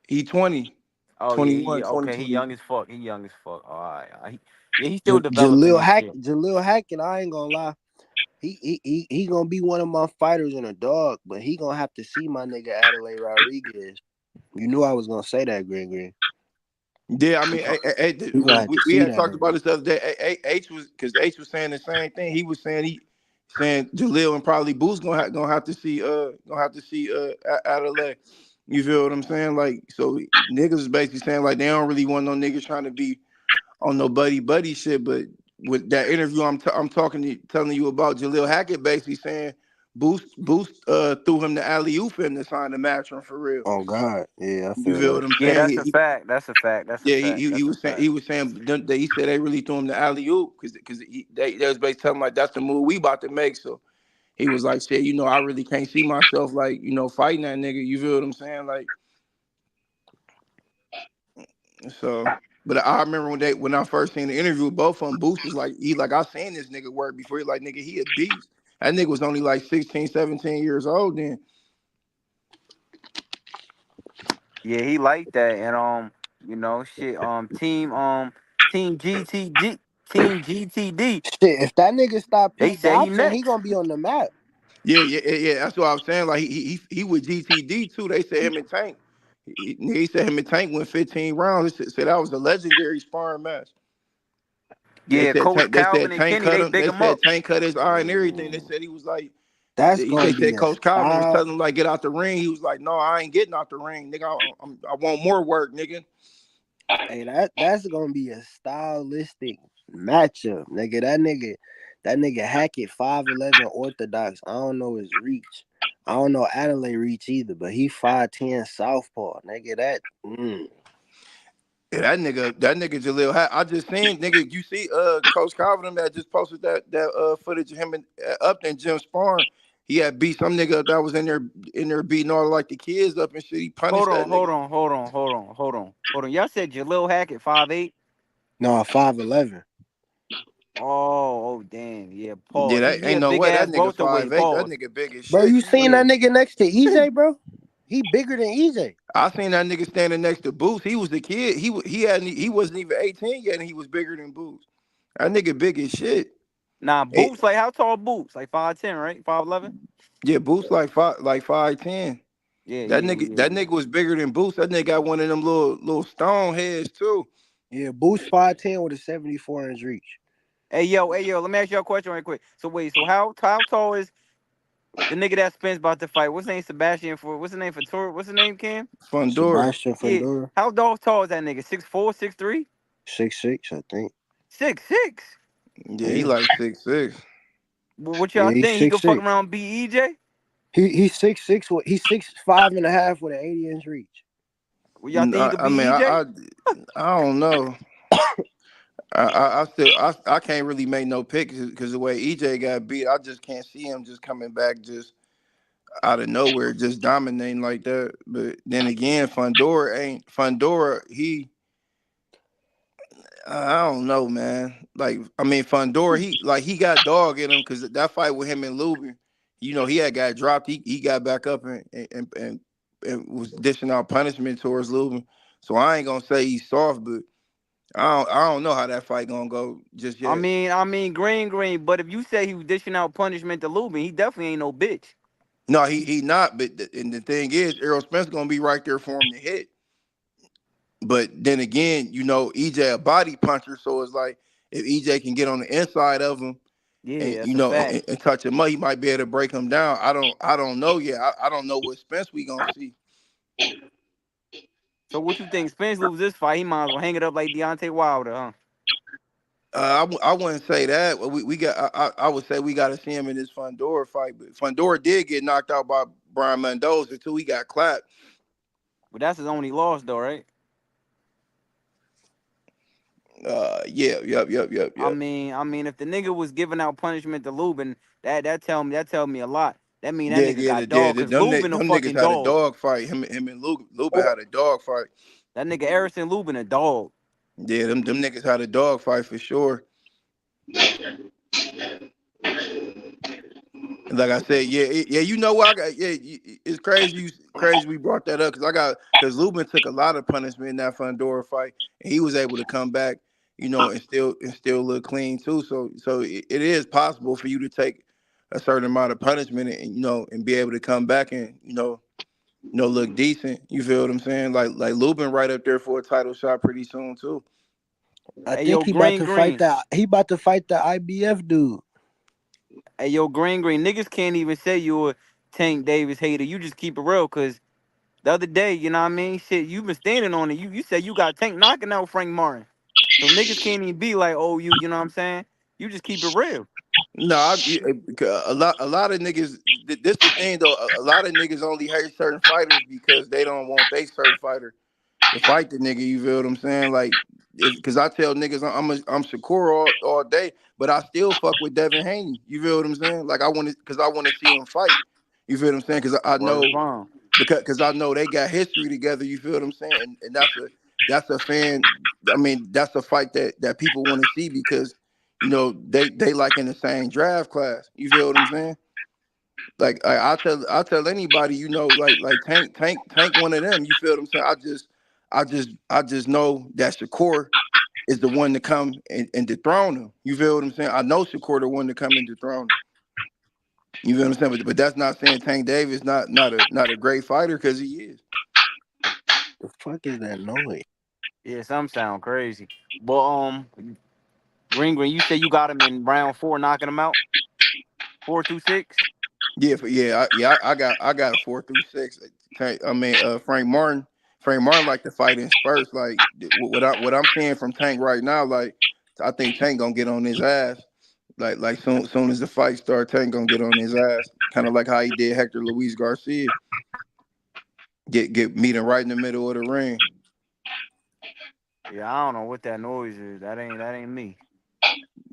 he 20, Oh yeah, 21, okay. He 20. young as fuck. He young as fuck. All right. Yeah, he's still developing Jalil and shit. Hackett, I ain't gonna lie. He gonna be one of my fighters in a dog, but he gonna have to see my nigga Adelaide Rodriguez. You knew I was gonna say that, Green. Yeah, I mean, He gonna have to we see had that talked about nigga. this the other day. H was because H was saying the same thing. He was saying Jalil and probably Boost gonna have to see Adelaide. You feel what I'm saying? Like, so niggas is basically saying like they don't really want no niggas trying to be on no buddy shit. But with that interview, I'm telling you about Jalil Hackett basically saying Boost threw him the alley oop and to sign the match run for real. Oh God, yeah, I You feel feel that. what I'm Yeah, saying? that's a fact. That's a fact. That's a Yeah, fact. he That's a was saying fact. that he said they really threw him the alley oop because they was basically telling him like that's the move we about to make. So he was like, shit, I really can't see myself like fighting that nigga. You feel what I'm saying? Like, so. But I remember when I first seen the interview with both of them, Boost was like, I seen this nigga work before. He like, nigga, he a beast. That nigga was only like 16, 17 years old then. Yeah, he like that, and shit. Team GTD. Shit, if that nigga stop They Pete say he Dobson, he next. gonna be on the map. Yeah. That's what I was saying. Like he with GTD too. They said him and Tank. He said him and Tank went 15 rounds. They said that was a legendary sparring match. They Yeah, said Coach Tank. They said Calvin and Tank Kenny, cut they him. big They him said up. Tank cut his eye and everything. They said he was like That's They gonna be said a Coach Calvin was style. telling him like get out the ring. He was like, no, I ain't getting out the ring, nigga. I want more work, nigga. Hey, that's gonna be a stylistic matchup, nigga. That nigga Hackett 5'11" orthodox. I don't know his reach. I don't know Adelaide reach either, but he 5'10" southpaw, nigga. Yeah, that nigga Jaleel. I just seen nigga. You see, Coach Calvin that just posted that footage of him up in Jim sparring. He had beat some nigga that was in there beating all like the kids up and shit. He Hold punished that on, nigga. hold on. Y'all said Jalil Hackett 5'8"? No, 5'11". Oh, damn. Yeah, Yeah, pause. that He ain't a no big way that ass nigga welterweight. 5'8". That Pause. nigga big as Bro, shit. you You seen weird. that nigga next to EJ, bro? He bigger than EJ. I seen that nigga standing next to Boots. He was the kid. He wasn't even 18 yet, and he was bigger than Boots. That nigga big as shit. Nah, Hey, Boots, like how tall Boots? Like 5'10", right? 5'11"? yeah, Boots like 5'10". Yeah, That yeah, nigga yeah, that yeah. nigga was bigger than Boots. That nigga got one of them little stone heads too. Yeah, Boost 5'10" with a 74-inch reach. Hey yo, let me ask you a question right quick. So wait, so how tall is the nigga that Spence about to fight? What's his name? Sebastian for what's his name for tour? What's his name, Cam? Fundora. Sebastian Yeah. Fundora, How tall is that nigga? 6'4", 6'3"? 6'6", I think. 6'6". Yeah, he Yeah, like 6'6". What y'all yeah, he's think? He could 6'6". fuck around beat EJ? He's 6'6". He's 6'5.5" with an 80-inch reach. Well, y'all think he could I mean, beat EJ? I don't know. I can't really make no pick because the way EJ got beat, I just can't see him just coming back just out of nowhere, just dominating like that. But then again, Fundora. I don't know, man. Like, I mean, Fundora, he got dog in him because that fight with him and Lubin, he had got dropped. He got back up and was dishing out punishment towards Lubin. So I ain't gonna say he's soft, but I don't know how that fight gonna go just I yet. mean, green. But if you say he was dishing out punishment to Lubin, he definitely ain't no bitch. No, he not. But and the thing is, Errol Spence gonna be right there for him to hit. But then again, EJ a body puncher, so it's like if EJ can get on the inside of him and Yeah, that's a fact. and touch him up, he might be able to break him down. I don't know yet. I don't know what Spence we gonna see. So what you think? Spence lose this fight, he might as well hang it up like Deontay Wilder, huh? I wouldn't say that. We got. I would say we got to see him in this Fundora fight. But Fundora did get knocked out by Brian Mendoza too. He got clapped. But that's his only loss though, right? Yeah, yep. If the nigga was giving out punishment to Lubin, that tell me a lot. That mean that Yeah, nigga got yeah. dog, cause Them Lubin a niggas fucking had a dog. dog fight. Him and Lubin had a dog fight. That nigga Harrison Lubin a dog. Yeah, them niggas had a dog fight for sure. And like I said, yeah. You know what? It's crazy we brought that up because Lubin took a lot of punishment in that Fundora fight, and he was able to come back, and still look clean too. So it is possible for you to take a certain amount of punishment and be able to come back and look decent. You feel what I'm saying? Like Lubin right up there for a title shot pretty soon too. I Hey think yo, he about to fight green. that. He about to fight the IBF dude. Hey yo, green. Niggas can't even say you a Tank Davis hater. You just keep it real, cause the other day, you know what I mean? Shit, you been standing on it. You said you got Tank knocking out Frank Martin. So niggas can't even be like, oh, you know what I'm saying? You just keep it real. No, a lot of niggas. This the thing though. A lot of niggas only hate certain fighters because they don't want they certain fighter to fight the nigga. You feel what I'm saying? Like, because I tell niggas I'm Shakur all day, but I still fuck with Devin Haney. You feel what I'm saying? Like I want to see him fight. You feel what I'm saying? Because I Word know bomb. because I know they got history together. You feel what I'm saying? And that's a fan. I mean, that's a fight that people want to see because they like in the same draft class. You feel what I'm saying? Like I tell anybody, like Tank one of them. You feel what I'm saying? I just know that Shakur is the one to come and dethrone him. You feel what I'm saying? I know Shakur the one to come and dethrone him. You feel what I'm saying? But that's not saying Tank Davis not a great fighter because he is. The fuck is that noise? Yeah, some sound crazy. But Green, you say you got him in round 4, knocking him out 4-2-6. I got a 4 through 6. Frank Martin. Frank Martin like to fight in spurts. Like what I'm seeing from Tank right now. Like I think Tank gonna get on his ass. Like soon as the fight start, Tank gonna get on his ass. Kind of like how he did Hector Luis Garcia. Get meeting right in the middle of the ring. Yeah, I don't know what that noise is. That ain't me.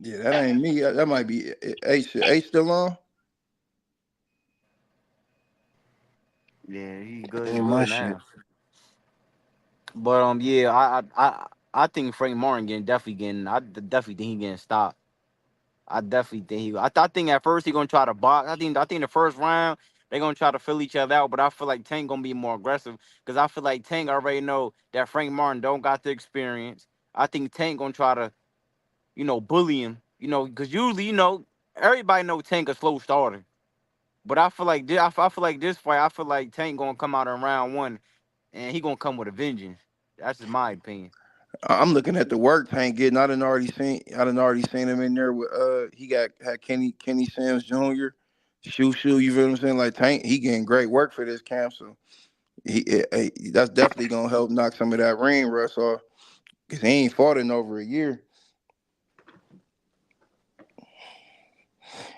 Yeah, that ain't me. That might be H still on. Yeah, he good. He Ain't my good shit. now. But yeah, I think Frank Martin definitely getting. I definitely think he getting stopped. I definitely think he. I think at first he gonna try to box. I think the first round they gonna try to fill each other out. But I feel like Tank gonna be more aggressive because I feel like Tank already know that Frank Martin don't got the experience. I think Tank gonna try to bully him. Because usually everybody know Tank a slow starter. But I feel like I feel like this fight. I feel like Tank gonna come out in round one and he gonna come with a vengeance. That's just my opinion. I'm looking at the work Tank getting. I done already seen him in there with he had Kenny Sims Jr. Shoo, you feel what I'm saying? Like Tank, he getting great work for this camp. So that's definitely gonna help knock some of that ring rust off. Cause he ain't fought in over a year.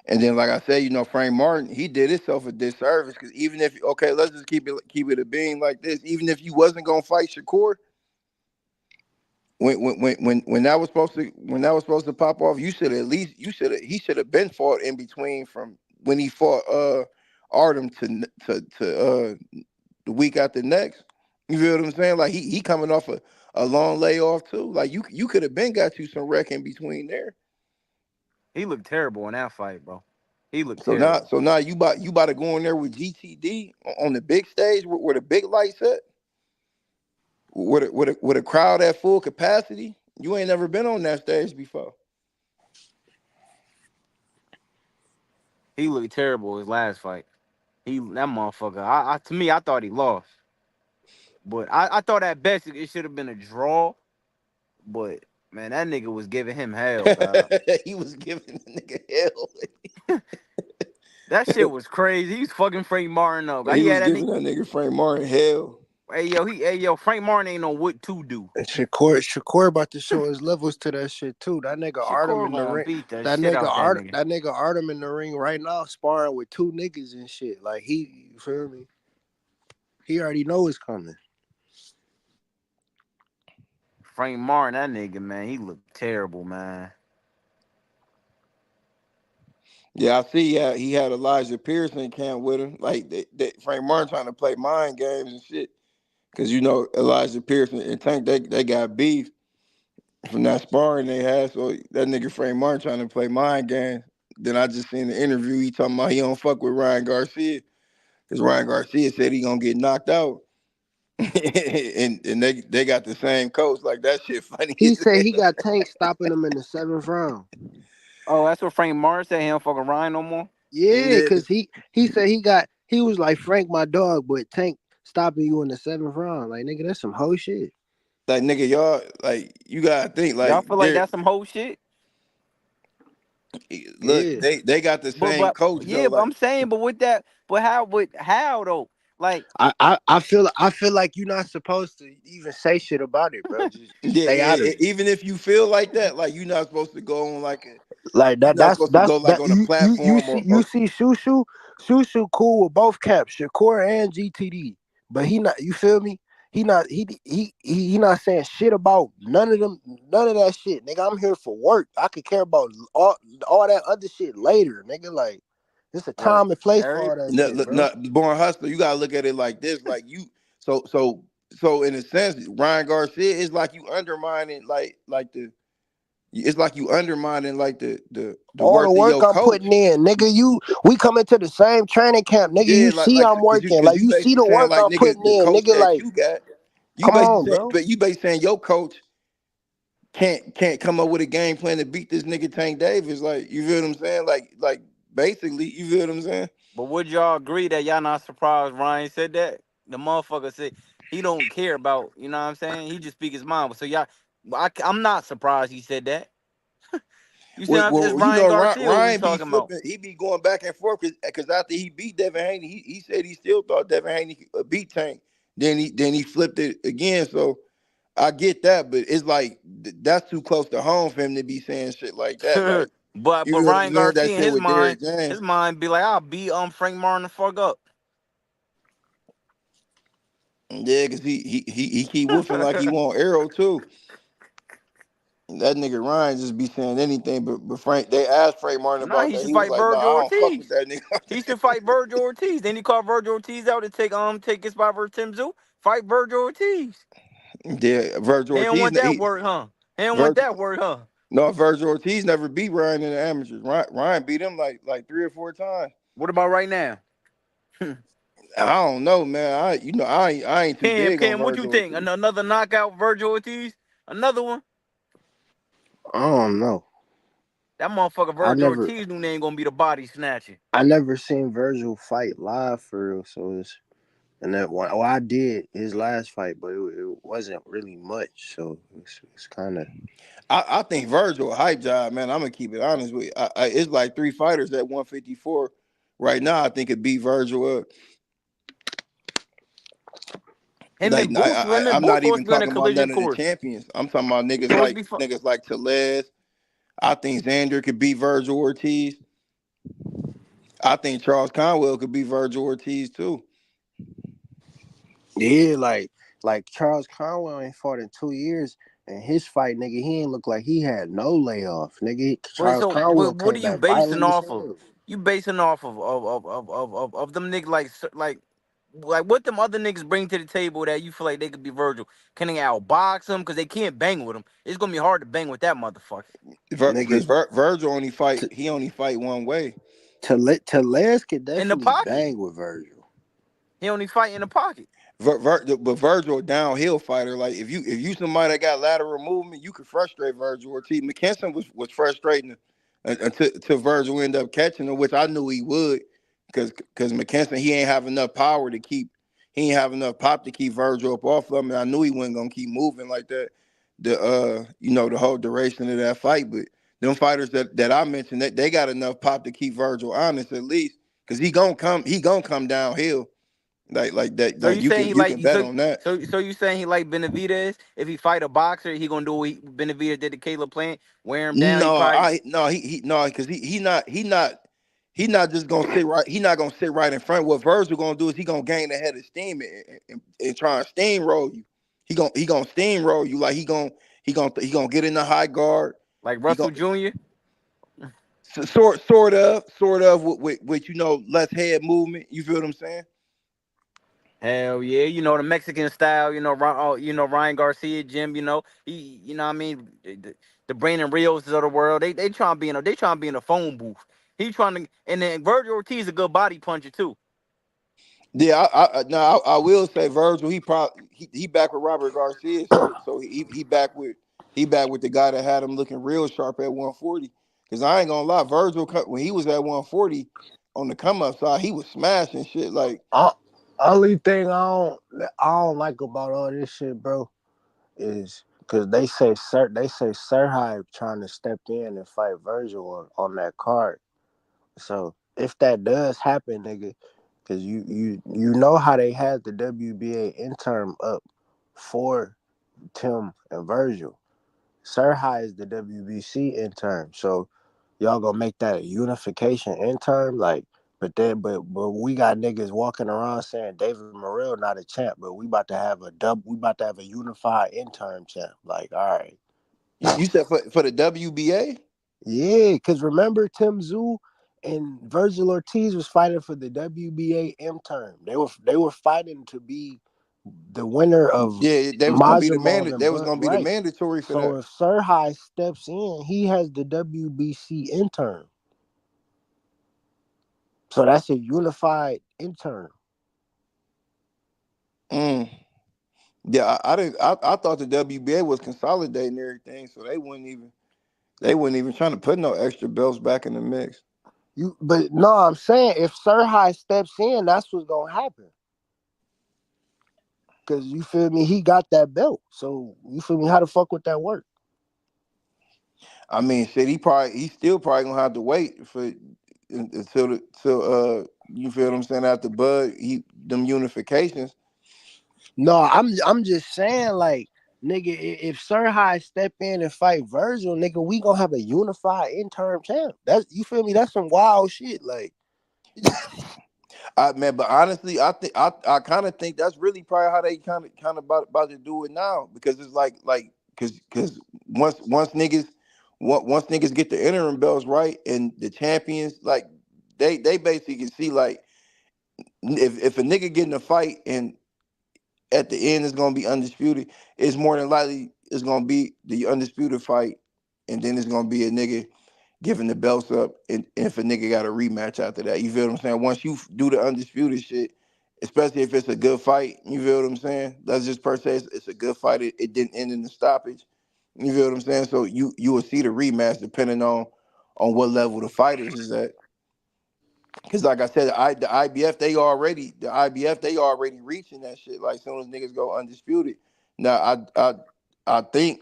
And then like I said, Frank Martin, he did himself a disservice. Cause even if let's just keep it a being like this. Even if you wasn't gonna fight Shakur, when that was supposed to pop off, he should have been fought in between from when he fought Artem to the week after next. You feel what I'm saying? Like he coming off a long layoff too. Like you could have been got you some wreck in between there. He looked terrible in that fight, bro. He looked So now terrible. you about to go in there with GTD on the big stage where the big lights at, with a crowd at full capacity. You ain't never been on that stage before. He looked terrible his last fight. That motherfucker. To me, I thought he lost. But I thought at best it should have been a draw. But man, that nigga was giving him hell, dog. He was giving the nigga hell. That shit was crazy. He's fucking Frank Martin up. He He was had that giving nigga. that nigga Frank Martin hell. Hey yo, Frank Martin ain't know what to do. And Shakur about to show his levels to that shit too. That nigga Artem Shakur in the gonna ring. beat the shit out that nigga. That nigga Artem in the ring right now, sparring with two niggas and shit. Like you feel me? He already know it's coming. Frank Martin, that nigga, man, he looked terrible, man. Yeah, I see. Yeah, he had Elijah Pearson camp with him. Like Frank Martin trying to play mind games and shit. Cause Elijah Pearson and Tank, they got beef from that sparring they had. So that nigga Frank Martin trying to play mind games. Then I just seen the interview. He talking about he don't fuck with Ryan Garcia. Cause Ryan Garcia said he gonna get knocked out. and they got the same coach. Like that shit funny He as said he hell. got Tank stopping him in the seventh round. Oh, that's what Frank Martin said. He don't fucking Ryan no more. Yeah, Yeah. cause he said he was like Frank my dog, but Tank stopping you in the seventh round. Like nigga, that's some hoe shit. Like nigga, y'all like you gotta think Y'all like feel like that's some whole shit? look, Yeah. they got the same coach though. Yeah, but Like I'm saying, but with that, but how though? Like I feel like you're not supposed to even say shit about it, bro. Just yeah, stay out of it. even if you feel like that, like you're not supposed to go on Like you're that. not supposed to go like That on a you platform see or Shushu cool with both caps, Shakur and GTD. But he not. You feel me? He not saying shit about none of them. None of that shit, nigga. I'm here for work. I could care about all that other shit later, nigga. Like it's a But time and place for every all that shit, bro. Born Hustler. You gotta look at it like this, like you. So in a sense, Ryan Garcia is like you undermining like the. It's like you undermining like the All the worth of work your I'm coach. putting in, nigga. We come into the same training camp, nigga. Yeah, You see I'm working, because like you you see basically the saying work like I'm nigga, putting the in, coach nigga. that Like, you got, come on, bro. you basically saying your coach can't come up with a game plan to beat this nigga Tank Davis. Like you feel what I'm saying? Like basically, you feel what I'm saying? But would y'all agree that y'all not surprised Ryan said that? The motherfucker said he don't care about, you know what I'm saying? He just speak his mind. So y'all, I'm not surprised he said that. You see, it's Well, you Ryan know, Garcia who we Ryan be talking about. flipping. He be going back and forth because after he beat Devin Haney, he said he still thought Devin Haney beat Tank. Then he flipped it again. So I get that, but it's like that's too close to home for him to be saying shit like that. Like but you know what I'm Ryan saying? That Garcia in shit with Derrick James. his mind be like, I'll beat Frank Martin the fuck up. Yeah, because he keep woofing like he want Arrow too. That nigga Ryan just be saying anything, but Frank. They asked Frank Martin Nah, about he that. should He was fight like, "No, Virgil I don't fuck with Ortiz. that nigga." He should fight Virgil Ortiz. Then he called Virgil Ortiz out to take his spot versus Tim Zoo. Fight Virgil Ortiz. Yeah, Virgil He don't Ortiz. want that work, huh? He don't want Virgil, that work, huh? no, Virgil Ortiz never beat Ryan in the amateurs. Ryan beat him like 3 or 4 times. What about right now? I don't know, man. I ain't too big on Cam, what you Virgil think? Ortiz. Another knockout Virgil Ortiz? Another one? I don't know. That motherfucker I Virgil never Ortiz knew they ain't gonna be the body snatcher. I never seen Virgil fight live for real. So it's and that one. Oh, I did his last fight, but it wasn't really much. So it's kind of. I think Virgil a hype job, man. I'm gonna keep it honest with you. It's like 3 fighters at 154 right now. I think it beat Virgil up. Like Him and I'm Booth not supposed even to be on a talking about collision none of the course. champions. I'm talking about They niggas supposed to like be niggas like Tellez. I think Xander could beat Virgil Ortiz. I think Charles Conwell could beat Virgil Ortiz too. Yeah, like Charles Conwell ain't fought in 2 years, and his fight, nigga, he ain't look like he had no layoff, nigga. Wait, Charles so Conwell what are came you back basing violent as off of? hell. You basing off of them niggas like what them other niggas bring to the table that you feel like they could be Virgil? Can they outbox him? Cause they can't bang with him. It's gonna be hard to bang with that motherfucker. Nigga, Because Virgil only fight one way. Tellez could In the definitely pocket. bang with Virgil. He only fight in the pocket. But Virgil a downhill fighter. Like if you somebody that got lateral movement, you could frustrate Virgil Ortiz. McKinson was frustrating until Virgil ended up catching him, which I knew he would, because McKinson he ain't have enough power to keep. He ain't have enough pop to keep Virgil up off of him. And I knew he wasn't gonna keep moving like that. The whole duration of that fight. But them fighters that I mentioned, that they got enough pop to keep Virgil honest at least, because he gonna come downhill. Like that, So like you you saying can he you like can bet on that. so you saying he like Benavidez? If he fight a boxer, he gonna do what Benavidez did to Caleb Plant, wear him down. He No, probably he no, because he not just gonna sit right. He not gonna sit right in front. What Virgil gonna do is he gonna gain a head of steam and try and steamroll you. He gonna steamroll you, like he gonna get in the high guard. like He Russell gonna Jr. sort of with less head movement. You feel what I'm saying? Hell yeah, you know the Mexican style. Ryan Garcia, Jim. What I mean, the Brandon Rios of the world. They trying to be in a phone booth. He trying to, and then Virgil Ortiz a good body puncher too. Yeah, I will say Virgil. He back with Robert Garcia, so he back with the guy that had him looking real sharp at 140. Because I ain't gonna lie, Virgil when he was at 140 on the come up side, he was smashing shit like. Only thing I don't like about all this shit, bro, is because they say Serhide trying to step in and fight Virgil on that card. So if that does happen, nigga, because you know how they had the WBA interim up for Tim and Virgil. Serhide is the WBC intern, so y'all gonna make that a unification intern, like. But we got niggas walking around saying David Morrell not a champ, but we about to have a unified intern champ. Like, all right, You said for the WBA? yeah, because remember Tim Zoo and Virgil Ortiz was fighting for the WBA intern. They were fighting to be the winner of Yeah, they was gonna be the Mazamov and they was Burt gonna be the Wright. mandatory for So that. if Serhai steps in, he has the WBC intern. So that's a unified intern. Mm. Yeah, I didn't. I thought the WBA was consolidating everything, so they wouldn't even trying to put no extra belts back in the mix. But no, I'm saying if Serhai steps in, that's what's gonna happen. Cause you feel me, he got that belt. So you feel me, how the fuck would that work? I mean, shit, he's still probably gonna have to wait for until you feel what I'm saying, after Bud them unifications. No, I'm just saying, like, nigga, if Sir High step in and fight Virgil, nigga, we gonna have a unified interim champ. That's, you feel me? That's some wild shit. Like, Man, but honestly, I kind of think that's really probably how they kind of about to do it now, because it's like because once niggas once niggas get the interim belts right and the champions, like they basically can see, like, if a nigga get in a fight and at the end it's gonna be undisputed, it's more than likely it's gonna be the undisputed fight, and then it's gonna be a nigga giving the belts up, and if a nigga got a rematch after that. You feel what I'm saying? Once you do the undisputed shit, especially if it's a good fight, you feel what I'm saying? That's just per se, it's a good fight. It didn't end in the stoppage. You feel what I'm saying? So you will see the rematch depending on what level the fighters is at. Cause like I said, the IBF they already reaching that shit. Like, soon as niggas go undisputed. Now I think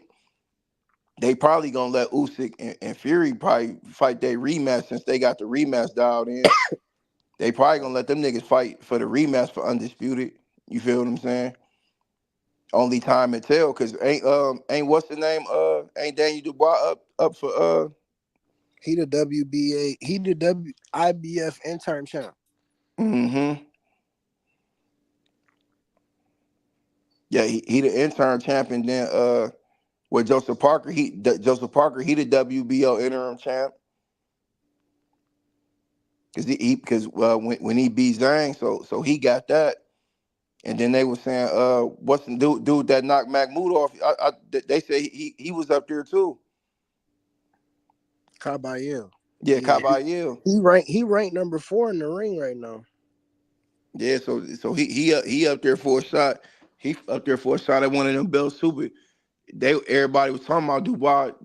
they probably gonna let Usyk and Fury probably fight their rematch, since they got the rematch dialed in. They probably gonna let them niggas fight for the rematch for undisputed. You feel what I'm saying? Only time will tell, cause ain't what's the name, ain't Daniel Dubois up for he the WBA, he the IBF interim champ. mm-hmm. Yeah, he the intern champion. Then with Joseph Parker, he the WBO interim champ. Cause because when he beat Zhang, so he got that. And then they were saying, what's the dude that knocked Mahmoud off? They say he was up there too. Caballero. Yeah, Yeah, Caballero. he ranked number 4 in the ring right now. Yeah, so he up there for a shot. He up there for a shot at one of them belts too. But everybody was talking about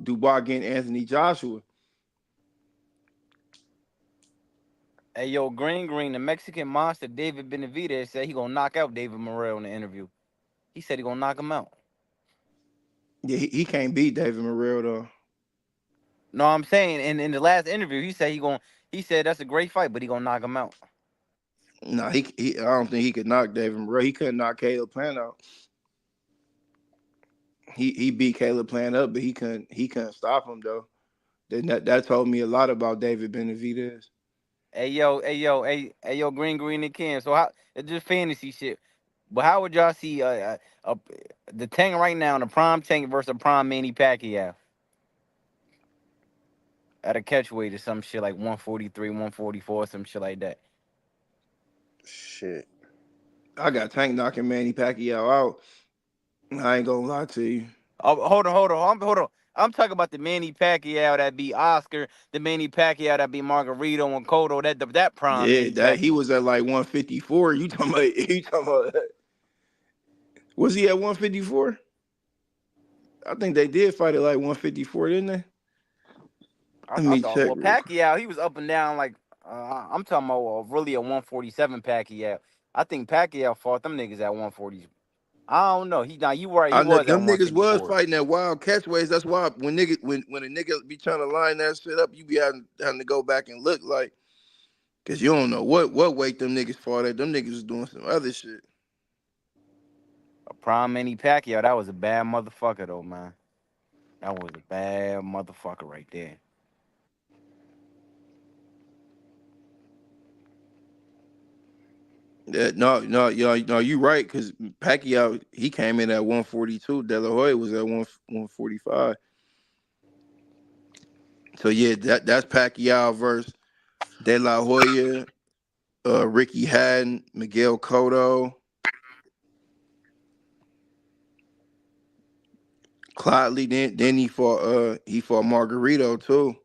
Dubois getting Anthony Joshua. Hey, yo, Green, the Mexican monster David Benavidez said he gonna knock out David Morrell in the interview. He said he gonna knock him out. Yeah, he can't beat David Morrell though. No, I'm saying in the last interview, he said that's a great fight, but he gonna knock him out. No, he I don't think he could knock David Morrell. He couldn't knock Caleb Plant out. He beat Caleb Plant up, but he couldn't stop him though. That told me a lot about David Benavidez. Hey, yo, Green and Ken. So how it's just fantasy shit. But how would y'all see the tank right now, the prime tank versus a prime Manny Pacquiao at a catch weight or some shit like 143, 144, some shit like that? Shit. I got Tank knocking Manny Pacquiao out. I ain't gonna lie to you. Oh, hold on. I'm talking about the Manny Pacquiao that beat Oscar, the Manny Pacquiao that beat Margarito and Cotto, that prime Yeah, Manny that he Pacquiao. was at like 154. You talking about? You talking about? Was he at 154? I think they did fight at like 154, didn't they? Let I me thought, check well, real quick. Pacquiao, he was up and down like, I'm talking about really a 147 Pacquiao. I think Pacquiao fought them niggas at 140. I don't know. You right. He I know was at them niggas was 154. fighting that wild catchways. That's why when a nigga be trying to line that shit up, you be having to go back and look, like, cause you don't know what weight them niggas fought at. Them niggas was doing some other shit. A prime Manny Pacquiao, that was a bad motherfucker though, man. That was a bad motherfucker right there. Yeah, no, you right. Cause Pacquiao, he came in at 142. De La Hoya was at 145. So yeah, that's Pacquiao versus De La Hoya, Ricky Hatton, Miguel Cotto, Clotley. Then he fought Margarito too.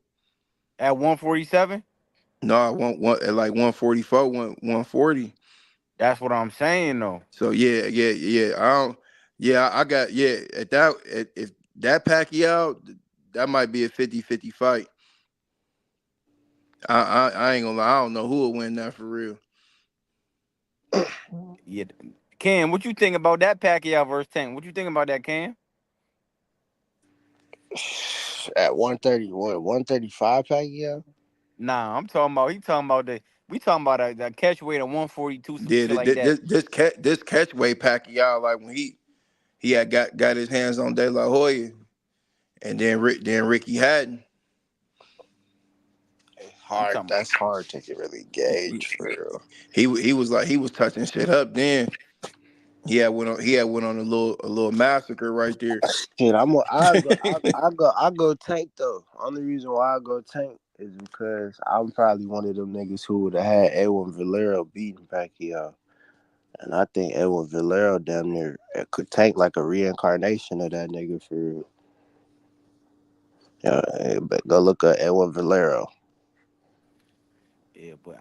At 147? No, I want one at like 144, 140. That's what I'm saying though. So yeah. I don't. Yeah, I got at that if that Pacquiao, that might be a 50-50 fight. I ain't gonna lie. I don't know who will win that for real. Yeah. Cam, what you think about that Pacquiao versus Tank? What you think about that, Cam? At 130, what, 135 Pacquiao? Nah, I'm talking about. He talking about we talking about a catch weight of 142, some Yeah, shit like that. this catchweight Pacquiao, like when he had got his hands on De La Hoya, and then Ricky Hatton. I'm Hard. talking about. That's hard to get really gauge for real. He was touching shit up. Then he had went on a little massacre right there. Shit, I go Tank though. Only reason why I go Tank is because I'm probably one of them niggas who would have had Edwin Valero beating Pacquiao, and I think Edwin Valero damn near could Tank like a reincarnation of that nigga for real. Yeah, but go look at Edwin Valero. Yeah, but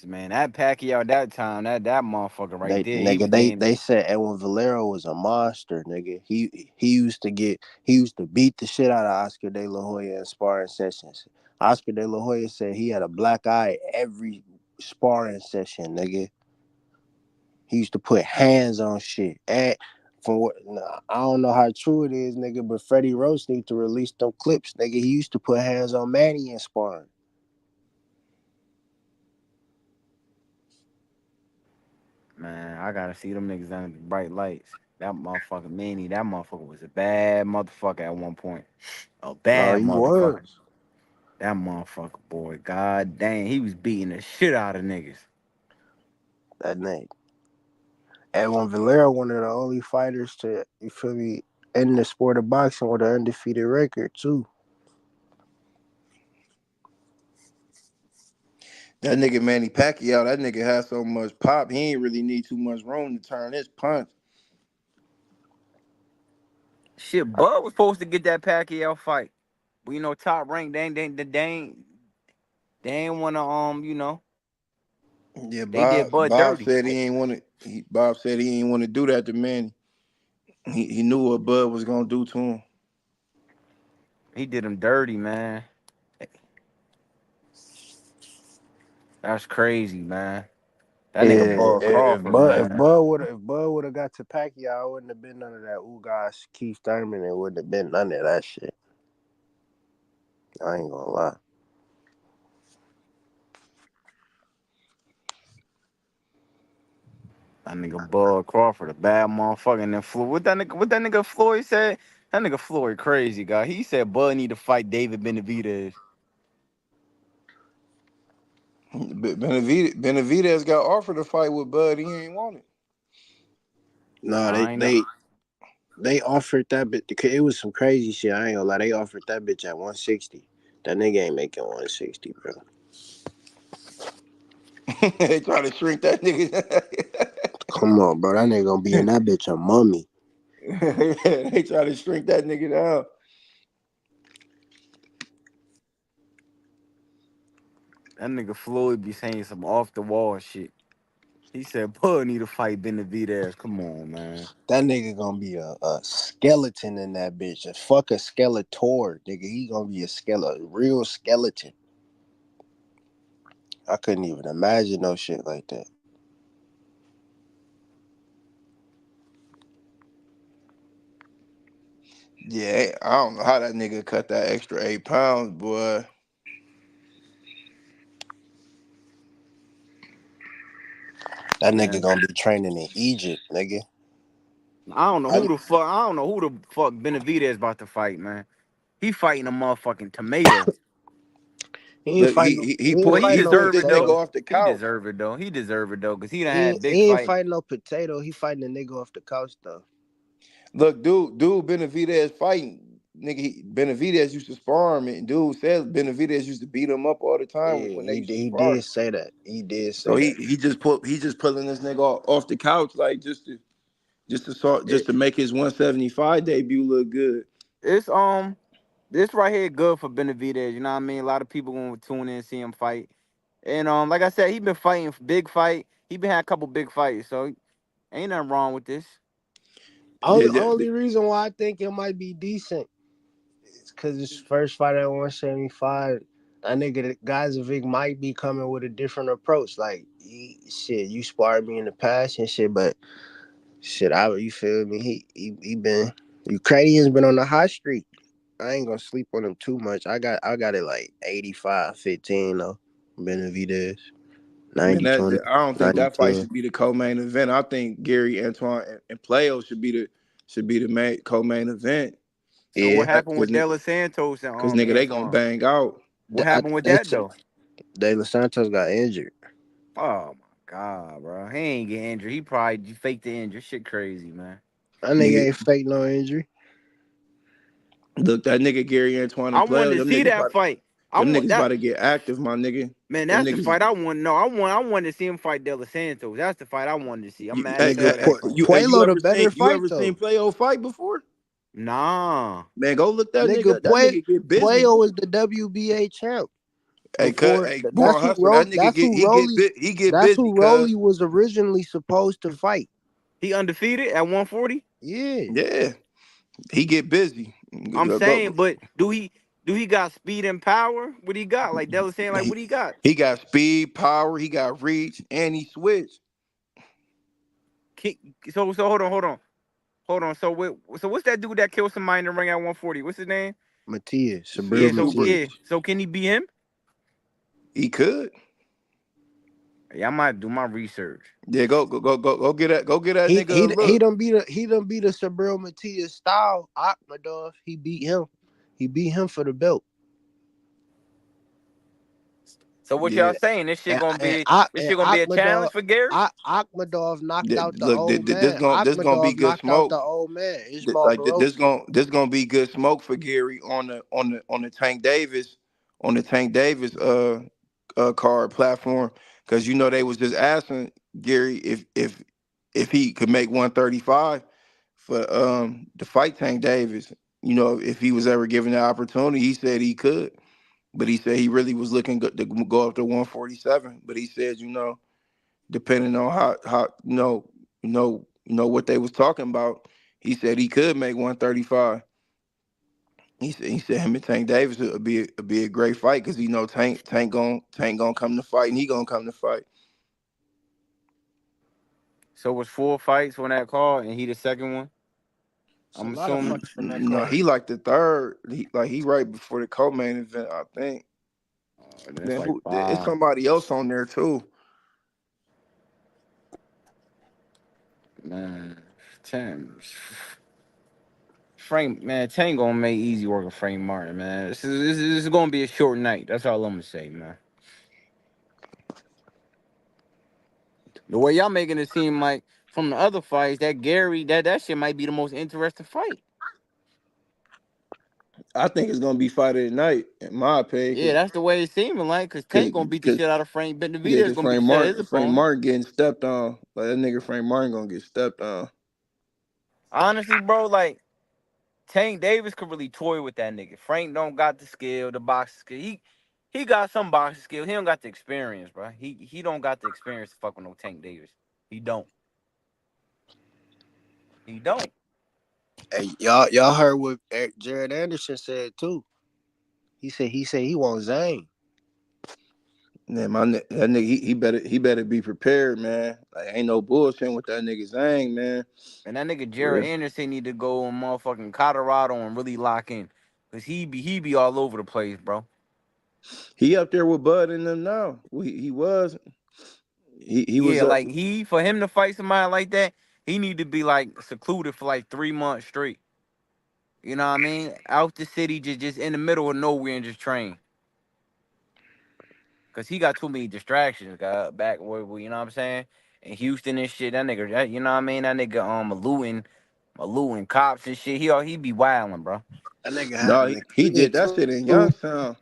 man, that Pacquiao that time, that motherfucker right They there, he nigga was they being. they said Edwin Valero was a monster, nigga. He used to beat the shit out of Oscar De La Hoya in sparring sessions. Oscar De La Hoya said he had a black eye every sparring session, nigga. He used to put hands on shit. And from what I don't know how true it is, nigga, but Freddie Roach need to release them clips, nigga. He used to put hands on Manny in sparring. Man, I gotta see them niggas under the bright lights. That motherfucker Manny, that motherfucker was a bad motherfucker at one point. A No, bad he motherfucker. was. That motherfucker, boy. God dang, he was beating the shit out of niggas. That nigga. Edwin Valero, one of the only fighters to, you feel me, in the sport of boxing with an undefeated record, too. That nigga Manny Pacquiao, that nigga has so much pop, he ain't really need too much room to turn his punch. Shit, Bud was supposed to get that Pacquiao fight. But you know, top rank, they ain't wanna Yeah, they did Bud Bob dirty. said he ain't want to. Bob said he ain't want to do that to Manny. He knew what Bud was gonna do to him. He did him dirty, man. That's crazy, man. That nigga Yeah, Bud Crawford, man. If Bud would have got to Pacquiao, it wouldn't have been none of that. Ooh, gosh, Keith Thurman. It wouldn't have been none of that shit. I ain't gonna lie. That nigga Bud Crawford, a bad motherfucker. And then Floyd, what that nigga Floyd said? That nigga Floyd crazy, guy. He said Bud need to fight David Benavidez. Benavidez got offered a fight with Bud. He ain't want it. No, I ain't know. they offered that bitch. It was some crazy shit. I ain't gonna lie. They offered that bitch at 160. That nigga ain't making 160, bro. They try to shrink that nigga. Come on, bro. That nigga gonna be in that bitch a mummy. They try to shrink that nigga down. That nigga Floyd be saying some off the wall shit. He said Bud need to fight Benavidez. Come on, man. That nigga gonna be a skeleton in that bitch. A fuck a skeletor, nigga. He gonna be a real skeleton. I couldn't even imagine no shit like that. Yeah, I don't know how that nigga cut that extra 8 pounds, boy. That nigga Man, gonna be training in Egypt, nigga. I don't know who the fuck. I don't know who the fuck Benavidez about to fight, man. He fighting a motherfucking tomato. He ain't Look, fighting. He ain't But he fighting he no pulled deserve this it nigga though. potato. off the He couch. deserve it though. He deserve it though, cause he done He had ain't, big he ain't fight. fighting no potato. He fighting a nigga off the couch though. Look, dude, Benavidez fighting. Nigga, Benavidez used to spar him, and dude says Benavidez used to beat him up all the time Yeah, when they used to he spar. did say that. He did So say that. he just pulling this nigga off the couch like It, just to make his 175 debut look good. it's this right here good for Benavidez. You know what I mean? A lot of people gonna tune in and see him fight. And like I said, he been fighting big fight. He been had a couple big fights, so ain't nothing wrong with this. Yeah, Only reason why I think it might be decent is because his first fight at 175. That nigga, the Gazovic might be coming with a different approach. Like, shit, you sparred me in the past and shit, but shit, you feel me? He been Ukrainian's been on the hot streak. I ain't gonna sleep on him too much. I got it like 85-15 though. Benavidez. Man, 90-20. I don't think that fight 90-10. should be the co-main event. I think Gary Antoine and Playo should be the main co-main event. So what Yeah. happened with Because De Los Santos and nigga, they gonna Antoine? bang out. What I happened with think that though? De Los Santos got injured. Oh my god, bro. He ain't get injured. He probably faked the injury. Shit crazy, man. That nigga Nigga, ain't fake no injury. look, that nigga Gary Antoine I and wanted Playo, to see that fight. I them want niggas about that to get active, my nigga. man, Them that's the niggas, fight I want. No, I wanted to see him fight De Los Santos. That's the fight I wanted to see. I'm mad as Nigga, hell that fight. you Puelo the ever better fight seen though. Playo fight before? Nah. Man, go look that Nigga, nigga. That nigga get busy. Puelo is the WBA champ. Hey, Before Born Hustler, that nigga he get that's busy, who cuz. Rolly was originally supposed to fight. He undefeated at 140? Yeah. Yeah, he get busy. I'm saying, but do he got speed and power? What he got? Like Della saying, like what he got? He got speed, power, he got reach, and he switched. So hold on. So what's that dude that killed somebody in the ring at 140? What's his name? Matias, Yeah. Sabril So Matias. So can he beat him? He could. Yeah, I might do my research. Yeah, go get that nigga a He look. done beat a Sabril Matias style Akhmadov. He beat him. He beat him for the belt. So what Yeah. y'all saying? This shit gonna And be a challenge for Gary? Akhmadov knocked Yeah, out the look, old man. this gonna be Akhmadov good knocked out smoke. the old man. Ismail This gonna be good smoke for Gary on the Tank Davis card platform, because you know they was just asking Gary if he could make 135 for to fight Tank Davis. You know, if he was ever given the opportunity, he said he could, but he said he really was looking to go up to 147. But he said, you know, depending on how what they was talking about, he said he could make 135. He said him and Tank Davis would be a great fight, because he know Tank gonna come to fight, and he gonna come to fight. So it was 4 fights on that card, and he the second one. It's a I'm lot of assuming. fights on that No, card. he like the third. He right before the co-main event, I think. That's Then like it's 5. somebody else on there too. Man, 10. Frank, man, Tank gonna make easy work of Frank Martin, man. This is gonna be a short night. That's all I'm gonna say, man. The way y'all making it seem like from the other fights, that Gary, that shit might be the most interesting fight. I think it's gonna be fight of the night, in my Yeah, opinion, that's the way it's seeming like, because Tank gonna beat the because shit out of Frank, but yeah, Benavidez because gonna beat the shit out of his Frank opponent. Martin getting stepped on. Like, that nigga Frank Martin gonna get stepped on. Honestly, bro, like Tank Davis could really toy with that nigga. Frank don't got the skill, the boxing skill. He got some boxing skill. He don't got the experience, bro. He don't got the experience to fuck with no Tank Davis. He don't. He don't. Hey, y'all heard what Jared Anderson said too. He said he wants Zane. Man, that nigga, he better be prepared, man. Like, ain't no bullshit with that nigga Zang, man. And that nigga For Jared real. Anderson need to go in motherfucking Colorado and really lock in. Cause he be all over the place, bro. He up there with Bud and them now. He was. He was Yeah, up. like for him to fight somebody like that, he need to be like secluded for like 3 months straight. You know what I mean? Out the city, just in the middle of nowhere and just train. Cause he got too many distractions, got back where you know what I'm saying? In Houston and shit, that nigga, you know what I mean? That nigga eluding cops and shit. He be wilding, bro. That nigga No, having a he kid did that too. shit in Youngstown.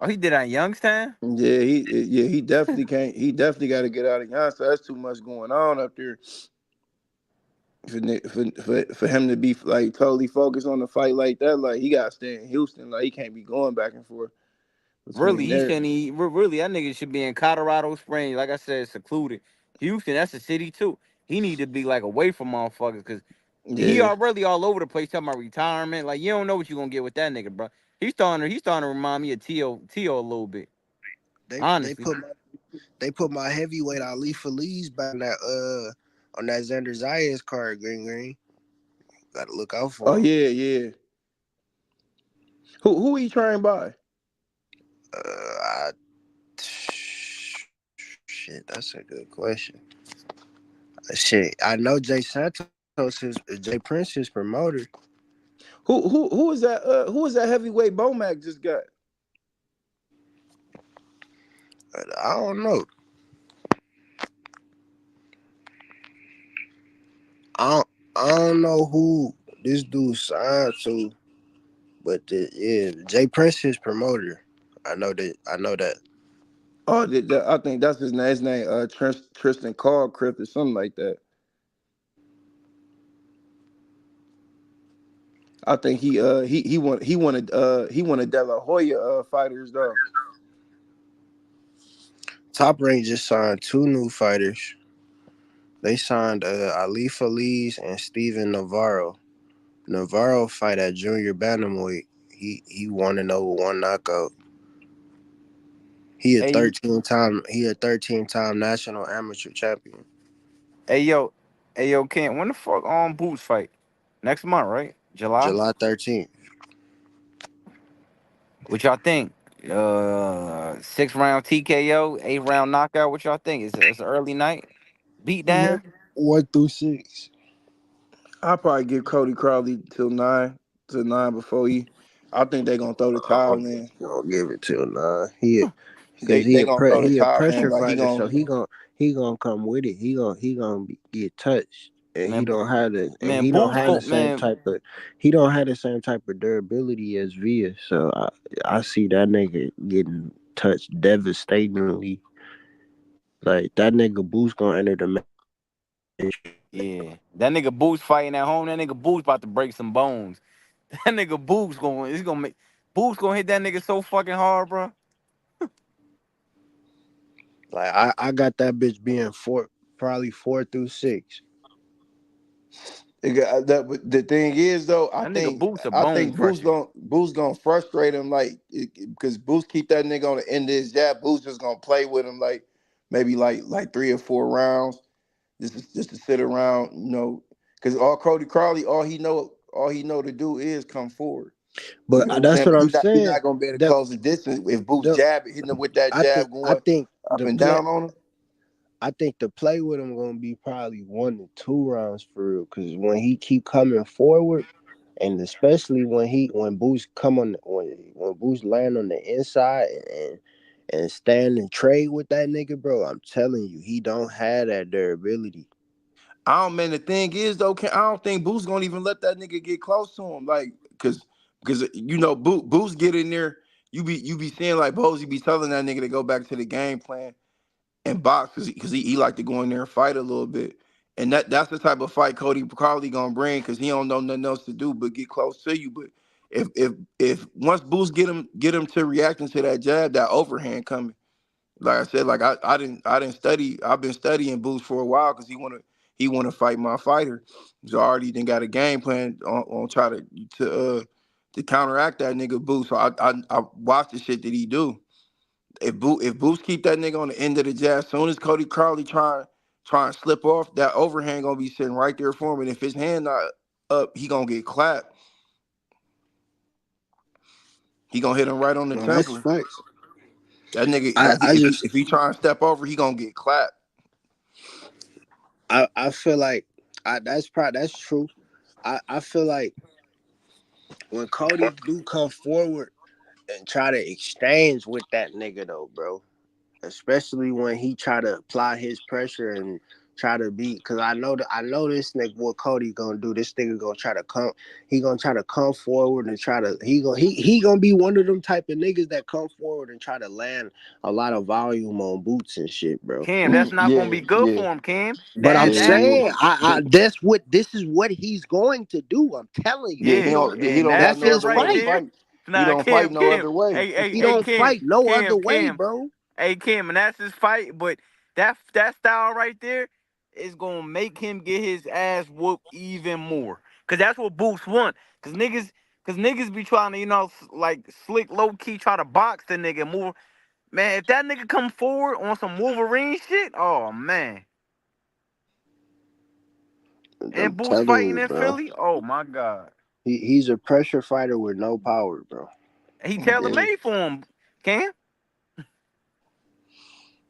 Oh, he did that in Youngstown? Yeah, he definitely can't. He definitely got to get out of Youngstown. That's too much going on up there. For him to be like totally focused on the fight like that, like he got to stay in Houston. Like, he can't be going back and forth Really, between he there. shouldn't. Really, that nigga should be in Colorado Springs. Like I said, secluded. Houston, that's a city too. He need to be like away from motherfuckers because he Yeah, already all over the place talking about retirement. Like you don't know what you gonna get with that nigga, bro. He's starting to remind me of Tio a little bit. They Honestly, put my heavyweight Ali Feliz back on that Xander Zayas card. Green. Gotta look out oh for him. yeah. Who he trained by? I, shit, that's a good question. Shit, I know Jay Santos is Jay Prince his promoter. Who is that? Who is that heavyweight Bomac just got? I don't know. I don't, I don't know who this dude signed to, but yeah, Jay Prince his promoter. I know that. I know that. Oh, I think that's his name. His name, Tristan Callcraft or something like that. I think he wanted De La Hoya fighters though. Top Rank just signed two new fighters. They signed Ali Feliz and Steven Navarro. Navarro fight at junior bantamweight. He won an over one knockout. Hey, He a 13-time national amateur champion. hey, yo, hey, yo, Ken, when the fuck Boots fight? Next month, right? July. July 13th. What y'all think? 6 round TKO, 8 round knockout. What y'all think? It's an early night beat down. 1 through 6. I'll probably give Cody Crowley till nine before he. I think they're gonna throw the towel in. Gonna give it till 9. He They because they gonna throw the he a towel in, pressure but fighter, so he gonna come with it. Get touched, and Man, he don't Boots have the gon' same man. type of he don't have the same type of durability as Via. So I see that nigga getting touched devastatingly. Like that nigga Boost gonna enter the match. Yeah, that nigga Boots fighting at home. That nigga Boots about to break some bones. That nigga Boots gonna make Boots gonna hit that nigga so fucking hard, bro. Like I got that bitch being probably 4 through 6. The thing is though, That nigga Boots a I bone think crusher. Boost gonna frustrate him like because Boost keep that nigga on the end of his jab. Boost just gonna play with him like maybe like 3 or 4 rounds just to sit around, because all Cody Crowley all he know to do is come forward. You But know what I'm that's saying? what But I'm he saying. not gonna be able to The, close the distance if Boost the jab hitting him with that jab I going think up the and play. down on him. I think the play with him gonna be probably 1 to 2 rounds for real. Cause when he keep coming forward, and especially when Boost come on when Boost land on the inside and stand and trade with that nigga, bro, I'm telling you, he don't have that durability. I don't man. The thing is though, I don't think Boost gonna even let that nigga get close to him, like, because Boost get in there. You be seeing like Bozy be telling that nigga to go back to the game plan and box because he like to go in there and fight a little bit. And that's the type of fight Cody probably gonna bring because he don't know nothing else to do but get close to you. But if once Boost get him to reacting to that jab, that overhand coming. Like I said, like I didn't study. I've been studying Boost for a while because he wanna fight my fighter. So I already done got a game plan on try to counteract that nigga Boost. So I watch the shit that he do. If Boost keep that nigga on the end of the jab, as soon as Cody Crowley try and slip off, that overhand gonna be sitting right there for him. And if his hand not up, he gonna get clapped. He gonna hit him right on the No, that's temple. facts. That nigga, I, like I if he try and step over, he gonna get clapped. I feel like that's true. I feel like when Cody do come forward and try to exchange with that nigga though, bro. Especially when he try to apply his pressure and try to beat. Cause I know this nigga what Cody gonna do. This nigga gonna try to come. He gonna try to come forward and try to. He gonna be one of them type of niggas that come forward and try to land a lot of volume on Boots and shit, bro. Cam, that's not gonna Yeah, be good yeah, for him, Cam. But I'm That saying, this is what he's going to do. I'm telling you, yeah. yeah, He and don't that got that's no shit his other way right to fight. there. fight. He Nah, don't fight Cam, no Cam. other way. Hey, He don't Cam, fight no other way, Cam. bro. Hey, Cam, and that's his fight. But that style right there is gonna make him get his ass whooped even more. Cause that's what Boots want. Cause niggas be trying to, like slick low key try to box the nigga move. Man, if that nigga come forward on some Wolverine shit, oh man. And I'm Boots telling fighting you, in bro. Philly, oh my god. He's a pressure fighter with no power, bro. He tailor Yeah. made for him. Can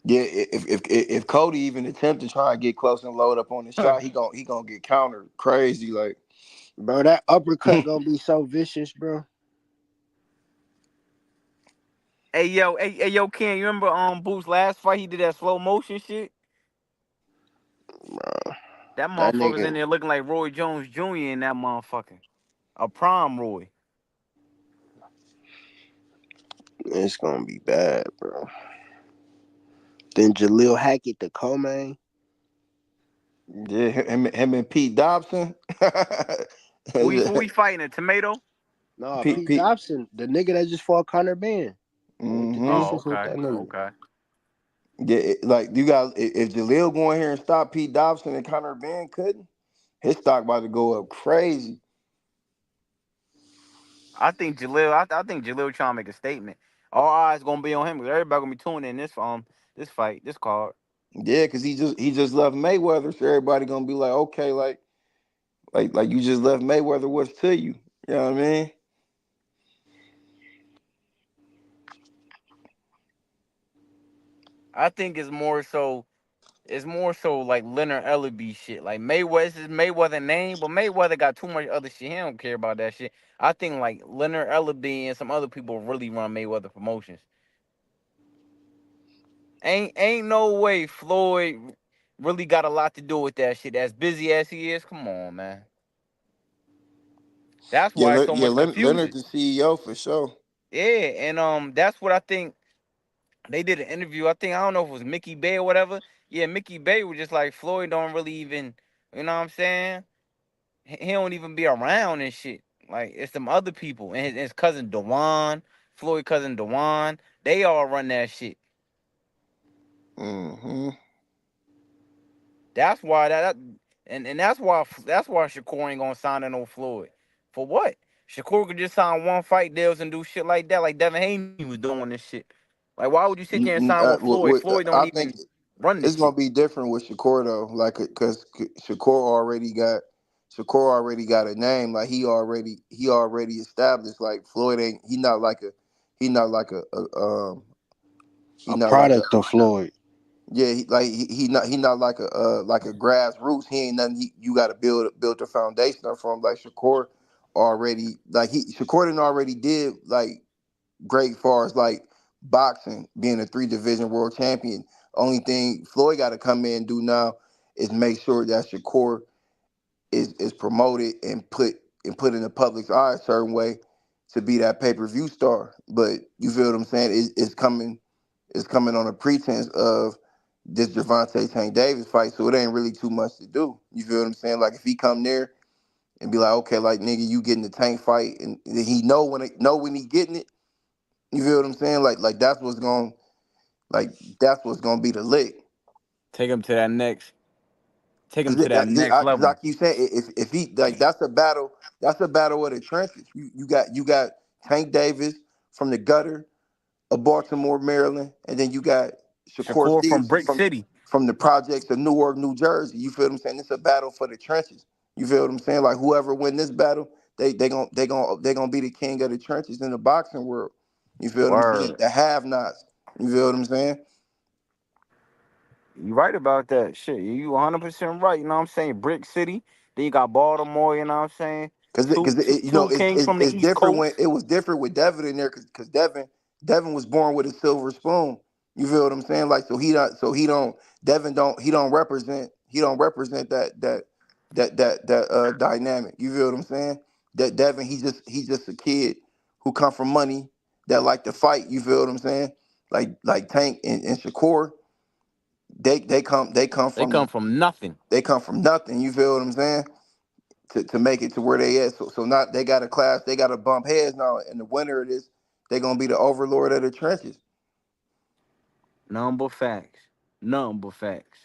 Yeah, if Cody even attempt to try and get close and load up on the shot, he gonna get countered crazy. Like, Bro, that uppercut gonna be so vicious, bro. hey yo, Ken, you remember Boo's last fight? He did that slow motion shit. Bro, That that motherfucker's in nigga, there looking like Roy Jones Jr. in that motherfucker. A prime Roy. it's gonna be bad, bro. Then Jaleel Hackett, the co-main. yeah, him and Pete Dobson. Who he fighting? A tomato? No, Pete Pete. Dobson, the nigga that just fought Conor Ben. With the Mm-hmm. Oh, distance with okay. that nigga. Okay. Yeah, like you got if Jaleel go in here and stop Pete Dobson and Conor Ben couldn't, his stock about to go up crazy. I think Jaleel trying to make a statement. All eyes gonna be on him because everybody gonna be tuning in this fight, this card. Yeah, because he just left Mayweather, so everybody gonna be like, okay, like you just left Mayweather. What's to you? You know what I mean? I think it's more so like Leonard Ellaby shit. Like Mayweather, this is Mayweather name, but Mayweather got too much other shit. He don't care about that shit. I think like Leonard Ellaby and some other people really run Mayweather promotions. Ain't no way Floyd really got a lot to do with that shit. As busy as he is, come on, man. That's Yeah, why it's so much Leonard confusion. the CEO for sure. Yeah, and that's what I think. They did an interview. I don't know if it was Mickey Bay or whatever. Yeah, Mickey Bay was just like Floyd don't really even, you know what I'm saying? He don't even be around and shit. Like it's some other people and his cousin Dewan, Floyd cousin Dewan. They all run that shit. Mm-hmm. That's why and that's why Shakur ain't gonna sign to no Floyd. For what? Shakur could just sign one fight deals and do shit like that, like Devin Haney was doing this shit. Like why would you sit there and sign with Floyd? Floyd don't I think even run this it's gonna shit. be different with Shakur though, like because Shakur already got a name, like he already established. Like Floyd ain't he not like he A not like a product of Floyd. yeah he not like a grassroots. He ain't nothing. You got to build the foundation up from like Shakur already like Shakur done already did like great far as like boxing, being a 3 division world champion. Only thing Floyd got to come in and do now is make sure that Shakur is promoted and put in the public's eye a certain way to be that pay-per-view star. But you feel what I'm saying? It's coming on a pretense of this Gervonta Tank Davis fight, so it ain't really too much to do. You feel what I'm saying? Like if he come there and be like, okay, like nigga, you getting the Tank fight, and he know when he getting it. You feel what I'm saying? Like that's what's gonna be the lick. Take him to that next. Take him Cause, to that next I level. keep saying if he like that's a battle of the trenches. You got Tank Davis from the gutter of Baltimore, Maryland, and then you got Shakur Shakur from Stevenson Brick from City. from the projects of Newark, New Jersey. You feel what I'm saying? It's a battle for the trenches. You feel what I'm saying? Like whoever win this battle, they gonna be the king of the trenches in the boxing world. You feel what I'm saying? Word. The have-nots. You feel what I'm saying? You right about that shit. You 100% right. You know what I'm saying? Brick City. Then you got Baltimore. You know what I'm saying? Cause, Two, two, two it's, kings it's from the it's East different when Coast. it was different with Devin in there, cause Devin was born with a silver spoon. You feel what I'm saying? Like he don't represent that dynamic. You feel what I'm saying? That Devin he's just a kid who come from money that like to fight. You feel what I'm saying? Like Tank and Shakur, they come They from come from nothing. nothing. You feel what I'm saying? To make it to where they at. So now they got a class, they got to bump heads now. And the winner of this, they're gonna be the overlord of the trenches. Number facts. Number facts.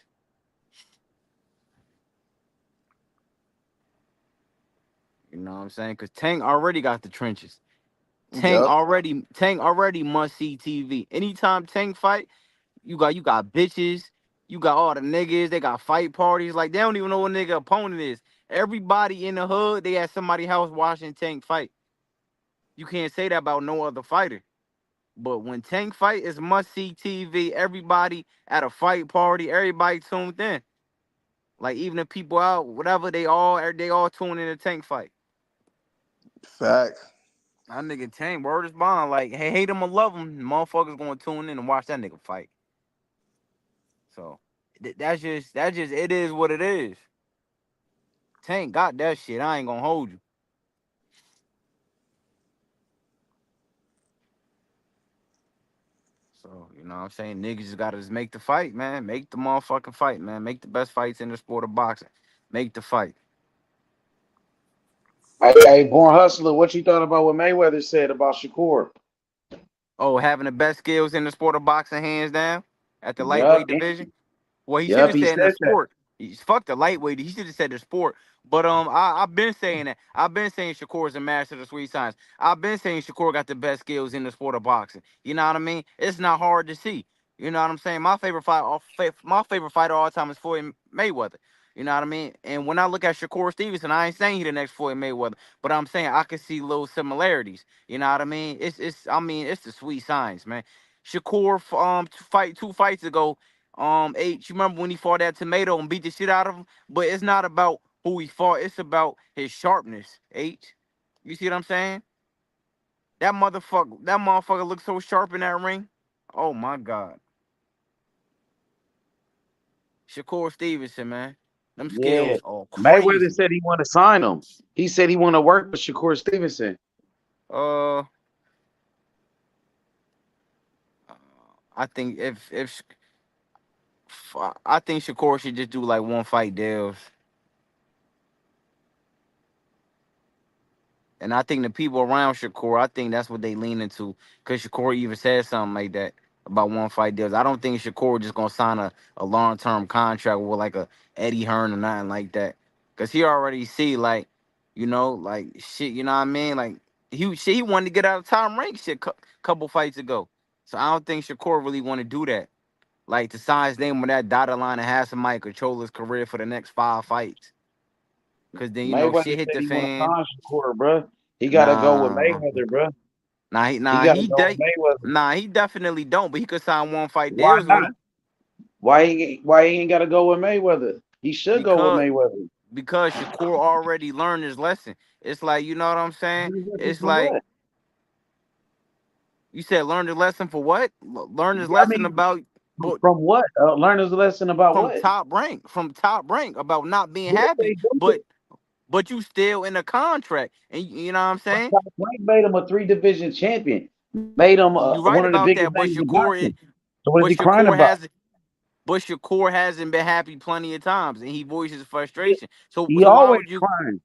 You know what I'm saying? Because Tank already got the trenches. Yup. Tank already must see TV. Anytime Tank fight, you got bitches, you got all the niggas, they got fight parties. Like they don't even know what nigga opponent is. Everybody in the hood, they at somebody's house watching Tank fight. You can't say that about no other fighter. But when Tank fight, it's must see TV. Everybody at a fight party, everybody tuned in. Like even the people out, whatever, they all tune in to Tank fight. Facts. That nigga Tank, word is bond. Like, hey, hate him or love him, motherfuckers gonna tune in and watch that nigga fight. So that's just it is what it is. Tank got that shit. I ain't gonna hold you. So, you know what I'm saying? Niggas just gotta just make the fight, man. Make the motherfucking fight, man. Make the best fights in the sport of boxing. Make the fight. Hey, Born Hustler, what you thought about what Mayweather said about Shakur? Oh, having the best skills in the sport of boxing, hands down, at the Yup, lightweight division. Well, he should yup, have he said in the said that. sport. He's fuck the lightweight. He should have said the sport. But I've been saying that. I've been saying Shakur is a master of the sweet science. I've been saying Shakur got the best skills in the sport of boxing. You know what I mean? It's not hard to see. You know what I'm saying? My favorite fighter of all time is Floyd Mayweather. You know what I mean? And when I look at Shakur Stevenson, I ain't saying he the next Floyd Mayweather, but I'm saying I can see little similarities. You know what I mean? It's the sweet science, man. Shakur fight 2 fights ago. You remember when he fought that tomato and beat the shit out of him? But it's not about who he fought. It's about his sharpness. H. You see what I'm saying? That motherfucker looks so sharp in that ring. Oh my God. Shakur Stevenson, man. Them Yeah. skills are Mayweather crazy. said he want to sign him. He said he want to work with Shakur Stevenson. Uh, I think I think Shakur should just do like 1 fight deals. And I think the people around Shakur, I think that's what they lean into. Because Shakur even said something like that about 1 fight deals. I don't think Shakur just gonna sign a long term contract with like a Eddie Hearn or nothing like that. Cause he already see like, like shit, you know what I mean? Like he wanted to get out of Tom Rank shit couple fights ago. So I don't think Shakur really want to do that. Like to sign his name on that dotted line and have somebody control his career for the next 5 fights. Cause then Mayweather shit hit said the he want to fan. sign Shakur, bro. He got to go with Nah. Mayweather, bro. Nah, He got to go with Mayweather. he definitely don't. But he could sign 1 fight Why deals with not? him Why he ain't got to go with Mayweather? He should go with because Mayweather. Shakur already learned his lesson. It's like you know what I'm saying. Listen It's for like what? you said, learn his lesson for what? Learn his I lesson mean, about, but from what? Learn his lesson about what? from top rank about not being What did happy, they do to him? but you still in a contract, and you know what I'm saying. Top Rank made him a 3 division champion. Made him You right one of the about biggest that, names in boxing. So what is but he crying Shakur about? has But Shakur hasn't been happy plenty of times, and he voices He, frustration. So, he so why always would you? crying.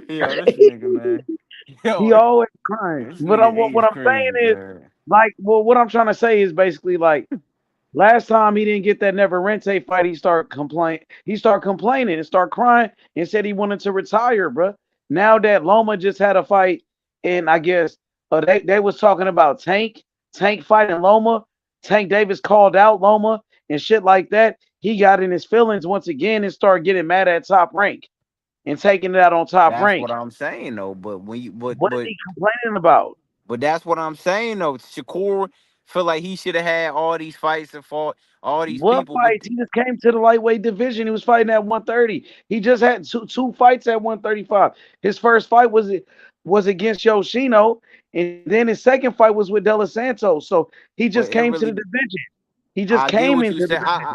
Yo, this nigga, man. He Yo, always crying. this But nigga what age I'm crazy, saying is, man. like, well, what I'm trying to say is basically like last time he didn't get that Neverente fight, He started complaining and start crying and said he wanted to retire, bro. Now that Loma just had a fight, and I guess they was talking about Tank fighting Loma. Tank Davis called out Loma and shit like that. He got in his feelings once again and started getting mad at Top Rank and taking it out on Top That's what Rank. I'm saying, though. But when you, What is he complaining about? but that's what I'm saying, though. Shakur feel like he should have had all these fights and fought all these What people, but fights? He just came to the lightweight division. He was fighting at 130. He just had two fights at 135. His first fight was against Yoshino, and then his second fight was with De Los Santos. So he just it came to the really. division. He just I get came what you into the say. division.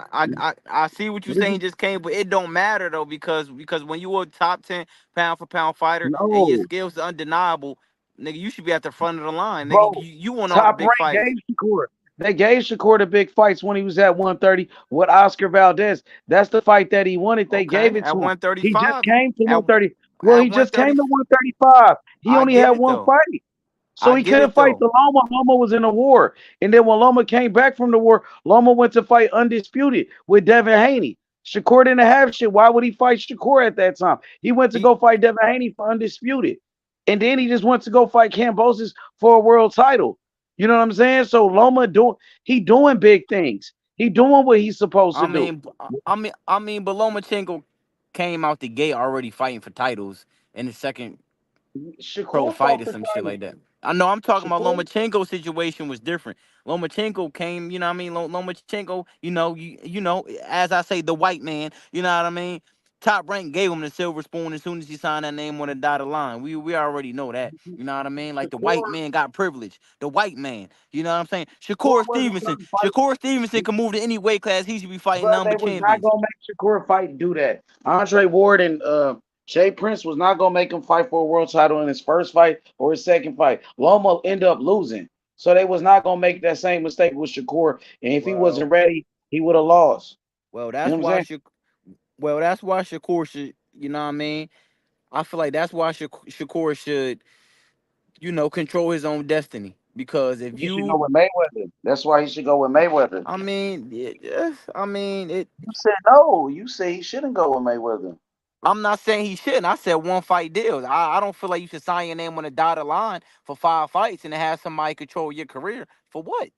I see what you What is saying he? just came, but it don't matter though because when you a top 10 pound for pound fighter and your No, skills are undeniable, nigga, you should be at the front of the line, nigga. bro. You won all the Top big Rank fights. gave Shakur. They gave Shakur the big fights when he was at 130 with Oscar Valdez. That's the fight that he wanted. They Okay, gave it at to him. He just 135, came to at 130. Well, at he just came 130, to 135. He I only get had it one though. fight. So I he get couldn't it fight though. the Loma. Loma was in a war. And then when Loma came back from the war, Loma went to fight Undisputed with Devin Haney. Shakur didn't have shit. Why would he fight Shakur at that time? He went to He go fight Devin Haney for Undisputed. And then he just went to go fight Cambosis for a world title. You know what I'm saying? So Loma he doing big things. He doing what he's supposed I to do. mean but Lomachenko came out the gate already fighting for titles in the second. pro Shakur fight fought or for some shit China. like that. I know I'm talking about Shakur, Lomachenko's situation was different. Lomachenko came, you know what I mean? Lomachenko, you know, as I say, the white man, you know what I mean? Top Rank gave him the silver spoon as soon as he signed that name on the dotted line. We already know that. You know what I mean? Like the white Shakur, man got privilege. The white man. You know what I'm saying? Shakur Shakur wasn't Stevenson. trying to fight. Shakur Stevenson can move to any weight class. He should be fighting Bro, number they was not champions. gonna make Shakur fight and do that. Andre Ward and Jay Prince was not gonna make him fight for a world title in his first fight or his second fight. Loma ended up losing, so they was not gonna make that same mistake with Shakur. And if he Well, wasn't ready, he would have lost. well, You know that's what I'm why saying? Shakur should, you know what I mean? I feel like that's why Shakur should, control his own destiny. Because if He should go you, with Mayweather. That's why he should go with Mayweather. I mean, it. You said no. You say he shouldn't go with Mayweather. I'm not saying he shouldn't. I said one fight deals. I don't feel like you should sign your name on a dotted line for 5 fights and to have somebody control your career for what?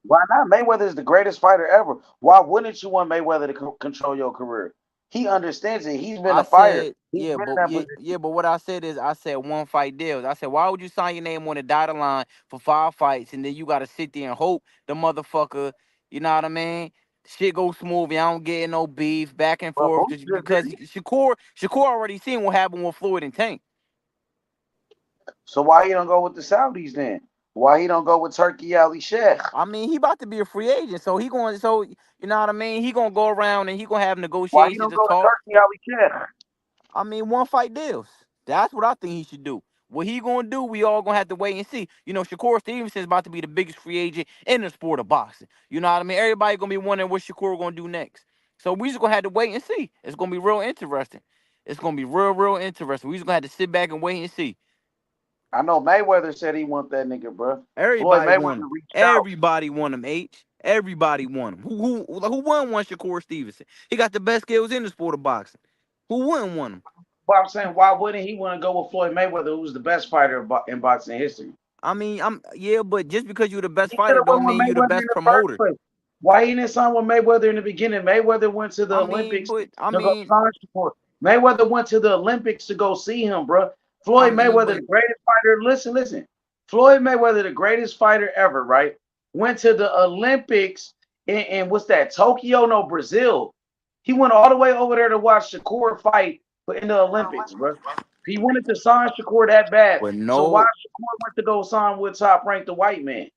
Why not? Mayweather is the greatest fighter ever. Why wouldn't you want Mayweather to control your career? He understands it. He's been I a fighter. said, He's yeah, been in but that yeah, position. yeah, but what I said is, I said one fight deals. I said, why would you sign your name on a dotted line for 5 fights and then you got to sit there and hope the motherfucker, you know what I mean? Shit go smooth. I don't get no beef back and But forth Boots just just because did it. Shakur already seen what happened with Floyd and Tank. So why he don't go with the Saudis then? Why he don't go with Turkey Ali Sheikh? I mean, he about to be a free agent, so you know what I mean? He gonna go around and he gonna have Why he negotiations don't to go to talk. Turkey Ali Sheikh? I mean, one fight deals. That's what I think he should do. What he gonna do, we all gonna have to wait and see. Shakur Stevenson's about to be the biggest free agent in the sport of boxing. You know what I mean? Everybody gonna be wondering what Shakur gonna do next. So we just gonna have to wait and see. It's gonna be real interesting. It's gonna be real, real interesting. We just gonna have to sit back and wait and see. I know Mayweather said he want that nigga, bro. Floyd Everybody want Mayweather him. reached out. Everybody want him. H. Everybody want him. Who won one Shakur Stevenson? He got the best skills in the sport of boxing. Who wouldn't want him? But I'm saying, why wouldn't he want to go with Floyd Mayweather, who's the best fighter in boxing history? I mean, but just because you're the best He should fighter have went don't with mean you're the Mayweather in best the first promoter. place. Why he didn't sign with Mayweather in the beginning? Mayweather went to the I mean, Olympics but I to go mean, sign support. Mayweather went to the Olympics to go see him, bro. I Floyd mean, Mayweather, but the greatest fighter. Listen. Floyd Mayweather, the greatest fighter ever, right? Went to the Olympics in what's that? Tokyo, no, Brazil. He went all the way over there to watch Shakur fight in the Olympics, bro. He wanted to sign Shakur that bad. but So why no, Shakur went to go sign with Top Rank, the white man?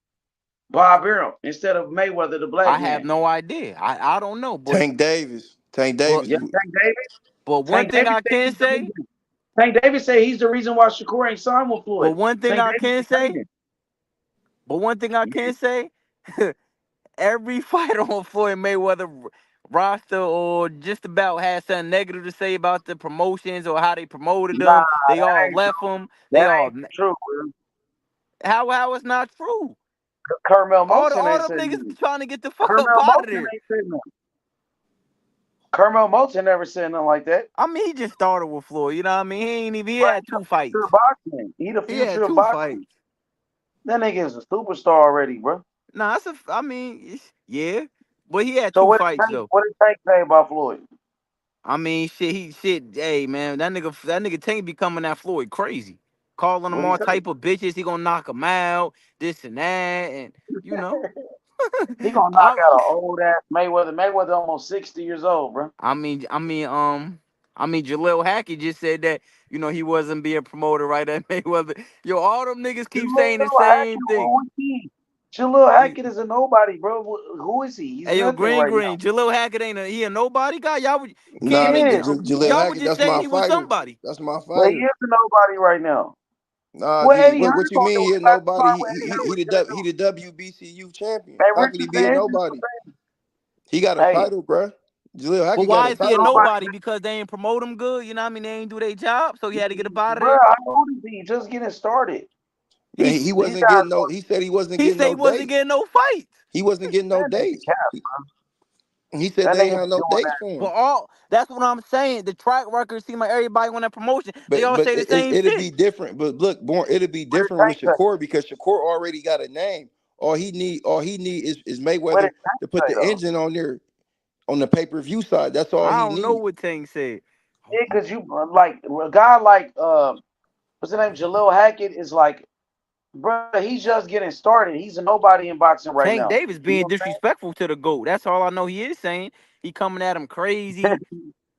Bob Arum instead of Mayweather, the I black have man. no idea. I don't know, but Tank Davis. Tank but Davis. Yeah, Tank Davis. but one Tank thing Davis I said can he's the say, reason. Tank Davis said he's the reason why Shakur ain't signed with but Floyd. one thing Tank I Davis can is say, saying but one thing I can say, every fighter on Floyd Mayweather roster or just about had something negative to say about the promotions or how they promoted nah, them. They that all ain't left true. them. They That all ain't true, bro. how it's not true. Carmel Moulton All ain't them said niggas nothing. trying to get the fuck up Carmel out of Moulton there. ain't said nothing. Carmel Moulton never said nothing like that. I mean, he just started with Floyd. You know what I mean? He But had he the two future fights. of boxing. He the He had future of two boxing. fights. That nigga is a superstar already, bro. Nah, I mean, yeah, but he had So two fights though. What did Tank say about Floyd? I mean, shit. Hey, man, that nigga Tank be coming at Floyd crazy, calling What him he all say? type of bitches. He gonna knock him out, this and that, and you know, He gonna knock I, out an old ass Mayweather. Mayweather almost 60 years old, bro. Jaleel Hackett just said that he wasn't being promoted right at Mayweather. Yo, all them niggas keep saying the Jaleel same Hackett, thing. who is he? Jaleel Hackett is a nobody, bro. Who is he? He's Hey, yo, nothing right now. Jaleel Hackett he a nobody guy. He Nah, Can't even is. get Jaleel y'all would Hackett, just that's say my he was fighter. somebody. That's my Well, he fighter. is a nobody right now. Nah, Well, Eddie what Hearn you gonna mean do he what a he got to nobody? find with Eddie Hearn. What you gonna do? He the WBCU champion. Hey, How could he Richard be a said his nobody? He got a Hey, title, bruh. Jaleel But Hackett got why a is he a title, bruh. nobody? Because they ain't promote him good. You know what I mean? They ain't do their job, so he had to get up out of bro, there. how old is he? Just getting started. Man, He's he These wasn't guys getting no. He said he wasn't he getting say no he wasn't dates. getting no fights. He wasn't getting no that nigga dates. cap. He said That they ain't nigga had be no doing dates that. for But him. that's what I'm saying. The track record seem like everybody want that promotion. They all But say the same it'd be shit. different. But look, Born, it'd be What did different with Tank say? Shakur because Shakur already got a name. All he need is What Mayweather did Tank to put say the though? engine on there on the pay-per-view side. That's all I he don't know need. what Tank said. Yeah, cause you like a guy like what's the name? Jalil Hackett is like, bro, he's just getting started. He's a nobody in boxing right Tank now. Davis You being know what disrespectful to the GOAT. That's all I know he is saying. He coming at him crazy.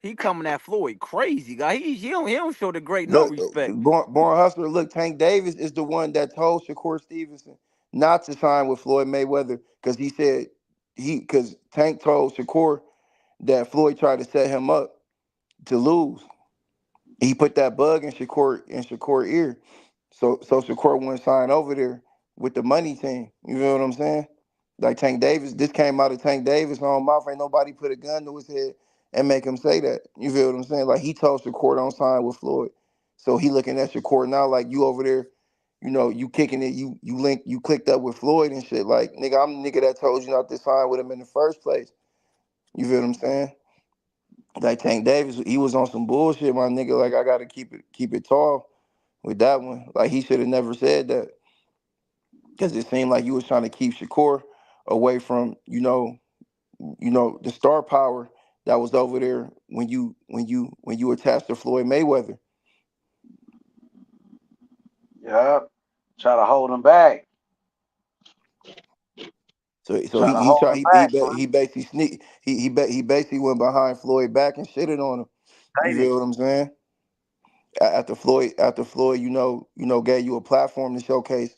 He coming at Floyd crazy, guy. He don't show the great no Look, respect. Born Hustler. Look, Tank Davis is the one that told Shakur Stevenson not to sign with Floyd Mayweather because he said because Tank told Shakur that Floyd tried to set him up to lose. He put that bug in Shakur ear, so Shakur wouldn't sign over there with the money team. You feel what I'm saying? Like Tank Davis, this came out of Tank Davis' own mouth. Ain't nobody put a gun to his head and make him say that. You feel what I'm saying? Like he told Shakur don't sign with Floyd, so he looking at Shakur now like you over there. You know, you kicking it, you clicked up with Floyd and shit. Like, nigga, I'm the nigga that told you not to sign with him in the first place. You feel what I'm saying? Like Tank Davis, he was on some bullshit, my nigga. Like I gotta keep it tall with that one. Like he should have never said that. Cause it seemed like you was trying to keep Shakur away from, the star power that was over there when you attached to Floyd Mayweather. Yeah. Try to hold him back. So Try he to he hold tried him back, he son. basically he basically went behind Floyd back and shitted on him. You Dated. feel what I'm saying? After Floyd, gave you a platform to showcase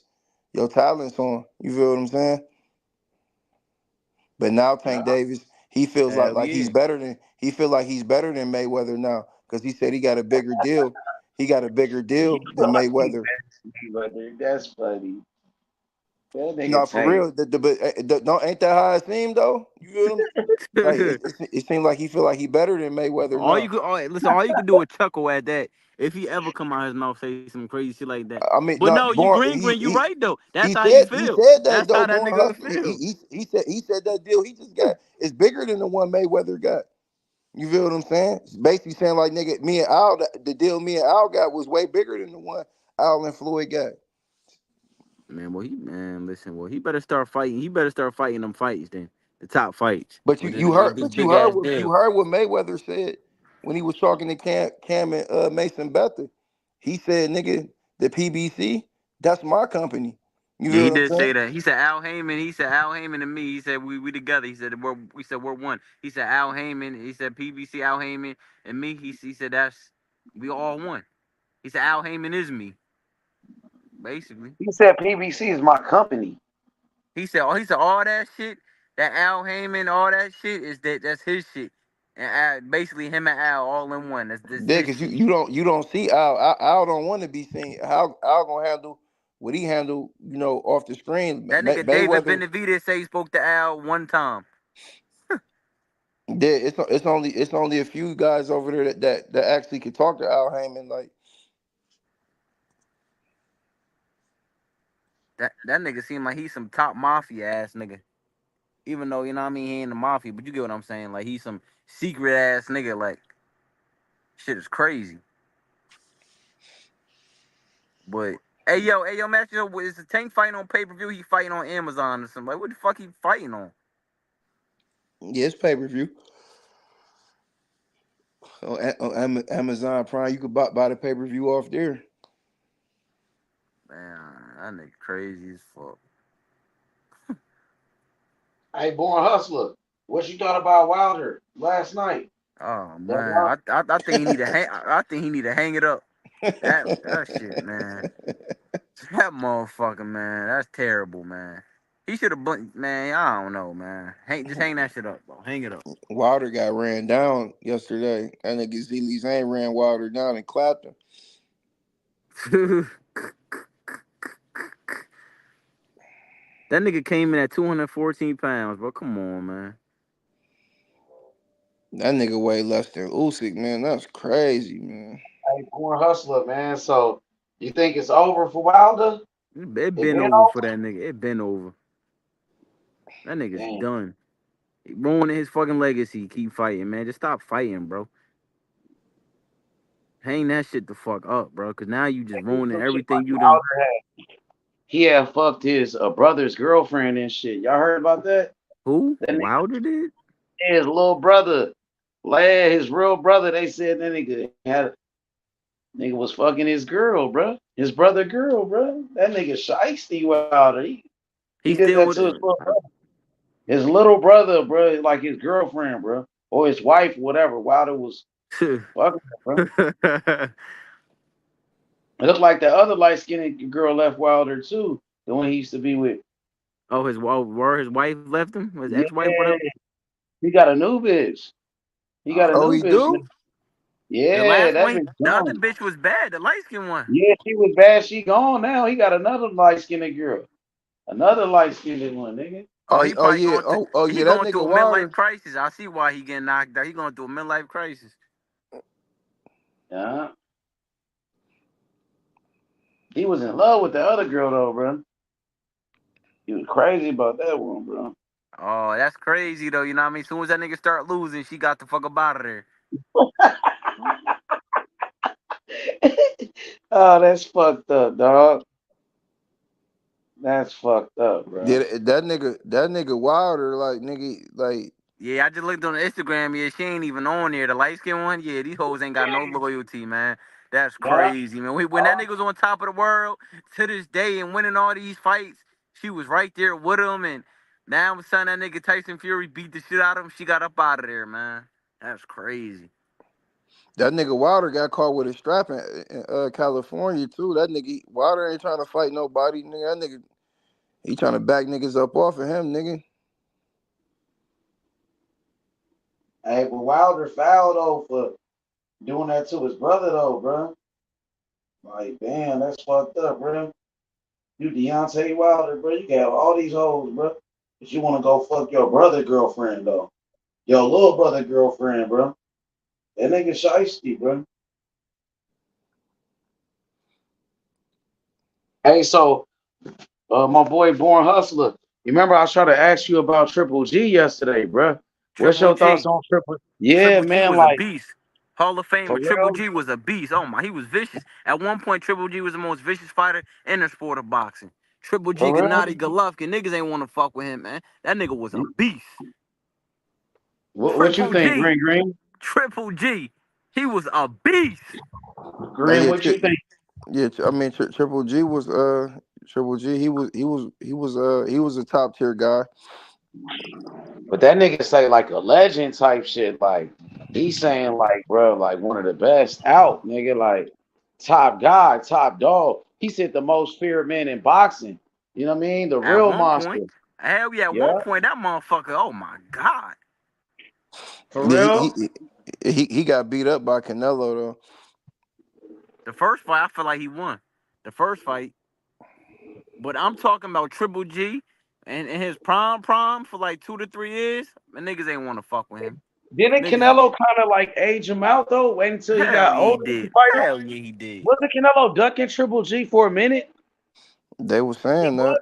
your talents on. You feel what I'm saying? But now Yeah. Tank Davis, he feels like Hell like he's yeah. better than he feel like he's better than Mayweather now because he said he got a bigger deal. He got a bigger He deal than feel like he's Mayweather. but that's funny. That No, nigga for Tank. real. Don't ain't that how it seemed though? You feel him? Like it seemed like he feel like he better than Mayweather all you now. could listen, all you could do is chuckle at that. If he ever come out his mouth say some crazy shit like that. I mean, But no, no, you born green, you right though. That's he how he said he feel. said that That's though. how that Born nigga Hustler. feel. He said that deal he just got is bigger than the one Mayweather got. You feel what I'm saying? It's basically saying like nigga, me and Al, the deal me and Al got was way bigger than the one Al and Floyd got. Listen, he better start fighting. He better start fighting them fights then. The top fights. But you With you heard this but you big heard ass what you deal. heard what Mayweather said when he was talking to Cam and Mason Betha. He said, nigga, the PBC, that's my company. You Yeah, feel he what I'm did say saying? that. He said Al Heyman and me. He said we together. He said we're one. He said Al Heyman. He said PBC Al Heyman and me. He said that's we all one. He said Al Heyman is me, basically. He said PBC is my company. He said all that shit, that Al Heyman, all that shit that's his shit. And basically him and Al all in one. That's Yeah, his cause you, shit. you don't you don't see Al. Al don't want to be seen. Al gonna handle what he handle, off the screen. That nigga David Mayweather, Benavidez say he spoke to Al one time. yeah, it's only a few guys over there that actually could talk to Al Heyman. Like, That nigga seem like he's some top mafia ass nigga. Even though, you know what I mean, he ain't the mafia, but you get what I'm saying. Like he's some secret ass nigga. Like shit is crazy. But hey yo, Master, is the Tank fighting on pay per view? He fighting on Amazon or something? Like what the fuck he fighting on? yeah, it's pay per view on Amazon Prime. You could buy the pay per view off there. Man, that nigga crazy as fuck. Hey, Born Hustler, what you thought about Wilder last night? Oh That man, Wilder, I think he need to hang. I think he need to hang it up. That shit, man. That motherfucker, man. That's terrible, man. He should have, man. I don't know, man. Just hang that shit up, bro. Hang it up. Wilder got ran down yesterday. That nigga Zhilei Zhang ran Wilder down and clapped him. That nigga came in at 214 pounds, bro. Come on, man. That nigga weighed less than Usyk, man. That's crazy, man. hey, Born Hustler, man. So you think it's over for Wilder? It It been been over for over? that nigga. It been over. That nigga's Damn. done. He ruining his fucking legacy. Keep fighting, man. Just stop fighting, bro. Hang that shit the fuck up, bro. Cause now you just ruining Some shit everything like you done. Wilder had. He had fucked his brother's girlfriend and shit. Y'all heard about that? Who? That nigga, Wilder did? his little brother, like his real brother. They said that nigga had Nigga was fucking his girl, bro. His brother girl, bro. That nigga shiesty Wilder. He He did still that with to his little brother. His little brother, bro, like his girlfriend, bro. Or his wife, whatever. Wilder was fucking her, bro. It looked like the other light-skinned girl left Wilder, too. The one he used to be with. Oh, his wife left him? His Yeah. ex-wife, whatever? He got a new bitch. He got a Oh, new he bitch, do? man. The Yeah, last that one, bitch the other gone. bitch was bad. The light-skinned one. Yeah, she was bad. She gone now. He got another light-skinned girl. Another light-skinned one, nigga. Oh, he probably Yeah. going through. He Yeah. That going nigga through a midlife Wilder. crisis. I see why he getting knocked out. He going through a midlife crisis. Yeah. He was in love with the other girl, though, bro. He was crazy about that one, bro. Oh, that's crazy though. You know what I mean? As soon as that nigga start losing, she got the fuck up out of there. Oh, that's fucked up, dog. That's fucked up, Yeah, bro. that nigga Wilder, like nigga, like Yeah, I just looked on Instagram. Yeah, she ain't even on there. The light skin one. Yeah, these hoes ain't got no loyalty, man. That's Yeah. crazy, man. When that nigga was on top of the world to this day and winning all these fights, she was right there with him. And now I'm saying that nigga Tyson Fury beat the shit out of him. She got up out of there, man. That's crazy. that nigga Wilder got caught with a strap in California too. That nigga Wilder ain't trying to fight nobody, nigga. That nigga, he trying to back niggas up off of him, nigga. Hey, but Wilder fouled though for doing that to his brother though, bro. Like, damn, that's fucked up, bro. You Deontay Wilder, bro. You got all these hoes, bro. But you want to go fuck your brother girlfriend though. Your little brother girlfriend, bro. That nigga shiesty, bro. Hey, so my boy Born Hustler. You remember I was trying to ask you about Triple G yesterday, bro. What's Triple your thoughts G. on Triple? Yeah, Triple G man. was a Like beast. Hall of for Famer. Triple real. G was a beast. Oh my, he was vicious. At one point, Triple G was the most vicious fighter in the sport of boxing. Triple G, For real. Gennady Golovkin, niggas ain't want to fuck with him, man. That nigga was a beast. What you Triple think, G, Green? Triple G, he was a beast. Green, Yeah, what you think? I mean Triple G was Triple G. He was a top tier guy. But that nigga say like a legend type shit. Like he's saying like, bro, like one of the best out, nigga. Like top guy, top dog. He said the most feared man in boxing. You know what I mean? The At real one monster. point, hell yeah, at Yeah, one point, that motherfucker, oh my God. for Yeah, real. he got beat up by Canelo though. The first fight, I feel like he won. The first fight. But I'm talking about Triple G and in his prime for like 2 to 3 years. Man, niggas ain't want to fuck with him. Didn't Niggas, Canelo kind of like age him out though? Wait until he hell got yeah, he older to did. fight him. Hell yeah, he did. Wasn't Canelo ducking Triple G for a minute? They were saying that.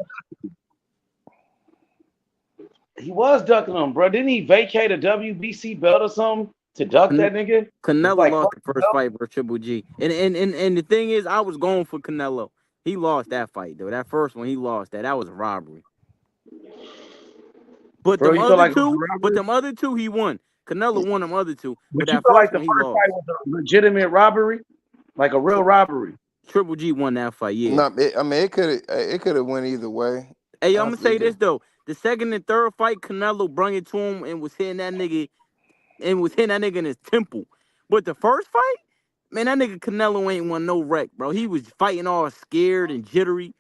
He was ducking him, bro. Didn't he vacate a WBC belt or something to duck that nigga? It's Canelo like lost fuck the the first belt. fight for Triple G. And the thing is, I was going for Canelo. He lost that fight, though. That first one, he lost that. That was a robbery. But Bro, them you feel other like it was two, a but robbery? them other two, he won. Canelo won them other two. But But you that feel like first the one, he first fight lost. was a legitimate robbery? Like a real robbery? Triple G won that fight, yeah. No, I mean it could have went either way. Hey, I'm gonna Honestly, say this though: the second and third fight, Canelo brung it to him and was hitting that nigga in his temple. But the first fight, man, that nigga Canelo ain't won no wreck, bro. He was fighting all scared and jittery.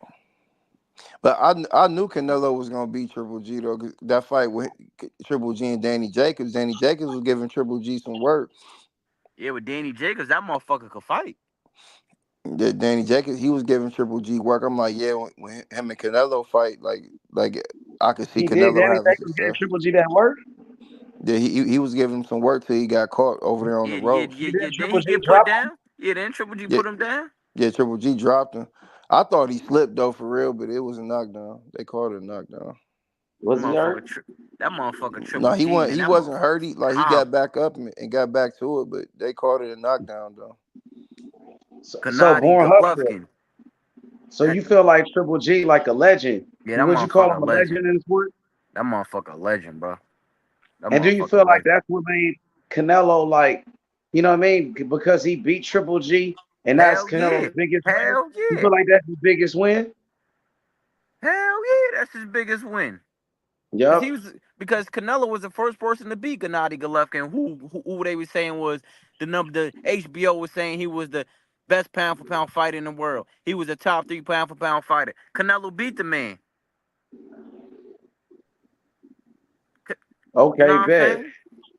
but I knew Canelo was gonna beat Triple G though. 'Cause that fight with Triple G and Danny Jacobs. Danny Jacobs was giving Triple G some work. Yeah, with Danny Jacobs, that motherfucker could fight. Danny Jacobs, he was giving Triple G work. I'm like, yeah, when him and Canelo fight, like I could see He did. Canelo Danny having Jacobs gave success. Triple G that work. Yeah, he was giving him some work till he got caught over there on the Yeah, yeah, ropes. yeah, He did. yeah. Then Triple he G get put dropped him. down. Yeah, then Triple G Yeah, put him down. yeah, Triple G dropped him. I thought he slipped though for real, but it was a knockdown. They called it a knockdown. Was he hurt? That motherfucker No, Triple G, man, he that wasn't hurt. motherfucker He got calm. back up and got back to it, but they called it a knockdown though. So Gennady Born Hustler. Golovkin. So you feel like Triple G like a legend? Yeah, that Would you call motherfucker him a a legend. legend in the sport? That motherfucker a legend, bro. That And do you motherfucker feel a like legend. that's what made Canelo like, you know what I mean? Because he beat Triple G and that's Hell yeah. Canelo's biggest win. Hell You yeah. feel like that's his biggest win? Hell yeah. That's his biggest win. Yep. Because Canelo was the first person to beat Gennady Golovkin, who they were saying was the HBO was saying he was the best pound for pound fighter in the world. He was a top 3 pound for pound fighter. Canelo beat the man. You know Okay, what I'm bet. saying?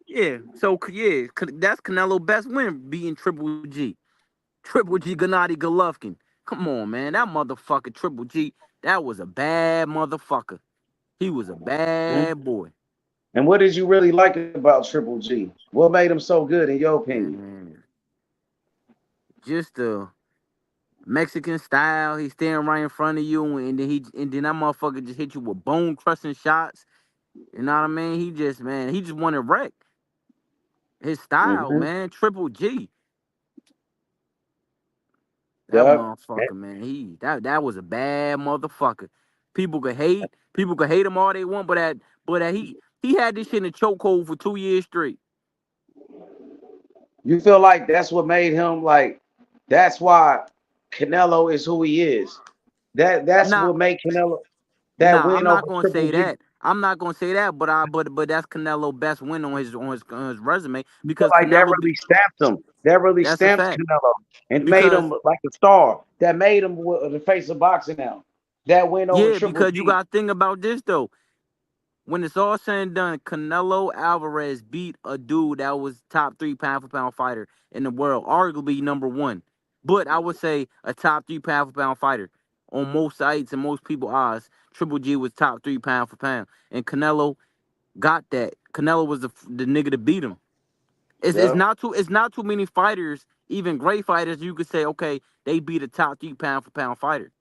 Yeah. So yeah, that's Canelo's best win beating Triple G. Triple G Gennady Golovkin. Come on, man. That motherfucker Triple G, that was a bad motherfucker. He was a bad boy. And what did you really like about Triple G? What made him so good in your opinion? Man, just the Mexican style. He standing right in front of you, and then that motherfucker just hit you with bone crushing shots. You know what I mean? He just wanted wreck. His style, Mm-hmm. man. Triple G. That Yep. motherfucker, man. That was a bad motherfucker. People could hate him all they want, but he had this shit in a chokehold for 2 years straight. You feel like that's what made him like? That's why Canelo is who he is. That's Nah, what made Canelo that nah, win I'm over not gonna Triple say G. that. I'm not gonna say that, but that's Canelo best win on his resume You feel because like that Canelo really stamped him. That really that's a stamped fact. Canelo and made Because him like a star. That made him the face of boxing now. That win over yeah, Triple because you G. gotta think about this though. When it's all said and done, Canelo Alvarez beat a dude that was top 3 pound for pound fighter in the world, arguably #1. But I would say a top 3 pound for pound fighter on most sites and most people odds. Triple G was top 3 pound for pound, and Canelo got that. Canelo was the nigga to beat him. Yep. It's not too many fighters, even great fighters. You could say okay, they beat a top 3 pound for pound fighter.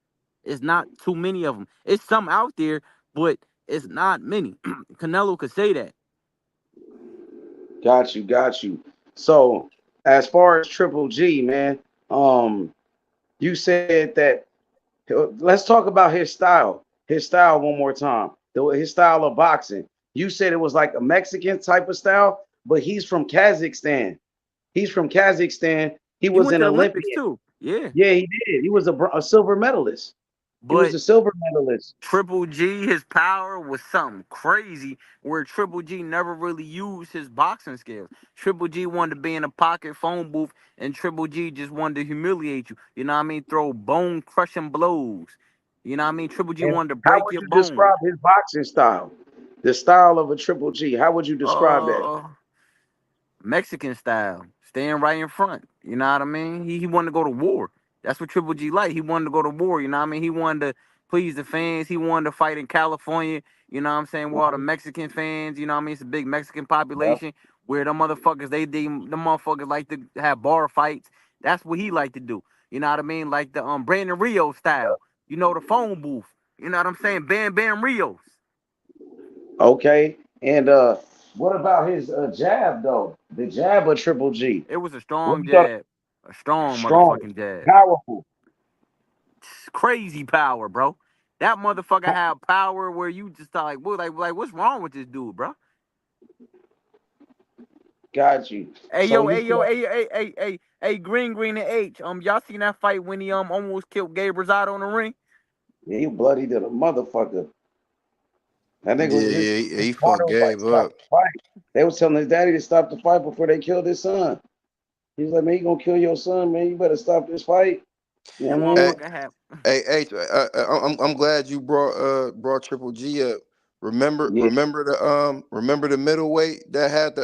It's not too many of them. It's some out there, but it's not many. Canelo could say that. Got you, got you. So as far as Triple G, man, you said that let's talk about his style. His style one more time. His style of boxing. You said it was like a Mexican type of style, but he's from Kazakhstan. He's from Kazakhstan. He He was went an to the Olympics Olympian. too. Yeah. Yeah, he did. He was a silver medalist. He was But a silver medalist. Triple G, his power was something crazy where Triple G never really used his boxing skills. Triple G wanted to be in a pocket phone booth, and Triple G just wanted to humiliate you. You know what I mean? Throw bone crushing blows. You know what I mean? Triple G And wanted to how break would your you bones. describe his boxing style? The style of a Triple G. How would you describe that? Uh, Mexican style, staying right in front. You know what I mean? He wanted to go to war. That's what Triple G like. He wanted to go to war. You know what I mean? He wanted to please the fans. He wanted to fight in California. You know what I'm saying? Where all the Mexican fans. You know what I mean? It's a big Mexican Yep. population. Where them motherfuckers them motherfuckers like to have bar fights. That's what he like to do. You know what I mean? Like the Brandon Rio style. You know the phone booth. You know what I'm saying? Bam Bam Rios. Okay. And what about his jab though? The jab of Triple G. It was a What strong you thought? jab. A strong Strong, motherfucking jab. powerful. Crazy power, bro. That motherfucker had power where you just thought like, what, like what's wrong with this dude, bro? Got you. Hey So yo, you hey feel yo, like hey, Green and H. Y'all seen that fight when he almost killed Gabe Rosado in the ring? yeah, he bloody to the motherfucker. That nigga Yeah, was yeah, his he corner fucked was like Gabe stop up. the fight. They was telling his daddy to stop the fight before they killed his son. He's like, man, you gonna kill your son, man. You better stop this fight. You That know what I mean? Hey, motherfucker had. I'm glad you brought Triple G up. Yeah. Remember the middleweight that had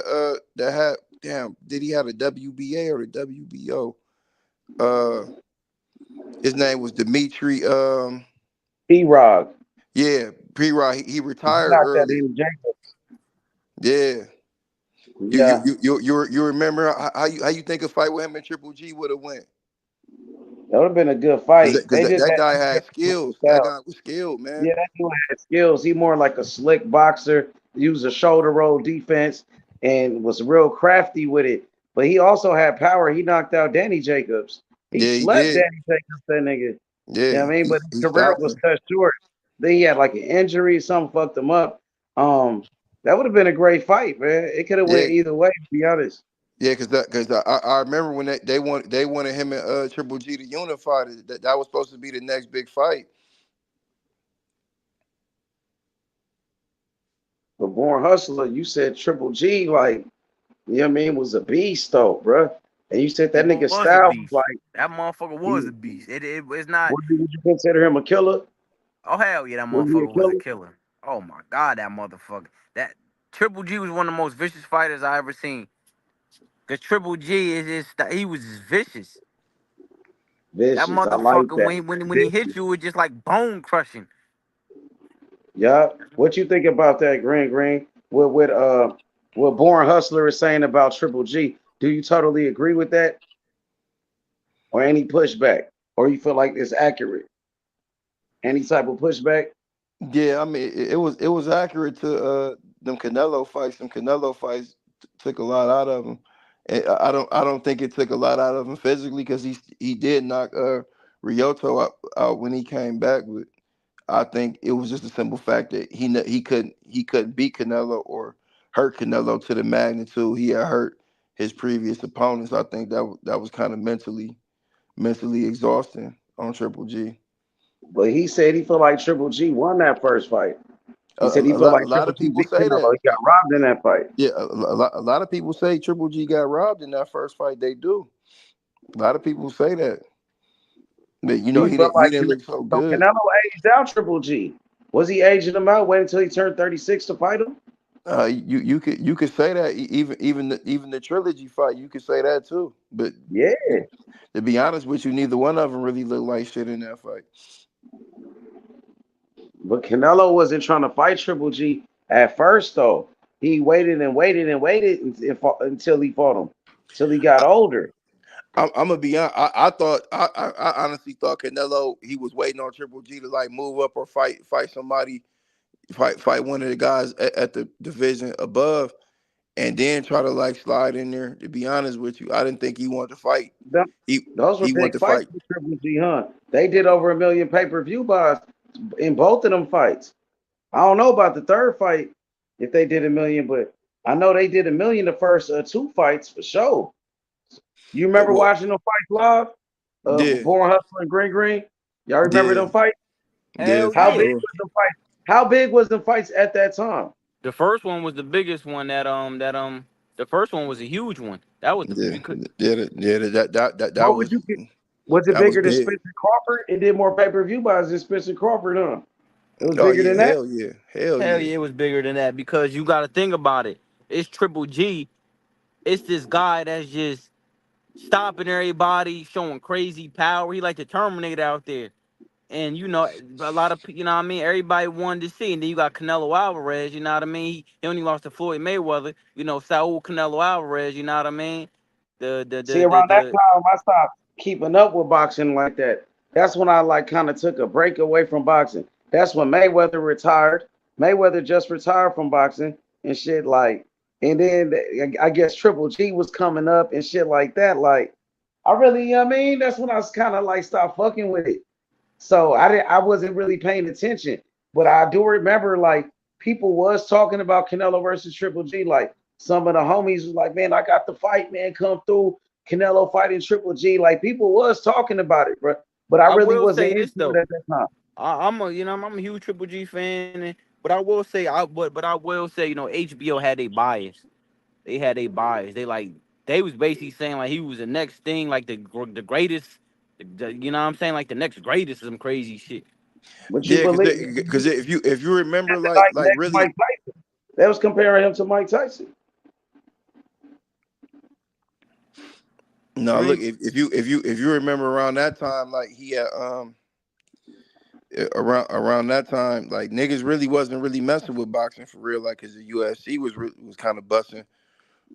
damn, did he have a WBA or the WBO? Uh, his name was Dimitri. P-Rod. Yeah, P-Rod. He He retired knocked that early. in Jacobs. Yeah, Yeah. you remember how you think a fight with him and Triple G would have went? That would have been a good fight. Because They just that had guy two had different skills. That styles. guy was skilled, man. Yeah, that dude had skills. He more like a slick boxer, used a shoulder roll defense, and was real crafty with it. But he also had power. He knocked out Danny Jacobs. He Yeah, he slept did. Danny Jacobs, that nigga. You know Yeah, what I mean? But his he career stopped was him. cut short. Then he had like an injury, something fucked him up. Um, that would have been a great fight, man. It could have Yeah, went either way, to be honest. Yeah, because I remember when they wanted him and Triple G to unify. That was supposed to be the next big fight. But Born Hustler, you said Triple G, like, you know what I mean, was a beast though, bruh. And you said He that nigga was a style was beast. like, That motherfucker was he, a beast. It's not. would you consider him a killer? Oh hell yeah, that Was he a motherfucker was a killer? killer. Oh my god, that motherfucker. That Triple G was one of the most vicious fighters I ever seen. Cause Triple G is just he was just vicious. That Vicious. I like motherfucker that. when he hit Vicious. you, it was just like bone crushing. Yeah. What you think about that, Green Green? What Born Hustler is saying about Triple G? Do you totally agree with that, or any pushback, or you feel like it's accurate? Any type of pushback? Yeah, I mean it was accurate to them Canelo fights. Them Canelo fights took a lot out of him. And I don't think it took a lot out of him physically because he did knock Ryoto out when he came back. But I think it was just a simple fact that he couldn't beat Canelo or hurt Canelo to the magnitude he had hurt his previous opponents. I think that was kind of mentally exhausting on Triple G. But he said he felt like Triple G won that first fight. A, He said he a, a felt lot like a lot Triple of G people beat say Canelo. that. He got robbed in that fight. Yeah, a lot of people say Triple G got robbed in that first fight. They do. A lot of people say that, but He he felt didn't he like didn't look so so good. Canelo aged out Triple G. Was he aging him out? Wait until he turned 36 to fight him? You could say that even the trilogy fight. You could say that too. But Yeah. to be honest with you, neither one of them really looked like shit in that fight. But Canelo wasn't trying to fight Triple G at first, though. He waited and waited and waited until he fought him, till he got older. I'm gonna be honest. I honestly thought Canelo he was waiting on Triple G to like move up or fight somebody, fight one of the guys at the division above, and then try to like slide in there. To be honest with you, I didn't think he wanted to fight. Th- He Those were he big wanted to fights fight. for Triple G, huh? They did over 1 million pay-per-view buys in both of them fights. I don't know about the third fight if they did 1 million, but I know they did 1 million the first two fights for sure. You remember Well, watching them fights live? yeah, Born Hustler and Green Green. Y'all remember yeah, them fights? yeah, Hell for How big yeah. sure. was the fight? How big was the fights at that time? The first one was the biggest one the first one was a huge one. That was the Yeah, because yeah, yeah. That What would was you get? Was it that was bigger than big. Spencer Crawford? It did more pay-per-view buys than Spencer Crawford, huh? It was Oh bigger yeah, than that. hell yeah, hell hell yeah. yeah, it was bigger than that because you got to think about it. It's Triple G. It's this guy that's just stopping everybody, showing crazy power. He like the Terminator out there. And a lot of you know what I mean. Everybody wanted to see, and then you got Canelo Alvarez. You know what I mean. He only lost to Floyd Mayweather. Saul Canelo Alvarez. You know what I mean. See, around that time, I stopped keeping up with boxing like that. That's when I like kind of took a break away from boxing. That's when Mayweather retired. Mayweather just retired from boxing and shit like. And then I guess Triple G was coming up and shit like that. Like, I really, I mean, that's when I was kind of like stopped fucking with it. So I wasn't really paying attention, but I do remember like people was talking about Canelo versus Triple G. Like some of the homies was like, "Man, I got the fight, man, come through." Canelo fighting Triple G. Like people was talking about it, bro. But I I really will wasn't say this into it though. at that time. I'm a huge Triple G fan, but I will say I will say HBO had a bias. They had a bias. They was basically saying like he was the next thing, like the greatest. You know what I'm saying? Like the next greatest, some crazy shit. But you Yeah, believe because if you remember like like next really Mike Tyson? They was comparing him to Mike Tyson. no I look mean, if you remember around that time like he had around that time like niggas really wasn't really messing with boxing for real like because the UFC was kind of busting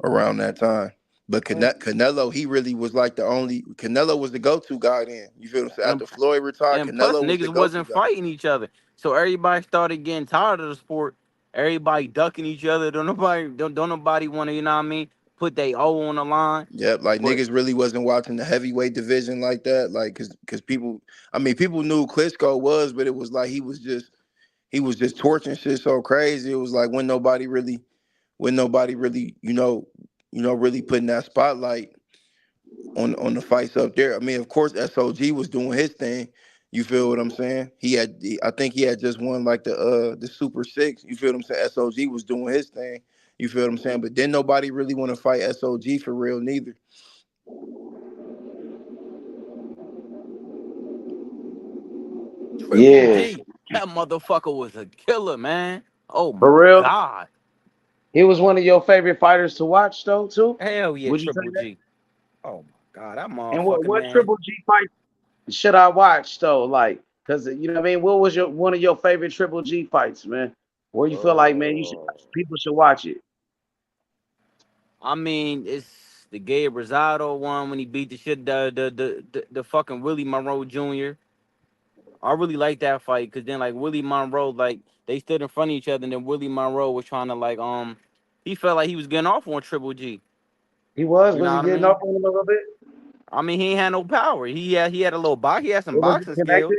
around that time. But Canelo, he really was like the only Canelo was the go-to guy then. You feel what I'm saying? and After Floyd retired, and plus Canelo was the niggas go-to wasn't guy. fighting each other, so everybody started getting tired of the sport. Everybody ducking each other. Don't nobody want to. You know what I mean? Put they O on the line. Yep, like But niggas really wasn't watching the heavyweight division like that, like cause people, I mean, people knew who Klitschko was, but it was like he was just torching shit so crazy. It was like when nobody really, really putting that spotlight on the fights up there. I mean, of course, SOG was doing his thing. You feel what I'm saying? I think he had just won like the Super Six. You feel what I'm saying? SOG was doing his thing. You feel what I'm saying? But then nobody really want to fight SOG for real neither. Triple Yeah, G, that motherfucker was a killer, man. Oh for my real. god. He was one of your favorite fighters to watch, though, too. Hell yeah, Would you say Triple that? G. Oh my god, that And motherfucker, what man. Triple G fight should I watch though? Like, cause you know what I mean. What was your one of your favorite Triple G fights, man? Where you feel like, man, people should watch it. I mean, it's the Gabe Rosado one when he beat the shit the fucking Willie Monroe Jr. I really like that fight because then like Willie Monroe, like they stood in front of each other, and then Willie Monroe was trying to like he felt like he was getting off on Triple G. He was. You Was know he what I getting up mean? on him a little bit? I mean, he ain't had no power. He had a little box. He had some Was he boxing skills.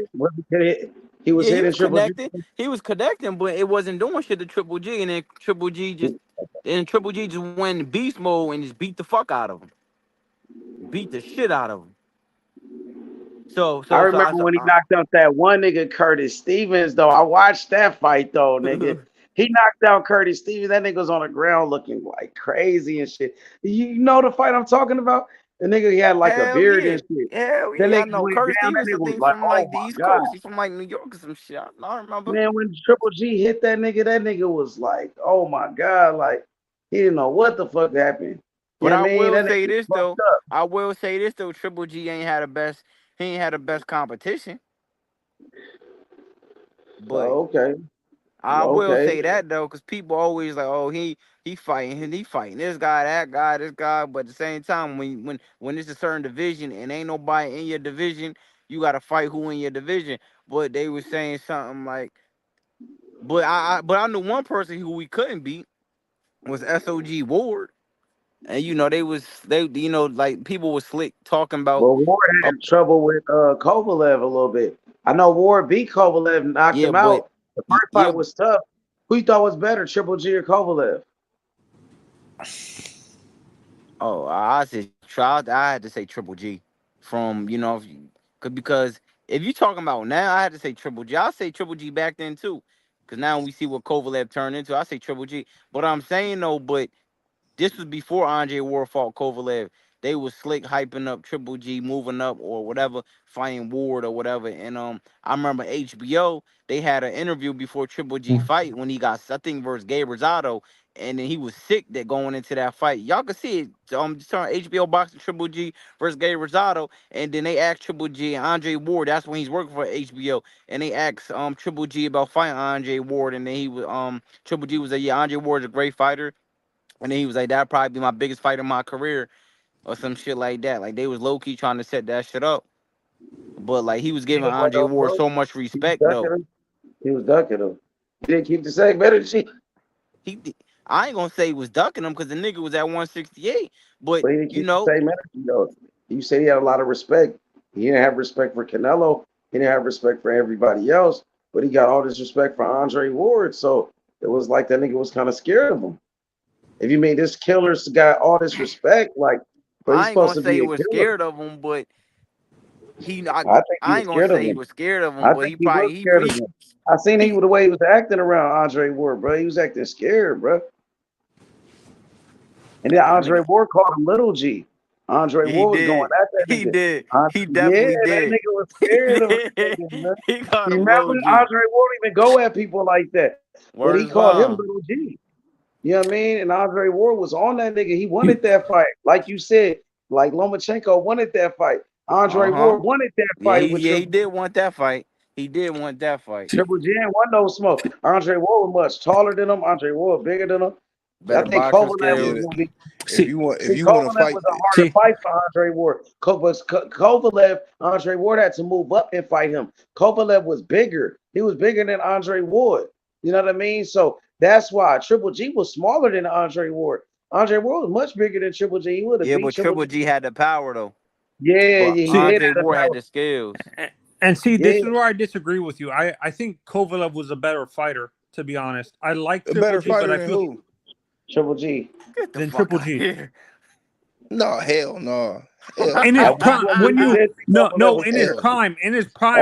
connected? He was Yeah, he hitting was Triple G. connected. He was connecting, but it wasn't doing shit to Triple G. And then Triple G just went in beast mode and just beat the fuck out of him. Beat the shit out of him. So I so so I remember when he knocked out that one nigga Curtis Stevens though. I watched that fight though, nigga. He knocked out Curtis Stevens. That nigga was on the ground looking like crazy and shit. You know the fight I'm talking about? The nigga he had like a hell beard yeah. and shit. Hell That yeah, I nigga know. went Curtis down. That Stevens, I nigga was think like, from oh like the East my God. Coast. He's from like New York or some shit. I don't remember. Man, when Triple G hit that nigga was like, oh my God, like he didn't know what the fuck happened. You But know I what I mean? will That say nigga this fucked though. up. I will say this though. Triple G ain't had the best. He ain't had the best competition. But Oh, okay. I will Okay. say that though, because people always like, oh, he fighting this guy, that guy, this guy. But at the same time, when it's a certain division and ain't nobody in your division, you gotta fight who in your division. But they were saying something like, but I knew one person who we couldn't beat was SOG Ward, and like people was slick talking about, Well, Ward uh, had trouble with Kovalev a little bit. I know Ward beat Kovalev and knocked yeah, him but out. The first yeah. fight was tough. Who you thought was better, Triple G or Kovalev? Oh, I said I had to say Triple G from because if you talking about now, I had to say Triple G. I say Triple G back then too, because now we see what Kovalev turned into. I say Triple G, but I'm saying though, but this was before Andre Ward fought Kovalev. They was slick hyping up Triple G moving up or whatever, fighting Ward or whatever. And I remember HBO, they had an interview before Triple G fight when he got, I think, versus Gabe Rosado, and then he was sick that going into that fight. Y'all can see it. Just on HBO boxing Triple G versus Gabe Rosado, and then they asked Triple G and Andre Ward. That's when he's working for HBO, and they asked Triple G about fighting Andre Ward, and then he was Triple G was like, yeah, Andre Ward's a great fighter. And then he was like, that'd probably be my biggest fight in my career or some shit like that. Like they was low key trying to set that shit up. But like he was He giving ain't went Andre no Ward slow. so much He was respect ducking though. him. He was ducking him. He didn't keep the same energy. I ain't gonna say he was ducking him because the nigga was at 168. But But he didn't keep the same energy though. You said he had a lot of respect. He didn't have respect for Canelo. He didn't have respect for everybody else. But he got all this respect for Andre Ward. So it was like that nigga was kind of scared of him. If you mean this killer's got all this respect, like, but he's I ain't supposed gonna to say be he a was killer. scared of him, but I think he I was ain't gonna scared of say he him. was scared of him, I but think he he was probably scared of him. I seen the way he was acting around Andre Ward, bro. He was acting scared, bro. And then that Andre nigga, Ward called him Little G. Andre he Ward was going did. at that He nigga. did. He Yeah, definitely that did. nigga was He scared of did. niggas, man. He called You him remember Lil G. Andre Ward even go at people like that, but Word he is called him bond. Little G. You know what I mean? And Andre Ward was on that nigga. He wanted that fight, like you said. Like Lomachenko wanted that fight. Andre Uh-huh. Ward wanted that Yeah, fight he with yeah, he Triple did want that fight. He did want that fight. Triple G ain't want no smoke. Andre Ward was much taller than him. Andre Ward bigger than him. I Better think boxing Kovalev Yeah, was skills. gonna be. if See, you want See, if you want to Kovalev fight, was a harder see, fight for Andre Ward. Kovalev, Andre Ward had to move up and fight him. Kovalev was bigger. He was bigger than Andre Ward. You know what I mean? So that's why Triple G was smaller than Andre Ward. Andre Ward was much bigger than Triple G. He would have Yeah, beat but Triple Triple G. G had the power though. Yeah, But yeah, he see, did Andre have the Ward had power. the skills. and see, this Yeah, is where I disagree with you. I think Kovalev was a better fighter, to be honest. I like a Triple better G, but fighter I than feel who? Triple G. Get the than fuck Triple out of G. here. No, hell no. Hell In no. his I prime, when you you did think Kovalev was in his better. Hell no. prime,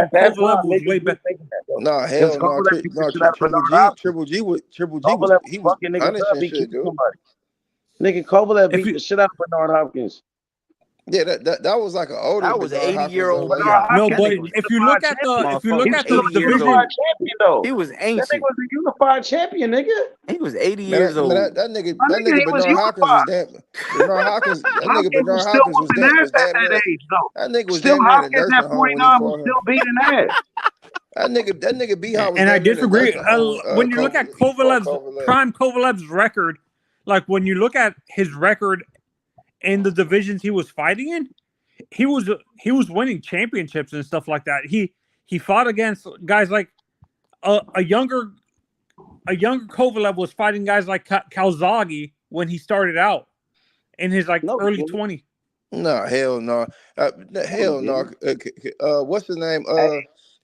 At that Kovalev time, was niggas way was better. thinking that though. No, Because hell no. Kovalev beat the shit out of Triple Bernard G, Hopkins. Triple G was Kovalev was he was fucking niggas up. punishing He shit, killed dude. somebody. Nigga, Kovalev If beat you the shit out of Bernard Hopkins. Yeah, that was like an older That was an Bernard Hopkins 80-year-old though. Like Bernard Dion. no, Hopkins That but nigga was was a if you unified look at champion. motherfucker He was was the still 80 a years division, unified old. champion though. He was That nigga ancient. was a unified champion, nigga. He was 80 man, years old. My that nigga, nigga he was Bernard Hopkins was unified. damn Hopkins was Bernard still Hopkins whooping ass was at damn that near age, though. that nigga was Still damn near in a Hopkins at nursing home when he 49 was fought him. still beating ass. That nigga B Hop was and I damn near in a disagree. nursing home when When you look at he fought Kovalev's Kovalev. Kovalev's record, like when you look at his record in the divisions he was fighting in, he was winning championships and stuff like that. He fought against guys like a younger Kovalev was fighting guys like Calzaghe when he started out in his early 20s. No, hell no. Hell no. What's his name?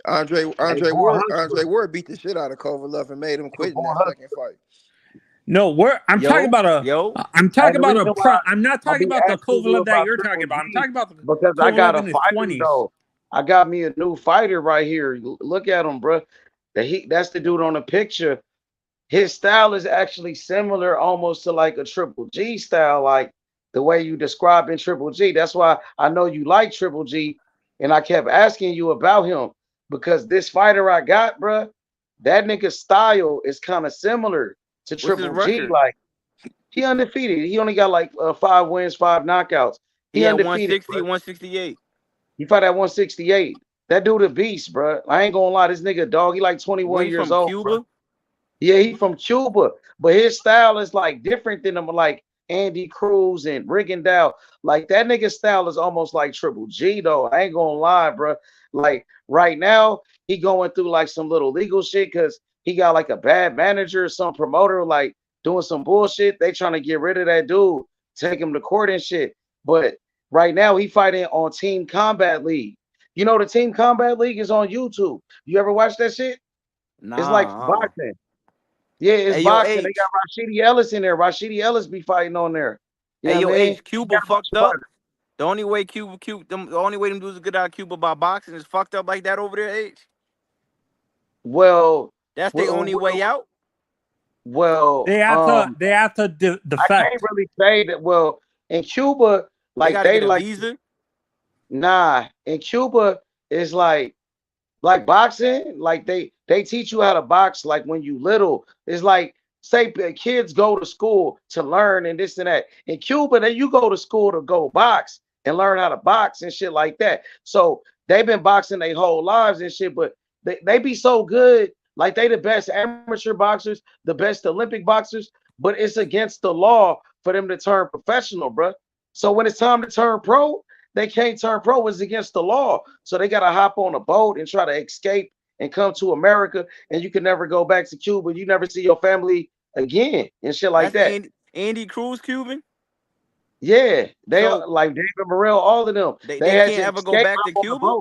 Andre Ward beat the shit out of Kovalev and made him quit in that second fight. No, I'm talking about I'm talking about I'm not talking about the Kovalev that you're talking about. I'm talking about the because Kovalev I got a in his fighter 20s. though. I got me a new fighter right here. Look at him, bro. That's the dude on the picture. His style is actually similar almost to like a Triple G style, like the way you describe in Triple G. That's why I know you like Triple G, and I kept asking you about him because this fighter I got, bro, that nigga's style is kind of similar to Triple G. Like he undefeated. He only got like 5 wins, 5 knockouts. He had Undefeated. 160, 168. He fought at 168. That dude a beast, bro. I ain't gonna lie. This nigga dog. He like 21 years from old. Cuba? Bro. Yeah, he from Cuba, but his style is like different than them, like Andy Cruz and Rigondeaux. Like that nigga's style is almost like Triple G, though. I ain't gonna lie, bro. Like right now, he going through like some little legal shit because he got like a bad manager, some promoter, like doing some bullshit. They trying to get rid of that dude, take him to court and shit. But right now, he fighting on Team Combat League. You know, the Team Combat League is on YouTube. You ever watch that shit? Nah. It's like boxing. Yeah, it's boxing. They got Rashidi Ellis in there. Rashidi Ellis be fighting on there. Hey, yo, H, Cuba fucked up. The only way the only way them dudes get out of Cuba by boxing is fucked up like that over there, H. Well, that's the only way out. Well, they have to defect. I can't really say that. Well, in Cuba, like they like a visa. Nah, in Cuba it's like boxing. Like they teach you how to box. Like when you little, it's like say kids go to school to learn and this and that. In Cuba, then you go to school to go box and learn how to box and shit like that. So they've been boxing their whole lives and shit, but they be so good. Like they the best amateur boxers, the best Olympic boxers, but it's against the law for them to turn professional, bro. So when it's time to turn pro, they can't turn pro. It's against the law. So they got to hop on a boat and try to escape and come to America. And you can never go back to Cuba. You never see your family again and shit like that. Andy Cruz Cuban? Yeah. They like David Morrell, all of them. They had can't to ever go back to Cuba?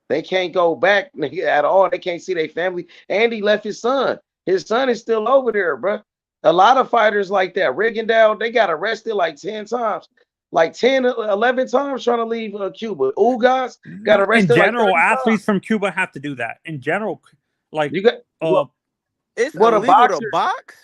They can't go back at all. They can't see their family. Andy left his son. His son is still over there, bro. A lot of fighters like that. Rigondeaux, they got arrested like 10 times. Like 10, 11 times trying to leave Cuba. Ugas got arrested. In general, like athletes from Cuba have to do that. In general, like you got it's illegal to box.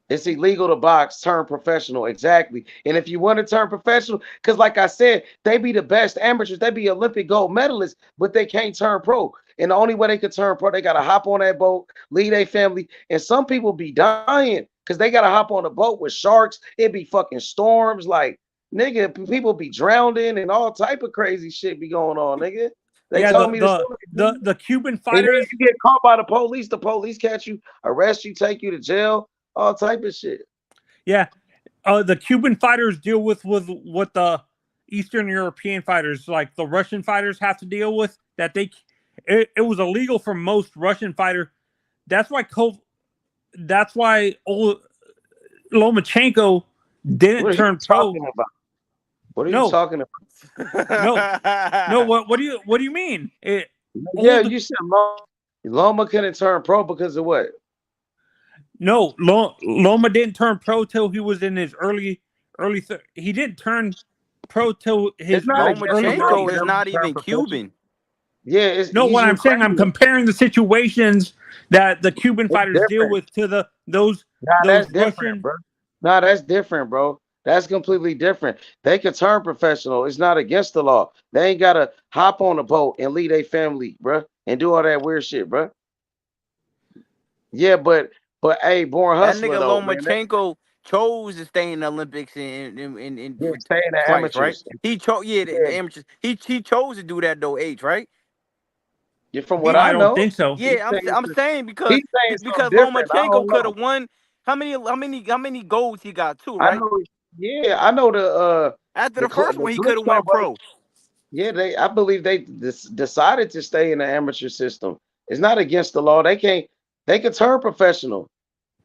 It's illegal to box, turn professional. Exactly. And if you want to turn professional, because like I said, they be the best amateurs, they be Olympic gold medalists, but they can't turn pro. And the only way they could turn pro, they got to hop on that boat, lead their family. And some people be dying because they got to hop on a boat with sharks. It be fucking storms. Like, nigga, people be drowning and all type of crazy shit be going on, nigga. They told me the Cuban fighters. You get caught by the police catch you, arrest you, take you to jail. All type of shit. Yeah. The Cuban fighters deal with what the Eastern European fighters, like the Russian fighters, have to deal with. That it was illegal for most Russian fighters. That's why Lomachenko didn't turn pro. What are you talking about? No. What do you mean? You said Loma couldn't turn pro because of what? No, Loma didn't turn pro till he was in his he didn't turn pro till It's his not against the early law 30s. Lomachenko is whenever you not turn even professional. Cuban. Yeah, No, he's what I'm saying, I'm Ukrainian. comparing the situations that the Cuban It's fighters deal different. with to those Nah, that's different, Russian. bro. Nah, that's different, bro. That's completely different. They could turn professional. It's not against the law. They ain't gotta hop on a boat and leave their family, bro, and do all that weird shit, bro. Yeah, but hey, born That hustler nigga though, man. Lomachenko chose to stay in the Olympics and Yeah, for stay in the fights, right? amateurs. He chose, yeah, Yeah, the amateurs. He chose to do that though, H, right? yeah, from what No, He, I I don't know, think so. he's yeah, saying I'm saying he's saying something because different. I Lomachenko don't could have know. won. How many golds he got? Two, I right? know. Yeah, I know After the first the one, he could have Klitschko went brothers. pro. Yeah, I believe they decided to stay in the amateur system. It's not against the law. They can't. They could turn professional.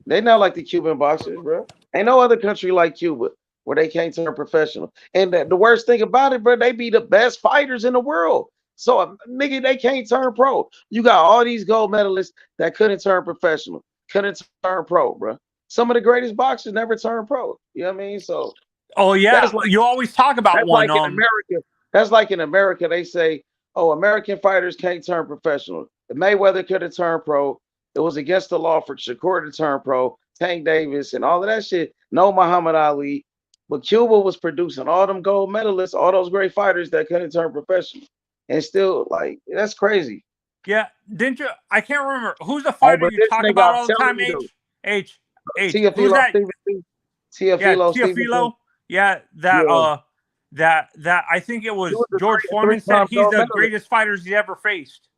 They not like the Cuban boxers, bro. Ain't no other country like Cuba where they can't turn professional. And the worst thing about it, bro, they be the best fighters in the world. So, nigga, they can't turn pro. You got all these gold medalists that couldn't turn professional, couldn't turn pro, bro. Some of the greatest boxers never turned pro. You know what I mean? So Oh yeah, that's like you always talk about that's one. like in America. That's like in America. They say, "Oh, American fighters can't turn professional." Mayweather could have turned pro. It was against the law for Shakur to turn pro. Tank Davis and all of that shit. No Muhammad Ali, but Cuba was producing all them gold medalists, all those great fighters that couldn't turn professional, and still like that's crazy. Yeah, didn't you? I can't remember who's the Hey, fighter but you this talk nigga, about I'm all the telling time. you though, Who's Teofilo that? Stevenson, Yeah, Teofilo Stevenson. Teofilo. Yeah, Yeah, that I think it he was was a George Foreman said three-time he's gold the medalist. greatest fighters he ever faced.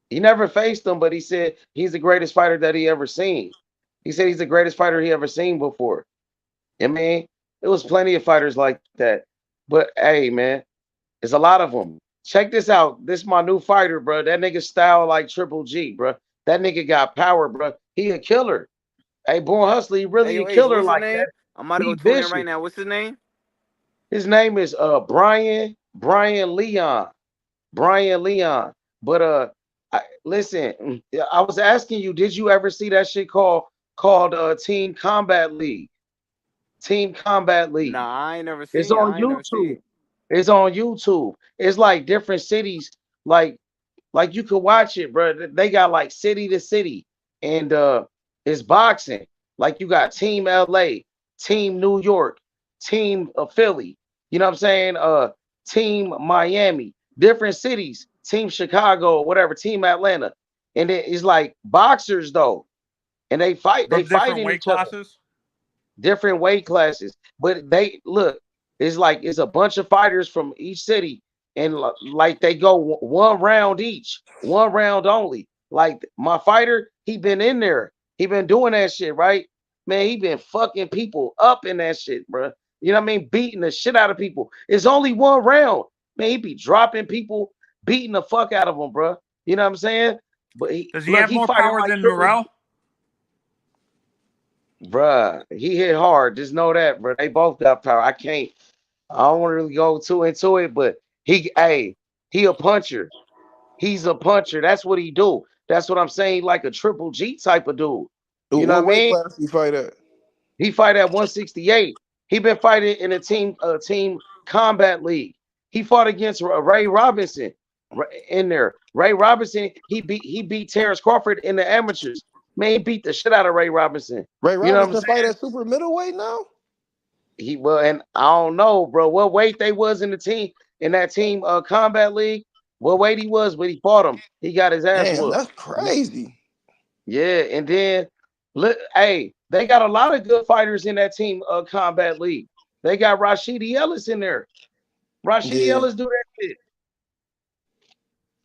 He never faced him, but he said he's the greatest fighter that he ever seen. He said he's the greatest fighter he ever seen before. I mean, there was plenty of fighters like that. But hey, man, there's a lot of them. Check this out. This my new fighter, bro. That nigga style like Triple G, bro. That nigga got power, bro. He a killer. Hey, Born Hustler, he Hey, really a yo, H, killer what's his like name? that. I'm about to go He tune in right vicious. now. What's his name? His name is Brian Leon. Brian Leon. But listen, I was asking you, did you ever see that shit called Team Combat League? Team Combat League. Nah, I ain't never It's seen it. on I ain't never see YouTube. it. It's on YouTube. It's like different cities, like like you could watch it, bro. They got like city to city, and it's boxing. Like you got Team LA, Team New York, Team Philly. You know what I'm saying? Team Miami, different cities. Team Chicago, whatever. Team Atlanta, and it's like boxers though, and they fight. They From different fighting weight each other, classes. different weight classes. But they look, it's like it's a bunch of fighters from each city, and like they go one round each, one round only. Like my fighter, he been in there, he been doing that shit, right? Man, he been fucking people up in that shit, bro. You know what I mean? Beating the shit out of people. It's only one round. Man, he be dropping people, beating the fuck out of them, bro. You know what I'm saying? But Does he look, have he more fighting power like than Triple G. Morel? Bruh, he hit hard. Just know that, bro. They both got power. I don't want to really go too into it, but he a puncher. He's a puncher. That's what he do. That's what I'm saying, like a Triple G type of dude. You know What what I weight mean? class he fight at? He fight at 168. He been fighting in a team combat league. He fought against Ray Robinson in there. Ray Robinson, he beat Terrence Crawford in the amateurs. Man, he beat the shit out of Ray Robinson. Ray You know what I'm Robinson fight saying? at super middleweight now? And I don't know, bro, what weight they was in that team combat league. What weight he was, but he fought him. He got his ass Damn, whooped. that's crazy. Yeah, and then look, hey, they got a lot of good fighters in that team combat league. They got Rashidi Ellis in there. Rashidi Yeah. Ellis do that shit.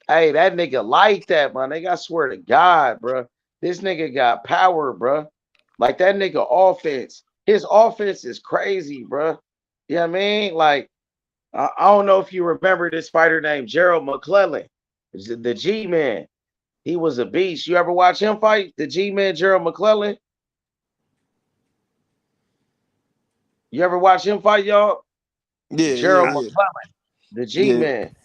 Hey, that nigga like that, man. I swear to God, bro. This nigga got power, bro. Like that nigga offense. His offense is crazy, bro. You know what I mean? Like, I don't know if you remember this fighter named Gerald McClellan, the G Man. He was a beast. You ever watch him fight? The G Man, Gerald McClellan. You ever watch him fight, y'all? Yeah, Gerald yeah, McClellan, the G yeah. Man.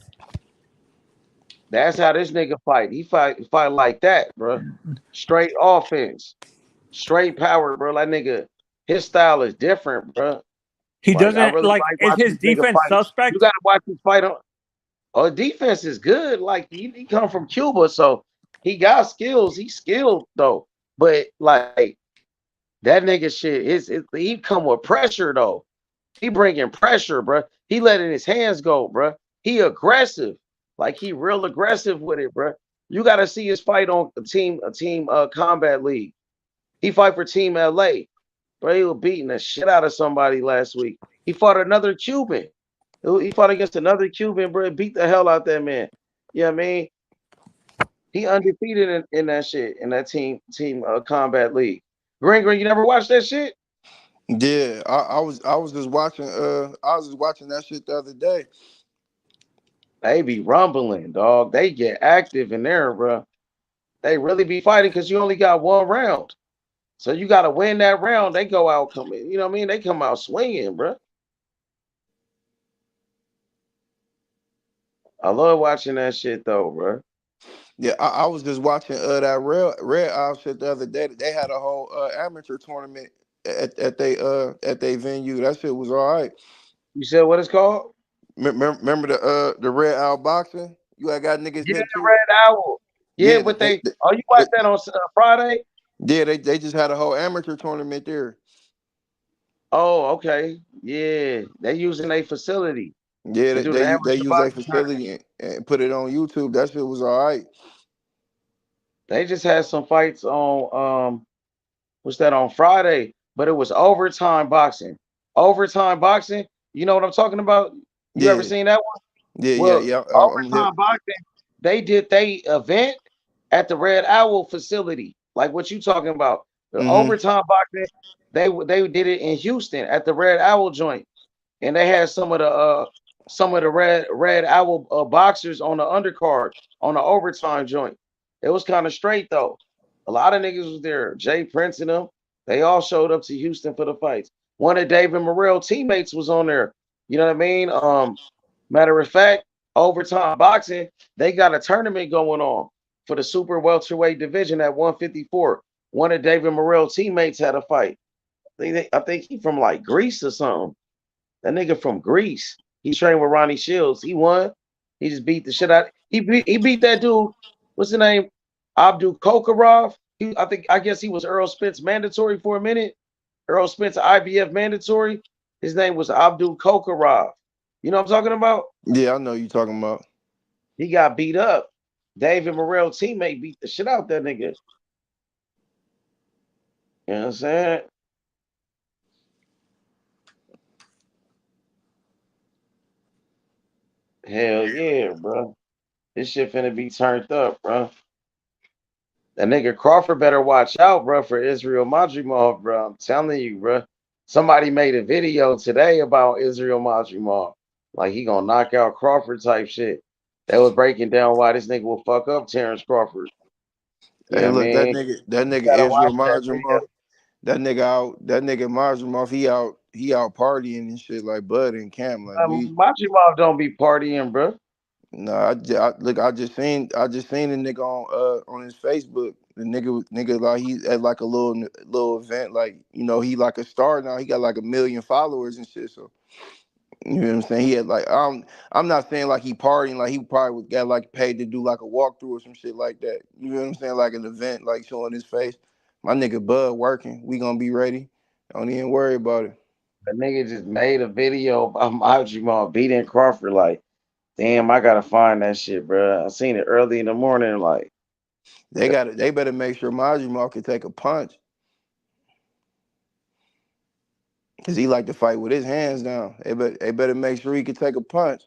That's how this nigga fight. He fight like that, bro. Straight offense. straight power, bro. That nigga, his style is different, bro. He Like I doesn't really like. like Is watching his this nigga defense fight. You suspect? gotta watch his fight on. Oh, defense is good. Like he come from Cuba, so he got skills. He's skilled though, but like that nigga shit, he come with pressure though. He bringing pressure, bro. He letting his hands go, bro. He aggressive, like he real aggressive with it, bro. You got to see his fight on a team combat league. He fight for Team LA, bro. He was beating the shit out of somebody last week. He fought another Cuban. He fought against another Cuban, bro. Beat the hell out that man. You know what I mean? He undefeated in that shit in that team combat league. Green, you never watched that shit? Yeah, I was just watching that shit the other day. They be rumbling, dog. They get active in there, bro. They really be fighting because you only got one round. So you got to win that round. They go out coming, you know what I mean? They come out swinging, bro. I love watching that shit though, bro. Yeah, I was just watching that red eye shit the other day. They had a whole amateur tournament at they venue. That shit was all right. You said what it's called? Remember the red owl boxing? You had got niggas Yeah, hip the too. Red Owl. Yeah, Yeah, but you watched that on Friday? they just had a whole amateur tournament there. Oh, okay. Yeah, they using a facility Yeah, to they do the they, u- they amateur use a boxing tournament. facility and put it on YouTube. That shit was all right. They just had some fights on what's that on Friday? But it was overtime boxing. Overtime boxing. You know what I'm talking about? You ever Yeah, seen that one? Well, yeah. I'm hip. overtime boxing. They did they event at the Red Owl facility, like what you talking about. The Mm-hmm. overtime boxing. They did it in Houston at the Red Owl joint, and they had some of the Red Owl boxers on the undercard on the overtime joint. It was kind of straight though. A lot of niggas was there. Jay Prince and them. They all showed up to Houston for the fights. One of David Morrell teammates was on there. You know what I mean? Matter of fact, overtime boxing, they got a tournament going on for the super welterweight division at 154. One of David Morrell teammates had a fight. I think he from like Greece or something. That nigga from Greece. He trained with Ronnie Shields. He won. He just beat the shit out. He beat that dude. What's the name? Abdul Kokarov. I guess he was Earl Spence mandatory for a minute. Earl Spence IBF mandatory. His name was Abdul Kokarov. You know what I'm talking about? Yeah, I know you talking about. He got beat up. David Morrell teammate beat the shit out that nigga. You know what I'm saying? Hell yeah, bro. This shit finna be turned up, bro. That nigga Crawford better watch out, bro, for Israel Madrimov, bro. I'm telling you, bro. Somebody made a video today about Israel Madrimov. Like he gonna knock out Crawford type shit. They was breaking down why this nigga will fuck up Terrence Crawford. You Hey, know what I look, that mean? nigga, that You nigga gotta Israel watch that video. Majumov, that nigga Majumov, he out partying and shit like Bud in camp. Like Madrimov don't be partying, bro. no, look, I just seen the nigga on his Facebook. The nigga like he at like a little event, like he like a star now. He got like 1 million followers and shit. So you know what I'm saying? He had like I'm not saying like he partying, like he probably got like paid to do like a walkthrough or some shit like that. You know what I'm saying? Like an event, like showing his face. My nigga Bud working. We gonna be ready. Don't even worry about it. The nigga just made a video about Madrimov beating Crawford. Like, damn, I gotta find that shit, bro. I seen it early in the morning. Like, They better make sure Majima can take a punch. Cause he like to fight with his hands down. They better make sure he can take a punch.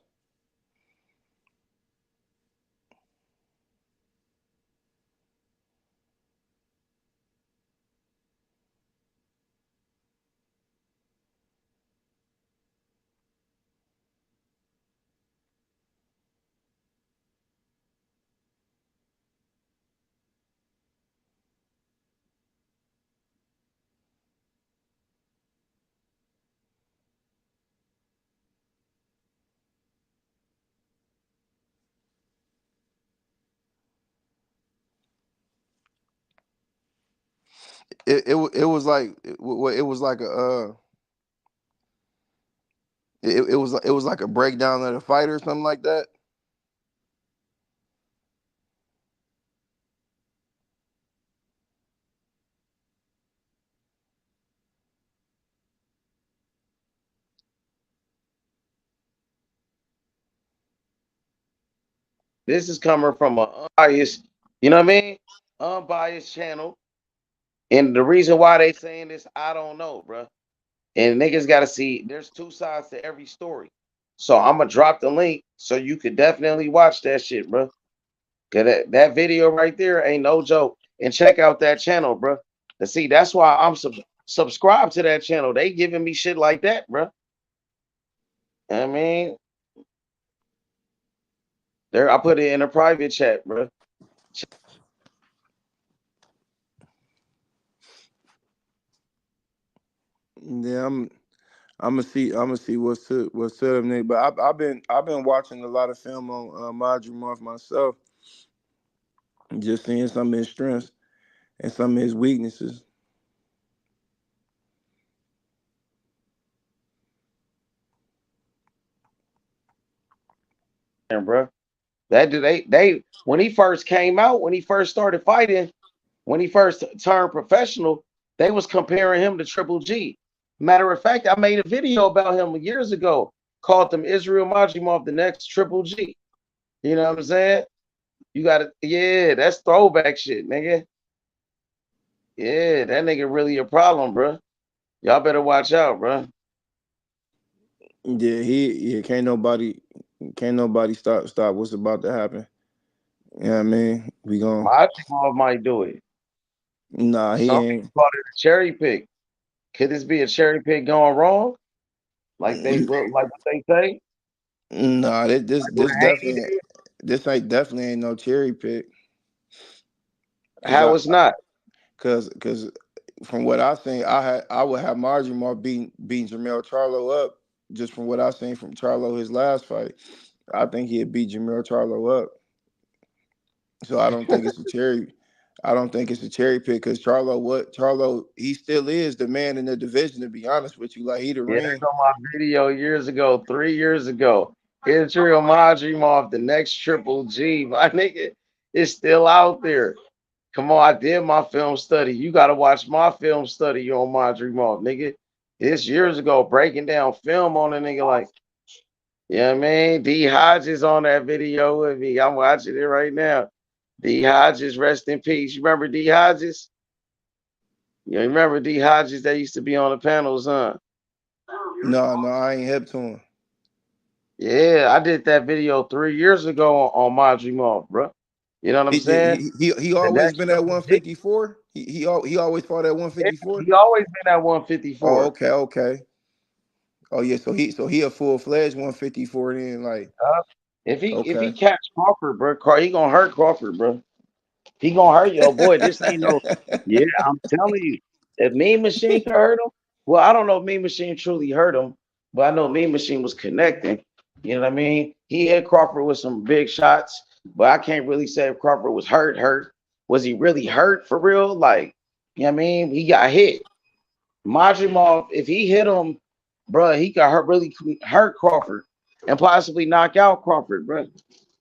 It was like it was like it was like a breakdown of the fight or something like that. This is coming from an unbiased, you know what I mean? Unbiased channel. And the reason why they saying this, I don't know, bro. And niggas got to see there's two sides to every story. So I'm going to drop the link so you could definitely watch that shit, bro. Cause that video right there ain't no joke. And check out that channel, bro. To see, that's why I'm subscribed to that channel. They giving me shit like that, bro. I mean, there I put it in a private chat, bro. Yeah, I'm gonna see what's to them, nigga. But I've been watching a lot of film on Marjorie Morph myself, just seeing some of his strengths and some of his weaknesses. And bro, that they when he first came out, when he first started fighting, when he first turned professional, they was comparing him to Triple G. Matter of fact, I made a video about him years ago called them Israel Majimov, the next Triple G. You know what I'm saying? You got to, yeah, that's throwback shit, nigga. Yeah, that nigga really a problem, bro. Y'all better watch out, bro. Yeah, can't nobody stop what's about to happen. You know what I mean? We gonna Majimov might do it. Nah, he Some ain't. people call it a cherry pick. Could this be a cherry pick going wrong? Like what they say? Nah, this Like what Haney did? this ain't definitely ain't no cherry pick. How it's not? Cause from what I seen, I would have Marjorie Mark beating Jamel Charlo up just from what I seen from Charlo his last fight. I think he'd beat Jamel Charlo up. So I don't think it's a cherry. I don't think it's a cherry pick because Charlo he still is the man in the division. To be honest with you, like he the Yeah, ring. it's on my video years ago, 3 years ago. Israel Majimov, the next Triple G. My nigga is still out there. Come on, I did my film study. You got to watch my film study on Majimov, nigga. This years ago, breaking down film on a nigga like, you know what I mean? D Hodges on that video with me. I'm watching it right now. D Hodges, rest in peace. You remember D Hodges? You remember D Hodges that used to be on the panels, huh? No, I ain't hip to him. Yeah, I did that video 3 years ago on Majimov, bro. You know what I'm saying? He The always next been at Triple G. 154. He always fought at 154. He always been at Oh, 154. okay. Oh yeah, so he a full fledged 154 then, like If he okay. catch Crawford, bro, he gonna hurt Crawford, bro. He gonna hurt you. Oh boy, this ain't no. Yeah, I'm telling you, if Mean Machine could hurt him, well, I don't know if Mean Machine truly hurt him, but I know Mean Machine was connecting. You know what I mean? He hit Crawford with some big shots, but I can't really say if Crawford was hurt. Hurt? Was he really hurt for real? Like, you know what I mean? He got hit. Majimov, if he hit him, bro, he got really hurt Crawford and possibly knock out Crawford, bro.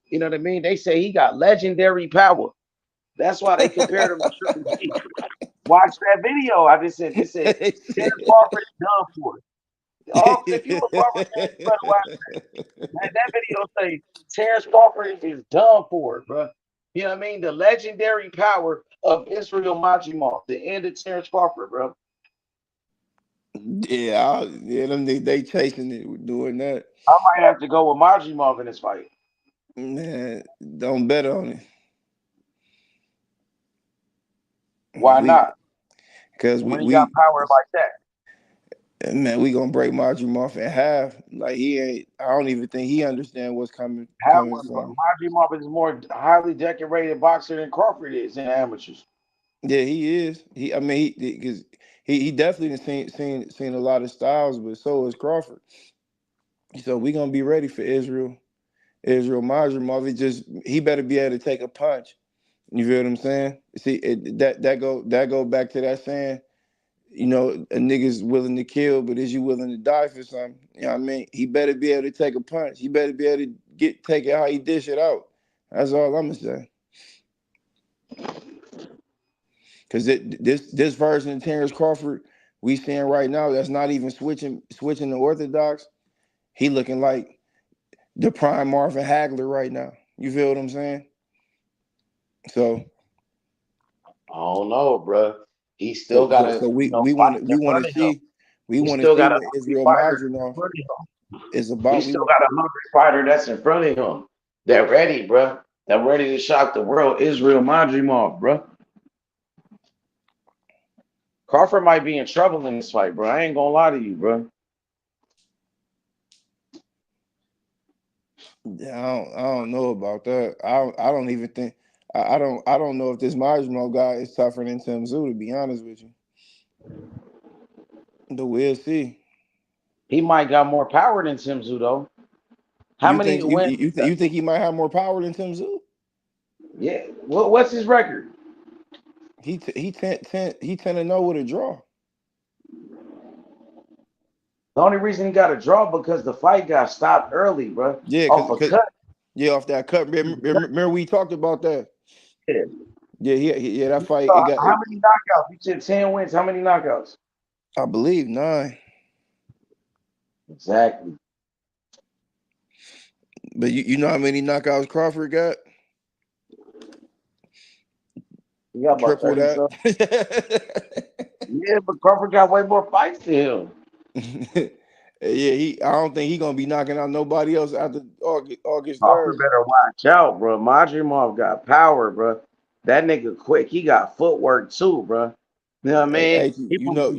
You know what I mean? They say he got legendary power. That's why they compared him to Triple G. Watch that video. I just said, this said, Terrence Crawford is done for. If you a Crawford fan, you better watch that. That video say Terrence Crawford is done for, bro. You know what I mean? The legendary power of Israel Majimov, the end of Terrence Crawford, bro. Yeah, them they chasing it doing that. I might have to go with Majimov in this fight. Man, don't bet on it. Why not? Because when he got power like that. Man, we gonna break Marjorie off in half. Like he ain't. I don't even think he understand what's coming from. Majimov is more highly decorated boxer than Crawford is in amateurs. Yeah, he is. I mean, because he definitely seen a lot of styles, but so is Crawford. So we gonna be ready for Israel Majimov. He better be able to take a punch You feel what I'm saying? See, that go back to that saying. You know, a nigga's willing to kill, but is you willing to die for something? You know what I mean? He better be able to take a punch. He better be able to take it how he dish it out. That's all I'm gonna say. Cause this version of Terrence Crawford we seeing right now, that's not even switching to orthodox. He looking like the prime Marvin Hagler right now. You feel what I'm saying? So I don't know, bro. He still got to, we fight in want to front of him. see He still got a what hungry Israel fighter in Madrimov front of him. is He about. still got a hungry fighter that's in front of him. They're ready, bro. They're ready to shock the world. Israel Madrimov, bro. Crawford might be in trouble in this fight, bro. I ain't gonna lie to you, bro. I don't know about that. I don't even think I don't know if this Majmo guy is tougher than Tim Zoo, to be honest with you. But we'll see. He might got more power than Tim Tszyu, though. How many wins? You think he might have more power than Tim Zoo? Yeah. What's his record? He 10-0 with a draw. The only reason he got a draw because the fight got stopped early, bro. Yeah, Off a cut. Yeah, off that cut. Remember we talked about that. Yeah. Yeah, that fight. So how many knockouts? You said 10 wins. How many knockouts? I believe 9. Exactly. But you know how many knockouts Crawford got? He got about Triple 30 that. Yeah, but Crawford got way more fights than him. Yeah, I don't think he gonna be knocking out nobody else after August 3rd. Crawford better watch out, bro. Madrimov got power, bro. That nigga quick. He got footwork too, bro. You know what I mean? You know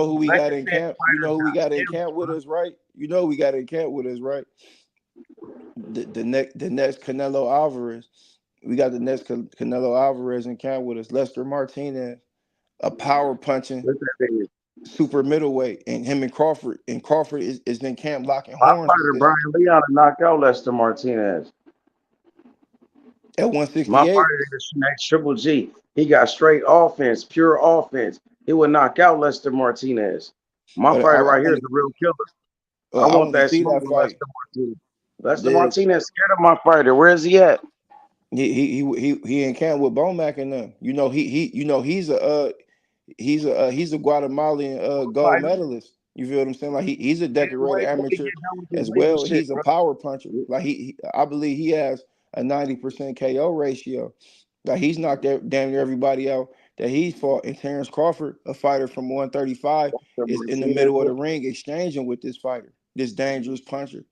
who we got in camp. You know who we got in camp with us, right? You know we got in camp with us, right? The next Canelo Alvarez. We got the next Canelo Alvarez in camp with us. Lester Martinez, a power punching super middleweight, and him and Crawford. And Crawford is in camp locking My horns. fighter Brian Leon knocked out Lester Martinez. At 168. My fighter is next Triple G. He got straight offense, pure offense. He would knock out Lester Martinez. My fighter right here is the real killer. I want that smoke with Lester Martinez. Lester Martinez scared of my fighter. Where is he at? He in camp with Bomac and them. You know he's a Guatemalan gold medalist. You feel what I'm saying? Like he's a decorated amateur as well. He's a power puncher. Like I believe he has a 90% KO ratio. Like he's knocked damn near everybody out that he's fought. And Terrence Crawford, a fighter from 135, is in the middle of the ring exchanging with this fighter, this dangerous puncher.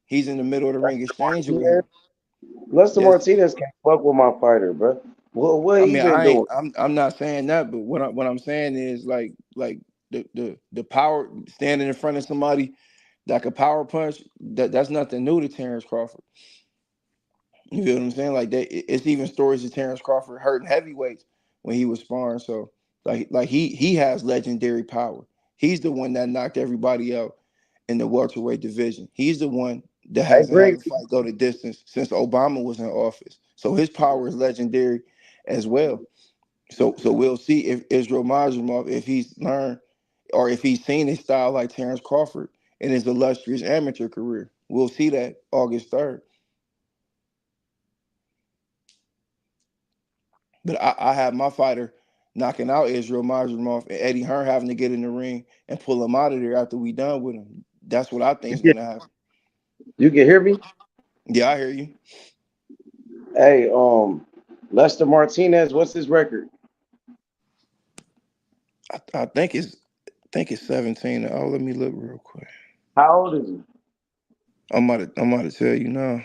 He's in the middle of the ring exchanging with him. Lester Martinez can't fuck with my fighter, bro. What he been doing? I'm not saying that, but what I'm saying is like the power standing in front of somebody that could power punch. That's nothing new to Terrence Crawford. You feel what I'm saying? Like it's even stories of Terrence Crawford hurting heavyweights when he was sparring. So like he has legendary power. He's the one that knocked everybody out in the welterweight division. He's the one that hasn't had a fight go the distance since Obama was in office. So his power is legendary as well. So we'll see if Israel Madrimov, if he's learned or if he's seen his style like Terrence Crawford in his illustrious amateur career. We'll see that August 3rd. But I have my fighter knocking out Israel Madrimov and Eddie Hearn having to get in the ring and pull him out of there after we done with him. That's what I think is going to happen. You can hear me? Yeah, I hear you. Hey, Lester Martinez, what's his record? I think it's 17. Oh, let me look real quick. How old is he? I'm about to tell you now.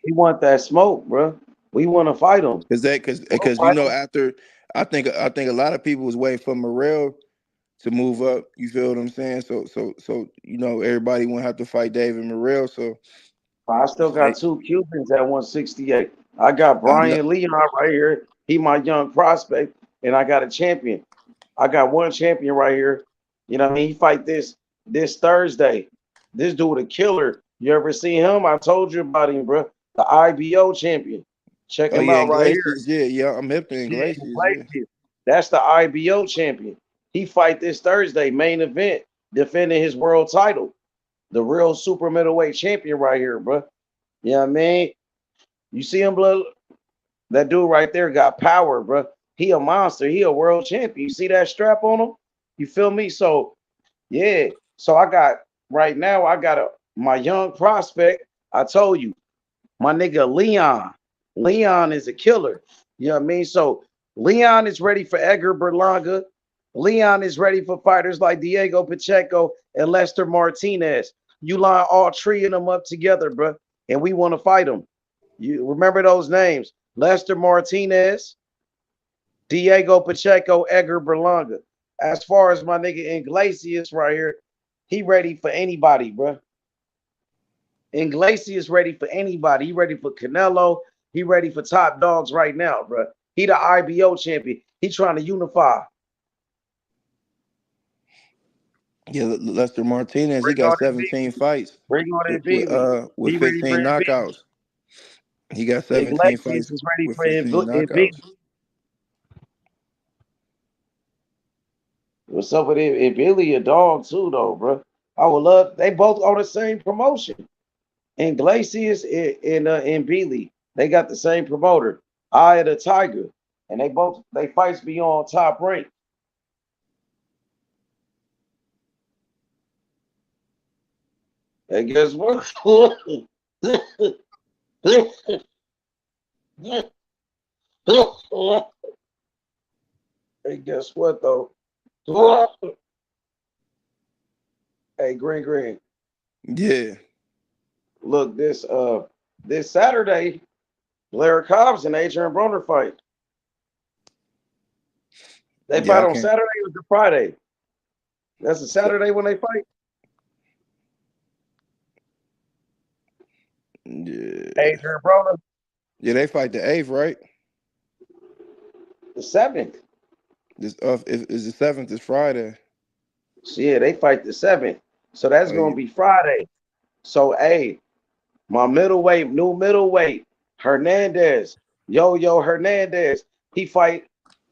He want that smoke, bro. We want to fight him. Because you know after I think a lot of people was waiting for Morrell to move up. You feel what I'm saying? So you know everybody won't have to fight David Morrell. So I still got 2 Cubans at 168. I got Brian Leon right here. He my young prospect, and I got a champion. I got one champion right here. You know what I mean? He fight this Thursday. This dude a killer. You ever seen him? I told you about him, bro. The IBO champion. Check Oh him yeah, out right here. Iglesias. Yeah, I'm hip to Yeah, Iglesias. Yeah. Iglesias. That's the IBO champion. He fight this Thursday, main event, defending his world title. The real super middleweight champion right here, bro. You know what I mean? You see him, blood? That dude right there got power, bro. He a monster. He a world champion. You see that strap on him? You feel me? So yeah. So I got right now. I got my young prospect. I told you, my nigga Leon. Leon is a killer. You know what I mean? So Leon is ready for Edgar Berlanga. Leon is ready for fighters like Diego Pacheco and Lester Martinez. You line all three of them up together, bro, and we want to fight them. You remember those names: Lester Martinez, Diego Pacheco, Edgar Berlanga. As far as my nigga Iglesias right here, he ready for anybody, bro. Iglesias ready for anybody. He ready for Canelo. He ready for top dogs right now, bro. He the IBO champion. He trying to unify. Yeah, Lester Martinez. He Bring on got that big. 17 fights Bring on that Beasley. with He ready for 15 that big. knockouts. He got 17 Iglesias fights is ready with for 15 it big. knockouts. What's up with it? It Billy a dog too, though, bro. I would love. They both on the same promotion. Iglesias and Beasley, they got the same promoter, Eye of the Tiger, and they fights be on top rank. And guess what? Hey, guess what though? Hey, Green. Yeah. Look, this Saturday, Blair Cobbs and Adrian Broner fight. They Yeah, fight I on can't. Saturday or the Friday? That's a Saturday when they fight. Yeah. Adrian Broner, Yeah, they fight the 8th, right? the 7th. This is the 7th is Friday. So yeah, they fight the 7th. So that's Oh, gonna yeah. be Friday. So hey, my new middleweight, Hernandez, Yo Hernandez. He fight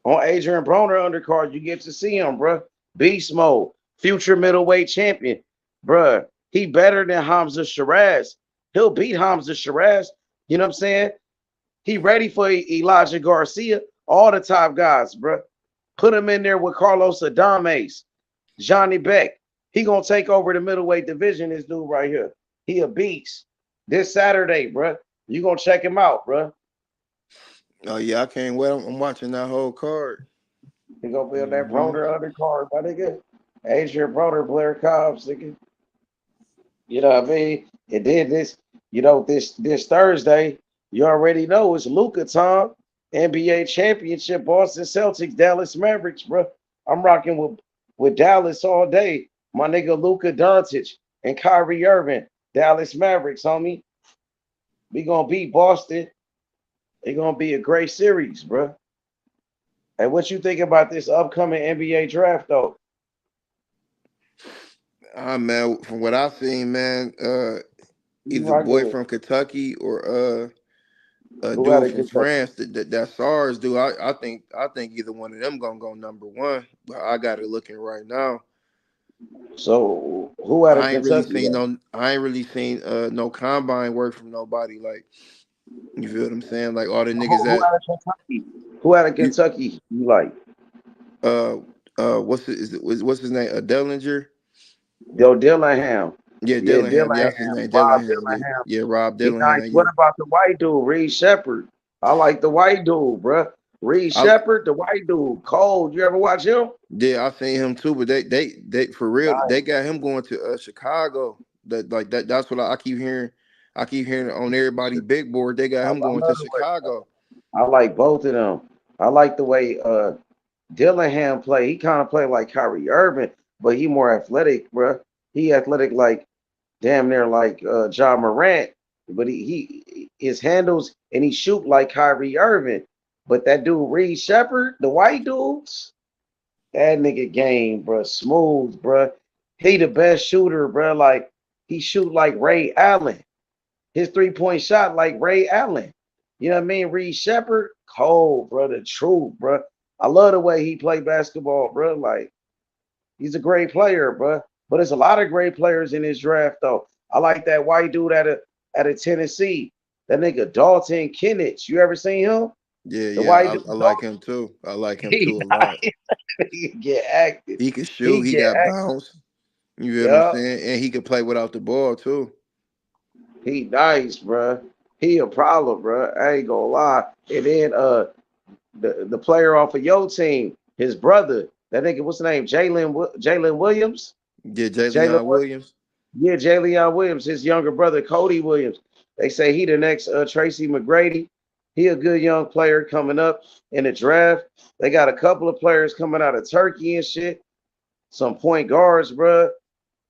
on Adrian Broner undercard. You get to see him, bruh. Beast mode, future middleweight champion, bruh. He better than Hamza Shiraz. He'll beat Hamza Shiraz. You know what I'm saying? He ready for Elijah Garcia. All the top guys, bruh. Put him in there with Carlos Adames, Johnny Beck. He gonna take over the middleweight division. This dude right here. He a beast. This Saturday, bruh. You gonna check him out, bruh. Oh yeah, I can't wait. I'm watching that whole card. He gonna be on that Mm-hmm. Broner undercard, my nigga. Adrian Broner, Blair Cobbs, nigga. You know what I mean? And then this Thursday, you already know it's Luka time. NBA championship, Boston Celtics, Dallas Mavericks, bro. I'm rocking with Dallas all day. My nigga Luka Doncic and Kyrie Irving, Dallas Mavericks, homie. We gonna beat Boston. It's gonna be a great series, bro. And what you think about this upcoming NBA draft, though? Man, from what I've seen, man, either rocking boy with? from Kentucky or a Who out dude of from Kentucky? France that SARS dude. I think either one of them gonna go number one. But I got it looking right now. So who out of I ain't really Kentucky? seen no combine work from nobody. Like, you feel what I'm saying? Like all the niggas Who out of Kentucky? Who out of Kentucky you like? What's his name? Dellinger. Yo, Dillingham. Yeah, Yeah, Dillingham. Yeah, that's his Dillingham. name. Rob Dillingham. Yeah, Dillingham. yeah, Rob He nice. Dillingham. What Yeah. about the white dude, Reed Shepard? I like the white dude, bruh. Reed Shepard, the white dude. Cold. You ever watch him? Yeah, I seen him too, but they for real, Nice. they got him going to Chicago. That's what I keep hearing. I keep hearing on everybody's big board. They got him going to Chicago. I like both of them. I like the way Dillingham play. He kind of play like Kyrie Irving, but he more athletic, bruh. He athletic like damn near like John Morant, but he his handles and he shoot like Kyrie Irving. But that dude Reed Shepard, the white dudes, that nigga game, bro, smooth, bro. He the best shooter, bro. Like he shoot like Ray Allen. His 3-point shot like Ray Allen. You know what I mean? Reed Shepard, cold, bro. The truth, bro. I love the way he played basketball, bro. Like, he's a great player, bro. But there's a lot of great players in this draft, though. I like that white dude out of Tennessee. That nigga Dalton Kenneth. You ever seen him? The Yeah, white dude I like Dalton. him too. I like him He too a lot. nice. He get active. He can shoot. He He get got active. bounce. You feel what I'm Yup. saying? And he can play without the ball too. He nice, bro. He a problem, bro. I ain't gonna lie. And then the player off of your team, his brother, that nigga, what's the name? Jalen Williams. Yeah, Jalen Jalen Williams. Yeah, Jalen Williams, his younger brother, Cody Williams. They say he the next Tracy McGrady. He a good young player coming up in the draft. They got a couple of players coming out of Turkey and shit. Some point guards, bro,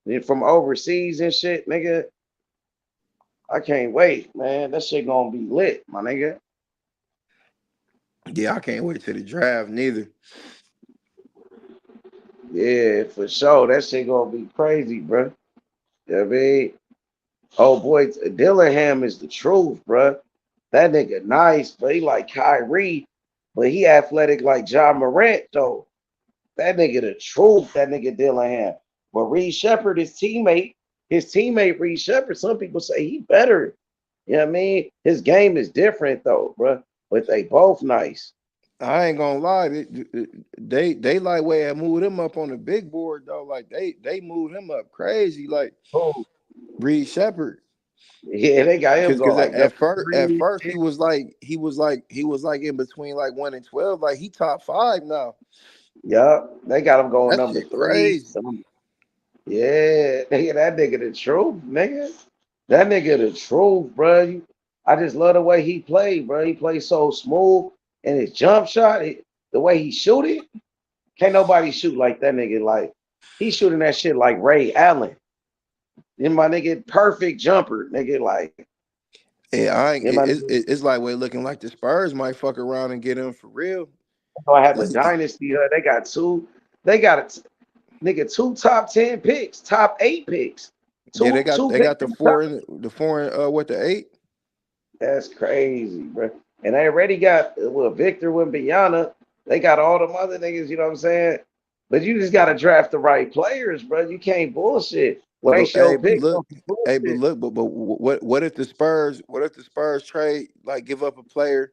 and from overseas and shit, nigga. I can't wait, man. That shit gonna be lit, my nigga. Yeah, I can't wait to the draft neither. Yeah, for sure. That shit gonna be crazy, bro. You know what I mean? Oh boy, Dillingham is the truth, bro. That nigga nice, but he like Kyrie, but he athletic like John Morant, though. That nigga the truth, that nigga Dillingham. But Reed Shepard, his teammate Reed Shepard, some people say he better. You know what I mean? His game is different though, bro. But they both nice. I ain't gonna lie, they like way have moved him up on the big board though. Like they moved him up crazy, like Oh, Reed Shepard. yeah, they got him Because going like at number first 3. he was like in between like 1 and 12. Like he top 5 now. Yup, they got him going That number shit 3. crazy. Yeah, nigga, that nigga the truth, nigga. That nigga the truth, bro. I just love the way he played, bro. He played so smooth, and his jump shot, the way he shoot it, can't nobody shoot like that nigga. Like he shooting that shit like Ray Allen. Then my nigga, perfect jumper, nigga. Like, Yeah, then my nigga, it's like we're looking like the Spurs might fuck around and get him for real. I have a Like, dynasty. They got two. They got it, nigga. 2 top 10 picks, top 8 picks. yeah, Two they picks. got the 4 and what the 8. That's crazy, bro. And they already got Victor Wembanyama. They got all them other niggas, you know what I'm saying? But you just gotta draft the right players, bro. You can't bullshit. But Waste hey, your but pick look, on bullshit. but what if the Spurs trade, like give up a player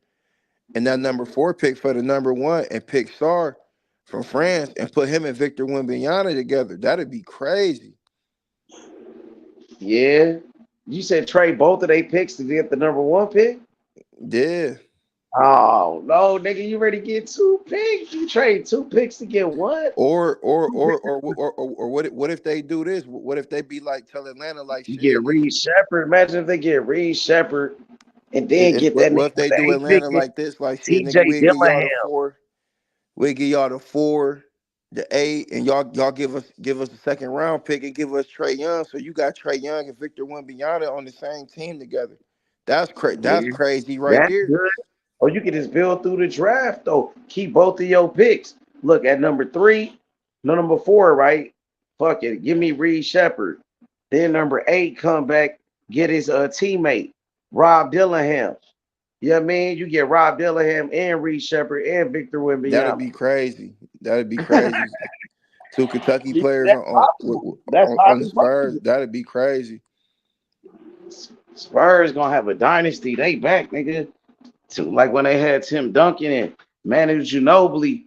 and that number 4 pick for the number 1 and pick Sar from France and put him and Victor Wembanyama together? That'd be crazy. Yeah. You said trade both of their picks to get the number 1 pick? Yeah. Oh no, nigga, you ready to get 2 picks? You trade 2 picks to get what? Or what if they do this? What if they be like tell Atlanta like You get shit? Reed Shepard. Imagine if they get Reed Shepard and then get that What nigga if with they the do 8 pick Atlanta and like this? Like shit, nigga, TJ we'll give y'all the Dillingham. 4. We'll give y'all the 4, the 8, and y'all give us a second round pick and give us Trey Young. So you got Trey Young and Victor Wembanyama on the same team together. That's Yeah, crazy right that's there. good. Or you can just build through the draft though. Keep both of your picks. Look at number 3, no number 4, right? Fuck it. Give me Reed Shepard. Then number 8, come back, get his teammate, Rob Dillingham. You know what I mean? You get Rob Dillingham and Reed Shepard and Victor That'd Wembanyama. be crazy. That'd be crazy. 2 Kentucky players That's possible. That's on the highly Spurs. possible. That'd be crazy. Spurs gonna have a dynasty. They back, nigga. To like when they had Tim Duncan and Manu Ginobili,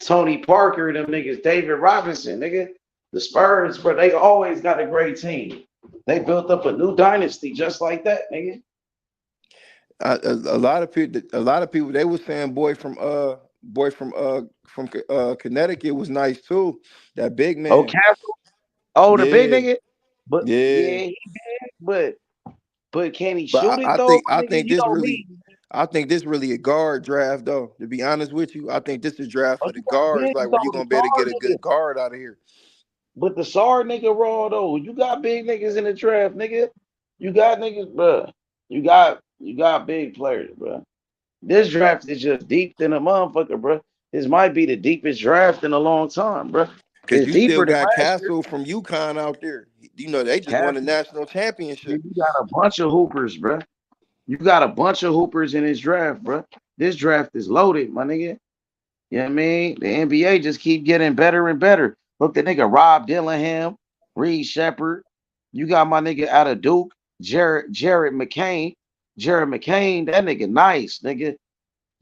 Tony Parker, them niggas, David Robinson, nigga. The Spurs, bro, they always got a great team. They built up a new dynasty just like that, nigga. A lot of people, they were saying from Connecticut was nice too. That big Oh, man. Castle. Oh, the big Yeah, nigga. But yeah. yeah, he did. But can he But shoot it though, I nigga? think You this know really me. I think this really a guard draft though. To be honest with you, I think this is a draft Oh, for the you got guards, big like where you though, the gonna be able to Sar get a nigga. good guard out of here. But the Sar nigga raw though. You got big niggas in the draft, nigga. You got niggas, bro. You got big players, bro. This draft is just deep than a motherfucker, bro. This might be the deepest draft in a long time, bro. Cause It's you still deeper than got last year. Castle from UConn out there. You know, they just won the Castle, national championship. you got a bunch of hoopers, bro. You got a bunch of hoopers in this draft, bro. This draft is loaded, my nigga. You know what I mean? The NBA just keep getting better and better. Look, the nigga Rob Dillingham, Reed Shepard. You got my nigga out of Duke, Jared McCain. Jared McCain, that nigga nice, nigga.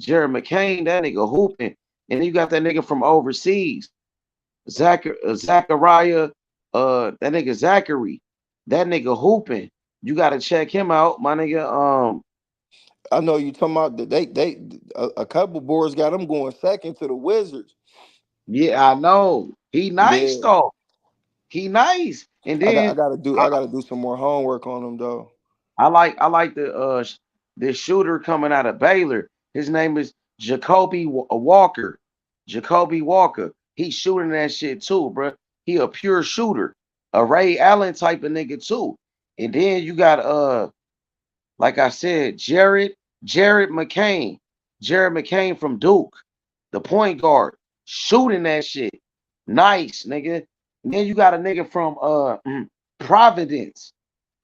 Jared McCain, that nigga hooping. And then you got that nigga from overseas, Zachariah, that nigga Zachary. That nigga hooping. You gotta check him out, my nigga. I know you talking about that a couple boards got them going second to the Wizards. Yeah, I know. He nice Yeah, though. He nice. And I then gotta do some more homework on them though. I like the shooter coming out of Baylor. His name is Jacoby Walker. Jacoby Walker. He's shooting that shit too, bro. He a pure shooter, a Ray Allen type of nigga too. And then you got like I said, Jared McCain. Jared McCain from Duke, the point guard, shooting that shit. Nice, nigga. And then you got a nigga from Providence.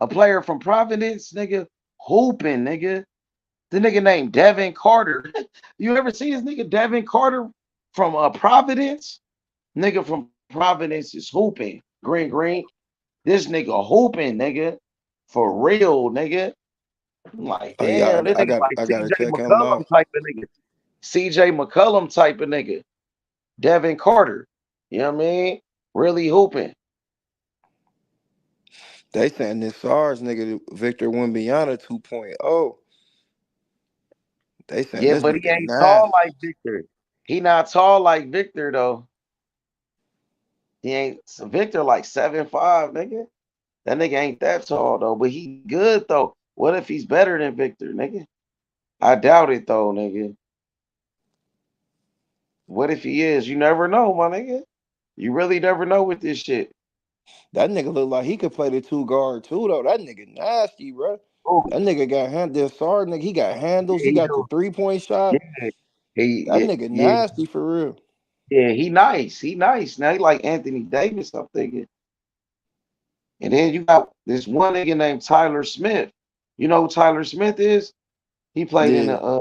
A player from Providence, nigga, hooping, nigga. The nigga named Devin Carter. You ever see this nigga Devin Carter from Providence? Nigga from Providence is hooping. Green. This nigga hooping, nigga. For real, nigga. I'm like, Oh yeah, damn, this nigga like I gotta CJ check him McCollum out. type of nigga. CJ McCollum type of nigga. Devin Carter. You know what I mean? Really hooping. They saying this SARS nigga Victor Wembanyama 2.0. They saying Yeah, this but he nigga ain't tall nasty. like Victor. He not tall like Victor though. He ain't Victor like 7'5", nigga. That nigga ain't that tall though, but he good though. What if he's better than Victor, nigga? I doubt it though, nigga. What if he is? You never know, my nigga. You really never know with this shit. That nigga look like he could play the two guard too though. That nigga nasty, bro. Oh, That nigga got this SARS nigga. He got handles. yeah, He he got the do. 3-point shot. Yeah, he That yeah, nigga yeah, nasty for real. yeah, he nice. He nice. Now he like Anthony Davis, I'm thinking. And then you got this one nigga named Tyler Smith. You know who Tyler Smith is? He played in Yeah. the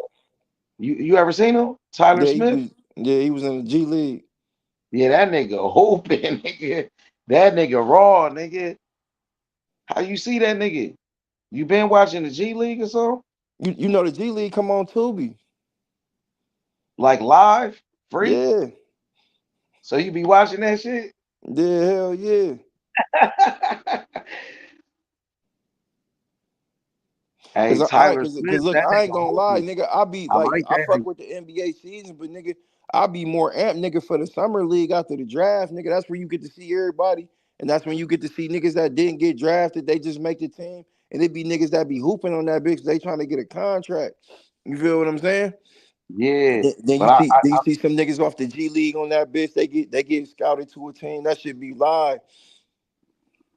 you ever seen him? Tyler Yeah, Smith? he was in the G League. Yeah, that nigga hooping, nigga. That nigga raw, nigga. How you see that nigga? You been watching the G League or something? You know the G League come on Tubi. Like live? Free? Yeah. So you be watching that shit? Yeah, hell yeah. Hey, Cause Tyler cause Smith, look, that I ain't nigga gonna lie, hooping. nigga. I be I like, like I that fuck nigga. with the NBA season, but nigga, I be more amped, nigga, for the summer league after the draft, nigga. That's where you get to see everybody, and that's when you get to see niggas that didn't get drafted, they just make the team, and it be niggas that be hooping on that bitch. They trying to get a contract. You feel what I'm saying? Yeah. Then But you see some niggas off the G League on that bitch. They get scouted to a team. That should be live.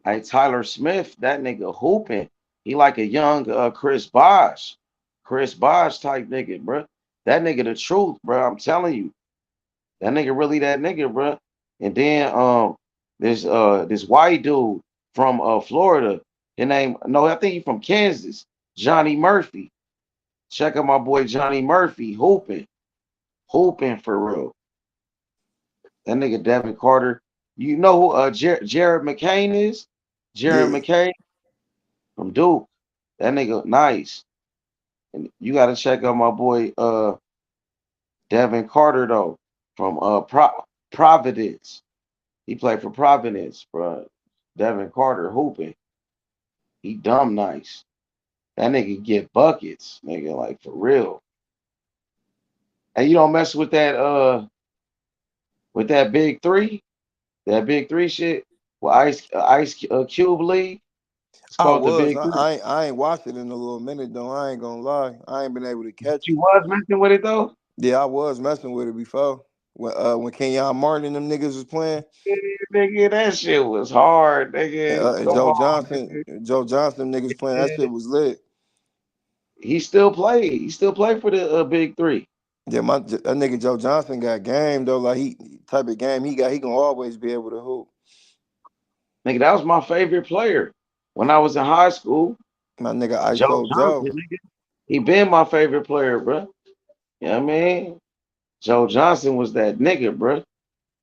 hey, Tyler Smith, that nigga hooping. He like a young Chris Bosh. Chris Bosh type nigga, bro. That nigga the truth, bro. I'm telling you. That nigga really that nigga, bro. And then this white dude from Florida. His name no, I think he from Kansas. Johnny Murphy. Check out my boy Johnny Murphy hooping. Hooping for real. That nigga Devin Carter. You know who Jared McCain is? Jared Yeah. McCain from Duke. That nigga nice. And you gotta check out my boy Devin Carter though from Providence. He played for Providence, bro. Devin Carter hooping. He dumb nice. That nigga get buckets, nigga, like for real. And you don't mess with that big three, that big three shit. Well, Ice Cube League. It's I called the was. Big Three. I ain't watched it in a little minute though. I ain't gonna lie. I ain't been able to catch You it. was messing with it though. Yeah, I was messing with it before. When Kenyon Martin and them niggas was playing. Yeah, nigga, that shit was hard, nigga. And Come on, nigga. Joe Johnson niggas playing. That Yeah. shit was lit. He still played. He still played for the Big Three. Yeah, that nigga Joe Johnson got game though. Like he type of game he got, he gonna always be able to hoop. Nigga, that was my favorite player when I was in high school. My nigga Joe ISO Johnson, Joe. nigga. He been my favorite player, bro. You know what I mean? Joe Johnson was that nigga, bro.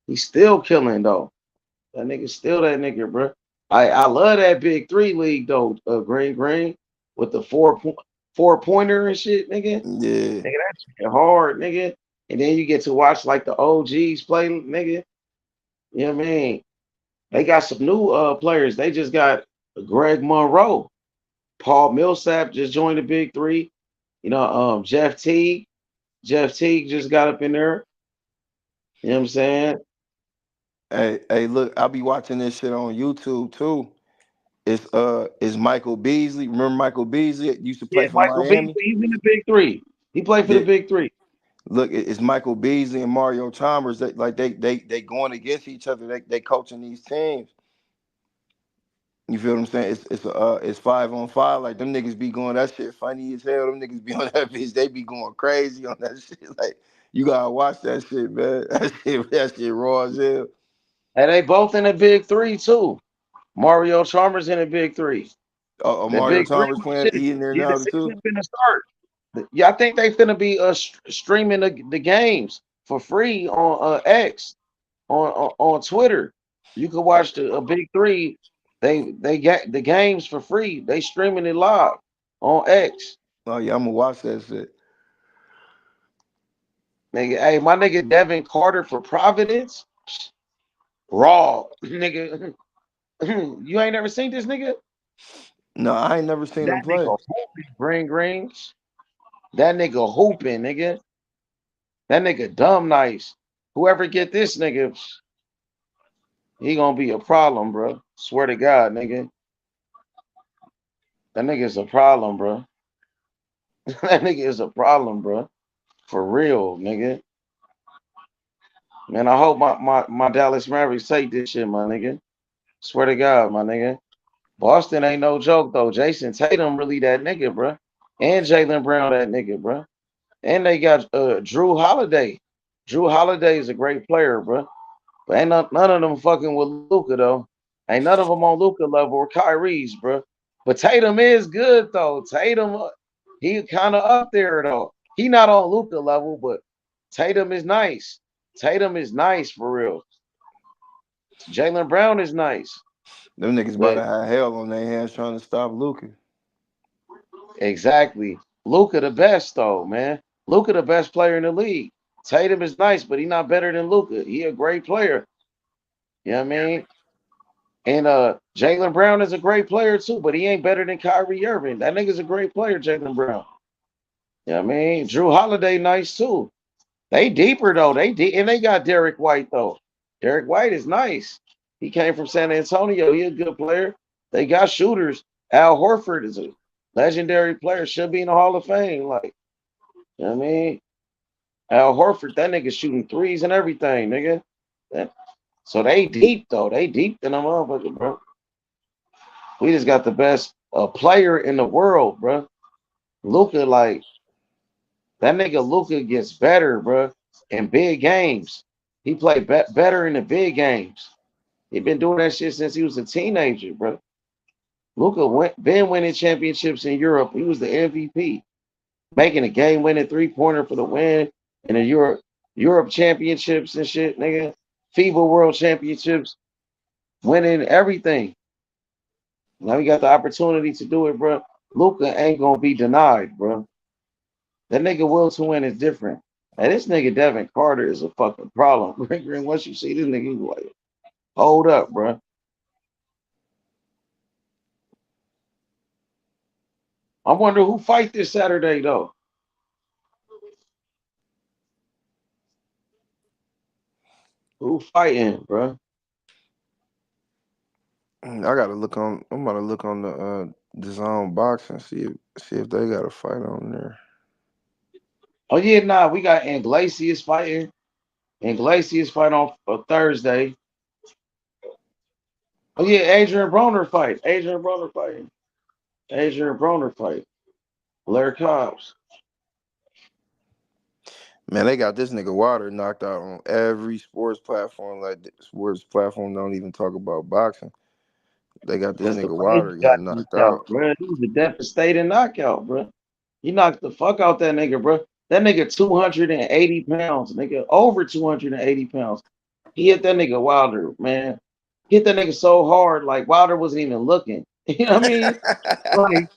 He's still killing though. That nigga still that nigga, bro. I love that big three league though, Green with the four pointer and shit, nigga. Yeah. Nigga, that shit hard, nigga. And then you get to watch like the OGs play, nigga. You know what I mean? They got some new players. They just got Greg Monroe. Paul Millsap just joined the big three. You know, Jeff Teague. Jeff Teague just got up in there. You know what I'm saying? Hey, look, I'll be watching this shit on YouTube too. It's Michael Beasley. Remember Michael Beasley used to Yeah, play for Michael Beasley, Miami? he's in the big three. He played for the Yeah. big three. Look, it's Michael Beasley and Mario Chalmers. They going against each other. They coaching these teams. You feel what I'm saying? It's 5-on-5. Like them niggas be going that shit funny as hell. Them niggas be on that bitch. They be going crazy on that shit. Like you gotta watch that shit, man. That shit raw as hell. And they both in the big three too. Mario Chalmers in the big three. The Mario big three Chalmers playing. shit. He in there Yeah, the now too. season finna start. Yeah, I think they finna be streaming the games for free on X on Twitter. You can watch the big three. They get the games for free. They streaming it live on X. Oh yeah, I'm gonna watch that shit. Nigga, hey, my nigga Devin Carter for Providence. Raw, nigga. You ain't never seen this nigga? No, I ain't never seen him That play. nigga hooping, Greens. That nigga hooping, nigga. That nigga dumb nice. Whoever get this nigga, he gonna be a problem, bro. Swear to God, nigga. That nigga is a problem, bro. That nigga is a problem, bro. For real, nigga. Man, I hope my Dallas Mavericks take this shit, my nigga. Swear to God, my nigga. Boston ain't no joke though. Jason Tatum really that nigga, bro. And Jalen Brown that nigga, bro. And they got Drew Holiday. Drew Holiday is a great player, bro. But ain't none of them fucking with Luca though. Ain't none of them on Luca level or Kyrie's, bro. But Tatum is good though. Tatum, he kind of up there though. He not on Luca level, but Tatum is nice. Tatum is nice for real. Jalen Brown is nice. Them niggas about to have hell on their hands trying to stop Luka. Exactly. Luca the best though, man. Luca the best player in the league. Tatum is nice, but he not better than Luca. He a great player. You know what I mean? And Jalen Brown is a great player too, but he ain't better than Kyrie Irving. That nigga's a great player, Jalen Brown. You know what I mean? Drew Holiday nice too. They deeper though. And they got Derek White though. Derek White is nice. He came from San Antonio. He a good player. They got shooters. Al Horford is a legendary player. Should be in the Hall of Fame. Like, you know what I mean? Al Horford, that nigga shooting threes and everything, nigga. So they deep though. They deep than a motherfucker, bro. We just got the best player in the world, bro. Luca, like that nigga Luca gets better, bro, in big games. He played better in the big games. He been doing that shit since he was a teenager, bro. Luca been winning championships in Europe. He was the MVP, making a game-winning three-pointer for the win in the Europe championships and shit, nigga. FIBA World Championships, winning everything. Now we got the opportunity to do it, bro. Luca ain't gonna be denied, bro. That nigga will to win is different. And this nigga Devin Carter is a fucking problem. Green, once you see this nigga, you like, hold up, bro. I wonder who fight this Saturday though. Who fighting, bro? I gotta look on. I'm about to look on the Zone Box and see if they got a fight on there. Oh yeah, nah, we got Iglesias fighting. Iglesias fight on Thursday. Oh yeah, Adrian Broner fight. Adrian Broner fighting. Adrian Broner fight. Larry Cobbs. Man, they got this nigga Water knocked out on every sports platform. Like sports platform don't even talk about boxing. They got this Because the nigga way he Water got getting knocked knocked out, out. bro. It was a devastating knockout, bro. He knocked the fuck out that nigga, bro. That nigga 280 pounds, nigga, over 280 pounds. He hit that nigga Wilder, man. Hit that nigga so hard, like Wilder wasn't even looking. You know what I mean? Like,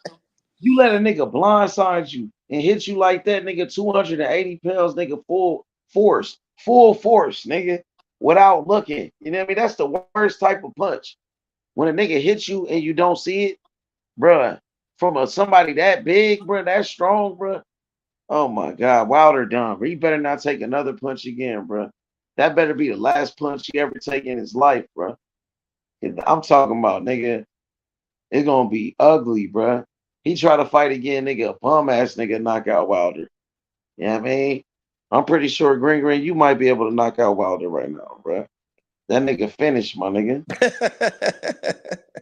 you let a nigga blindside you and hit you like that, nigga, 280 pounds, nigga, full force, nigga, without looking. You know what I mean? That's the worst type of punch. When a nigga hits you and you don't see it, bruh, from somebody that big, bruh, that strong, bruh. Oh my God, Wilder done. Bro. He better not take another punch again, bruh. That better be the last punch he ever take in his life, bruh. I'm talking about, nigga, it's gonna be ugly, bruh. He try to fight again, nigga, a bum ass nigga knock out Wilder. You know what I mean? I'm pretty sure Green, you might be able to knock out Wilder right now, bruh. That nigga finished, my nigga.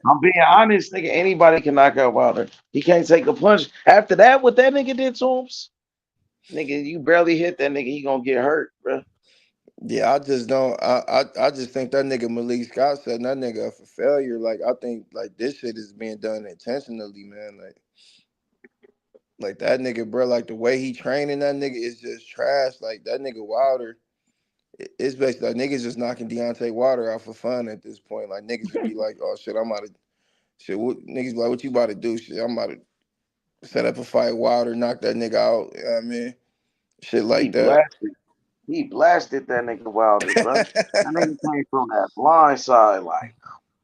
I'm being honest, nigga. Anybody can knock out Wilder. He can't take a punch. After that, what that nigga did to him, nigga, you barely hit that nigga, he gonna get hurt, bro. Yeah, I just don't. I just think that nigga Malik Scott said that nigga up for failure. Like I think like this shit is being done intentionally, man. Like that nigga, bro. Like the way he training that nigga is just trash. Like that nigga Wilder. It's basically like niggas just knocking Deontay Wilder out for fun at this point. Like niggas just be like, oh shit, I'm out of shit. What, niggas be like, what you about to do? Shit, I'm about to set up a fight. Wilder, knock that nigga out. You know what I mean? Shit He like that. blasted. He blasted that nigga Wilder, bro. That nigga came from that blind side, like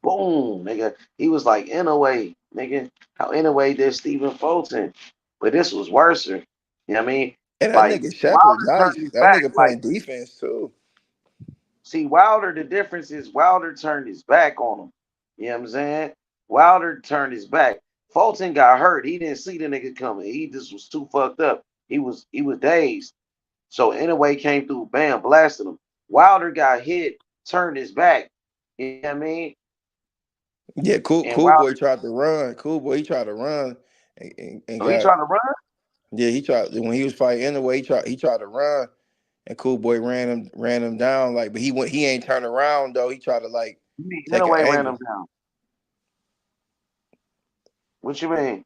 boom, nigga. He was like in a way, nigga. How in a way did Stephen Fulton, but this was worse. You know what I mean? And that Like nigga Shepard, Wilder nice. turned his That back. nigga Like, playing defense too. see, Wilder, the difference is Wilder turned his back on him. You know what I'm saying? Wilder turned his back. Fulton got hurt. He didn't see the nigga coming. He just was too fucked up. He was dazed. So anyway, came through, bam, blasted him. Wilder got hit, turned his back. You know what I mean? Yeah, And cool boy Wilder, tried to run. Cool boy, he tried to run and so he got trying to run. yeah, he tried when he was fighting anyway, he tried to run and cool boy ran him down like but he ain't turn around though. He tried to like You mean take an Inouye ran him angle. down? What you mean?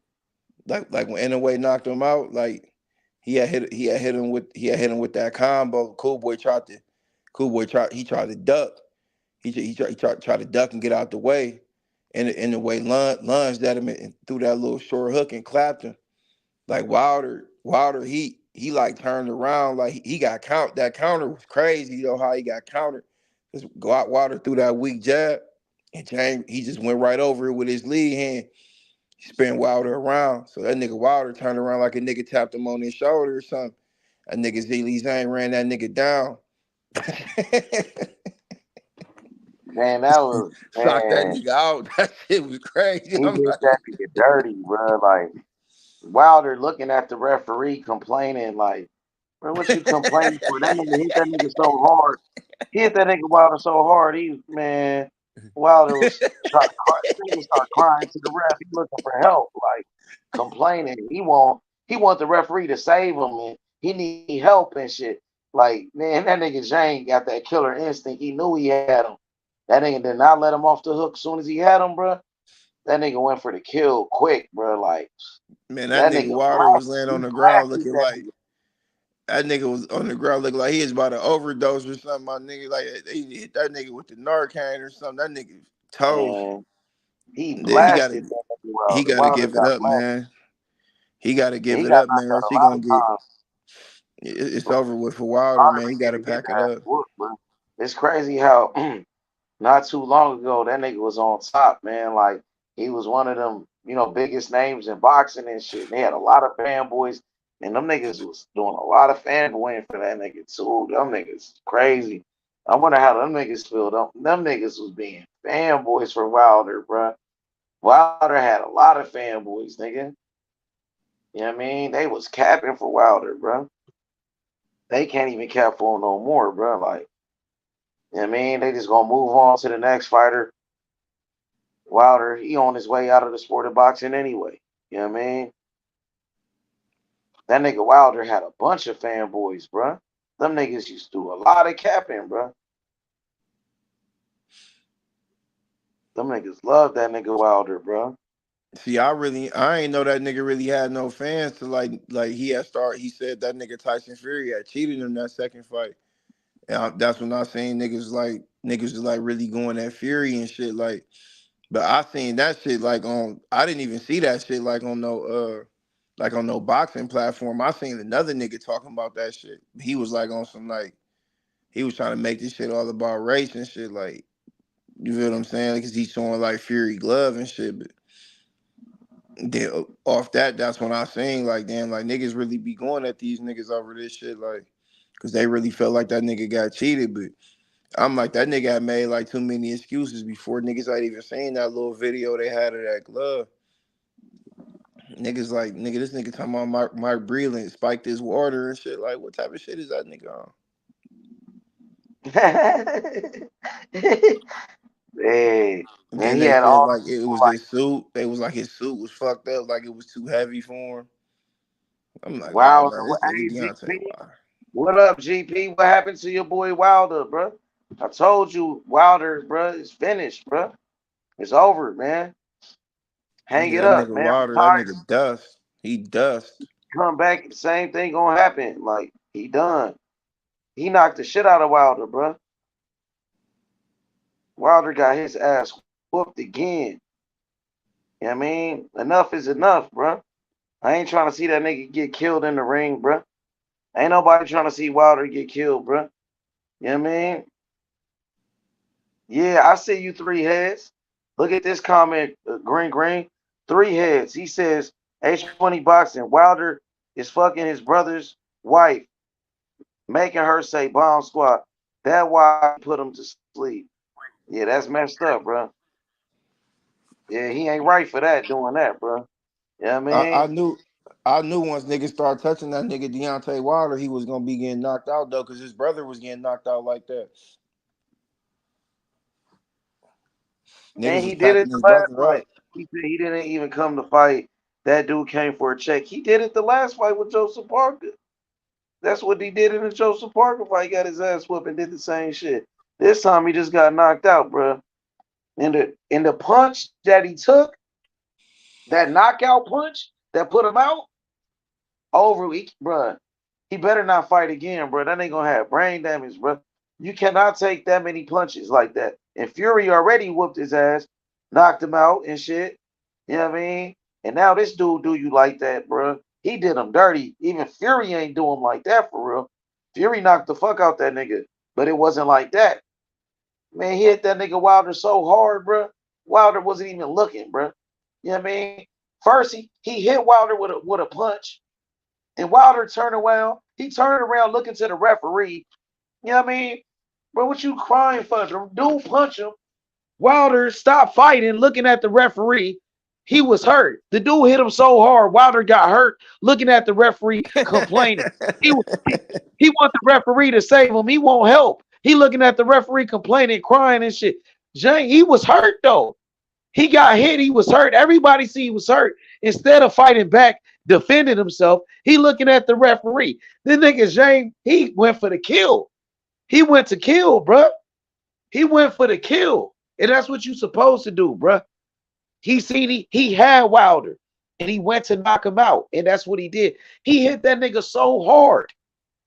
Like when Inouye knocked him out, like he had hit him with that combo. He tried to duck. He tried to duck and get out the way. And in the way lunged at him and threw that little short hook and clapped him. Like Wilder, he like turned around, like he got count. That counter was crazy, how he got countered. Because Wilder threw that weak jab, and James he just went right over it with his lead hand. He spin Wilder around. So that nigga Wilder turned around like a nigga tapped him on his shoulder or something. That nigga Zhilei Zhang ran that nigga down. Man, that was Socked that man. nigga out. That shit was crazy. He I'm did like, that nigga dirty, bro. Like Wilder looking at the referee complaining, like, bro, what you complaining for? That nigga hit that nigga so hard. He hit that nigga Wilder so hard. Man, Wilder was trying to cry. Nigga start crying to the ref. He looking for help, like complaining. He want the referee to save him, and he need help and shit. Like, man, that nigga Zhang got that killer instinct. He knew he had him. That nigga did not let him off the hook as soon as he had him, bro. That nigga went for the kill quick, bro. Like, man, that that nigga nigga Wilder was blasted. laying He on the ground blasted looking that like that nigga was on the ground looking like he was about to overdose or something. My nigga, like they hit that nigga with the Narcan or something. That nigga toast. nigga. Man, he Yeah, blasted that nigga he Wilder. gotta Wilder give it got up, blasted. man. He gotta Yeah, give he it got up, man. knocked Or out else a he lot gonna of get times. it's over with for Wilder, Wilder man. He been gotta getting his pack it ass up. whooped, bro. It's crazy how not too long ago that nigga was on top, man. Like he was one of them, biggest names in boxing and shit. And they had a lot of fanboys, and them niggas was doing a lot of fanboying for that nigga too. Them niggas crazy. I wonder how them niggas feel. Them niggas was being fanboys for Wilder, bro. Wilder had a lot of fanboys, nigga. You know what I mean? They was capping for Wilder, bro. They can't even cap for him no more, bro. Like, you know what I mean? They just gonna move on to the next fighter. Wilder, he on his way out of the sport of boxing anyway. You know what I mean? That nigga Wilder had a bunch of fanboys, bro. Them niggas used to do a lot of capping, bro. Them niggas love that nigga Wilder, bro. See, I ain't know that nigga really had no fans to like he said that nigga Tyson Fury had cheated him that second fight. And that's when I seen niggas was like really going at Fury and shit like. But I seen that shit I didn't even see that shit like on no boxing platform. I seen another nigga talking about that shit. He was like on some he was trying to make this shit all about race and shit like you feel what I'm saying? Because he's showing like Fury glove and shit. But then off that's when I seen like damn like niggas really be going at these niggas over this shit like because they really felt like that nigga got cheated. But I'm like that nigga had made like too many excuses before niggas had even seen that little video they had of that glove. Niggas like nigga this nigga talking about Mark Breland spiked his water and shit like what type of shit is that nigga on? Hey, And man, then he they had said all like it was his suit. They was like his suit was fucked up, like it was too heavy for him. I'm like, oh Wilder. man, this nigga Hey, Deontay GP, Wilder. what up, GP? What happened to your boy Wilder, bro? I told you, Wilder, bro, is finished, bro. It's over, man. Hang Yeah, it that up, nigga man. Wilder, that Retire. nigga dust. He dust. Come back, the same thing gonna happen. Like he done. He knocked the shit out of Wilder, bro. Wilder got his ass whooped again. You know what I mean? Enough is enough, bro. I ain't trying to see that nigga get killed in the ring, bro. Ain't nobody trying to see Wilder get killed, bro. You know what I mean? Yeah, I see you three heads. Look at this comment, Green. Three heads. He says H20 boxing. Wilder is fucking his brother's wife, making her say bomb squad. That why I put him to sleep. Yeah, that's messed up, bro. Yeah, he ain't right for that, doing that, bro. You know what I I mean? knew I knew once niggas start touching that nigga Deontay Wilder, he was gonna be getting knocked out though, because his brother was getting knocked out like that. And Niggas was he did it packing the his last brother fight. up. He said he didn't even come to fight. That dude came for a check. He did it the last fight with Joseph Parker. That's what he did in the Joseph Parker fight. He got his ass whooped and did the same shit. This time he just got knocked out, bro. And the punch that he took, that knockout punch that put him out, over, bro. He better not fight again, bro. That ain't gonna have brain damage, bro. You cannot take that many punches like that. And Fury already whooped his ass, knocked him out and shit. You know what I mean? And now this dude do you like that, bro. He did him dirty. Even Fury ain't do him like that for real. Fury knocked the fuck out that nigga, but it wasn't like that. Man, he hit that nigga Wilder so hard, bro. Wilder wasn't even looking, bro. You know what I mean? First, he hit Wilder with a punch, and Wilder turned around. He turned around looking to the referee. You know what I mean? Bro, what you crying for? The dude punch him. Wilder stopped fighting, looking at the referee. He was hurt. The dude hit him so hard, Wilder got hurt, looking at the referee, complaining. He want the referee to save him. He won't help. He looking at the referee, complaining, crying and shit. Jane, he was hurt though. He got hit. He was hurt. Everybody see he was hurt. Instead of fighting back, defending himself, he looking at the referee. This nigga Jane, he went for the kill. He went to kill, bruh. He went for the kill. And that's what you supposed to do, bruh. He seen he had Wilder and he went to knock him out. And that's what he did. He hit that nigga so hard.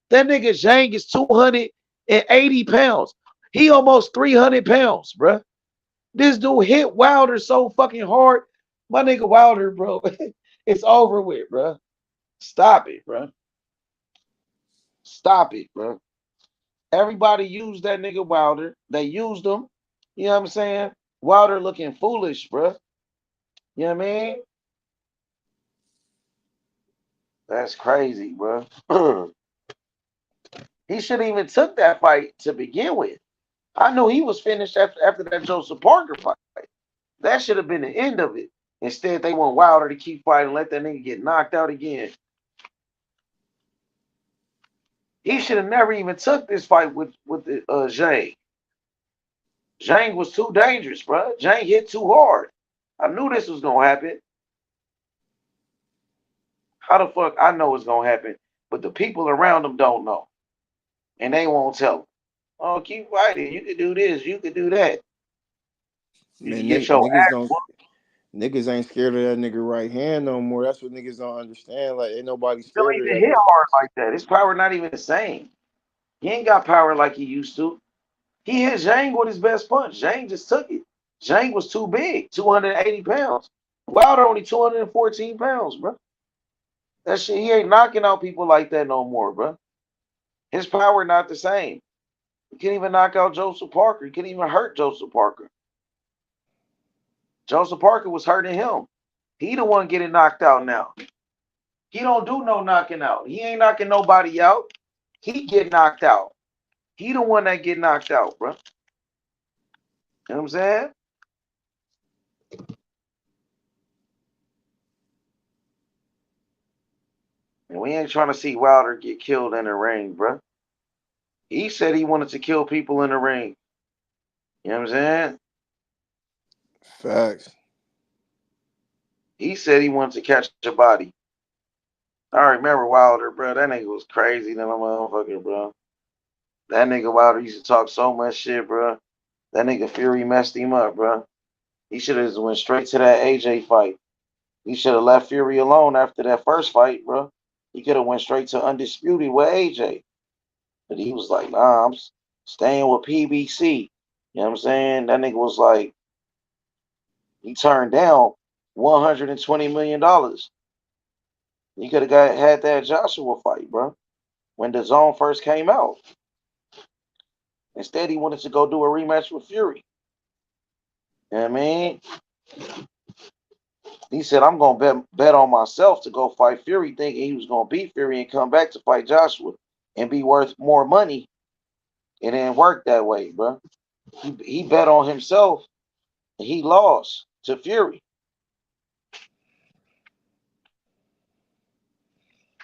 That nigga Zhang is 280 pounds. He almost 300 pounds, bruh. This dude hit Wilder so fucking hard. My nigga Wilder, bro, it's over with, bro. Stop it, bro. Stop it, bro. Everybody used that nigga Wilder. They used him. You know what I'm saying? Wilder looking foolish, bro. You know what I mean? That's crazy, bro. He shouldn't even took that fight to begin with. I knew he was finished after that Joseph Parker fight. That should have been the end of it. Instead, they want Wilder to keep fighting, let that nigga get knocked out again. He should have never even took this fight with Zhang. Zhang was too dangerous, bro. Zhang hit too hard. I knew this was gonna happen. How the fuck I know it's gonna happen, but the people around him don't know, and they won't tell him. Oh, keep fighting. You can do this. You can do that. You Man, can get your niggas ass don't whooped. Niggas ain't scared of that nigga right hand no more. That's what niggas don't understand. Like, ain't nobody He don't scared of even that hit nigga. hard like that. His power not even the same. He ain't got power like he used to. He hit Zhang with his best punch. Zhang just took it. Zhang was too big, 280 pounds. Wilder only 214 pounds, bro. That shit, he ain't knocking out people like that no more, bro. His power not the same. He can't even knock out Joseph Parker. He can't even hurt Joseph Parker. Joseph Parker was hurting him. He the one getting knocked out now. He don't do no knocking out. He ain't knocking nobody out. He get knocked out. He the one that get knocked out, bro. You know what I'm saying? And we ain't trying to see Wilder get killed in the ring, bro. He said he wanted to kill people in the ring. You know what I'm saying? Facts. He said he wanted to catch a body. I remember Wilder, bro. That nigga was crazy than a motherfucker, bro. That nigga Wilder used to talk so much shit, bro. That nigga Fury messed him up, bro. He should have went straight to that AJ fight. He should have left Fury alone after that first fight, bro. He could have went straight to Undisputed with AJ. But he was like, nah, I'm staying with PBC. You know what I'm saying? That nigga was like, he turned down $120 million. He could have had that Joshua fight, bro, when the zone first came out. Instead, he wanted to go do a rematch with Fury. You know what I mean? He said, I'm going to bet on myself to go fight Fury, thinking he was going to beat Fury and come back to fight Joshua and be worth more money. It didn't work that way, bro. He bet on himself and he lost to Fury.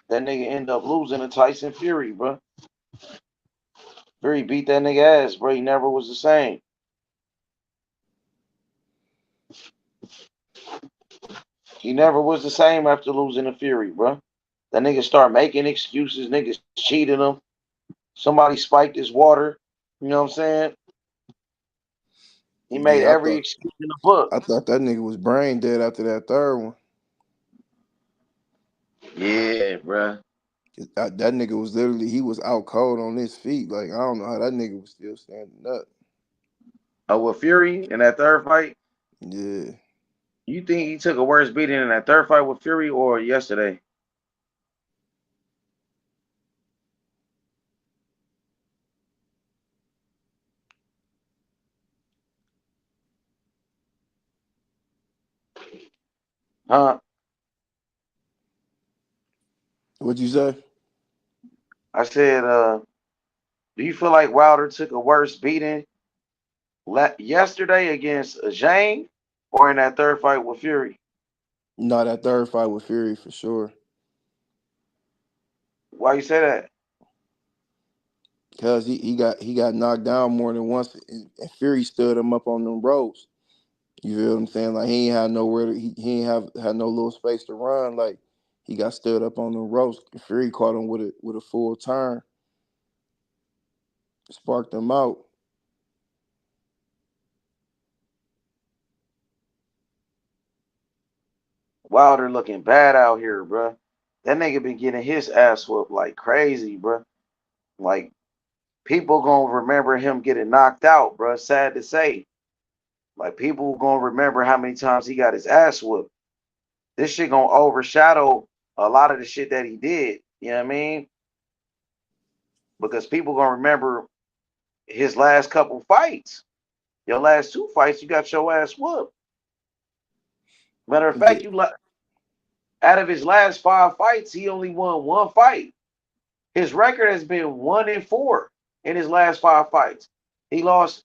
That nigga ended up losing to Tyson Fury, bro. Fury beat that nigga ass, bro. He never was the same. He never was the same after losing to Fury, bro. That nigga start making excuses. Niggas cheated him. Somebody spiked his water. You know what I'm saying? He made Yeah, every excuse in the book. I thought that nigga was brain dead after that third one. Yeah, bro. That nigga was literally, he was out cold on his feet. Like, I don't know how that nigga was still standing up. Oh, with Fury in that third fight? Yeah. You think he took a worse beating in that third fight with Fury or yesterday? Huh? What'd you say? I said, do you feel like Wilder took a worse beating yesterday against Zhang or in that third fight with Fury? No, that third fight with Fury for sure. Why you say that? Cause he got knocked down more than once, and Fury stood him up on them ropes. You feel what I'm saying? Like, he ain't had nowhere to, he ain't had no little space to run. Like, he got stood up on them ropes. Fury caught him with a full turn, sparked him out. Wilder looking bad out here, bro. That nigga been getting his ass whooped like crazy, bro. Like, people gonna remember him getting knocked out, bro. Sad to say. Like, people gonna remember how many times he got his ass whooped. This shit gonna overshadow a lot of the shit that he did. You know what I mean? Because people gonna remember his last couple fights. Your last two fights, you got your ass whooped. Matter of fact, out of his last 5 fights, he only won one fight. His record has been 1-4 in his last 5 fights. He lost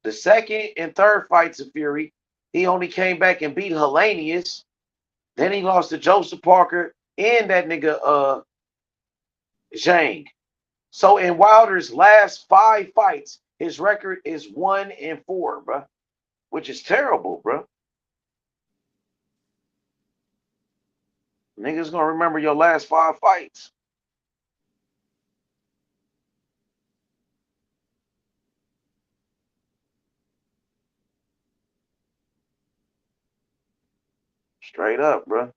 the second and third fights of Fury. He only came back and beat Hellenius. Then he lost to Joseph Parker and that nigga Zhang. So in Wilder's last 5 fights, his record is 1-4, bro, which is terrible, bro. Niggas gonna remember your last 5 fights. Straight up, bro.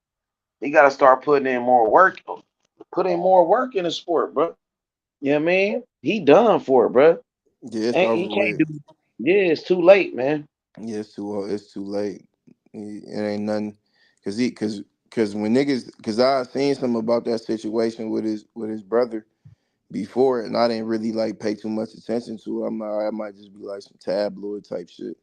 He got to start putting in more work. Put in more work in the sport, bro. You know what I mean? He done for it, bro. Yeah, it's And he over can't with. do. Yeah, it's too late, man. Yeah, it's too late. It ain't nothing, cause when niggas, cause I seen something about that situation with his brother before, and I didn't really like pay too much attention to it. I'm like, that might just be like some tabloid type shit.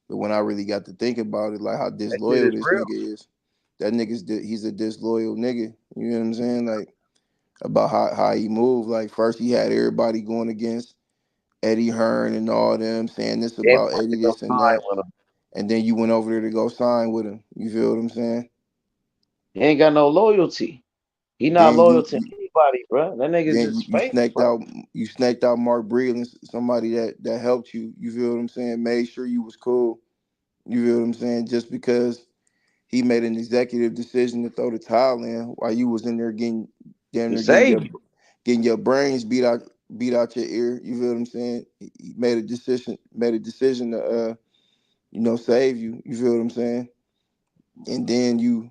But when I really got to think about it, like how That shit disloyal is this real. nigga is, he's a disloyal nigga. You know what I'm saying? Like about how he moved. Like first he had everybody going against Eddie Hearn and all them saying this They about want to Eddie, go this and sign that. with him. And then you went over there to go sign with him. You feel what I'm saying? He ain't got no loyalty. He not Then loyal to anybody, bro. That nigga's just you fake, snaked bro. out Mark Breland, somebody that helped you. You feel what I'm saying? Made sure you was cool. You feel what I'm saying? Just because he made an executive decision to throw the towel in while you was in there He saved you. getting your brains beat out your ear. You feel what I'm saying? He made a decision to save you. You feel what I'm saying? And then you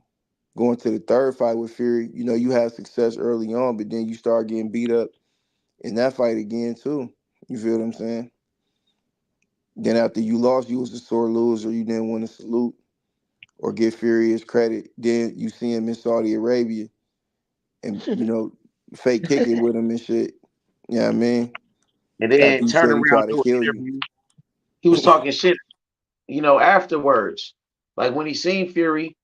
going to the third fight with Fury, you had success early on, but then you start getting beat up in that fight again too. You feel what I'm saying? Then after you lost, you was a sore loser. You didn't want to salute or give Fury his credit. Then you see him in Saudi Arabia and fake kicking with him and shit. You know what I mean? And After then he turn said he around tried to do kill an you. interview. He was talking shit, afterwards. Like when he seen Fury,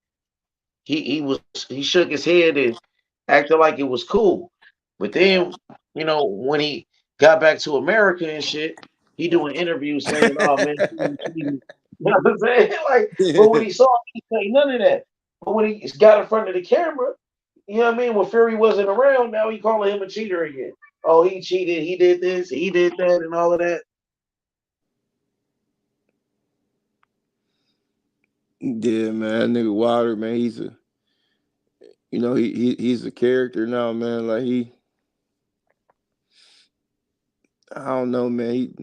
he shook his head and acted like it was cool. But then, when he got back to America and shit, he doing interviews saying, "Oh man, Fury cheated." You know what I'm saying? Like, but when he saw him, he say none of that. But when he got in front of the camera, you know what I mean? When Fury wasn't around, now he calling him a cheater again. Oh, he cheated. He did this. He did that, and all of that. Yeah, man, that nigga Wilder, man, he's a he's a character now, man. Like I don't know, man.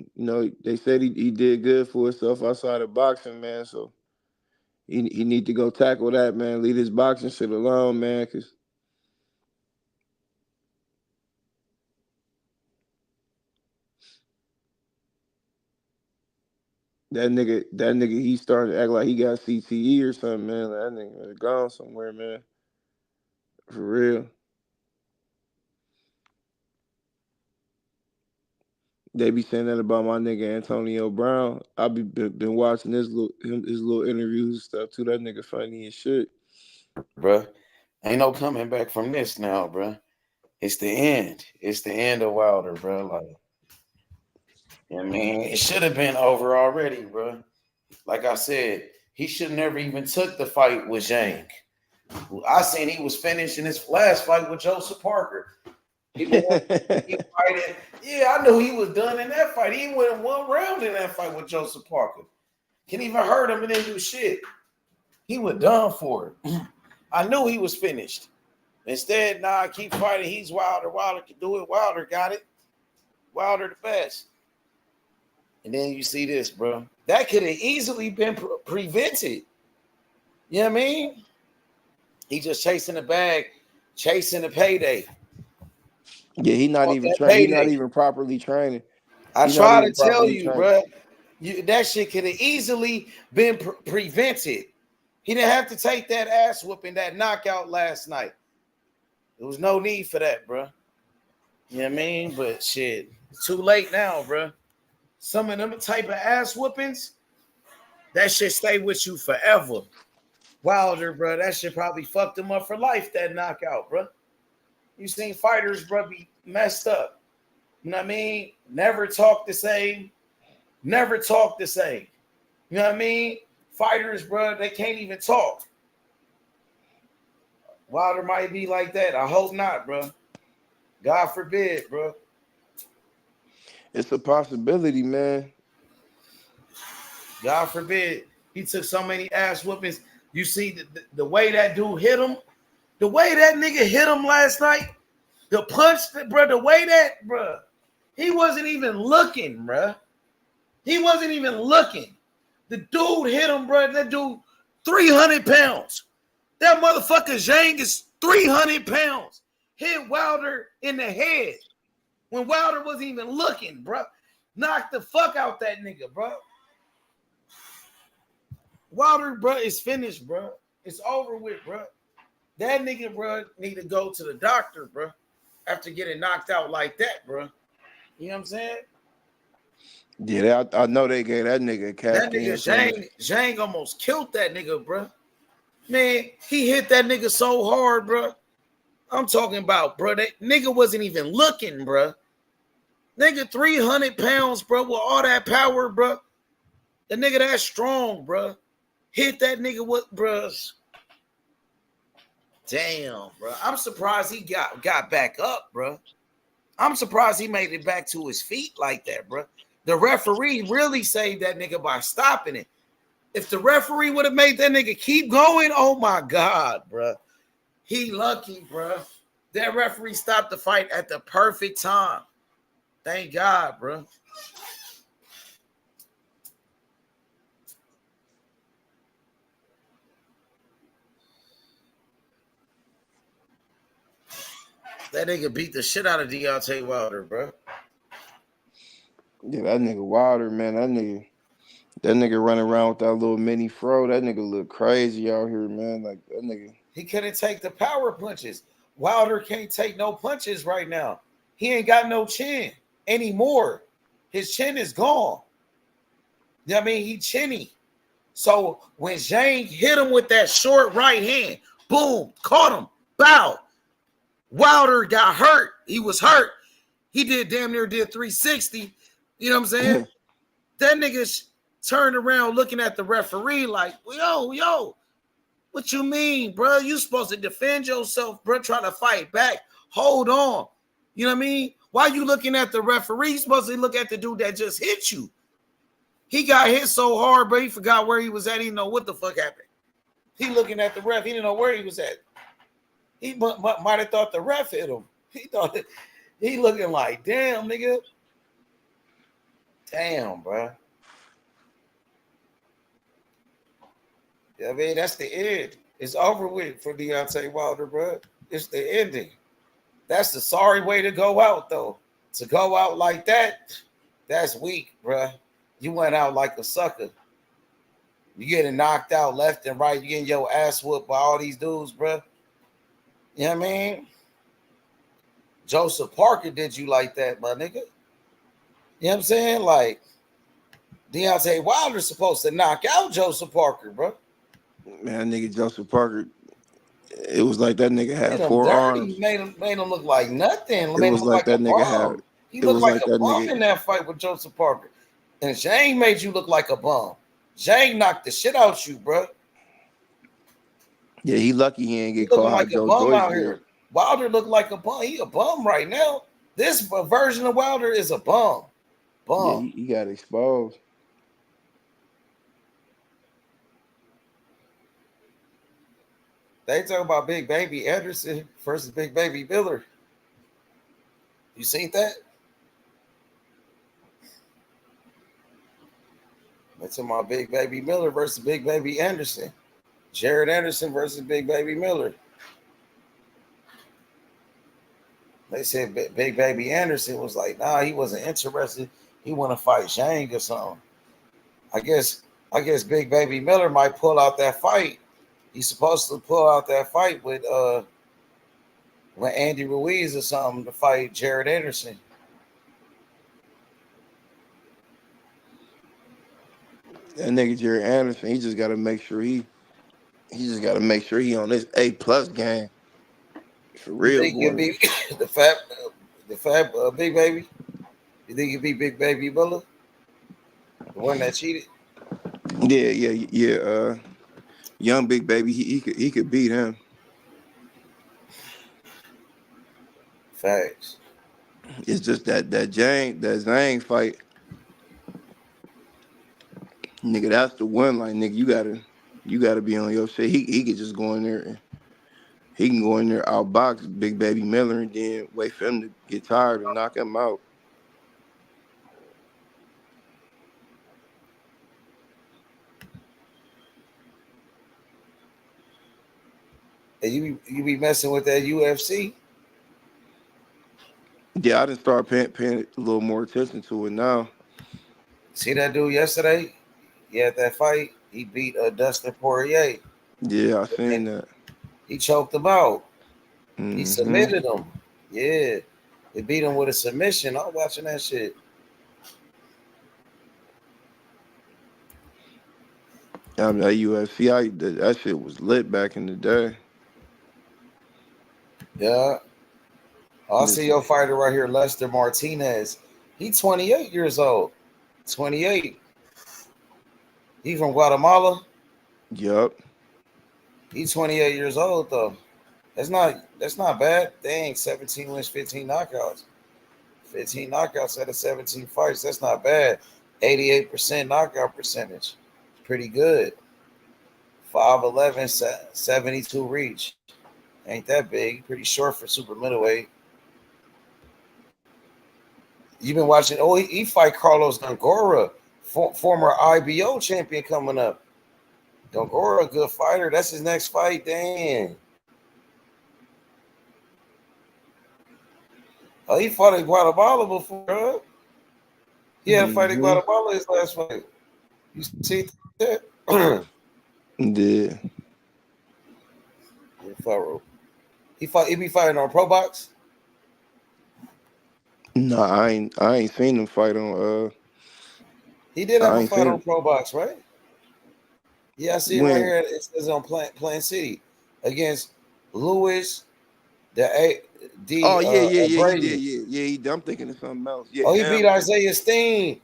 They said he did good for himself outside of boxing, man. So he need to go tackle that, man. Leave his boxing shit alone, man. Cause that nigga, he started to act like he got CTE or something, man. Like, that nigga was gone somewhere, man. For real. They be saying that about my nigga Antonio Brown. I been watching his little interviews and stuff too. That nigga funny as shit. Bruh. Ain't no coming back from this now, bruh. It's the end. It's the end of Wilder, bruh. Like, it should have been over already, bruh. Like I said, he should never even took the fight with Zhang. I seen he was finishing his last fight with Joseph Parker. People want to keep fighting. Yeah, I knew he was done in that fight. He went 1 round in that fight with Joseph Parker. Can't even hurt him and didn't do shit. He was done for it. I knew he was finished. Instead, I keep fighting. He's Wilder. Wilder can do it. Wilder got it. Wilder the best. And then you see this, bro. That could have easily been prevented. You know what I mean? He just chasing the bag, chasing the payday. Yeah, he not Want even that he not payday. even properly training. I He not try to even tell properly you, training. bro. That shit could have easily been prevented. He didn't have to take that ass whooping, that knockout last night. There was no need for that, bro. You know what I mean? But shit, it's too late now, bro. Some of them type of ass whoopings, that shit stay with you forever. Wilder, bro, that shit probably fucked him up for life, that knockout, bro. You seen fighters, bro, be messed up. You know what I mean? Never talk the same. Never talk the same. You know what I mean? Fighters, bro, they can't even talk. Wilder might be like that. I hope not, bro. God forbid, bro. It's a possibility, man. God forbid. He took so many ass whoopings. You see the way that dude hit him, the way that nigga hit him last night, the punch, bro, the way that, bro, he wasn't even looking, bro. He wasn't even looking. The dude hit him, bro. That dude, 300 pounds. That motherfucker Zhang is 300 pounds. Hit Wilder in the head when Wilder wasn't even looking, bro. Knocked the fuck out that nigga, bro. Wilder, bro, is finished, bro. It's over with, bro. That nigga, bro, need to go to the doctor, bro, after getting knocked out like that, bro. You know what I'm saying? Yeah, I know they gave that nigga a CAT That scan. nigga Zhang almost killed that nigga, bro. Man, he hit that nigga so hard, bro. I'm talking about, bro. That nigga wasn't even looking, bro. Nigga, 300 pounds, bro, with all that power, bro. The nigga that strong, bro. Hit that nigga with, bro. Damn, bro. I'm surprised he got back up, bro. I'm surprised he made it back to his feet like that, bro. The referee really saved that nigga by stopping it. If the referee would have made that nigga keep going, oh my God, bro. He lucky, bro. That referee stopped the fight at the perfect time. Thank God, bro. That nigga beat the shit out of Deontay Wilder, bro. Yeah, that nigga Wilder, man. That nigga running around with that little mini fro. That nigga look crazy out here, man. Like that nigga. He couldn't take the power punches. Wilder can't take no punches right now. He ain't got no chin anymore. His chin is gone. You know what I mean? He chinny. So when Zhang hit him with that short right hand, boom, caught him, bow. Wilder got hurt. He was hurt. He damn near did 360. You know what I'm saying? That nigga turned around looking at the referee like, yo, what you mean, bro? You supposed to defend yourself, bro, trying to fight back. Hold on. You know what I mean? Why you looking at the referee? You supposed to look at the dude that just hit you. He got hit so hard, bro, he forgot where he was at. He didn't know what the fuck happened. He looking at the ref. He didn't know where he was at. He might have thought the ref hit him. He thought that he looking like, damn, nigga. Damn, bro. I mean, that's the end. It's over with for Deontay Wilder, bro. It's the ending. That's the sorry way to go out, though. To go out like that, that's weak, bro. You went out like a sucker. You getting knocked out left and right. You getting your ass whooped by all these dudes, bro. You know what I mean? Joseph Parker did you like that, my nigga. You know what I'm saying? Like, Deontay Wilder's supposed to knock out Joseph Parker, bro. Man, that nigga Joseph Parker, it was like that nigga had Made him 4 dirty. arms. Made him look like nothing. It Made him was look like like a that nigga had. bum. He It looked was like like a that bum nigga. in that fight with Joseph Parker. And Zhang made you look like a bum. Zhang knocked the shit out you, bro. Yeah, he lucky he ain't He get caught looking how like a Joe bum Joyce out did. here. Wilder looked like a bum. He a bum right now. This version of Wilder is a bum. Yeah, he got exposed. They talk about Big Baby Anderson versus Big Baby Miller. You seen that? They talking about Big Baby Miller versus Big Baby Anderson. Jared Anderson versus Big Baby Miller. They said Big Baby Anderson was like, nah, he wasn't interested. He want to fight Zhang or something. I guess Big Baby Miller might pull out that fight. He's supposed to pull out that fight with Andy Ruiz or something to fight Jared Anderson. That nigga Jerry Anderson, he just gotta make sure he on this A+ game. For You real, think you'll going. be the fat Big Baby? You think you'll be Big Baby Miller? The one that cheated? Yeah. Young Big Baby, he could beat him. Facts. It's just that Zhang fight, nigga. That's the one. Like, nigga, you gotta be on your shit. He could just go in there and he can go in there outbox Big Baby Miller and then wait for him to get tired and knock him out. And you be messing with that UFC? Yeah, I didn't start paying a little more attention to it now. See that dude yesterday? He had that fight. He beat Dustin Poirier. Yeah, I seen And that. he choked him out. He Mm-hmm. submitted him. Yeah. They beat him with a submission. I was watching that shit. I mean, that UFC, that shit was lit back in the day. Yeah. I see Listen, your fighter right here, Lester Martinez. He's 28 years old. 28. He from Guatemala. yup. He's 28 years old though. That's not bad. Dang, 17 wins, 15 knockouts. 15 knockouts out of 17 fights. That's not bad. 88% knockout percentage. Pretty good. 5'11", 72 reach. Ain't that big. Pretty short for super middleweight. You've been watching. Oh, he fight Carlos Dongora, former IBO champion coming up. Dongora, a good fighter. That's his next fight. Damn. Oh, he fought in Guatemala before. Huh? He had a fight in Mm-hmm. Guatemala his last fight. You see that? Yeah. He be fighting on Pro Box. No, I ain't seen him fight on. He did have I a ain't fight seen on Pro Box, right? Yeah, I see it right when. here. It says on Plan City against Louis the Oh yeah, yeah, yeah. He did. Brady. Yeah. I'm thinking of something else. Yeah, Oh, he beat him. Isaiah Steen.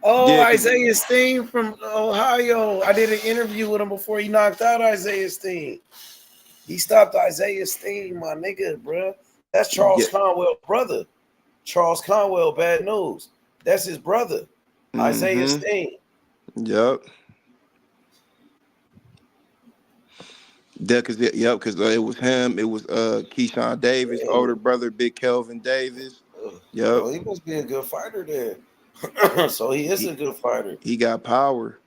Oh, Yeah, cause Isaiah Steen from Ohio. I did an interview with him before he knocked out Isaiah Steen. He stopped Isaiah Steen, my nigga, bro. That's Charles yeah. Conwell's brother. Charles Conwell, bad news. That's his brother, Isaiah Mm-hmm. Steen. Yup. Cause it was him. It was Keyshawn Davis, older brother, Big Kelvin Davis. Yup. Oh, he must be a good fighter then. So he is a good fighter. He got power.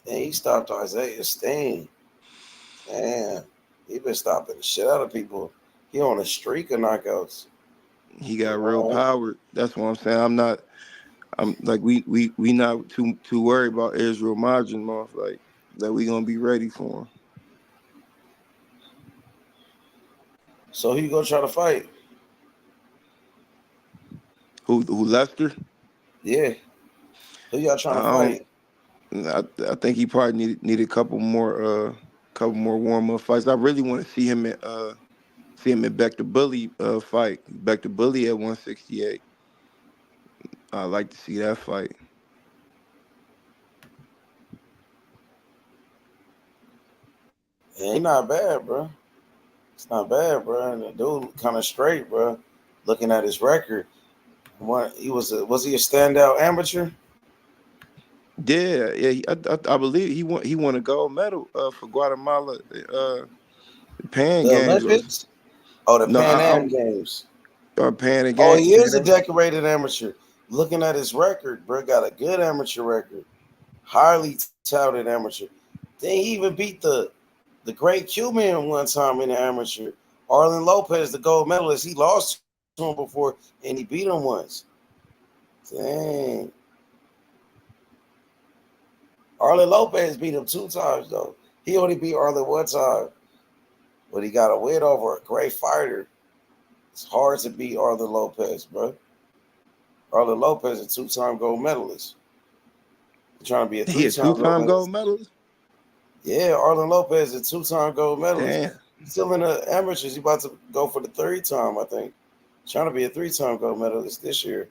And he stopped Isaiah Steen. Man, he been stopping the shit out of people. He on a streak of knockouts. He got real power. That's what I'm saying. I'm like we not too worried about Israel Madrimov, like that we gonna be ready for him. So who you gonna try to fight? Who Lester? Yeah. Who y'all trying to Um, fight? I think he probably need a couple more warm up fights. I really want to see him at Beck the Bully fight. Beck the Bully at 168. I'd like to see that fight. It ain't not bad, bro. It's not bad, bro. And the dude kind of straight, bro. Looking at his record, was he a standout amateur? Yeah. I believe he won a gold medal for Guatemala Pan The Games or Olympics? Oh, the no Pan I Am Games. or Pan Oh, again. he is a decorated amateur. Looking at his record, bro, got a good amateur record. Highly touted amateur. Then he even beat the great Cuban one time in the amateur. Arlen Lopez, the gold medalist, he lost to him before, and he beat him once. Dang. Arlen Lopez beat him 2 times, though. He only beat Arlen 1 time. But he got a win over a great fighter. It's hard to beat Arlen Lopez, bro. Arlen Lopez is a 2-time gold medalist. He's trying to be a He a 3-time gold 2-time gold medalist. medalist. Yeah, Arlen Lopez is a 2-time gold medalist. Damn. He's still in the amateurs. He's about to go for the 3rd time, I think. Trying to be a 3-time gold medalist this year.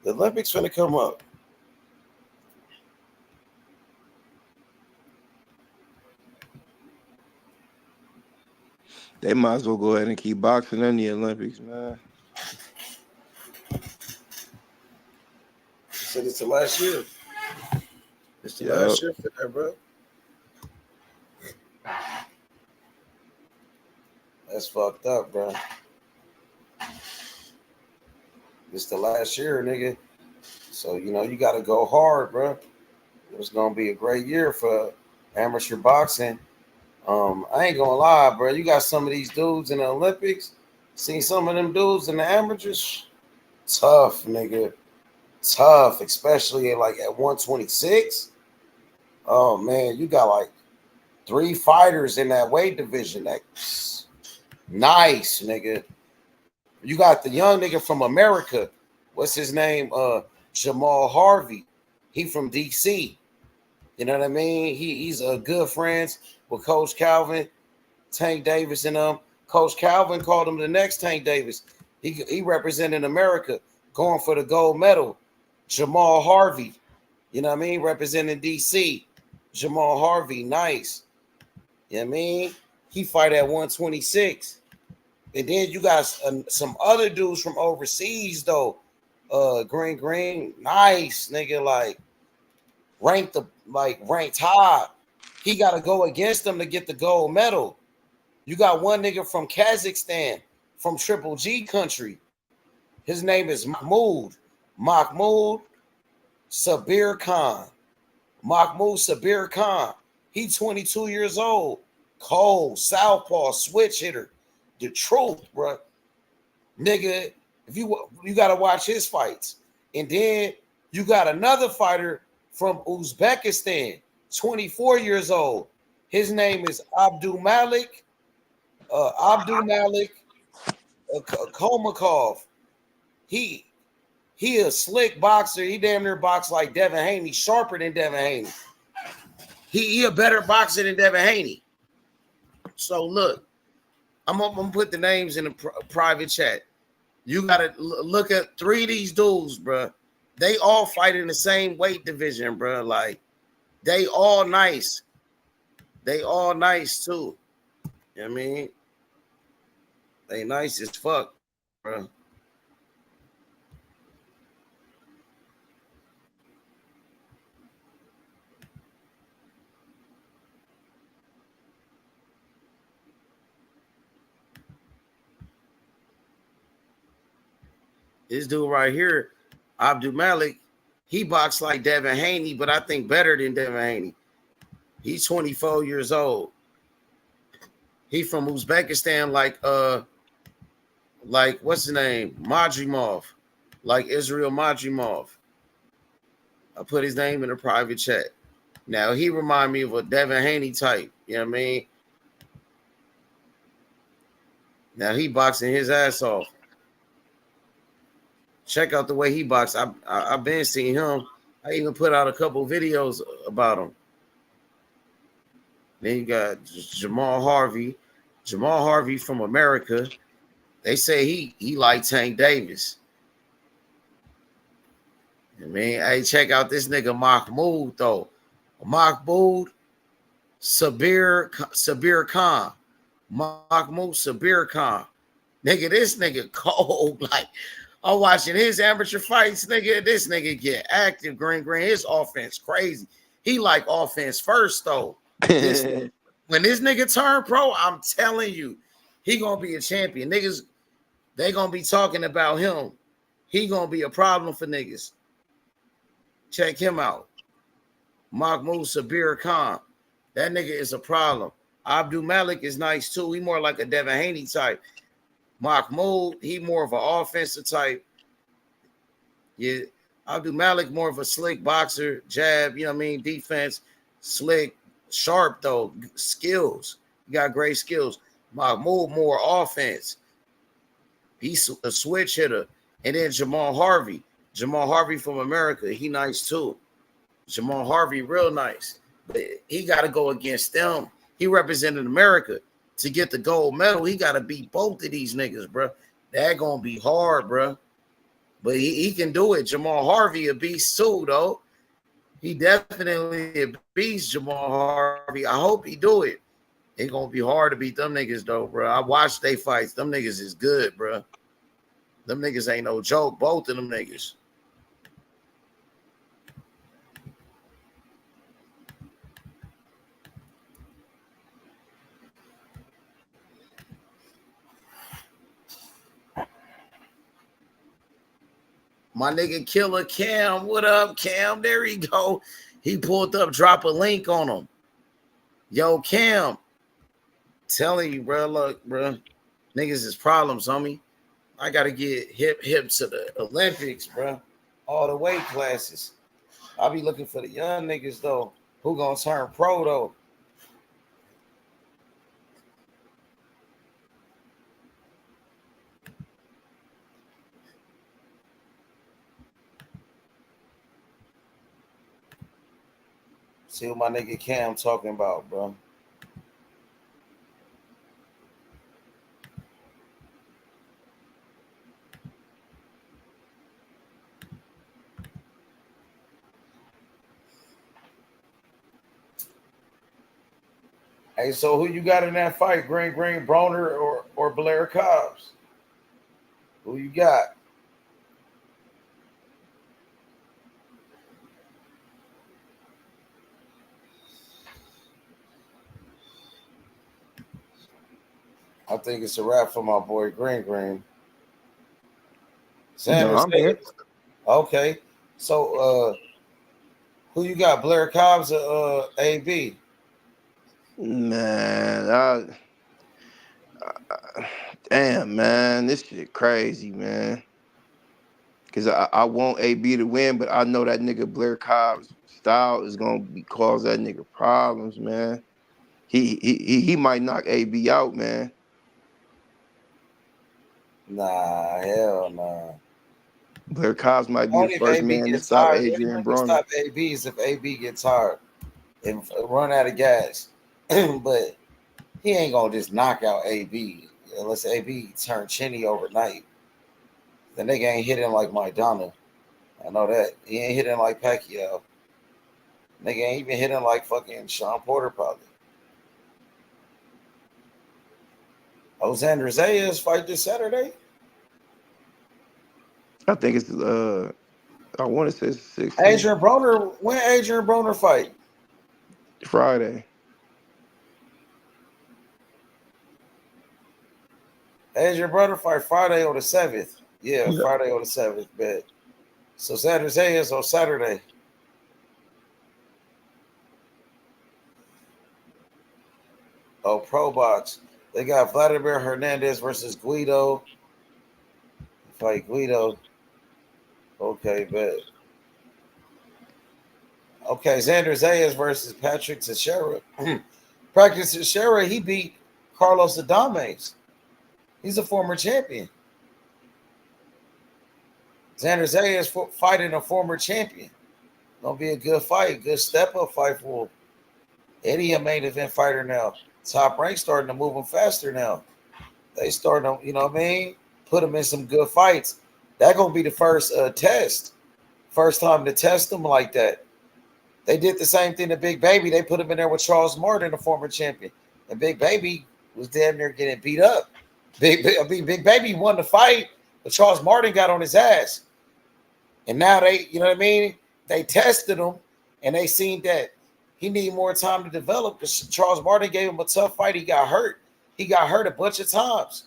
The Olympics finna come up. They might as well go ahead and keep boxing in the Olympics, man. Said it's the last year. It's the Yep. last year for that, bro. That's fucked up, bro. It's the last year, nigga. So, you got to go hard, bro. It's going to be a great year for amateur boxing. I ain't gonna lie, bro. You got some of these dudes in the Olympics. Seen some of them dudes in the amateurs. Tough, nigga. Tough, especially at 126. Oh man, you got like 3 fighters in that weight division. That's nice, nigga. You got the young nigga from America. What's his name? Jamal Harvey. He from DC. You know what I mean? He's a good friends with Coach Calvin, Tank Davis, and Coach Calvin called him the next Tank Davis. He represented America, going for the gold medal. Jamal Harvey, you know what I mean? Representing DC. Jamal Harvey, nice. You know what I mean? He fight at 126. And then you got some other dudes from overseas, though. Green, nice, nigga, ranked high. He got to go against them to get the gold medal. You got one nigga from Kazakhstan, from Triple G country. His name is Mahmoud Sabir Khan. Mahmoud Sabir Khan. He's 22 years old. Cold, southpaw, switch hitter. The truth, bro. Nigga, if you got to watch his fights. And then you got another fighter from Uzbekistan, 24 years old. His name is Abdul Malik Komakov. He a slick boxer. He damn near box like Devin Haney, sharper than Devin Haney. He a better boxer than Devin Haney. So look, I'm gonna put the names in a private chat. You gotta look at 3 of these dudes, bro. They all fight in the same weight division, bro. Like they all nice. They all nice too. You know what I mean? They nice as fuck, bro. This dude right here, Abdul Malik, he boxed like Devin Haney, but I think better than Devin Haney. He's 24 years old. He from Uzbekistan, like what's his name? Madrimov, like Israel Madrimov. I put his name in a private chat. Now he remind me of a Devin Haney type. You know what I mean? Now he boxing his ass off. Check out the way he boxed. I've been seeing him. I even put out a couple videos about him. Then you got Jamal Harvey. Jamal Harvey from America. They say he like Tank Davis. I mean, hey, check out this nigga Mahmoud though. Mahmoud Sabir Khan. Mahmoud Sabir Khan. Nigga, this nigga cold. Like, I'm watching his amateur fights, nigga. This nigga get active, green. His offense crazy. He like offense first, though. When this nigga turn pro, I'm telling you, he gonna be a champion. Niggas, they gonna be talking about him. He gonna be a problem for niggas. Check him out. Mahmoud Sabir Khan. That nigga is a problem. Abdul Malik is nice too. He more like a Devin Haney type. Mahmoud, he more of an offensive type. Yeah, Abdul Malik more of a slick boxer, jab, you know what I mean? Defense, slick, sharp though, skills. He got great skills. Mahmoud more offense. He's a switch hitter. And then Jamal Harvey from America, he nice too. Jamal Harvey real nice. But he got to go against them. He represented America. To get the gold medal, he got to beat both of these niggas, bro. That gonna be hard, bro. But he can do it. Jamal Harvey a beast too, though. He definitely a beast, Jamal Harvey. I hope he do it. It's gonna be hard to beat them niggas, though, bro. I watched they fights. Them niggas is good, bro. Them niggas ain't no joke. Both of them niggas. My nigga Killer Cam, what up, Cam? There he go. He pulled up, drop a link on him. Yo, Cam, Telling you, bro. Look, bro. Niggas is problems, homie. I gotta get hip to the Olympics, bro. All the weight classes. I'll be looking for the young niggas though. Who gonna turn pro though? See what my nigga Cam talking about, bro. Hey, so who you got in that fight? Green Broner or Blair Cobbs? Who you got? I think it's a wrap for my boy Green. No, Sanders. I'm here. Okay. So who you got? Blair Cobbs or AB? Man, damn, man, this shit crazy, man. Cause I want AB to win, but I know that nigga Blair Cobb's style is gonna cause that nigga problems, man. He might knock AB out, man. Nah, hell nah. Blair Cobbs might be the Only if first AB man to gets stop tired. The only Adrian way you Broner. stop AB is if AB gets tired and run out of gas. But he ain't gonna just knock out AB unless AB turn chinny overnight. The nigga ain't hitting like Maidana. I know that. He ain't hitting like Pacquiao. Nigga ain't even hitting like fucking Sean Porter probably. Alexander Zayas fight this Saturday? I think it's I want to say it's 16th Adrian Broner, when Adrian Broner fight? Friday. Adrian Broner fight Friday on the 7th. Yeah, Yeah. Friday on the 7th, bet. So Sanders Zayas on Saturday. Oh, Pro Box. They got Vladimir Hernandez versus Guido. Fight Guido. Okay, bet. Okay, Xander Zayas versus Patrick Teixeira. Patrick Teixeira, he beat Carlos Adames. He's a former champion. Xander Zayas fighting a former champion. Gonna be a good fight, good step up fight for him. Eddie a main event fighter now. Top rank starting to move him faster now. They starting to, you know what I mean? Put him in some good fights. That gonna be the first test. First time to test him like that. They did the same thing to Big Baby. They put him in there with Charles Martin, a former champion. And Big Baby was damn near getting beat up. Big Baby won the fight, but Charles Martin got on his ass. And now they, you know what I mean? They tested him and they seen that he need more time to develop because Charles Martin gave him a tough fight. He got hurt. He got hurt a bunch of times.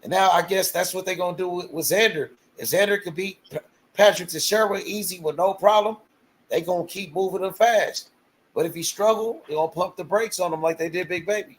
And now I guess that's what they're going to do with Xander. If Xander could beat Patrick Teixeira easy with no problem, they going to keep moving him fast. But if he struggle, they're going to pump the brakes on him like they did Big Baby.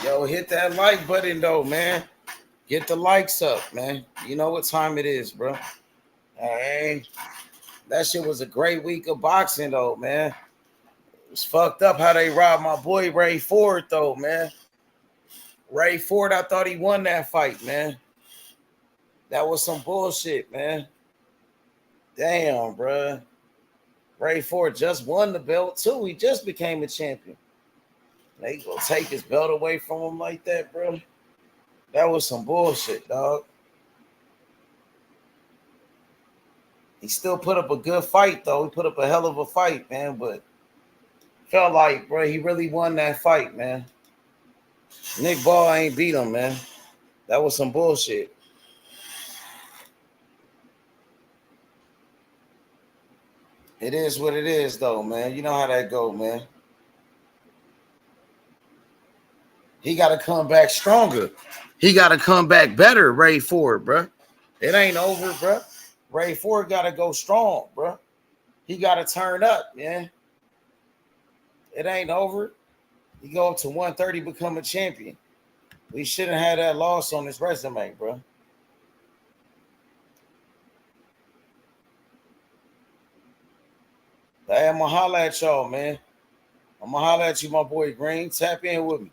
Yo, hit that like button though, man. Get the likes up, man. You know what time it is, bro. Hey, that shit was a great week of boxing though, man. It was fucked up how they robbed my boy Ray Ford though, man. Ray Ford, I thought he won that fight, man. That was some bullshit, man. Damn, bro. Ray Ford just won the belt too. He just became a champion. They gonna take his belt away from him like that, bro. That was some bullshit, dog. He still put up a good fight, though. He put up a hell of a fight, man. But felt like, bro, he really won that fight, man. Nick Ball ain't beat him, man. That was some bullshit. It is what it is, though, man. You know how that go, man. He got to come back stronger. He got to come back better, Ray Ford, bro. It ain't over, bro. Ray Ford got to go strong, bro. He got to turn up, man. It ain't over. He go up to 130, become a champion. We shouldn't have had that loss on his resume, bro. Hey, I'm going to holler at y'all, man. I'm going to holler at you, my boy Green. Tap in with me.